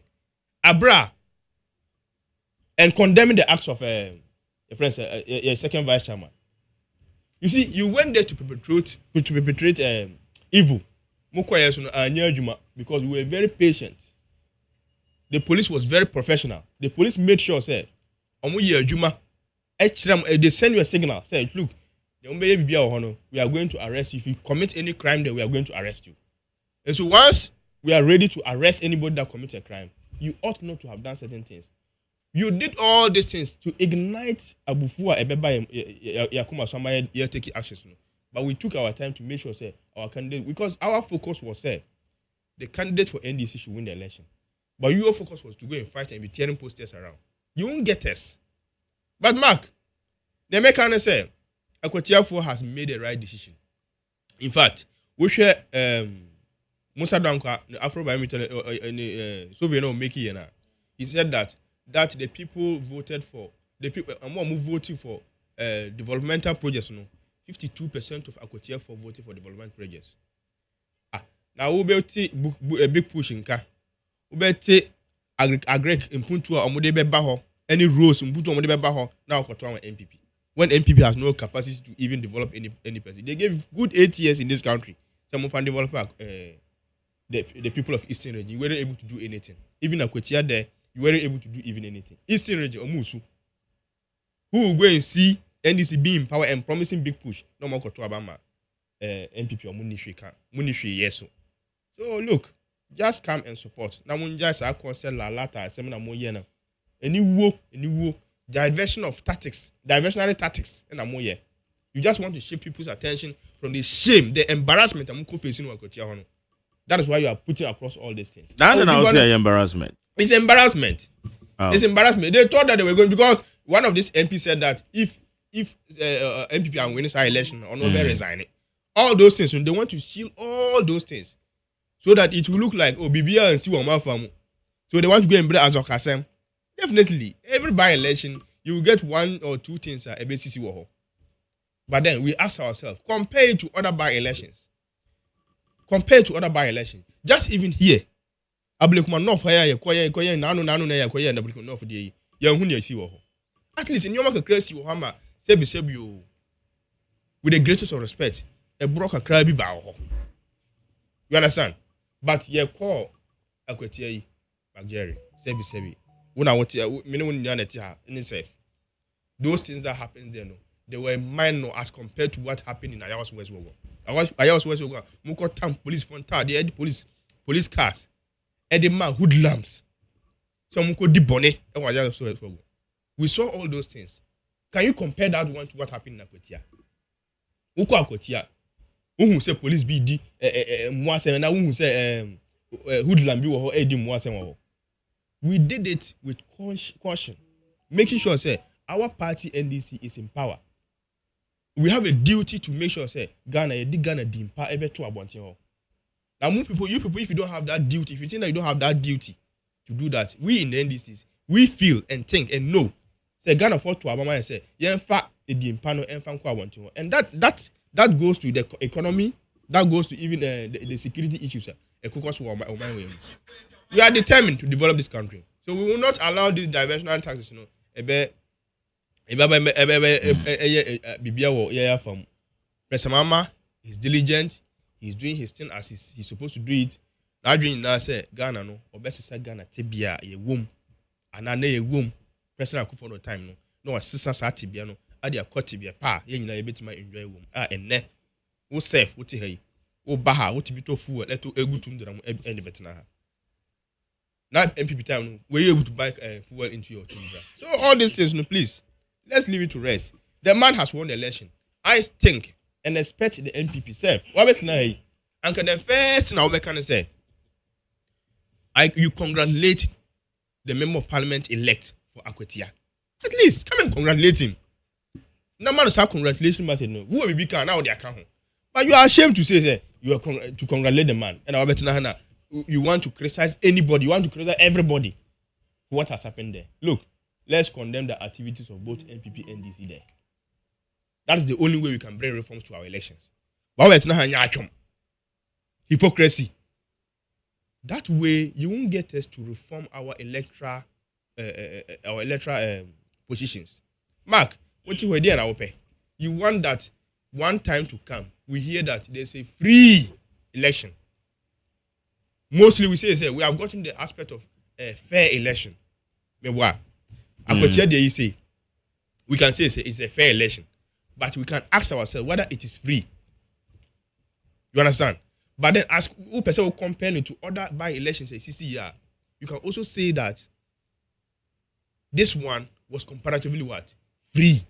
Abra, and condemning the acts of your second vice chairman. You see, you went there to perpetrate evil. Because we were very patient. The police was very professional. The police made sure, say, they send you a signal, say, look, we are going to arrest you. If you commit any crime, then we are going to arrest you. And so once we are ready to arrest anybody that commits a crime, you ought not to have done certain things. You did all these things to ignite Abufua Ebeba Yakuma Samaya taking actions. But we took our time to make sure, say, our candidate, because our focus was, say, the candidate for NDC should win the election. But your focus was to go and fight and be tearing posters around. You won't get us. But Mark, the American say, Akwetia has made the right decision. In fact, we share Musa Danka, the Afro-Biometric Soviet making he said that that the people voted for, the people who voted for developmental projects, 52% of Akwatia for voting for development projects. Now we be a big push in car. We be take agrek in Puntua or Modebe Baho, any rules in Puntua Modebe Baho, now Kotoa MPP. When MPP has no capacity to even develop any person. They gave good 8 years in this country. Some of them develop the people of Eastern region, you weren't able to do anything. Even Akwatia there, you weren't able to do even anything. Eastern region, Omusu. Who will go and see NDC being in power and promising big push? No more Kotoa Bama MPP or Munishri, yes. So look, just come and support. Now when just I concern la lata seminar more yena. Any wo diversion of tactics, diversionary tactics and more yeah. You just want to shift people's attention from the shame, the embarrassment I'm facing Wakotia. That is why you are putting across all these things. That's an embarrassment. It's embarrassment. Oh. It's embarrassment. They thought that they were going because one of these MPs said that if MPP are winning our election or not resigning, all those things, they want to shield all those things. So that it will look like BBA and see what my family. So they want to go and bring as Okasem. Definitely, every by-election, you will get 1 or 2 things at ABCC Waho. But then we ask ourselves, compared to other by-elections, just even here, at least in your market crazy Wahama, Sebi, with the greatest of respect, a broker crabby bow. You understand? But ye call Akwatia Jerry, Sebi. When I want to in safe. Those things that happened there, no, they were minor as compared to what happened in Ayawas West Wogo. Ayawas West Wogo, Muko Town police frontal, they had police cars, and the man hoodlums. Some Muko Dibone, and Ayawas West Wogo. We saw all those things. Can you compare that one to what happened in Akwatia? Uko Akwatia. Who say police BD Mwasem na who say hoodlum bi wo edi Mwasem wo. We did it with caution, making sure say our party NDC is in power. We have a duty to make sure say Ghana dimpa ebe to abonten ho. Now you people if you don't have that duty, if you think that you don't have that duty to do that, we in the NDCs we feel and think and know say Ghana for to abama and say yenfa edimpa no enfa nko abonten ho. And that goes to the economy, that goes to even the security issues. We are determined to develop this country. So we will not allow these diversionary taxes, Presamama is diligent, he's doing his thing as he's supposed to do it. Now doing now say Ghana no, or best say Ghana tibia a womb, and a womb, President Akufo no time no sister satibia no. Adi akotibia pa ye nyina ye betima enjoy wom enne wo safe wo ti hai wo baha wo ti bito fu leto egutum dram ene betena ha na MPP time no we able to buy fuel into your timber. So all these things no, please let's leave it to rest. The man has won the election. I think and expect the MPP self what betena hai anka the first na we can say you congratulate the member of parliament elect for Akwatia. At least come and congratulate him. No matter how congratulations matter, no. Who will be can now they account. But you are ashamed to say you are to congratulate the man. And I bet you want to criticize anybody, you want to criticize everybody for what has happened there. Look, let's condemn the activities of both NPP and NDC there. That's the only way we can bring reforms to our elections. But hypocrisy. That way you won't get us to reform our electoral positions. Mark, what you were there now pay. You want that one time to come. We hear that there's a free election. Mostly we say we have gotten the aspect of a fair election. But what? You say we can say it's a fair election, but we can ask ourselves whether it is free. You understand? But then as who person will compare it to other by elections, CCR, you can also say that this one was comparatively what? Free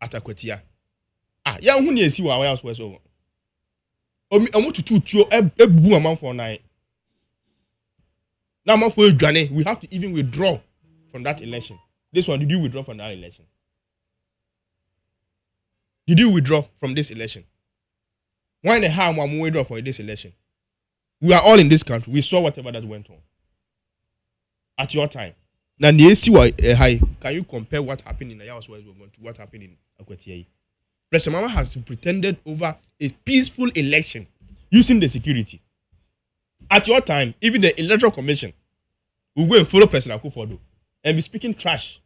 at Akwatia. Yeah, who needs you? Our house was over. I want to two a boom amount for 9. Now, for Johnny, we have to even withdraw from that election. This one, did you withdraw from that election? Did you withdraw from this election? Why the hell am I withdraw for this election? We are all in this country. We saw whatever that went on at your time. Now, high. Can you compare what happened in Ayawas West to what happened in Akwetiayi? President Mama has pretended over a peaceful election using the security. At your time, even the Electoral Commission will go and follow President Akufo-Addo and be speaking trash.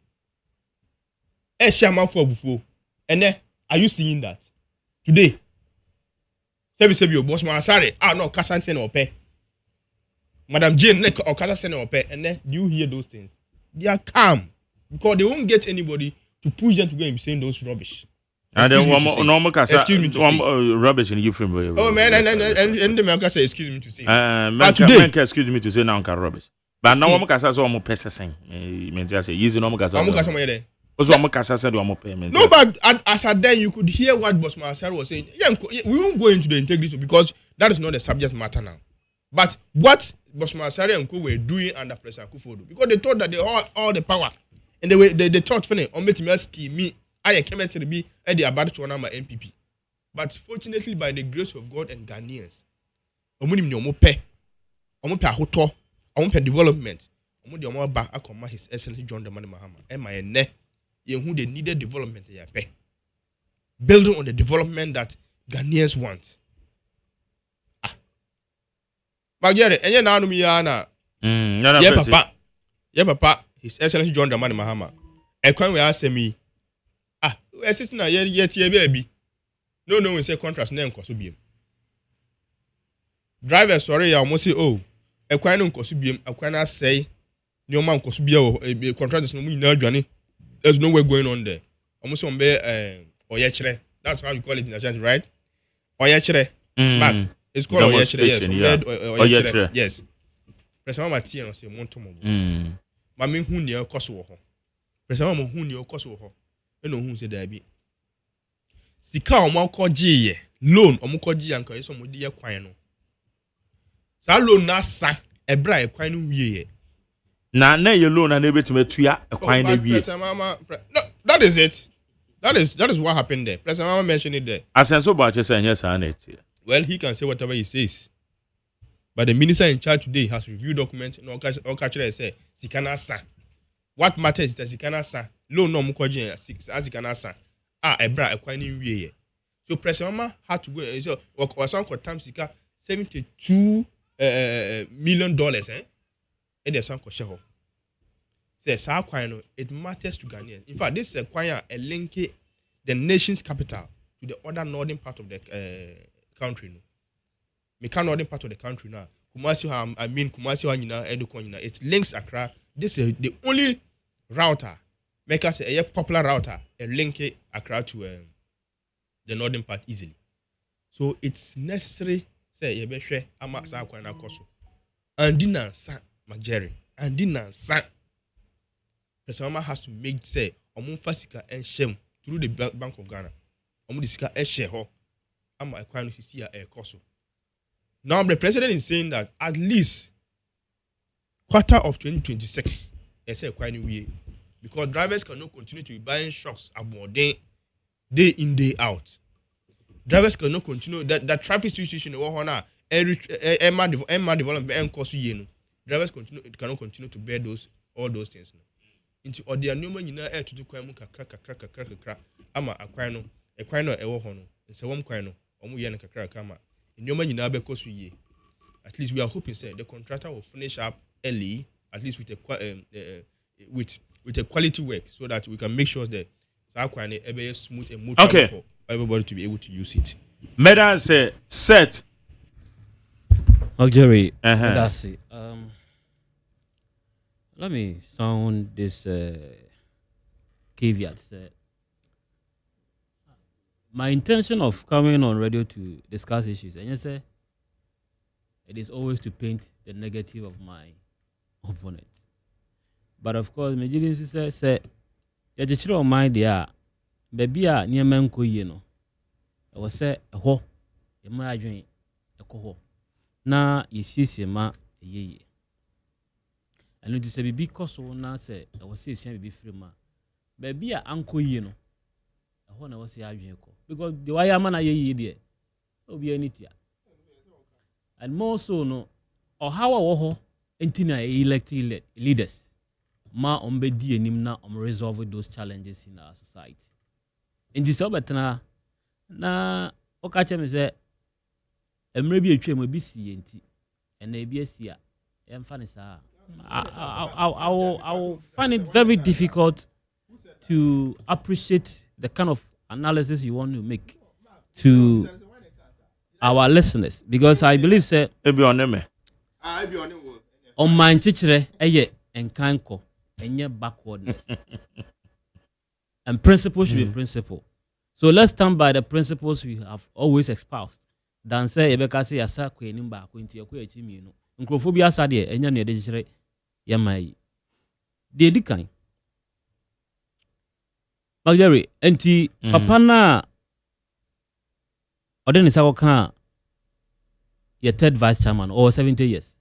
Chairman for before. And then, are you seeing that? Today, Sebi boss Masare, no, Kasan Sen or pay. Madam Jane, or Kasan Sen or pay. And then, you hear those things. They are calm because they won't get anybody to push them to go and be saying those rubbish. And then rubbish and you from oh man, and the man say excuse me to say. Excuse me to say now rubbish. But now I'm kasa so I'm processing. Me say using I'm kasa. Also I'm kasa said I'm payment. No, but as at then you could hear what Boss Marcel was saying. Yeah, we won't go into the integrity because that is not the subject matter now. But what Boss Marcel and Co were doing under President Akufo-Addo because they thought that they all the power and they thought funny on me I came to be at the about to my MPP. But fortunately by the grace of God and Ghanaians, development, His Excellency John Dramani Mahama and my neck who they needed development building on the development that Ghanaians want. Magere, enye na anu mi ya na. Papa, His Excellency John Dramani Mahama. Ekwan we asemi. We assist na ye tie baby. No, we say contract na enkoso biem. Driver sorry ya almost say ekwan no enkoso biem, ekwan na say ni o ma enkoso bia o contract no mu na adwane. There's no way going on there. Almost on be oyechre. That's how you call it in Nigeria, right? Oyechre. Back. It's called Oyechre. Yes. President Mama Tia no say montomo. Mama hu ne ekoso wo ho. President Mama hu ne ekoso wo ho. E no hu say da bi. Sika omo koji ye. Loan omo koji anka yeso mo di ye kwan no. Sa loan na sa ebra e kwan no wie ye. Na ye loan na betume tua e kwan na wie. President Mama no, that is it. That is what happened there. President Mama mentioned it there. Asenso ba che say yes and it. Well, he can say whatever he says. But the minister in charge today has reviewed documents. No, Okachire say, Sikana sa. What matters is that Sikana sa. Loan no mukoji as Sikana sa. Ebra, equine wie. So President Mama had to go. So, some time Sika $72 million, eh? And there's some kosheho. Say, Sa Quino, it matters to Ghanaians. In fact, this is a link the nation's capital to the other northern part of the country. No, me can northern part of the country now. Kumasi Wanyina, Edukonyina. It links Accra. This is the only router. Make us a popular router and link Accra to the northern part easily. So it's necessary. Say Yebeshe Ama Sa Kwana Koso. And Dina Sa Majeri. And Dina Sa. President Mama has to make say Omun Fasika and Shem through the Bank of Ghana. Omun Disika Esheho. Now the president is saying that at least quarter of 2026 because drivers cannot continue to be buying shocks about day in day out. Drivers cannot continue that traffic situation Emma development and cost drivers cannot continue to bear all those things. Into or their new money to do kakra ama akwano ewo hono se wom kwano omu ye kakra kama nyoma nyina be koso ye. At least we are hoping say the contractor will finish up early, at least with a quality work, so that we can make sure that akwano ebe smooth and smooth for everybody to be able to use it. Medan say set Jerry, that's it. Let me sound this caveat. My intention of coming on radio to discuss issues, and you say, it is always to paint the negative of my opponent. But of course, my didn't say, you just show mind there, baby, near Manco, you know. I was say, a ho, a margin, a coho. Now, you see, ma, ye. I know this be because so now say I was say she be free ma. Baby uncle you know. I want to was say because the why man aye there. Obi anything. And more so no or how ho entina elected leaders. ma ombedi enim na resolve those challenges in our society. In this obetana na okache me say emre bi etwa mo bi sie enti and e bi asia emfa ne saa I will find it very difficult to appreciate the kind of analysis you want to make to our listeners, because I believe say on my chichre eye enkanko enye backwardness and principle should be principle. So let's stand by the principles we have always espoused than say ebeka say asa ko enim ba ko nti ekwa echi mienu nkrofo bi asa de enya ne de chichre yamai de dikan Magari enti papa na odeni sa woka your third vice chairman or 70 years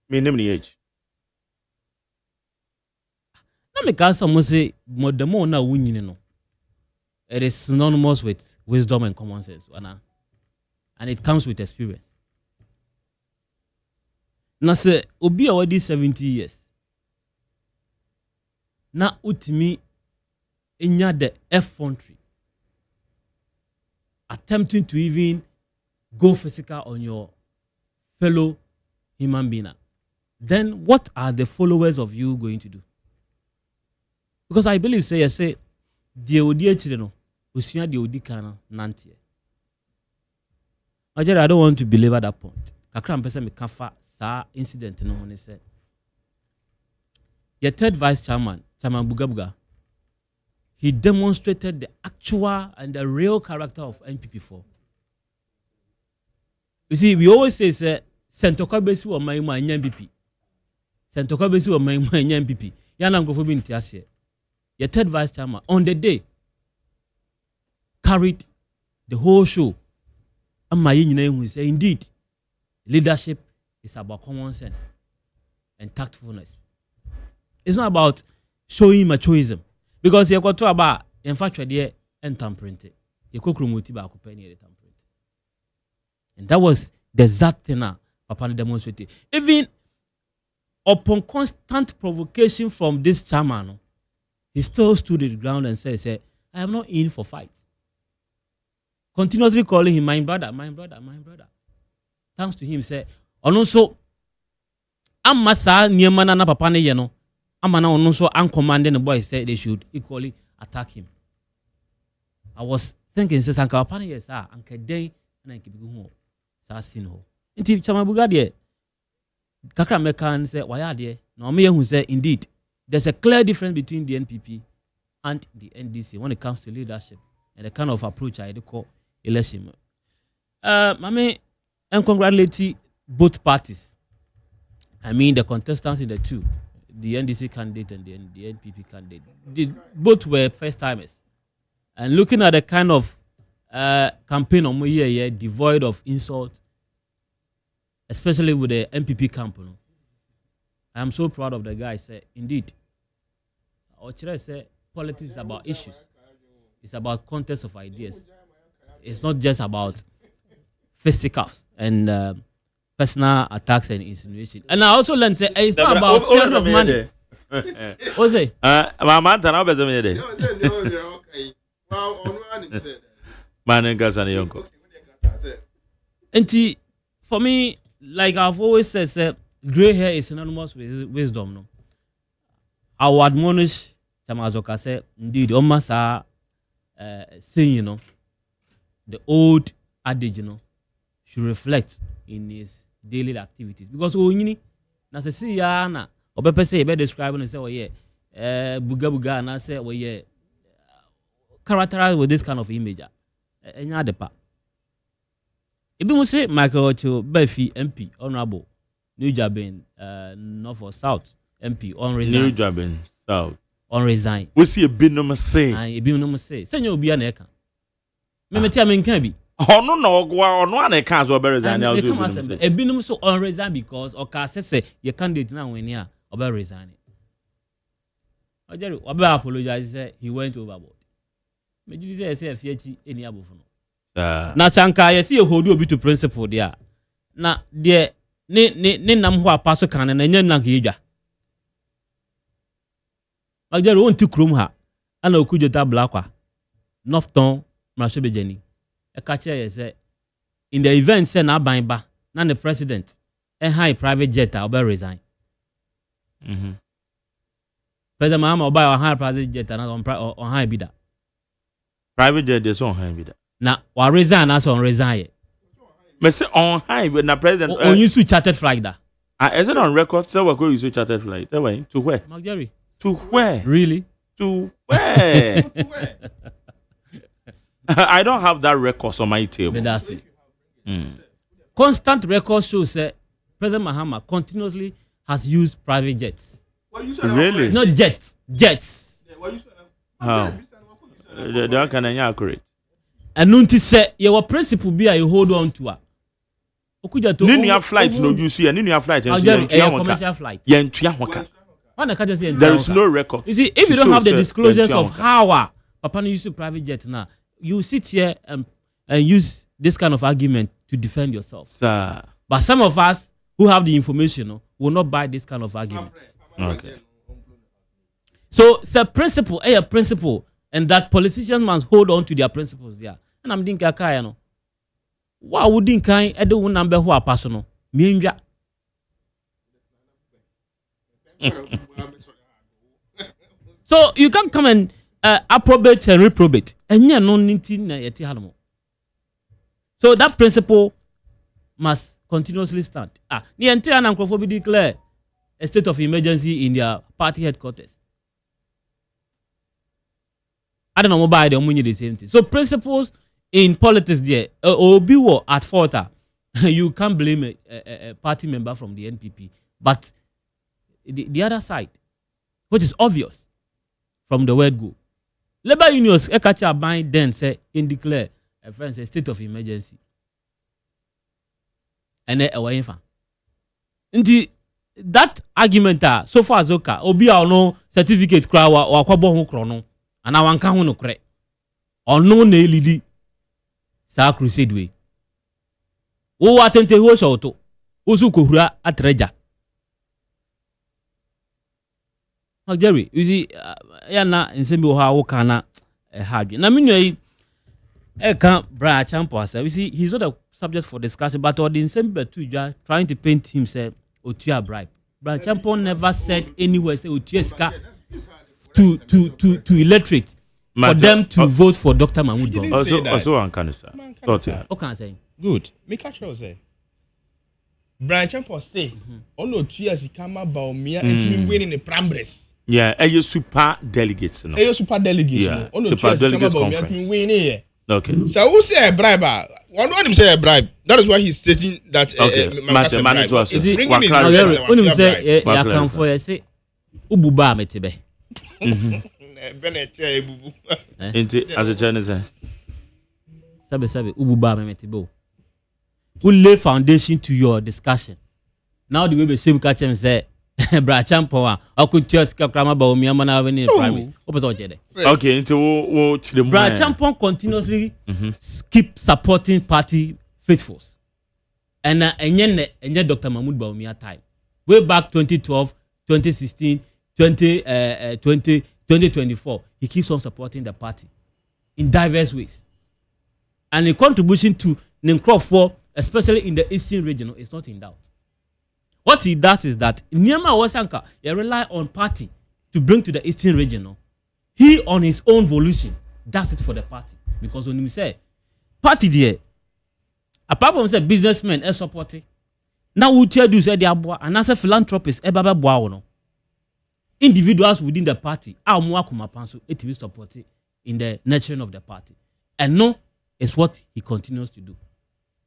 minimum age na me ka some say modemo na wunyini no it is synonymous with wisdom and common sense and it comes with experience. Na say obi awadi 70 years na utimi inya the effrontery attempting to even go physical on your fellow human being, then what are the followers of you going to do? Because I believe say the odi no usua the odi kana nante. I don't want to belabor that point. Kakra mpese me kafa sa incident no ho ne say your third vice chairman Bugabuga, he demonstrated the actual and the real character of NPP4. You see, we always say, Sentoka besi wa maima NPP. Sentoka besi wa maima NPP. Yana ngofo bi ntiase. Your third vice chairman on the day carried the whole show. Amma nyina ehu say indeed leadership is about common sense and tactfulness. It's not about showing machoism. Because you got to about in fact there and tampering. You could promote ba company tampering. And that was the exact thing Papa demonstrated. Even upon constant provocation from this chairman, he still stood at the ground and said, I am not in for fight. Continuously calling him my brother, my brother, my brother. Thanks to him, say, and also Amasa Niemana na Papa ne yeno. Amana also uncommanding the boys said they should equally attack him. I was thinking, says Uncle Papa, yes, sir, Uncle Day, and I keep going. Sassino. Inti Chamabuga, dear. Kakra Mekan said, why are there? No, me who say, indeed, there's a clear difference between the NPP and the NDC when it comes to leadership and the kind of approach I call election. Mame, and congratulate both parties. I mean, the contestants in the two. The NDC candidate and the NPP candidate. Both were first timers. And looking at the kind of campaign on year devoid of insult, especially with the NPP campaign, I am so proud of the guy. Say, indeed, Ochire say politics is about issues. It's about contest of ideas. It's not just about fisticuffs and personal attacks and insinuation. And I also learned say it's not about sharing of money. What's it? My man, now better me there. Man, and gas and yonko. And for me, like I've always said, gray hair is synonymous with wisdom. No, I would admonish Chamazoka say, indeed, Omasa saying, the old adage, should reflect in his daily activities. Because na se si ya na obepe say be describe and say buga and I say characterized with this kind of image. Enya depa. Ebi mo say Michael Ocho Befi MP honorable New Jabin North or South MP on resign. New Jabin South on resign. We see a bit no say. A bit no say. Say you obi na eka. Me tia me nkan bi. Ono no ogwa ono an eka so be resign na do. E binum so on resign because oka say your candidate na win here obe resign. Ojeri obe apologize say he went overboard. Me ju say afiachi eni abofo no. Na sanka ye see hold obi to principle there. Na de ne nam ho apaso kan na nya nna ka yedwa. Magdari won't to Krum ha. And Okujota Blacqua. Northton, Mashebejeni. A catcher is in the event, send out by ba, none the president, a high private jet, I'll resign. President Mahama buy a high private jet and on high bidder. Private jet is on high bidder. Now, or resign as on resign. But say on high, but now president. On you to chartered flight that. Is it on record? So we're going to chartered flight. To where? Magdari. To where? Really? To where? I don't have that record on my table. But that's it. Constant record shows that President Mahama continuously has used private jets. Really? Not jets. How? They can be accurate. And Nunti said, your principle be you hold on to her. Nini flight no you see, Nini flight and commercial flight. There is no record. You see, if you don't have the disclosures of how Papa used to private jet now, you sit here and use this kind of argument to defend yourself. Sir. But some of us who have the information will not buy this kind of arguments. Okay. So it's a principle, and that politicians must hold on to their principles there. And I'm thinking, no. Why wouldn't I do one number who are personal? So you can come and approbate and reprobate. And you're not needing. So that principle must continuously stand. The entire Nankrofo declare a state of emergency in their party headquarters. I don't know why they only the same thing. So principles in politics there, or be at fault. You can't blame a party member from the NPP. But the other side, which is obvious from the word go. Labor unions, catch bind then say in declare a friend say state of emergency. And then away from. That argument so far as okay, obi no certificate kra wa kwabo ho kro no. And I want to no correct. Or no lidi sa crusade way. O atente ho shoto. Osu kohura atreja. Jerry, you see, na nsembi ho ha wo kana hard. Na me no can bra champo asa. You see, he's not a subject for discussion, but or the nsembi too just trying to paint himself otua bribe. Bra champo never said anywhere say otua ska to electorate for them to vote for Dr. Mahmoud Bawumia. Also on Canada. What can I say? Good. Me catch you say. Brian Champo say, all of 2 years he come about Bawumia and to win in the primaries. Yeah, a super delegates. No? A super delegates. Yeah, no? super delegates conference. Win here. Okay. So who say a bribe? One him say a bribe. That is why he's stating that. Okay. Man to us. When you say ya come for you say, ububa metebe. As a Chinese, Sabe, ububa metebe. Who lay foundation to your discussion. Now the way the same catch him say, Bra Champo, I could just Kakrama Bawumia mana when in private. Okay, into Bra Champo continuously keep supporting party faithfuls. And Dr. Mahmoud Bawumia time. Way back 2012, 2016, 2024, he keeps on supporting the party in diverse ways. And the contribution to Nkrofo, especially in the Eastern region, is not in doubt. What he does is that Nyama Wasanka, he rely on party to bring to the Eastern region. He, on his own volition, does it for the party. Because when he say, party there, apart from say businessmen, are supporting. Now we tell you say they are and as a philanthropist, individuals within the party are more kumapanso it will support in the nurturing of the party. And no, it's what he continues to do.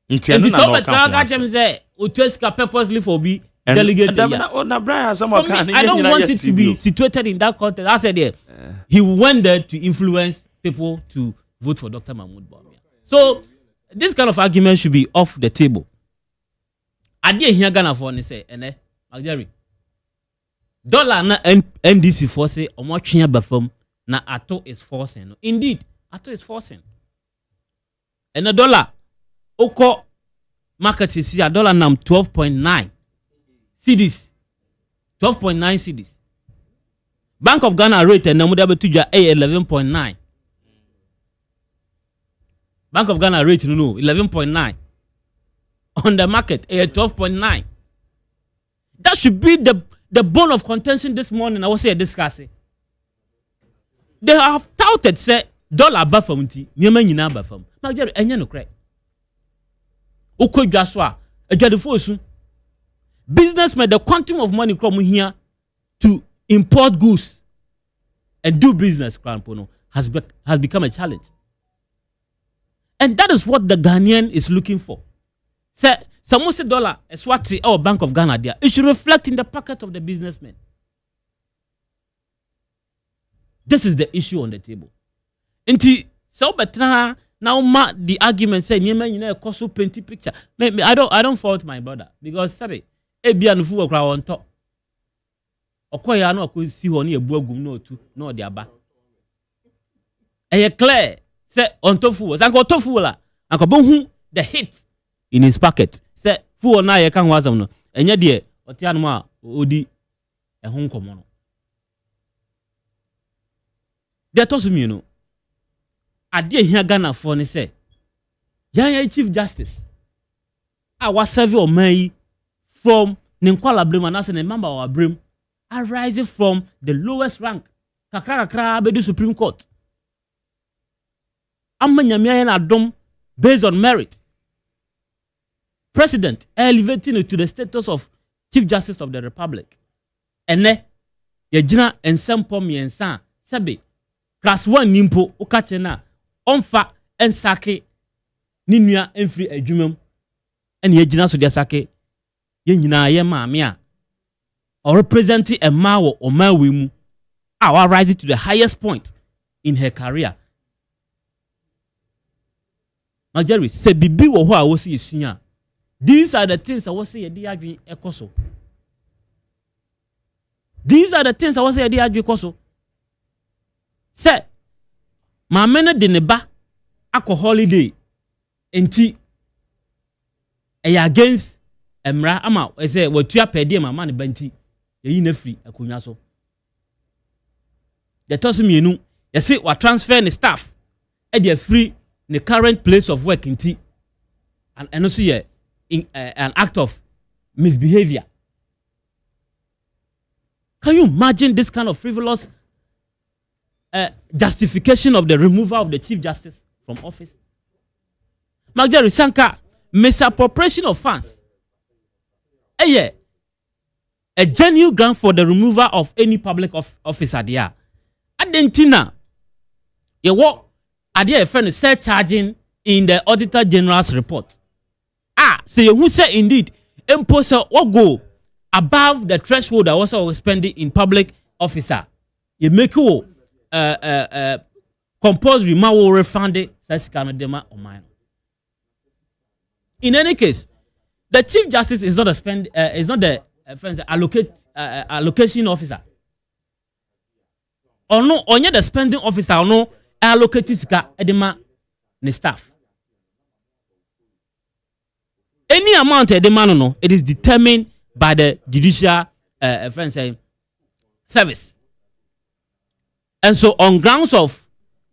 And the some say Uteska purposely for be delegate. I don't want it to be situated in that context. I said he went there to influence people to vote for Dr. Mahmoud Bawumia. So this kind of argument should be off the table. I didn't hear Ghana for say Jerry. Dollar na NDC force omo twia bafam na ato is forcing. Indeed, ato is forcing. And the dollar oko market is here dollar nam 12.9 cedis. 12.9 cedis. Bank of Ghana rate and namuda betuja 11.9. Bank of Ghana rate no 11.9. On the market 12.9. That should be the bone of contention this morning. I was here discussing. They have touted say dollar bafamti nyema nyina bafam. Ma je enye no kre. Ukodwa so a adwadefo osu. Businessmen, the quantum of money come here to import goods and do business has become a challenge. And that is what the Ghanaian is looking for. Say, someone say dollar, a swati or Bank of Ghana there. It should reflect in the pocket of the businessman. This is the issue on the table. Inti so betra now the argument say you cost so plenty picture. I don't fault my brother because sabe ebia nufu okra on top. Okoya no akosi ho na ebu agum no otu na ode aba. Eye clear say on top fool. Sanko top fool la. Anko hu the hit in his pocket. Say fool na ye kan wazam no. Enye de otia no a odi ehun nkomo no. They told me, you know, I did hear Ghana for and say, Yaya Chief Justice, I was serving on May from Ninkwala Brim and as a member of our Brim, arising from the lowest rank, Kakra Bedu Supreme Court. Amanyamian Adom based on merit. President elevating it to the status of Chief Justice of the Republic. And ne, Yajina and Sampomi and San, Sabi. Class 1 nimpo ukache na onfa ensake ninua enfri adwumam ene yegina so dia sake ye nyina ye maame a or representing a mawo o mawe mu a rise to the highest point in her career. Majari se bibi wo ho a wo se yesunya. These are the things I was say ye di adwen ekoso. These are the things I was say ye di adwen ekoso. Say, my men de neba ako holiday enti against emra ama say watua pede ma man banti ye na free akonya so. They toss me enu ye say wa transfer the staff e dey free the current place of work enti and also ye an act of misbehavior. Can you imagine this kind of frivolous justification of the removal of the Chief Justice from office? Magdari Sanka, misappropriation of funds. A genuine ground for the removal of any public officer there. Adentina, a friend surcharging in the Auditor General's report. So who said indeed, imposer or go above the threshold that was spending in public officer. You make you compulsory mawo refunded in any case, the Chief Justice is not the allocation officer. Or no, only the spending officer or no allocated edema ne staff. Any amount edema no, it is determined by the judicial service. And so, on grounds of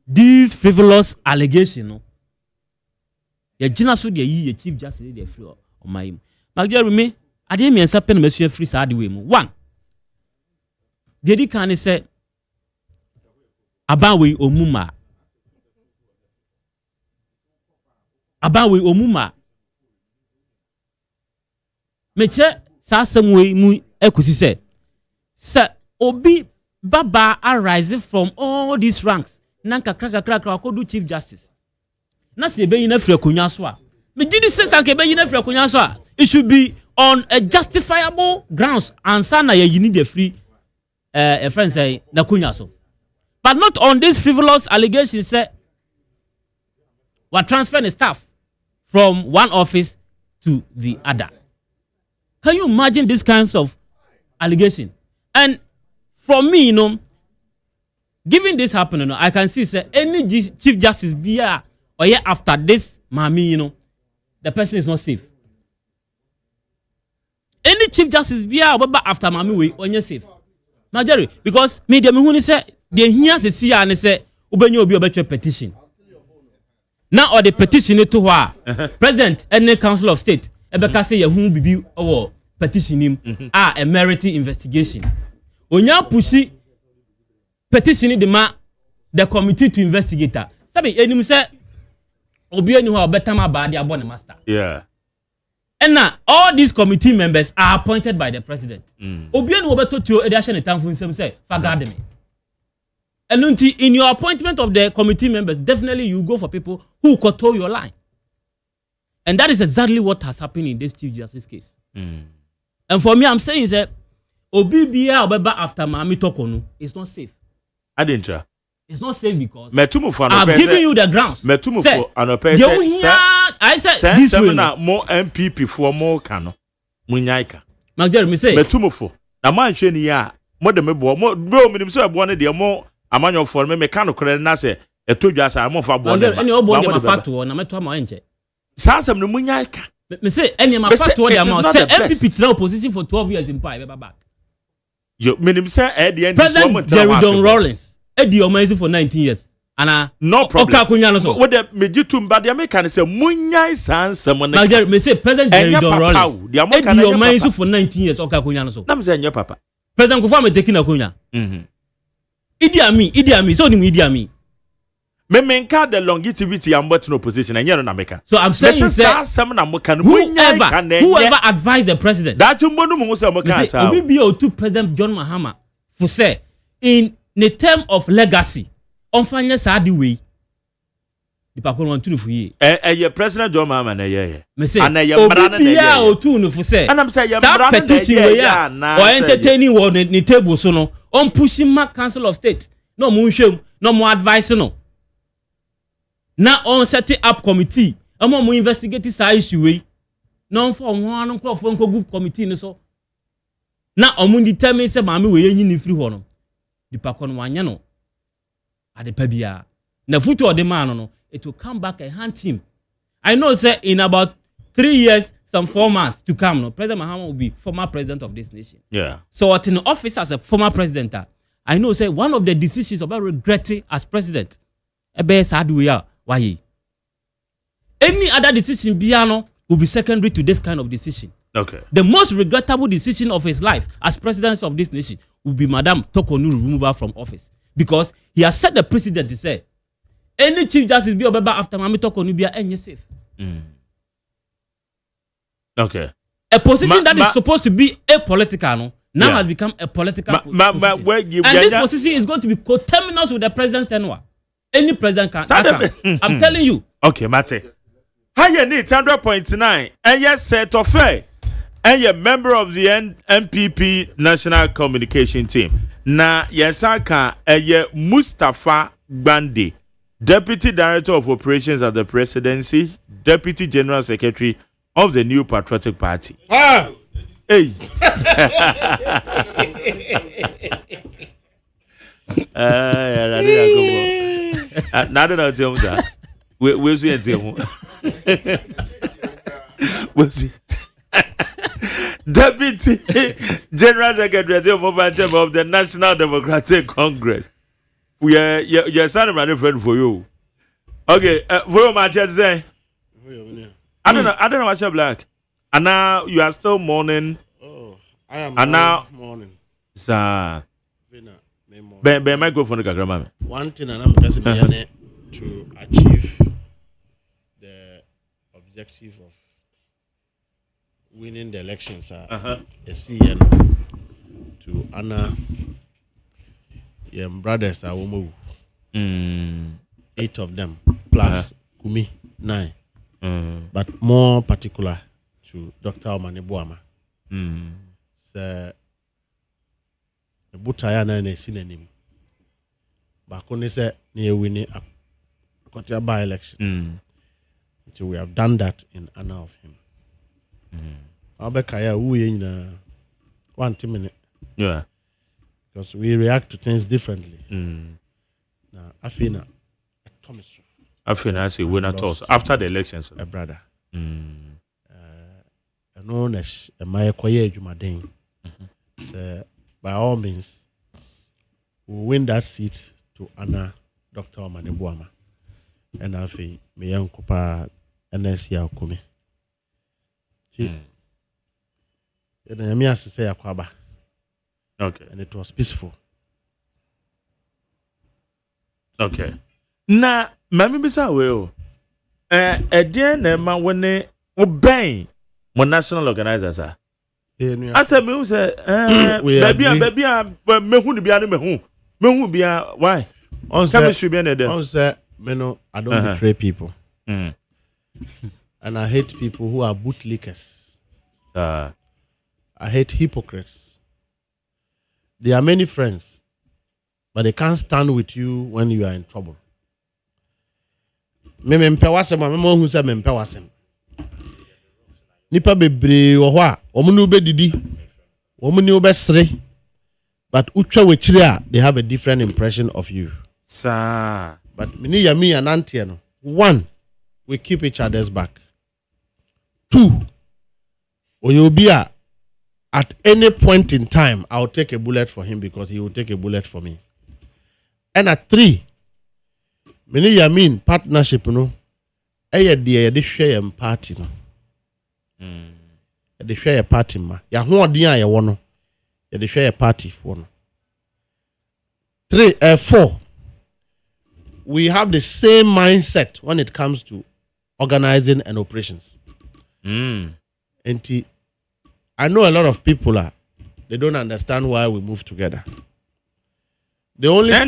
these frivolous allegations, the general so the Chief Justice they free on my. Magdari me, I didn't mean something Monsieur free side way. One, Dedi can say Abawe Omuma. Abawe Omuma. Meche sa samwe mu ekusi say, sir, obi Baba arising from all these ranks. Nanka krakra do Chief Justice. Na se be yina free akonya so a. Me did say sanke be yina free akonya so a. It should be on a justifiable grounds and sana ye yini the free a friend say na akonya so. But not on this frivolous allegations say what transfer the staff from one office to the other. Can you imagine these kinds of allegation? And for me, given this happening, I can see say any Chief Justice be or after this, mommy, the person is not safe. Any Chief Justice be after mommy, we only safe. Majority, because media me who say the here se see and say ubenyo obi obetwe petition. Now or the petition to wa president any council of state ebeka say ye hu bibi or petition him a merit investigation. Onya pushi petition the committee to investigate. Sabi enim say obi eni ho obetama ba dia bo ne master. Yeah. And now all these committee members are appointed by the president. Obi eni obeto to edition time for him say fagade me. And in your appointment of the committee members, definitely you go for people who control your line. And that is exactly what has happened in this Chief Justice case. And for me, I'm saying that Obibia Obeba after Mami Tokonu is not safe. I didn't try. It's not safe because I've given you the grounds. I said this way more MPP for more cano. Munyaika. Magder me say Metumufo. Na man sheni ya more than me bro minimum so one de more amanyo for me mechanical credit na say e to dwa sa mo fa bo na any obo de mafato na meto ama enche. Sansam no munyaika. Me say any mafato de ama say MPP try opposition for 12 years in power be back. Yo minimum say e de end this woman Jerry Don Rollins Eddie Omaisi for 19 years. And no problem. Okay, Kunya no so. What the mejitum ba the American say munyai sansam na. Now me say President Jerry Don Rollins. Eddie Omaisi for 19 years. Okay, Kunya no so. Na me say your papa. President Kufuor me taking Akunya. Idi Amin. So ni Idi Amin. Me menka the longevity am but no position and you na meka. So I'm saying whoever advised the president. That you mbonu mu say mo kan sa. Obi bi o to President John Mahama for say in the term of legacy on fanya sa di way the pakon want to for ye President John Mahama na ye me say obi o to no for say and I'm say that petition we or entertaining one ni table so no on pushing ma council of state no mo nhwem no mo advice no na on set up committee mo investigate sa issue we no for one no crop for group committee no so na omo determine say maame we yin ni free ho no the pakon wanya no at the pebia na futu of the man no it will come back and hunt him. I know say in about 3 years some 4 months to come no President Mahama will be former president of this nation. Yeah. So what in the office as a former president I know say one of the decisions about regretting as president ebe sad we are why any other decision biano will be secondary to this kind of decision. Okay. The most regrettable decision of his life as president of this nation will be Madam Tokonu removal from office. Because he has set the precedent to say any chief justice be obeba after Mami Tokonu be any safe. Okay. A position that is supposed to be apolitical now has become a political position. And this position is going to be coterminous with the president's tenure. Any president can. I'm telling you. Okay, Mate. Higher need 100.9 and yes, set of fair. And you're member of the MPP National Communication Team. Na yesaka eye Mustafa Gbande, Deputy Director of Operations at the Presidency, Deputy General Secretary of the New Patriotic Party. Ah! Hey! Nada na tell that. We'll see it. We'll see it. Deputy General Secretary of the National Democratic Congress. We are your son and friend for you. Okay, for your match say. I don't know what's your black. And now you are still mourning. Oh, I am. And now mourning. Sir. Be microphone kagrama. One thing I'm just to achieve the objective of winning the elections a CN to honor your brothers are 8 of them plus Kumi 9 but more particular to Dr. Omane Boama so the butaya na ne synonym bakone say near winning a by election so we have done that in honor of him. Abekaya na 1 minute. Yeah. Because we react to things differently. Now Afina Thomas. Afina say winner toss after the elections. A brother. Known as a Maya Koye Jumadin. So by all means will win that seat to Anna Dr. Omanibuama. And I feel me young Kupa NSC Kumi. And I say Akwaba. Okay. And it was peaceful. Okay. Na mami bisa we dear na ma wone obey mo national organizers are. Asa me say baby mehu ni bia no mehu bia why? Chemistry be na dem. On say me no I don't betray people. And I hate people who are bootlickers. I hate hypocrites. There are many friends, but they can't stand with you when you are in trouble. Me mpewasem me mo hu se me mpewasem. Nipa bebre wo ho a omunu bedidi. Omuni obesre. But utwa wechire a they have a different impression of you. Sir. But me and auntie no. One, we keep each other's back. Two, Oyobia, at any point in time, I'll take a bullet for him because he will take a bullet for me. And at three, many Yamin partnership, no, they share a party, no. They share a party, ma. Ya who dia ya wono. They share a party for no. 4, we have the same mindset when it comes to organizing and operations. And I know a lot of people they don't understand why we move together. The only thing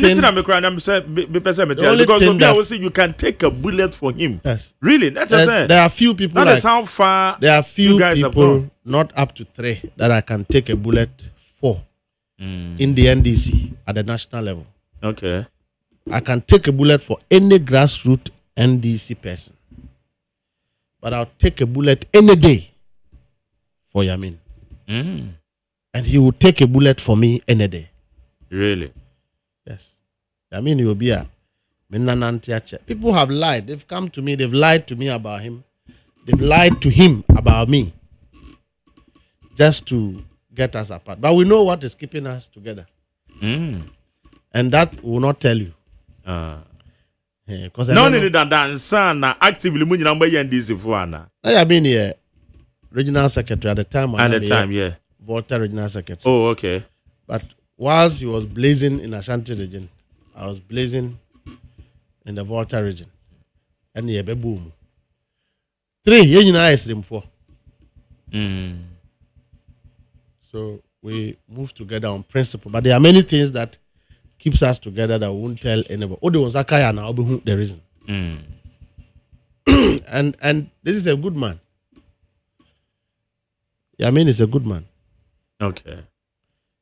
because you can take a bullet for him. Yes. Really? That's just it. There are few people. That is how far there are few you guys people, have gone. not up to 3, that I can take a bullet for in the NDC at the national level. Okay. I can take a bullet for any grassroots NDC person. But I'll take a bullet any day for Yamin. And he will take a bullet for me any day. Really? Yes. Yamin will be a people have lied. They've come to me. They've lied to me about him. They've lied to him about me. Just to get us apart. But we know what is keeping us together. And that will not tell you. Because no need that dance actively moving number NDC for Anna. I have been here, regional secretary at the time. Yeah. Volta regional secretary. Oh, okay. But whilst he was blazing in Ashanti region, I was blazing in the Volta region. And yeah, boom. 3, you know, I stream 4. So we move together on principle. But there are many things that keeps us together that we won't tell anybody. Oh, there was Akaya now, the reason. And this is a good man. Yamin is a good man. Okay.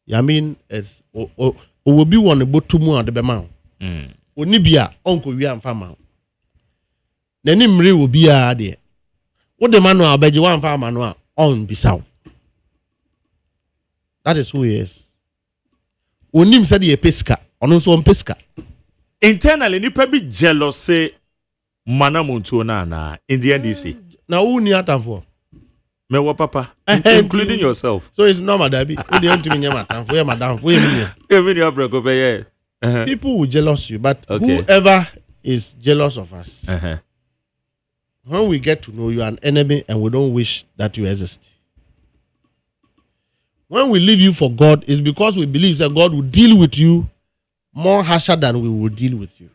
Yamin is will be one about 2 more at the Bemau. Onibia, Uncle Wiam Farmer. Nenimri will be a dear. What the man will beg you 1 farmer on Bissau. That is who he is. Onim said he pesca, on also on pesca. Internally, you probably jealous say Manamuntu na in the NDC. Now who near time for? Me wa papa, including yourself. So it's normal, Dabi. Who the only me madam for madam for you. People will jealous you, but whoever is jealous of us, when we get to know you are an enemy and we don't wish that you exist. When we leave you for God, it's because we believe that God will deal with you more harsher than we will deal with you.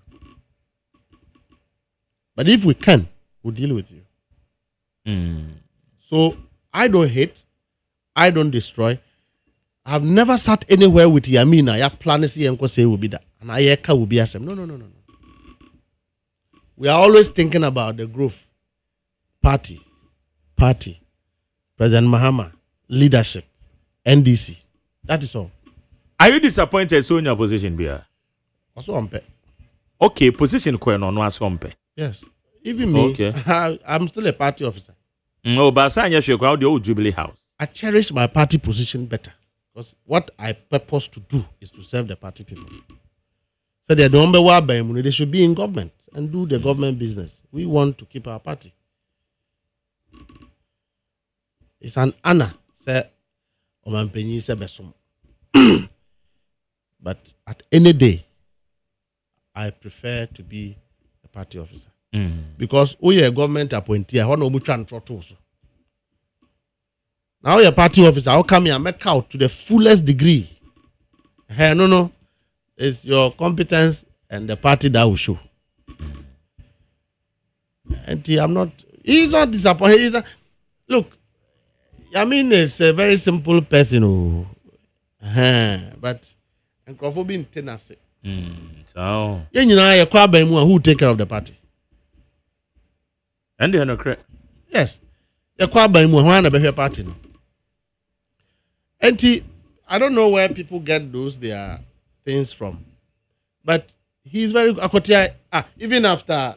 But if we can, we'll deal with you. So I don't hate, I don't destroy. I've never sat anywhere with Yamina. Ya plan is say will be that, and Ayeka will be as no. We are always thinking about the growth. Party, President Mahama, leadership. NDC. That is all. Are you disappointed so in your position, Bia? Also, okay, position coin on one. Yes. Even me, okay. I'm still a party officer. No, but I the old Jubilee House. I cherish my party position better because what I purpose to do is to serve the party people. So they should be in government and do the government business. We want to keep our party. It's an honor, sir. But at any day, I prefer to be a party officer. Because we are government appointee, I want to move on. Now you're a party officer, I'll come here and make out to the fullest degree. Hey, no. It's your competence and the party that will show. And he's not disappointed. Look, I mean, it's a very simple person. But and being tenacity. So, who take care of the party? And they are not correct. Yes. The party. And I don't know where people get their things from. But he's very Akotia. Even after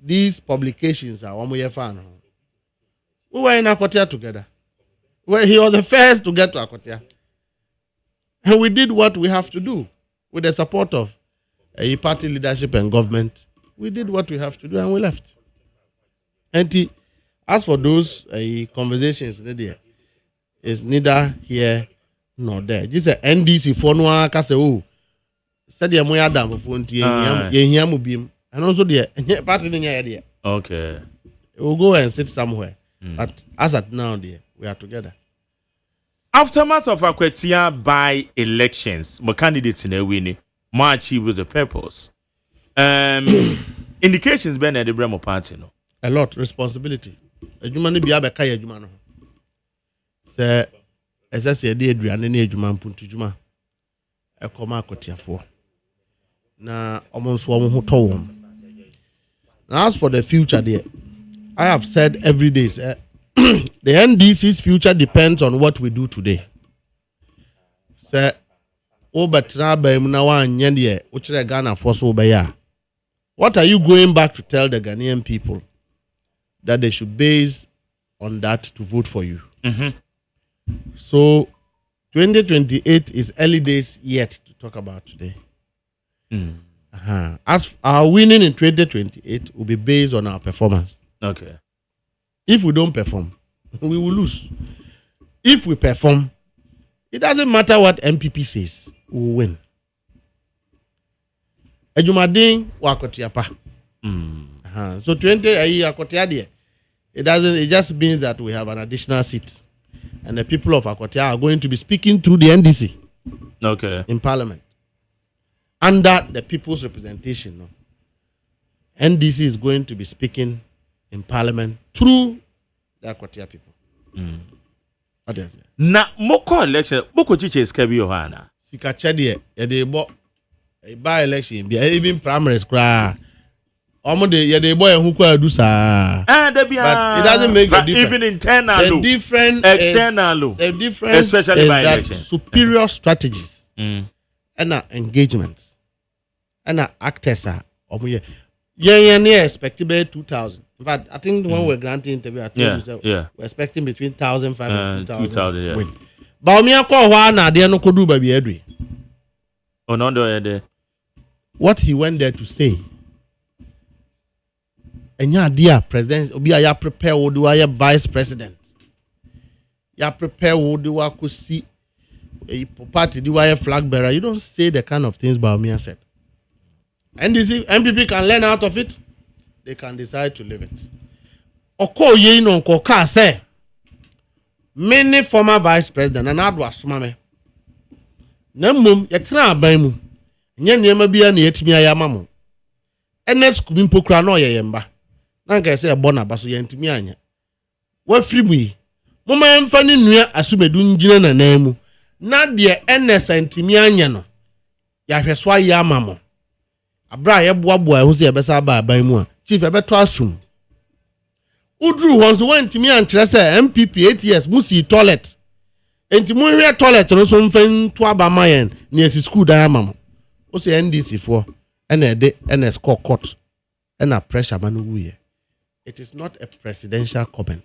these publications are 1 year fan. We were in Akotia together. Well, he was the first to get to Akotia. And we did what we have to do with the support of a party leadership and government. We did what we have to do and we left. And as for those conversations, it's neither here nor there. This is NDC for no one said the Moya Dam for Fonty and also the party in here. Okay. We'll go and sit somewhere. But as at now, we are together. Aftermath of Akwetia by elections, my candidates in a winning, more achieve with the purpose. Indications been at the Bremo party, no? A lot responsibility. A human be a kaya human. Say, as I said, the Adrian and Ajuman Puntujuma, a coma Kotia for. Now, almost one who told him. Now, as for the future, I have said every day, the NDC's future depends on what we do today. Say, what are you going back to tell the Ghanaian people that they should base on that to vote for you? So, 2028 is early days yet to talk about today. As our winning in 2028 will be based on our performance. Okay. If we don't perform, we will lose. If we perform, it doesn't matter what MPP says, we will win. Ejumadin wakotiapa. So 20 akotia it just means that we have an additional seat. And the people of Akotia are going to be speaking through the NDC. Okay. In Parliament. Under the people's representation. No? NDC is going to be speaking in Parliament through the Akotia people. What is it? Na moko election, moko chiche iskabi yohana. Sikachadi a by election, even primaries cry. But it doesn't make a difference. Even internal, the different external, the difference especially is by that election. Superior strategies and engagements and actors are expected 2,000. In fact, I think when we're granting interview, I told you we're expecting between 1,500 and 2,000. Yeah. Win. But me call Juana, they no could do baby Edri. Oh no, what he went there to say. And ya dear president, obi ya prepare wo do ya vice president. Ya prepare wo do wa ko see a party do ya flag bearer. You don't say the kind of things Baumia said. And this MPP can learn out of it. They can decide to leave it. Oko ye no ko ka say many former vice president and adwa soma me. Na mum ye tena aban mu. Nya niema bia na yetimi ayama mo. Enes kumin pokra no ye yemba. Nanka say bona baso ye ntimi anya. Wa firi mu yi. Moma emfa ni nua asumedu ngina na namu. Na de enes ntimi anya no. Ya hweso ayama mo. Abra ye boaboa hu se ebesa ba aban mu a. Chief ebeto asum. Udru won so ntimi ankyere say MPP 8 years musi toilet. Enti mu hwe toilet no so mfa to abama yen na esi school dan amamo. O say NDC for na de NS court na pressure man wuye. It is not a presidential comment.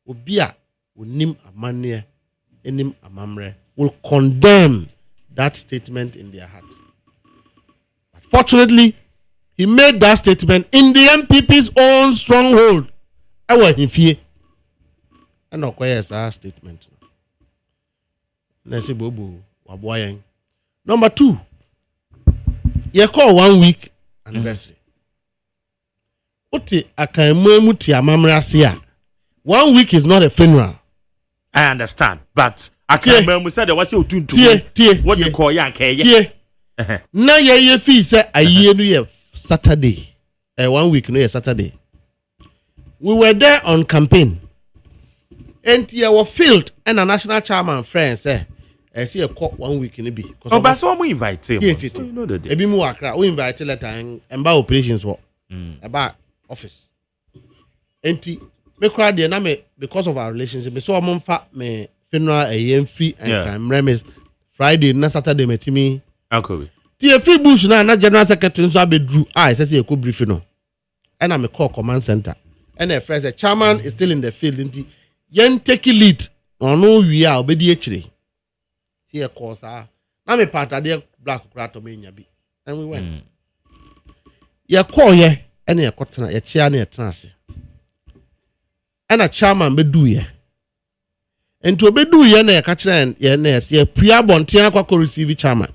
Obia onim amane enim amamre will condemn that statement in their heart. But fortunately, he made that statement in the MPP's own stronghold. Awa hifie. And okoye sa statement. Na se bobo waboyen. Number 2, you call 1 week anniversary. Uti akaimwe muti amamrasia. 1 week is not a funeral. I understand, but akaimwe said what you do to what you call yan kaya. Na ye fee say a year no ye Saturday. 1 week no ye Saturday. We were there on campaign. And you were filled and a national chairman friend say I see a court 1 week in a be. Oh, but so we invite him. You know the day. More Accra. We invite letter and about operations work. About office. Enti me cry there na me because of our relationship. Me so am fa me funeral a free and crime remes Friday na Saturday me timi. Uncle. Ti free bush na general secretary so abedru. I say e ko brief no. And I me call command center. And a friend say chairman is still in the field. Enti yen take lead. Ono wi a obedi akire. Ti e call sa. Na me part there black crato me nya bi. And we went. Ye call ye and ye kotena ye chia na ye tenase. And a chairman be do ye. And to be do ye na ye kachira ye na ye pria bontia kwa receive chairman.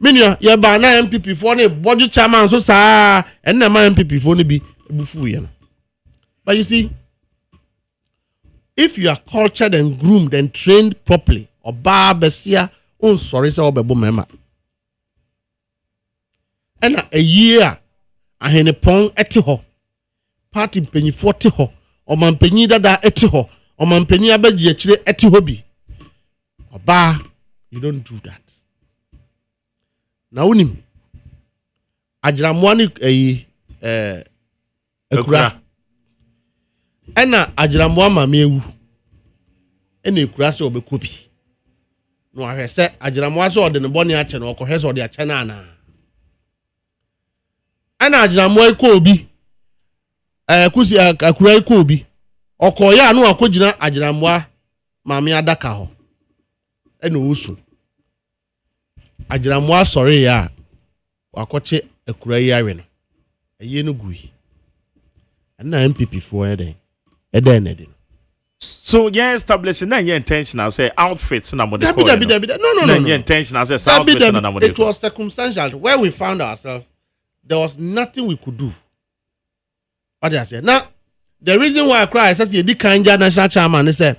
Minya ye ba na MPP for ne budget chairman so sa and na ma MPP for ne bi bufu ye. But you see, if you are cultured and groomed and trained properly, or barbesia on sorry say obebo mema. And a year a hene pon eti ho. Party penny 40 ho. O man penny dada eti ho. O man penny abeji achire eti ho bi. Oba, you don't do that. Na unim. Ajiramwani ekura. Ena ajiramwa mama ewu. Ena ekura se obekobi. No ahwe se ajiramwa se ode ne boni ache na okohwe se ode ache na ana. Ena ajiramwa ikobi. Kusi akura ikobi. Okoya anu akogina ajiramwa mama adaka ho. Ena osu. Ajiramwa sori ya wakoche ekura yawe no. Eye no gui. Ena MPP for eden. Eden. So yeah, establishing that your intentional say outfits na mo de call. No. Your intentional say outfits na mo de. It was circumstantial where we found ourselves. There was nothing we could do. What did I say? Now, the reason why I cry is that you did kanja national chairman. They said,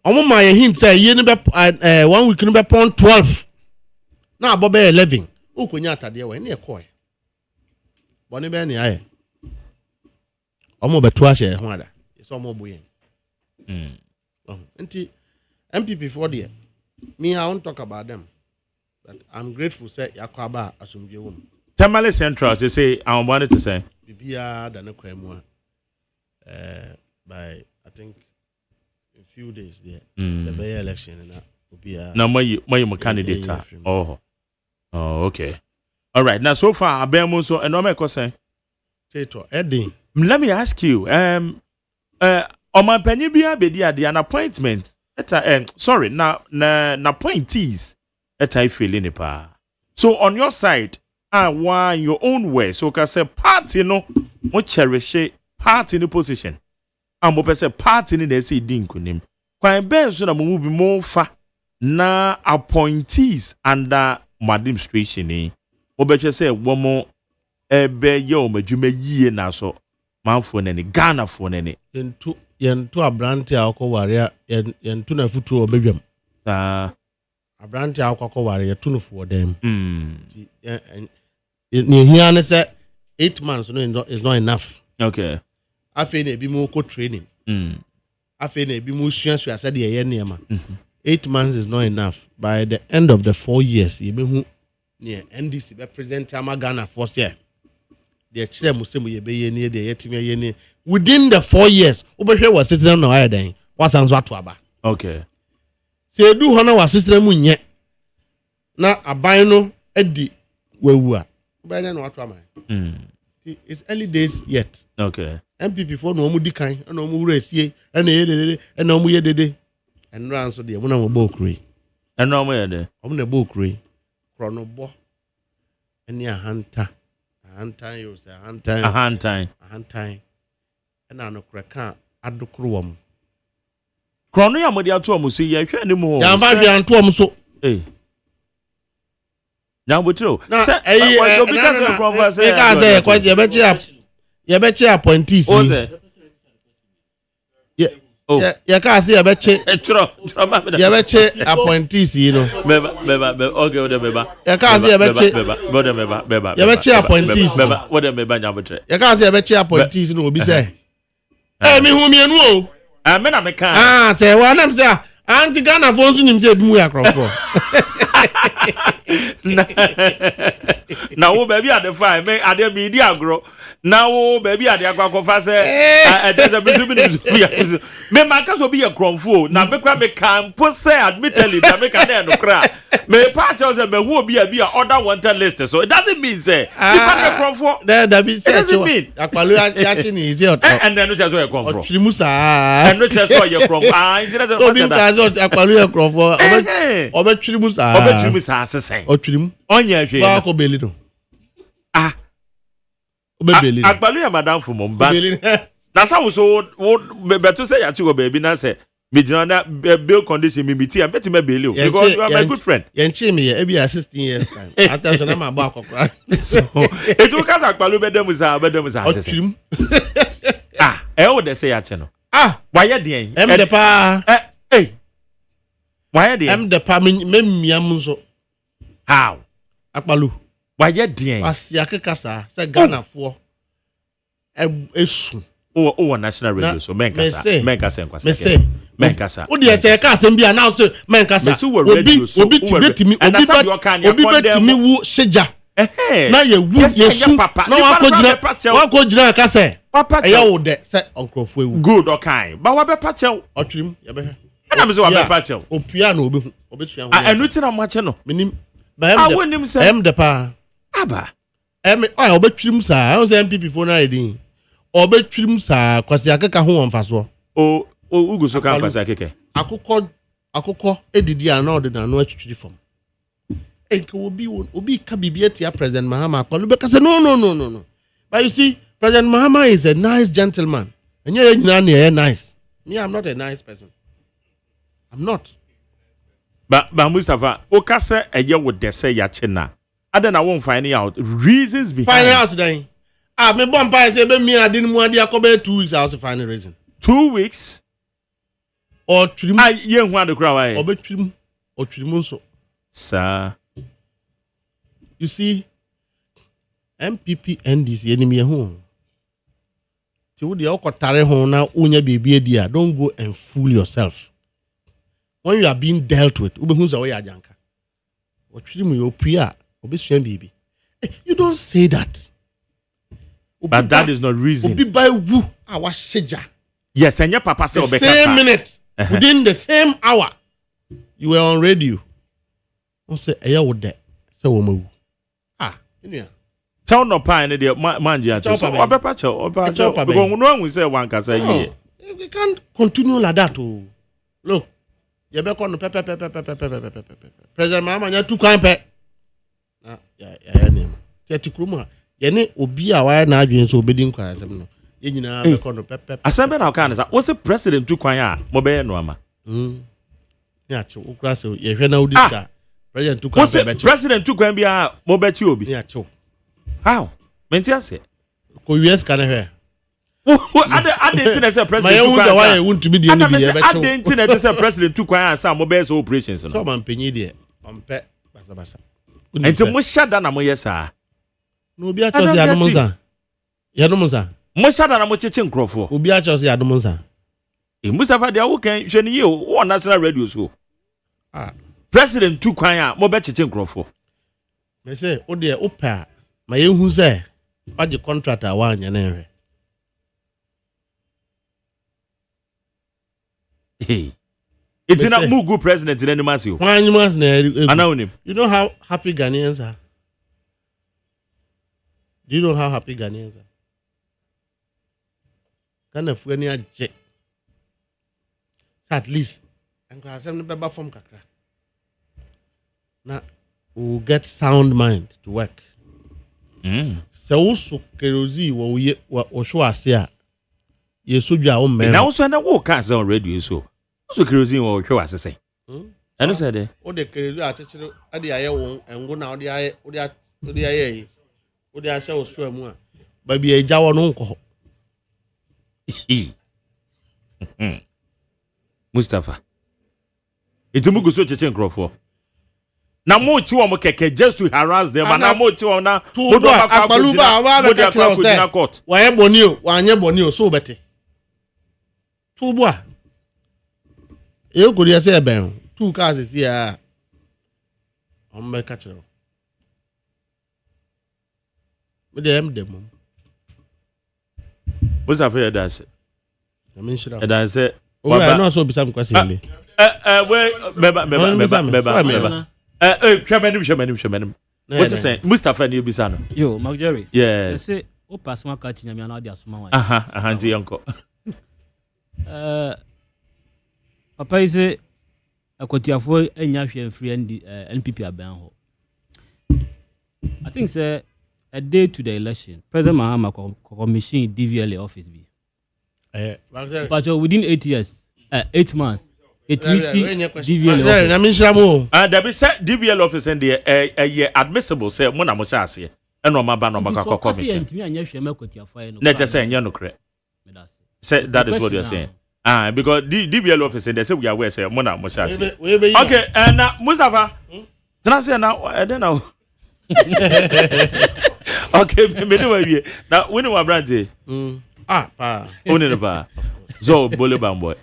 "Omo my hint say you need 1 week need be 12. Now about 11. Who kunya atade we na ekoi. Boni be ni aye. Omo be to ahye ho ada. It's omo boyen. MPP for there. Me, I won't talk about them. But I'm grateful, say, Yakwaba Asumbi woman. Tamale Central, they say, I wanted to say. Bibia than a cremwa. By, I think, a few days there. The Bay election and that will be a. Now, my candidate. Oh, okay. All right. Now, so far, Abemuso and Omeko say. Eddie. Let me ask you, Oman penny be an appointment. Sorry, na appointees. I feeling it pa. So on your side, why your own way? So can say party no mo cherish party in the position. Mo say party in the say dinkunim. Kwa ben so na mo be more fa na appointees under my administration ni. Obeche say one more ebe yo madwuma yie na so manfo na ni Ghana fo na ni. Yentu abrante akọ ware yentu na futu obedwam. Abrante akọ ware yetu no fo dem. Ni here na say 8 months no is not enough. Okay. Afi na ebi mo ko training. Afi na ebi mo suasu ase de ye niam. 8 months is not enough. By the end of the 4 years, you be hu ne NDC be present ama Ghana for year. The chere mo se mo ye be ye ni de yetime ye ni. Within the 4 years, Ubeshe was sitting on the higher then. What's on Zwatwaba? Okay. Say, do Hona was sitting on yet. Now, a bino, Eddie, where we are. By then, what am I? It's early days yet. Okay. MPP for no moody kind, and no more race ye, and no more day. And round so the one of a book ray. And no more there. On the book ray. Chronobo. And near hunter. A hand time, you say, a hand time. And I no cracka at the crewam. Krono ya modi ato amusi ye hwe ne mu. Ya ba hwe anto amuso. Now we do. Say because the conference say ye be che appointees. Ya ka say ye be che ye be che appointees no. Okay, what beba. Ya ka say ye be che beba. Ye be che appointees. Beba, what beba nya betre. Ya ka say ye be che appointees no obi say. Me hu me enu o. Me na me kan. Say wa na me say anti Ghana for nso nim say bi mu ya krofo. Na wo baby at the fine me ade media agro na wo baby ade akwakofa se ejeze bisu me maka so bi ye kromfo na me kwa me kan po say admittedly na me kan no kra me pa cho say me hu obi a bi order wanted list so it doesn't mean say people me kromfo that be say akwalu ya chi ni ise oto and then no che so ye kromfo otwirimu sa and no che so ye kromfo instead of obi ka so akwalu ye kromfo obetwirimu sa asese otwirimu onye hwe ba ko beli no obebeli agbalu ya madam fumo mbat na sa wo so beto say ya chigo baby na say me jina na bail condition me miti am beti me bail because you are my good friend yen chi me e be 16 years time after na ma ba akokra so etu ka sa agbalu bedem sa otwirimu e wo de say ya che no why ye den em de pa why ye den em de pa me miam nso how akbalu why ye den asia kekasa say Ghana for esu o national radio so menkasa o dey say ka asem bia now say menkasa obi tibetimi wu sheja na ye wu yesu na wa ko jira ka say eya wo de say onkrofo ewu good okay ba wa be pachew otwim ye be na me say wa be pachew opia na obetua ho enu ti na mo ache no minim ba em de pa aba obetwim sa o say MPP fo na edin obetwim sa kwasi akeka ho wonfaso ugu so kan kwasi akeke akukọ edidi ana odina no atwitwiri fam enke obi ka bibia tia President Mahama akwalu be ka say no but you see President Mahama is a nice gentleman enye ye nyina na nice me I'm not a nice person I'm not but Mustafa o ka say eye wo de say ya chena ada na won find out reasons behind find out then me bomb pa say be me ade mu ade akobe 2 weeks I also find a reason 2 weeks or trim ye hu ade kra wa obetrim o trim so sir you see MPP NDC enemy ho ti wo de okotare ho na unya bebi edi a don't go and fool yourself when you are being dealt with ubehu so we ajanka o trim yo pia obesua bebi you don't say that but that is not reason obi by wu our sheja yes and your papa say obeka same minute within the same hour you were on radio on say eya wo de say wo mawu enia tell no pa ne de manje ato so obeba cho because no hu say wan ka say ye we can't continue like that oh look you be kon pepe President Mahama nya tu kan pe ya ne ma ti krumu ye ne obi a wa na adwen so obedi nkwa asem no ye nyina be kon pepe asem be na ka na sa wo say president tu kwan a mo be no ama ya chi ukra se ye hwe na udisa president tu kwan be president tu kwan bia mo be chi obi ya chi how menti ase ko US kan hwe ade internet say president tu kwan why want to be the enemy be chi ade internet say president tu kwan a sa mo be so operations no so man penyi de ompe basa enti mo shada na mo yesa no obi a chose ya no monza mo shada na mo cheche nkrofo obi a chose ya no monza Mustafa dia wo kan hwe ni ye o national radio so president tu kwan a mo be cheche nkrofo me say o de opa ma ye hu say waje contractor wa anya na hwe it's not mugu president in any massive you know how happy Ghanaians are. Do you know how happy Ghanaians are? Ghana fueni aje. At least and go asem beba form kakra. Na we get sound mind to work. So so kerozi wo show ase a ye sodwa o men. Na wo so na wo ka say on radio so. So kerosene wo hwe wasese. Eno say de. O de kerosene achechire ade aye won engo na o de aye yi. O de ahye osu amu a. Ba bi eja wo no nko. Mustafa. Itumu go so cheche nkrofo. Na mo chi wo mo keke just to harass them and na mo chi wo na mo do akpaluba wa be ka court. Wa ye boni o, wa anye boni o so bete. Tubu a. E go dey say e ben. Two cars is here. I'm be catch you. Me dem dem. Mustafa ya dance. I mean shira. E dance. O ya no so bisa me question me. We beba. Shamanim. What's the saying? Mustafa ni bisa no. Yo, Mark Jerry. Yeah. They say o pass ma catch nyame na dia suma wa. Ndi yanko. Papa ise akotiafo enya hwe free NPP aban ho. I think say a day to the election, President Mahama commission DVLA office be. But within 8 years, 8 months, it will see DVLA office. There be say DVLA office and the admissible say mo na mo sha ase. E no ma ba no ma ka commission. Na just say nya no kre. Say that is what you are saying. Because DVLA office and they say we are aware say mo na mo sha ase. Okay, and Mustafa. Tana say now then now. Okay, me do we now when we branch pa. Only the bar. So bole boy.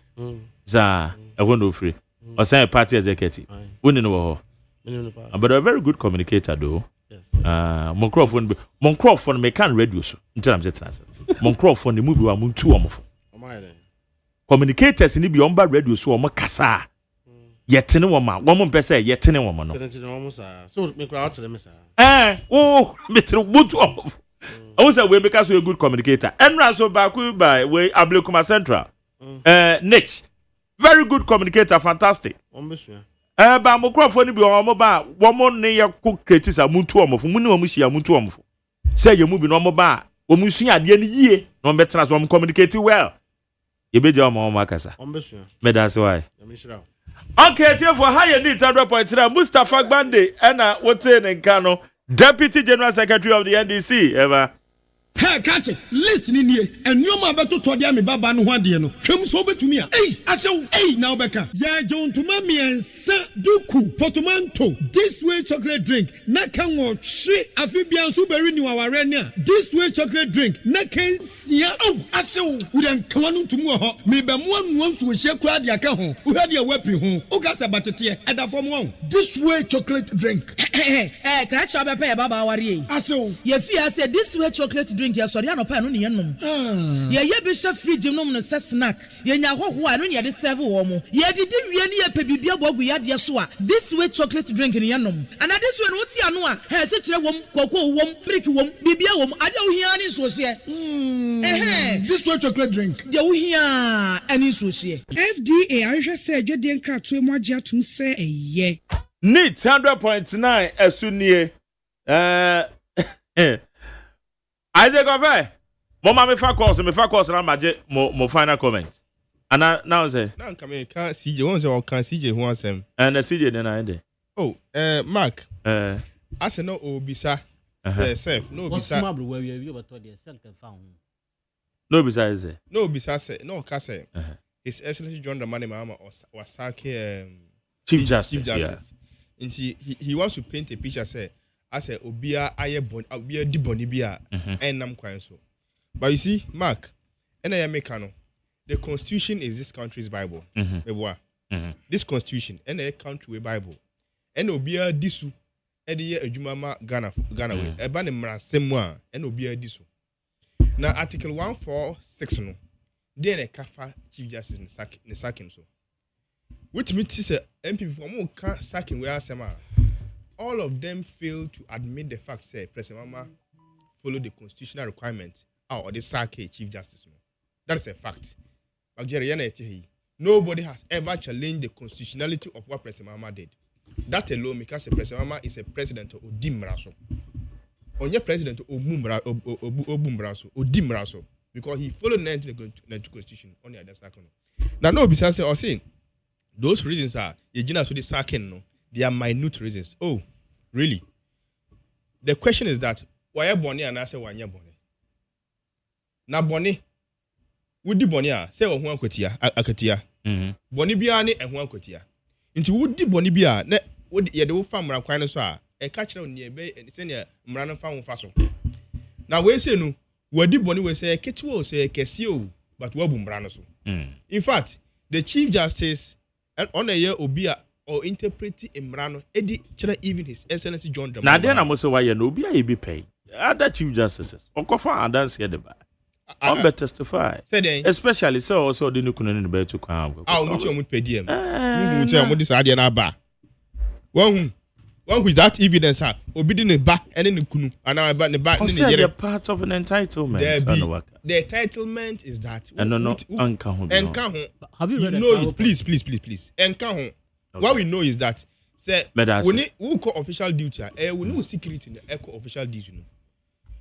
Za I want to free. Or say party executive. We know but a very good communicator though. Yes. Moncroft me can radio so. Until I'm just answer. Moncroft the movie wa muntu omofo. Communicators ni bi omba radio so omo kasa. Yetene woma. Womo mpese yetene woma no. So me crowd to them me tell muntu omofo. I was we make us a good communicator. And so back by way Ablekuma Central. Niche. Very good communicator, fantastic. Ba Mokrofo ni bi omo ba womo ne ye ko create sa muntu omofo muni omo hia muntu omofo. Say ye mu bi no omo ba omo sua ade ni yie no betena so omo communicate well. Ye be ja omo akasa. Me that's why. Okay, therefore higher need 100.3 Mustafa Gbande na wote ne nka no Deputy General Secretary of the NDC ever. Hey, catch it. Listen in here. And you ma beto to dia me baba no hwade no. Hwem so betumi a. Now beka. Ya John to mami ensa duku potomanto. This way chocolate drink. Na kan wo hwe afibia so beri ni waware ne a. This way chocolate drink. Na kan sia. Asew. Udan kwanu tumu ho. Me be mo anu nso hye kura dia ka ho. Uhwe dia wapi ho. Ukasa batete eda fom won. This way chocolate drink. Crash up pay baba ware. Asew. Ye fi say this way chocolate drink. Ya sorry anopa no ne yenom ye be hwe fridge nom no se snack ye nya hoho a no ne de serve wo mo ye didi wie ne ye pe bibia bogu ya de so a this way chocolate drink ne yenom and this way no ti ano a he se kire wom koko wom brick wom bibia wom ade wo hia ne so se this way chocolate drink de wo hia ani so se FDA ahwe se adwede nkrato mu agye atum se eye Need 100.9 esunie Isaac Ofe, Mama me fa course na maje mo final comment. And now say. Now come here, can CJ one say or can CJ who answer. And the CJ then I end. Oh, Mark. I say no obisa. Self, no obisa. No obisa is it? No obisa say no kase. His Excellency John Dramani Mahama was sake Chief Justice. Yeah. And he wants to paint a picture say I say obia aye bon obia di boni bia enam kwan so. But you see, Mark, the constitution is this country's Bible. This constitution and a country Bible. And obia disu e de adwuma Ghana we. E ba ne mrasem a and obia disu. Now article 146 no. Then a kafa chief justice in sacking so. Which means say MPP for more sacking we asema. All of them fail to admit the fact say President Mama follow the constitutional requirement or the sack chief justice. That is a fact. Nobody has ever challenged the constitutionality of what President Mama did. That alone because President Mama is a president of Odimraso. Onye president Odimraso because he followed the 1992 constitution on the other side. Now no besides say or saying Those reasons are Yejina so the sacking no. They are minute reasons. Oh, really? The question is that why are Bonnie and I say why are Bonnie? Now Bonnie, would the Bonnie say oh one kwetia akatia. Bonnie biane and one kwetia. Into would the Bonnie bia ne would ye do farm kwan so a catch on near bay and senior Mrana farm faso. Now we say no, what the Bonnie will say Ketu say Kesio, but Wabum Branoso. In fact, the Chief Justice and on a year obia or interpreting Imrano, Eddie China even His Excellency John Dramani. Now then I must say why you know be paid. Other Chief Justices, or Kofa and dance here the bar. I'm better testify. Especially so also the new Kunan bear to come. I'll much on with PDM. Who tell what this idea na ba. One with that evidence, obedient a back and in the Kunu, and I about the back. You're part of an entitlement. The entitlement is that. And no, have you read it? Please. What we know is that, say, we call official duty, we know security in the echo official duty.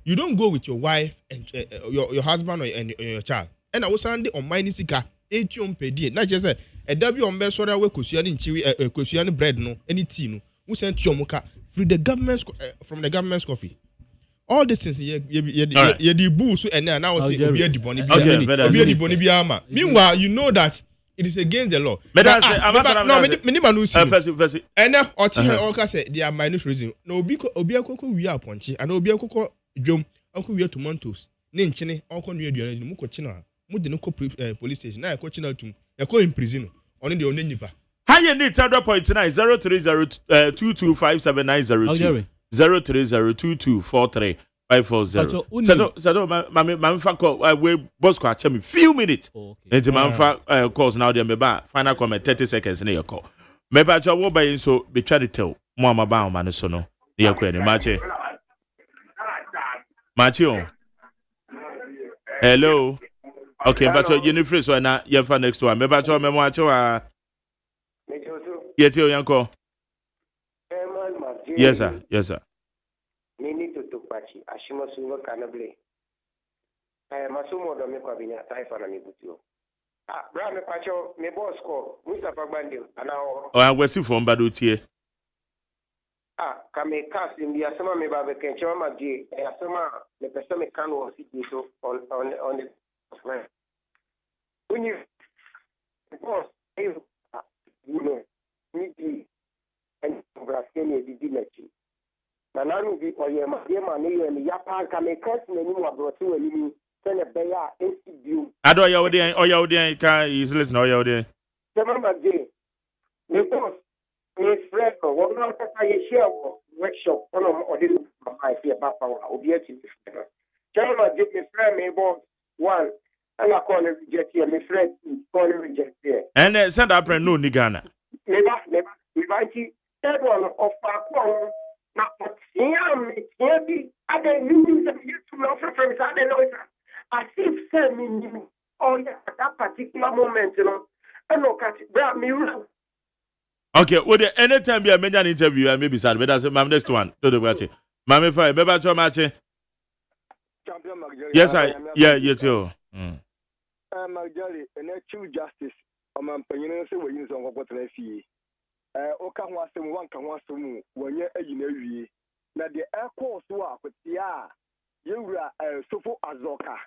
You don't go with your wife and your husband or your child. And I was Sunday on my Nisika, 8 per day. Not just a W on best order where Kusiani bread, no, any tea, no. We sent your muka from the government's coffee. All these things, you the boost and now say the Bonnie. Meanwhile, you know that it is against the law. But and now say they are minus reason. No, because Obiakoko we are Appointee and Obiakoko Jom, Uncle we are tomatoes. Ninchine, Uncle we are the Mukochina, Mudino police station. Now, coaching out to a in prison. Only the only nipa. Higher need 0.9 030225790 0302243 Sado Manfa call we Bosco Achemi few minutes. And Manfa calls now the meba final comment 30 seconds in your call. Meba Jawo by so be try to tell Mama Bao Manasono. Near Queen Macho. Hello. Okay, but you're Jennifer, so now you're for next one. Meba Jawo Memacho. Yes, your uncle. Yes, sir. Mini to Tupachi, Ashimosuno Canable. Masumo Domekabina, Typhon and Ibutio. Brahma Pacho, me boss call, Mustafa Bandio, and now. Oh, I was from Badutie. Come a cast in the Asama Meba Kenchama G, Asama, the Pesame Cano City on the. When you boss, you know. And Brasini did not. Nananu be or your money and Yapan can make us many more brought to a send a bear institute. I don't know your day, can is listen or your day. Remember, Jay, the boss, Miss Fresco, what not I share workshop on or didn't my fear papa or be a team. Gentlemen, give me friend, me boss one. And I call it reject here, my friend, call it reject here. And send up a new Nigana. Never, we might see everyone of our now, but here I don't use them to know from I don't know. I see send me on that particular moment, you know. I know, grab me. Okay, would there anytime be a major interview? I may be sad, but that's my next one. To the watch. Mammy, fine, maybe to match. Yes, you too. Marjorie, and a Chief Justice. I'm penny say we use on what I see. Oka was some one can want to when you're a you now the air course work with you were so azoka.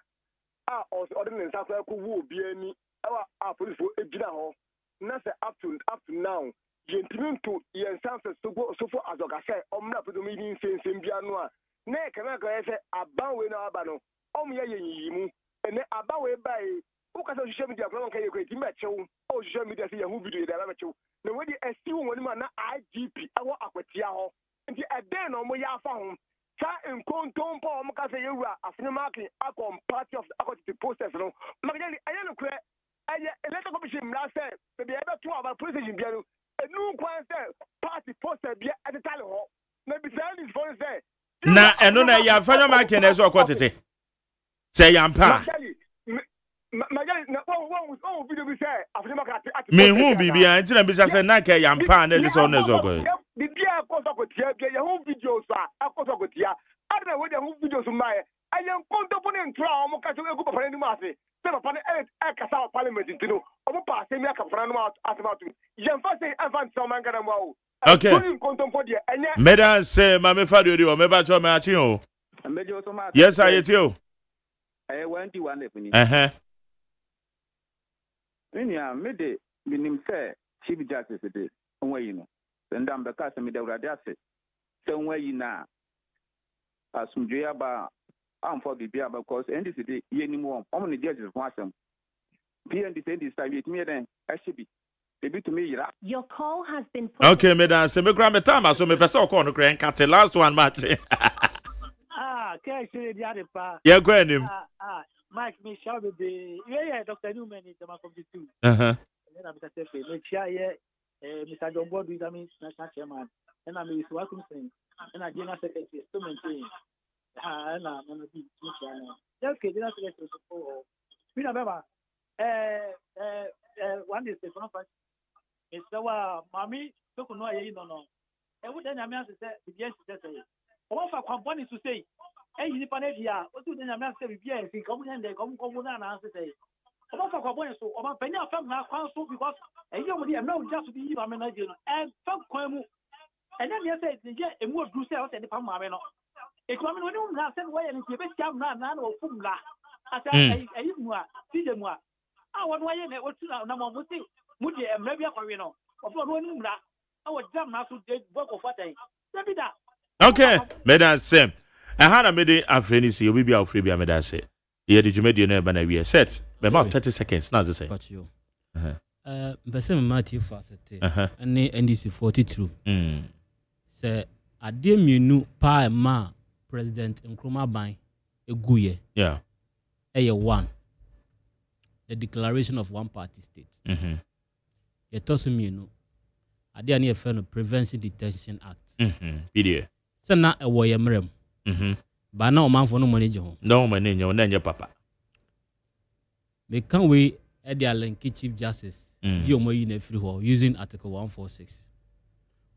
Also, ordinance after who be any our police for a general. Nothing up to now. Gentlemen to your senses so for azoka say, not to the meeting since in Bianoa. Nay, can I go say about when Abano? You and about way by. Social media can you create match or social media see who video that amateur. No way I see one man IGP our aquatia and a den on my phone. In Conton Paul Macasa after marking Acom party of the process. No, Magdalene, I don't know. I let the commission last said to be able to have a position a new party poster be at the time hall. Maybe this for say. Now, and no, I have found a marking as well quantity. Say, I'm pa. Me who be behind the business and not a young pan and this on as well. The dear cost of your home videos are a cost of your. I don't know what the home videos of my. I am contemplating ntra omo ka se egu papa ni ma ase se papa ne e kasa parliament ntino omo pa se mi aka papa no ma asema to yemfa se event so man gana mo okay Madam say mama fado di o me ba cho me achi o yes I yet you 21 efuni Enya me de minim say chief justice de onwa yi no ndam be ka se me de urade ase se onwa yi na asumdwe aba amfo bibia because NDC de yeni mu om ne judges fo asem PNDC this time it me den ashibi ebi to me yira. Your call has been okay Madam say me gra me time so me pese o call no kra cut last one match okay say dia de pa yeah go anim Mike me shall be yeah Dr. Newman is the man from the two then I'm say me chia Mr. John Bodu is national chairman and I'm welcome saying and I general secretary to maintain and I'm be okay general secretary so we remember one is the conference it's our mommy to know no e would then am say yes say o fa kwaboni to say you nipa na dia o tu then am say bibia e come here come na say o fa kwaboni so o ma pani afam na kwan so because you mo dia na just be you am na je no e fa kwan mu and then you say je e mu odu say o say nipa ma me no e kwa me no ni na say wo ye ni be tiam na o fum la asa e mu a ti je mu a won wa ye na o tu na mo mu ti mu de emra bi akwawe no o fo no ni mra awo jam na so de work of what David okay Madam Sam hana me de afreni si obi bia ofre bia me da say ye de dwumadi no e ba na we set be about 30 seconds now say but you Mbese Matthew Fasete and NDC 42 say ade mienu pa ma President Nkrumah ban eguye yeah one the declaration of one party state ye toso mienu ade ani efe no Prevention Detention Act video se na ewo ye mrem ba na o manfo no manage ho no manage ho na nye papa me can we e dia link Chief Justice bi o mo yi na free ho using article 146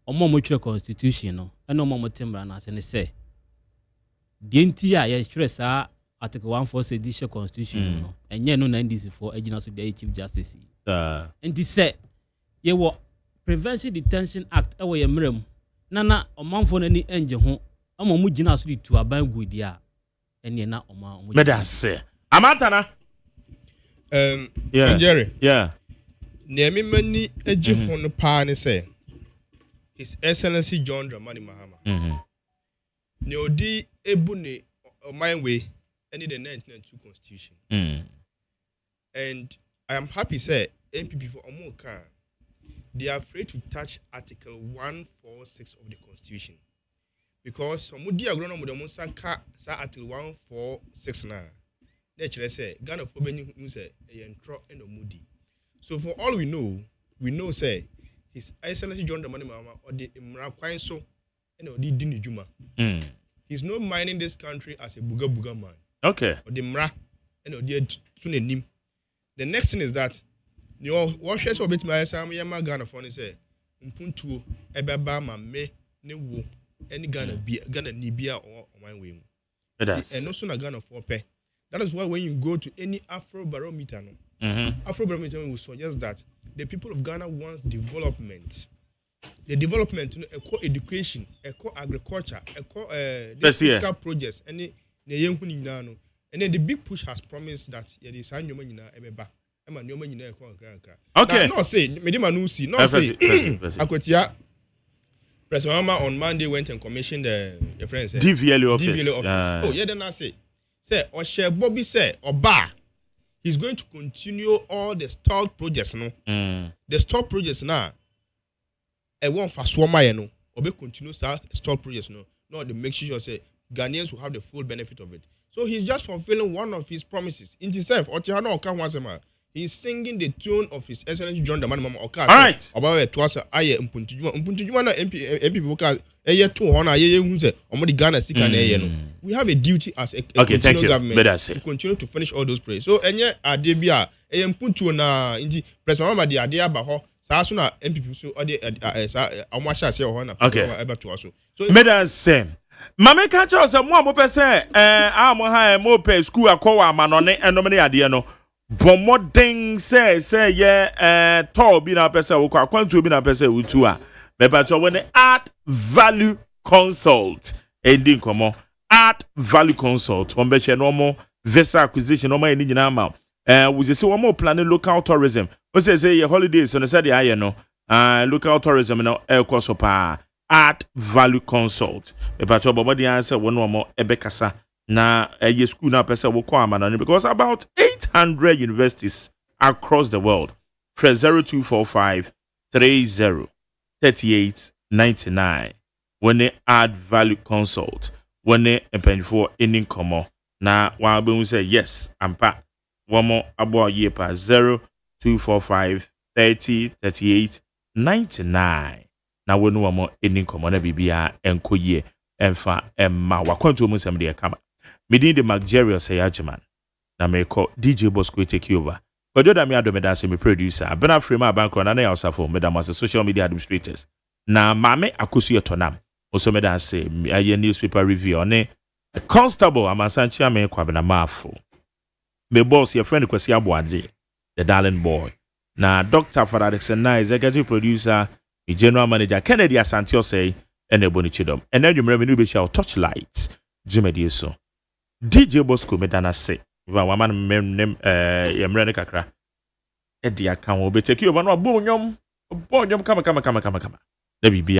omo mo twa constitution no e no mo temra na se ne se die nti a ye twa sa article 146 judicial constitution no enye no 94 agina so the Chief Justice and this say ye wo Prevention Detention Act e wo ye mrem na omanfo na ni enje ho omo mu gina so di tu aban gudi a ene na omo me da say amantana yeah Jerry yeah Nemi mani eji ho no pa ne say His Excellency John Dramani Mahama ne odi ebu ne oman we any the 1992 constitution and I am happy say MPP for Omoka they are afraid to touch article 146 of the constitution because omudi agrono mo dem saka sa article 146 na chere say Ghana for beni hu say entro and omudi so for all we know say His Excellency John Dramani Mahama or the imra kwan so and odi di ni juma he's not minding this country as a buga man okay or the mra and odi tunenim the next thing is that you what shares of it my sam yama Ghana for say mpuntuo ebeba ma me ne wo any Ghana ni bia or my way and also na Ghana for pay that is why when you go to any Afro barometer Afro barometer will suggest that the people of Ghana wants development. The development, education, agriculture, physical projects, and then the big push has promised that okay. No say, no say. Akwetia President Mama on Monday went and commissioned the friends. DVLA office. Oh yeah, then I say Oshe Bobby say Oba. He's going to continue all the stalled projects, no. The stalled projects now. I want for Swama, no. Obe continue stalled projects, no. No, they make sure say Ghanaians will have the full benefit of it. So he's just fulfilling one of his promises. In himself, Otihano Oka Wansema, he's singing the tune of His Excellency John Dramani Mahama Oka. All right. About it was aye Mpuntujuma na MP vocal eye 200 aye hunze omodi Ghana sika na eye no. We have a duty as a government to continue to finish all those prayers. So enye ade bia eye mpuntuo na inji President Mama de ade aba ho saa so na MPP so ode sa amwacha se ho na eba to aso. So Madam Sam Mame catch us a more person, mo pay school a call manone and no many idea no. But more thing say, tall be na person, or quantum be na person with two. But when the art value consult, ending come art value consult, one better normal visa acquisition, no more any amount. We just say one more planning local tourism. We say your holidays on the side, I know, local tourism, air cost art value consult. But the answer one more ebekasa na a school na person will call man because about 800 universities across the world. Press 0245 30 38 99. When they add value consult, when they pay for any come na one we say yes, I'm pa one more about year pa 0245 30 38 99. Na we no more any come na bibia enko ye emfa emma wakwantu mu sem de kama medin de OSEI AGYEMAN na me call DJ Bosco take over but do that me ado me dance me producer bena frame abankro na ya osafo me da mas social media administrators na mame akosu etonam also me dance aye newspaper review on a constable amasanchi ame kwabena mafo me boss your friend Kwesi Aboade the darling boy na Dr. Faradexen na executive producer the general manager Kennedy Asantio say and a bonichidom and then you remember be shall touch lights Jimmy so DJ Bosco medana say wa waman mem yemrene kakra e dia kan wo be take you no bonyom kama na bibia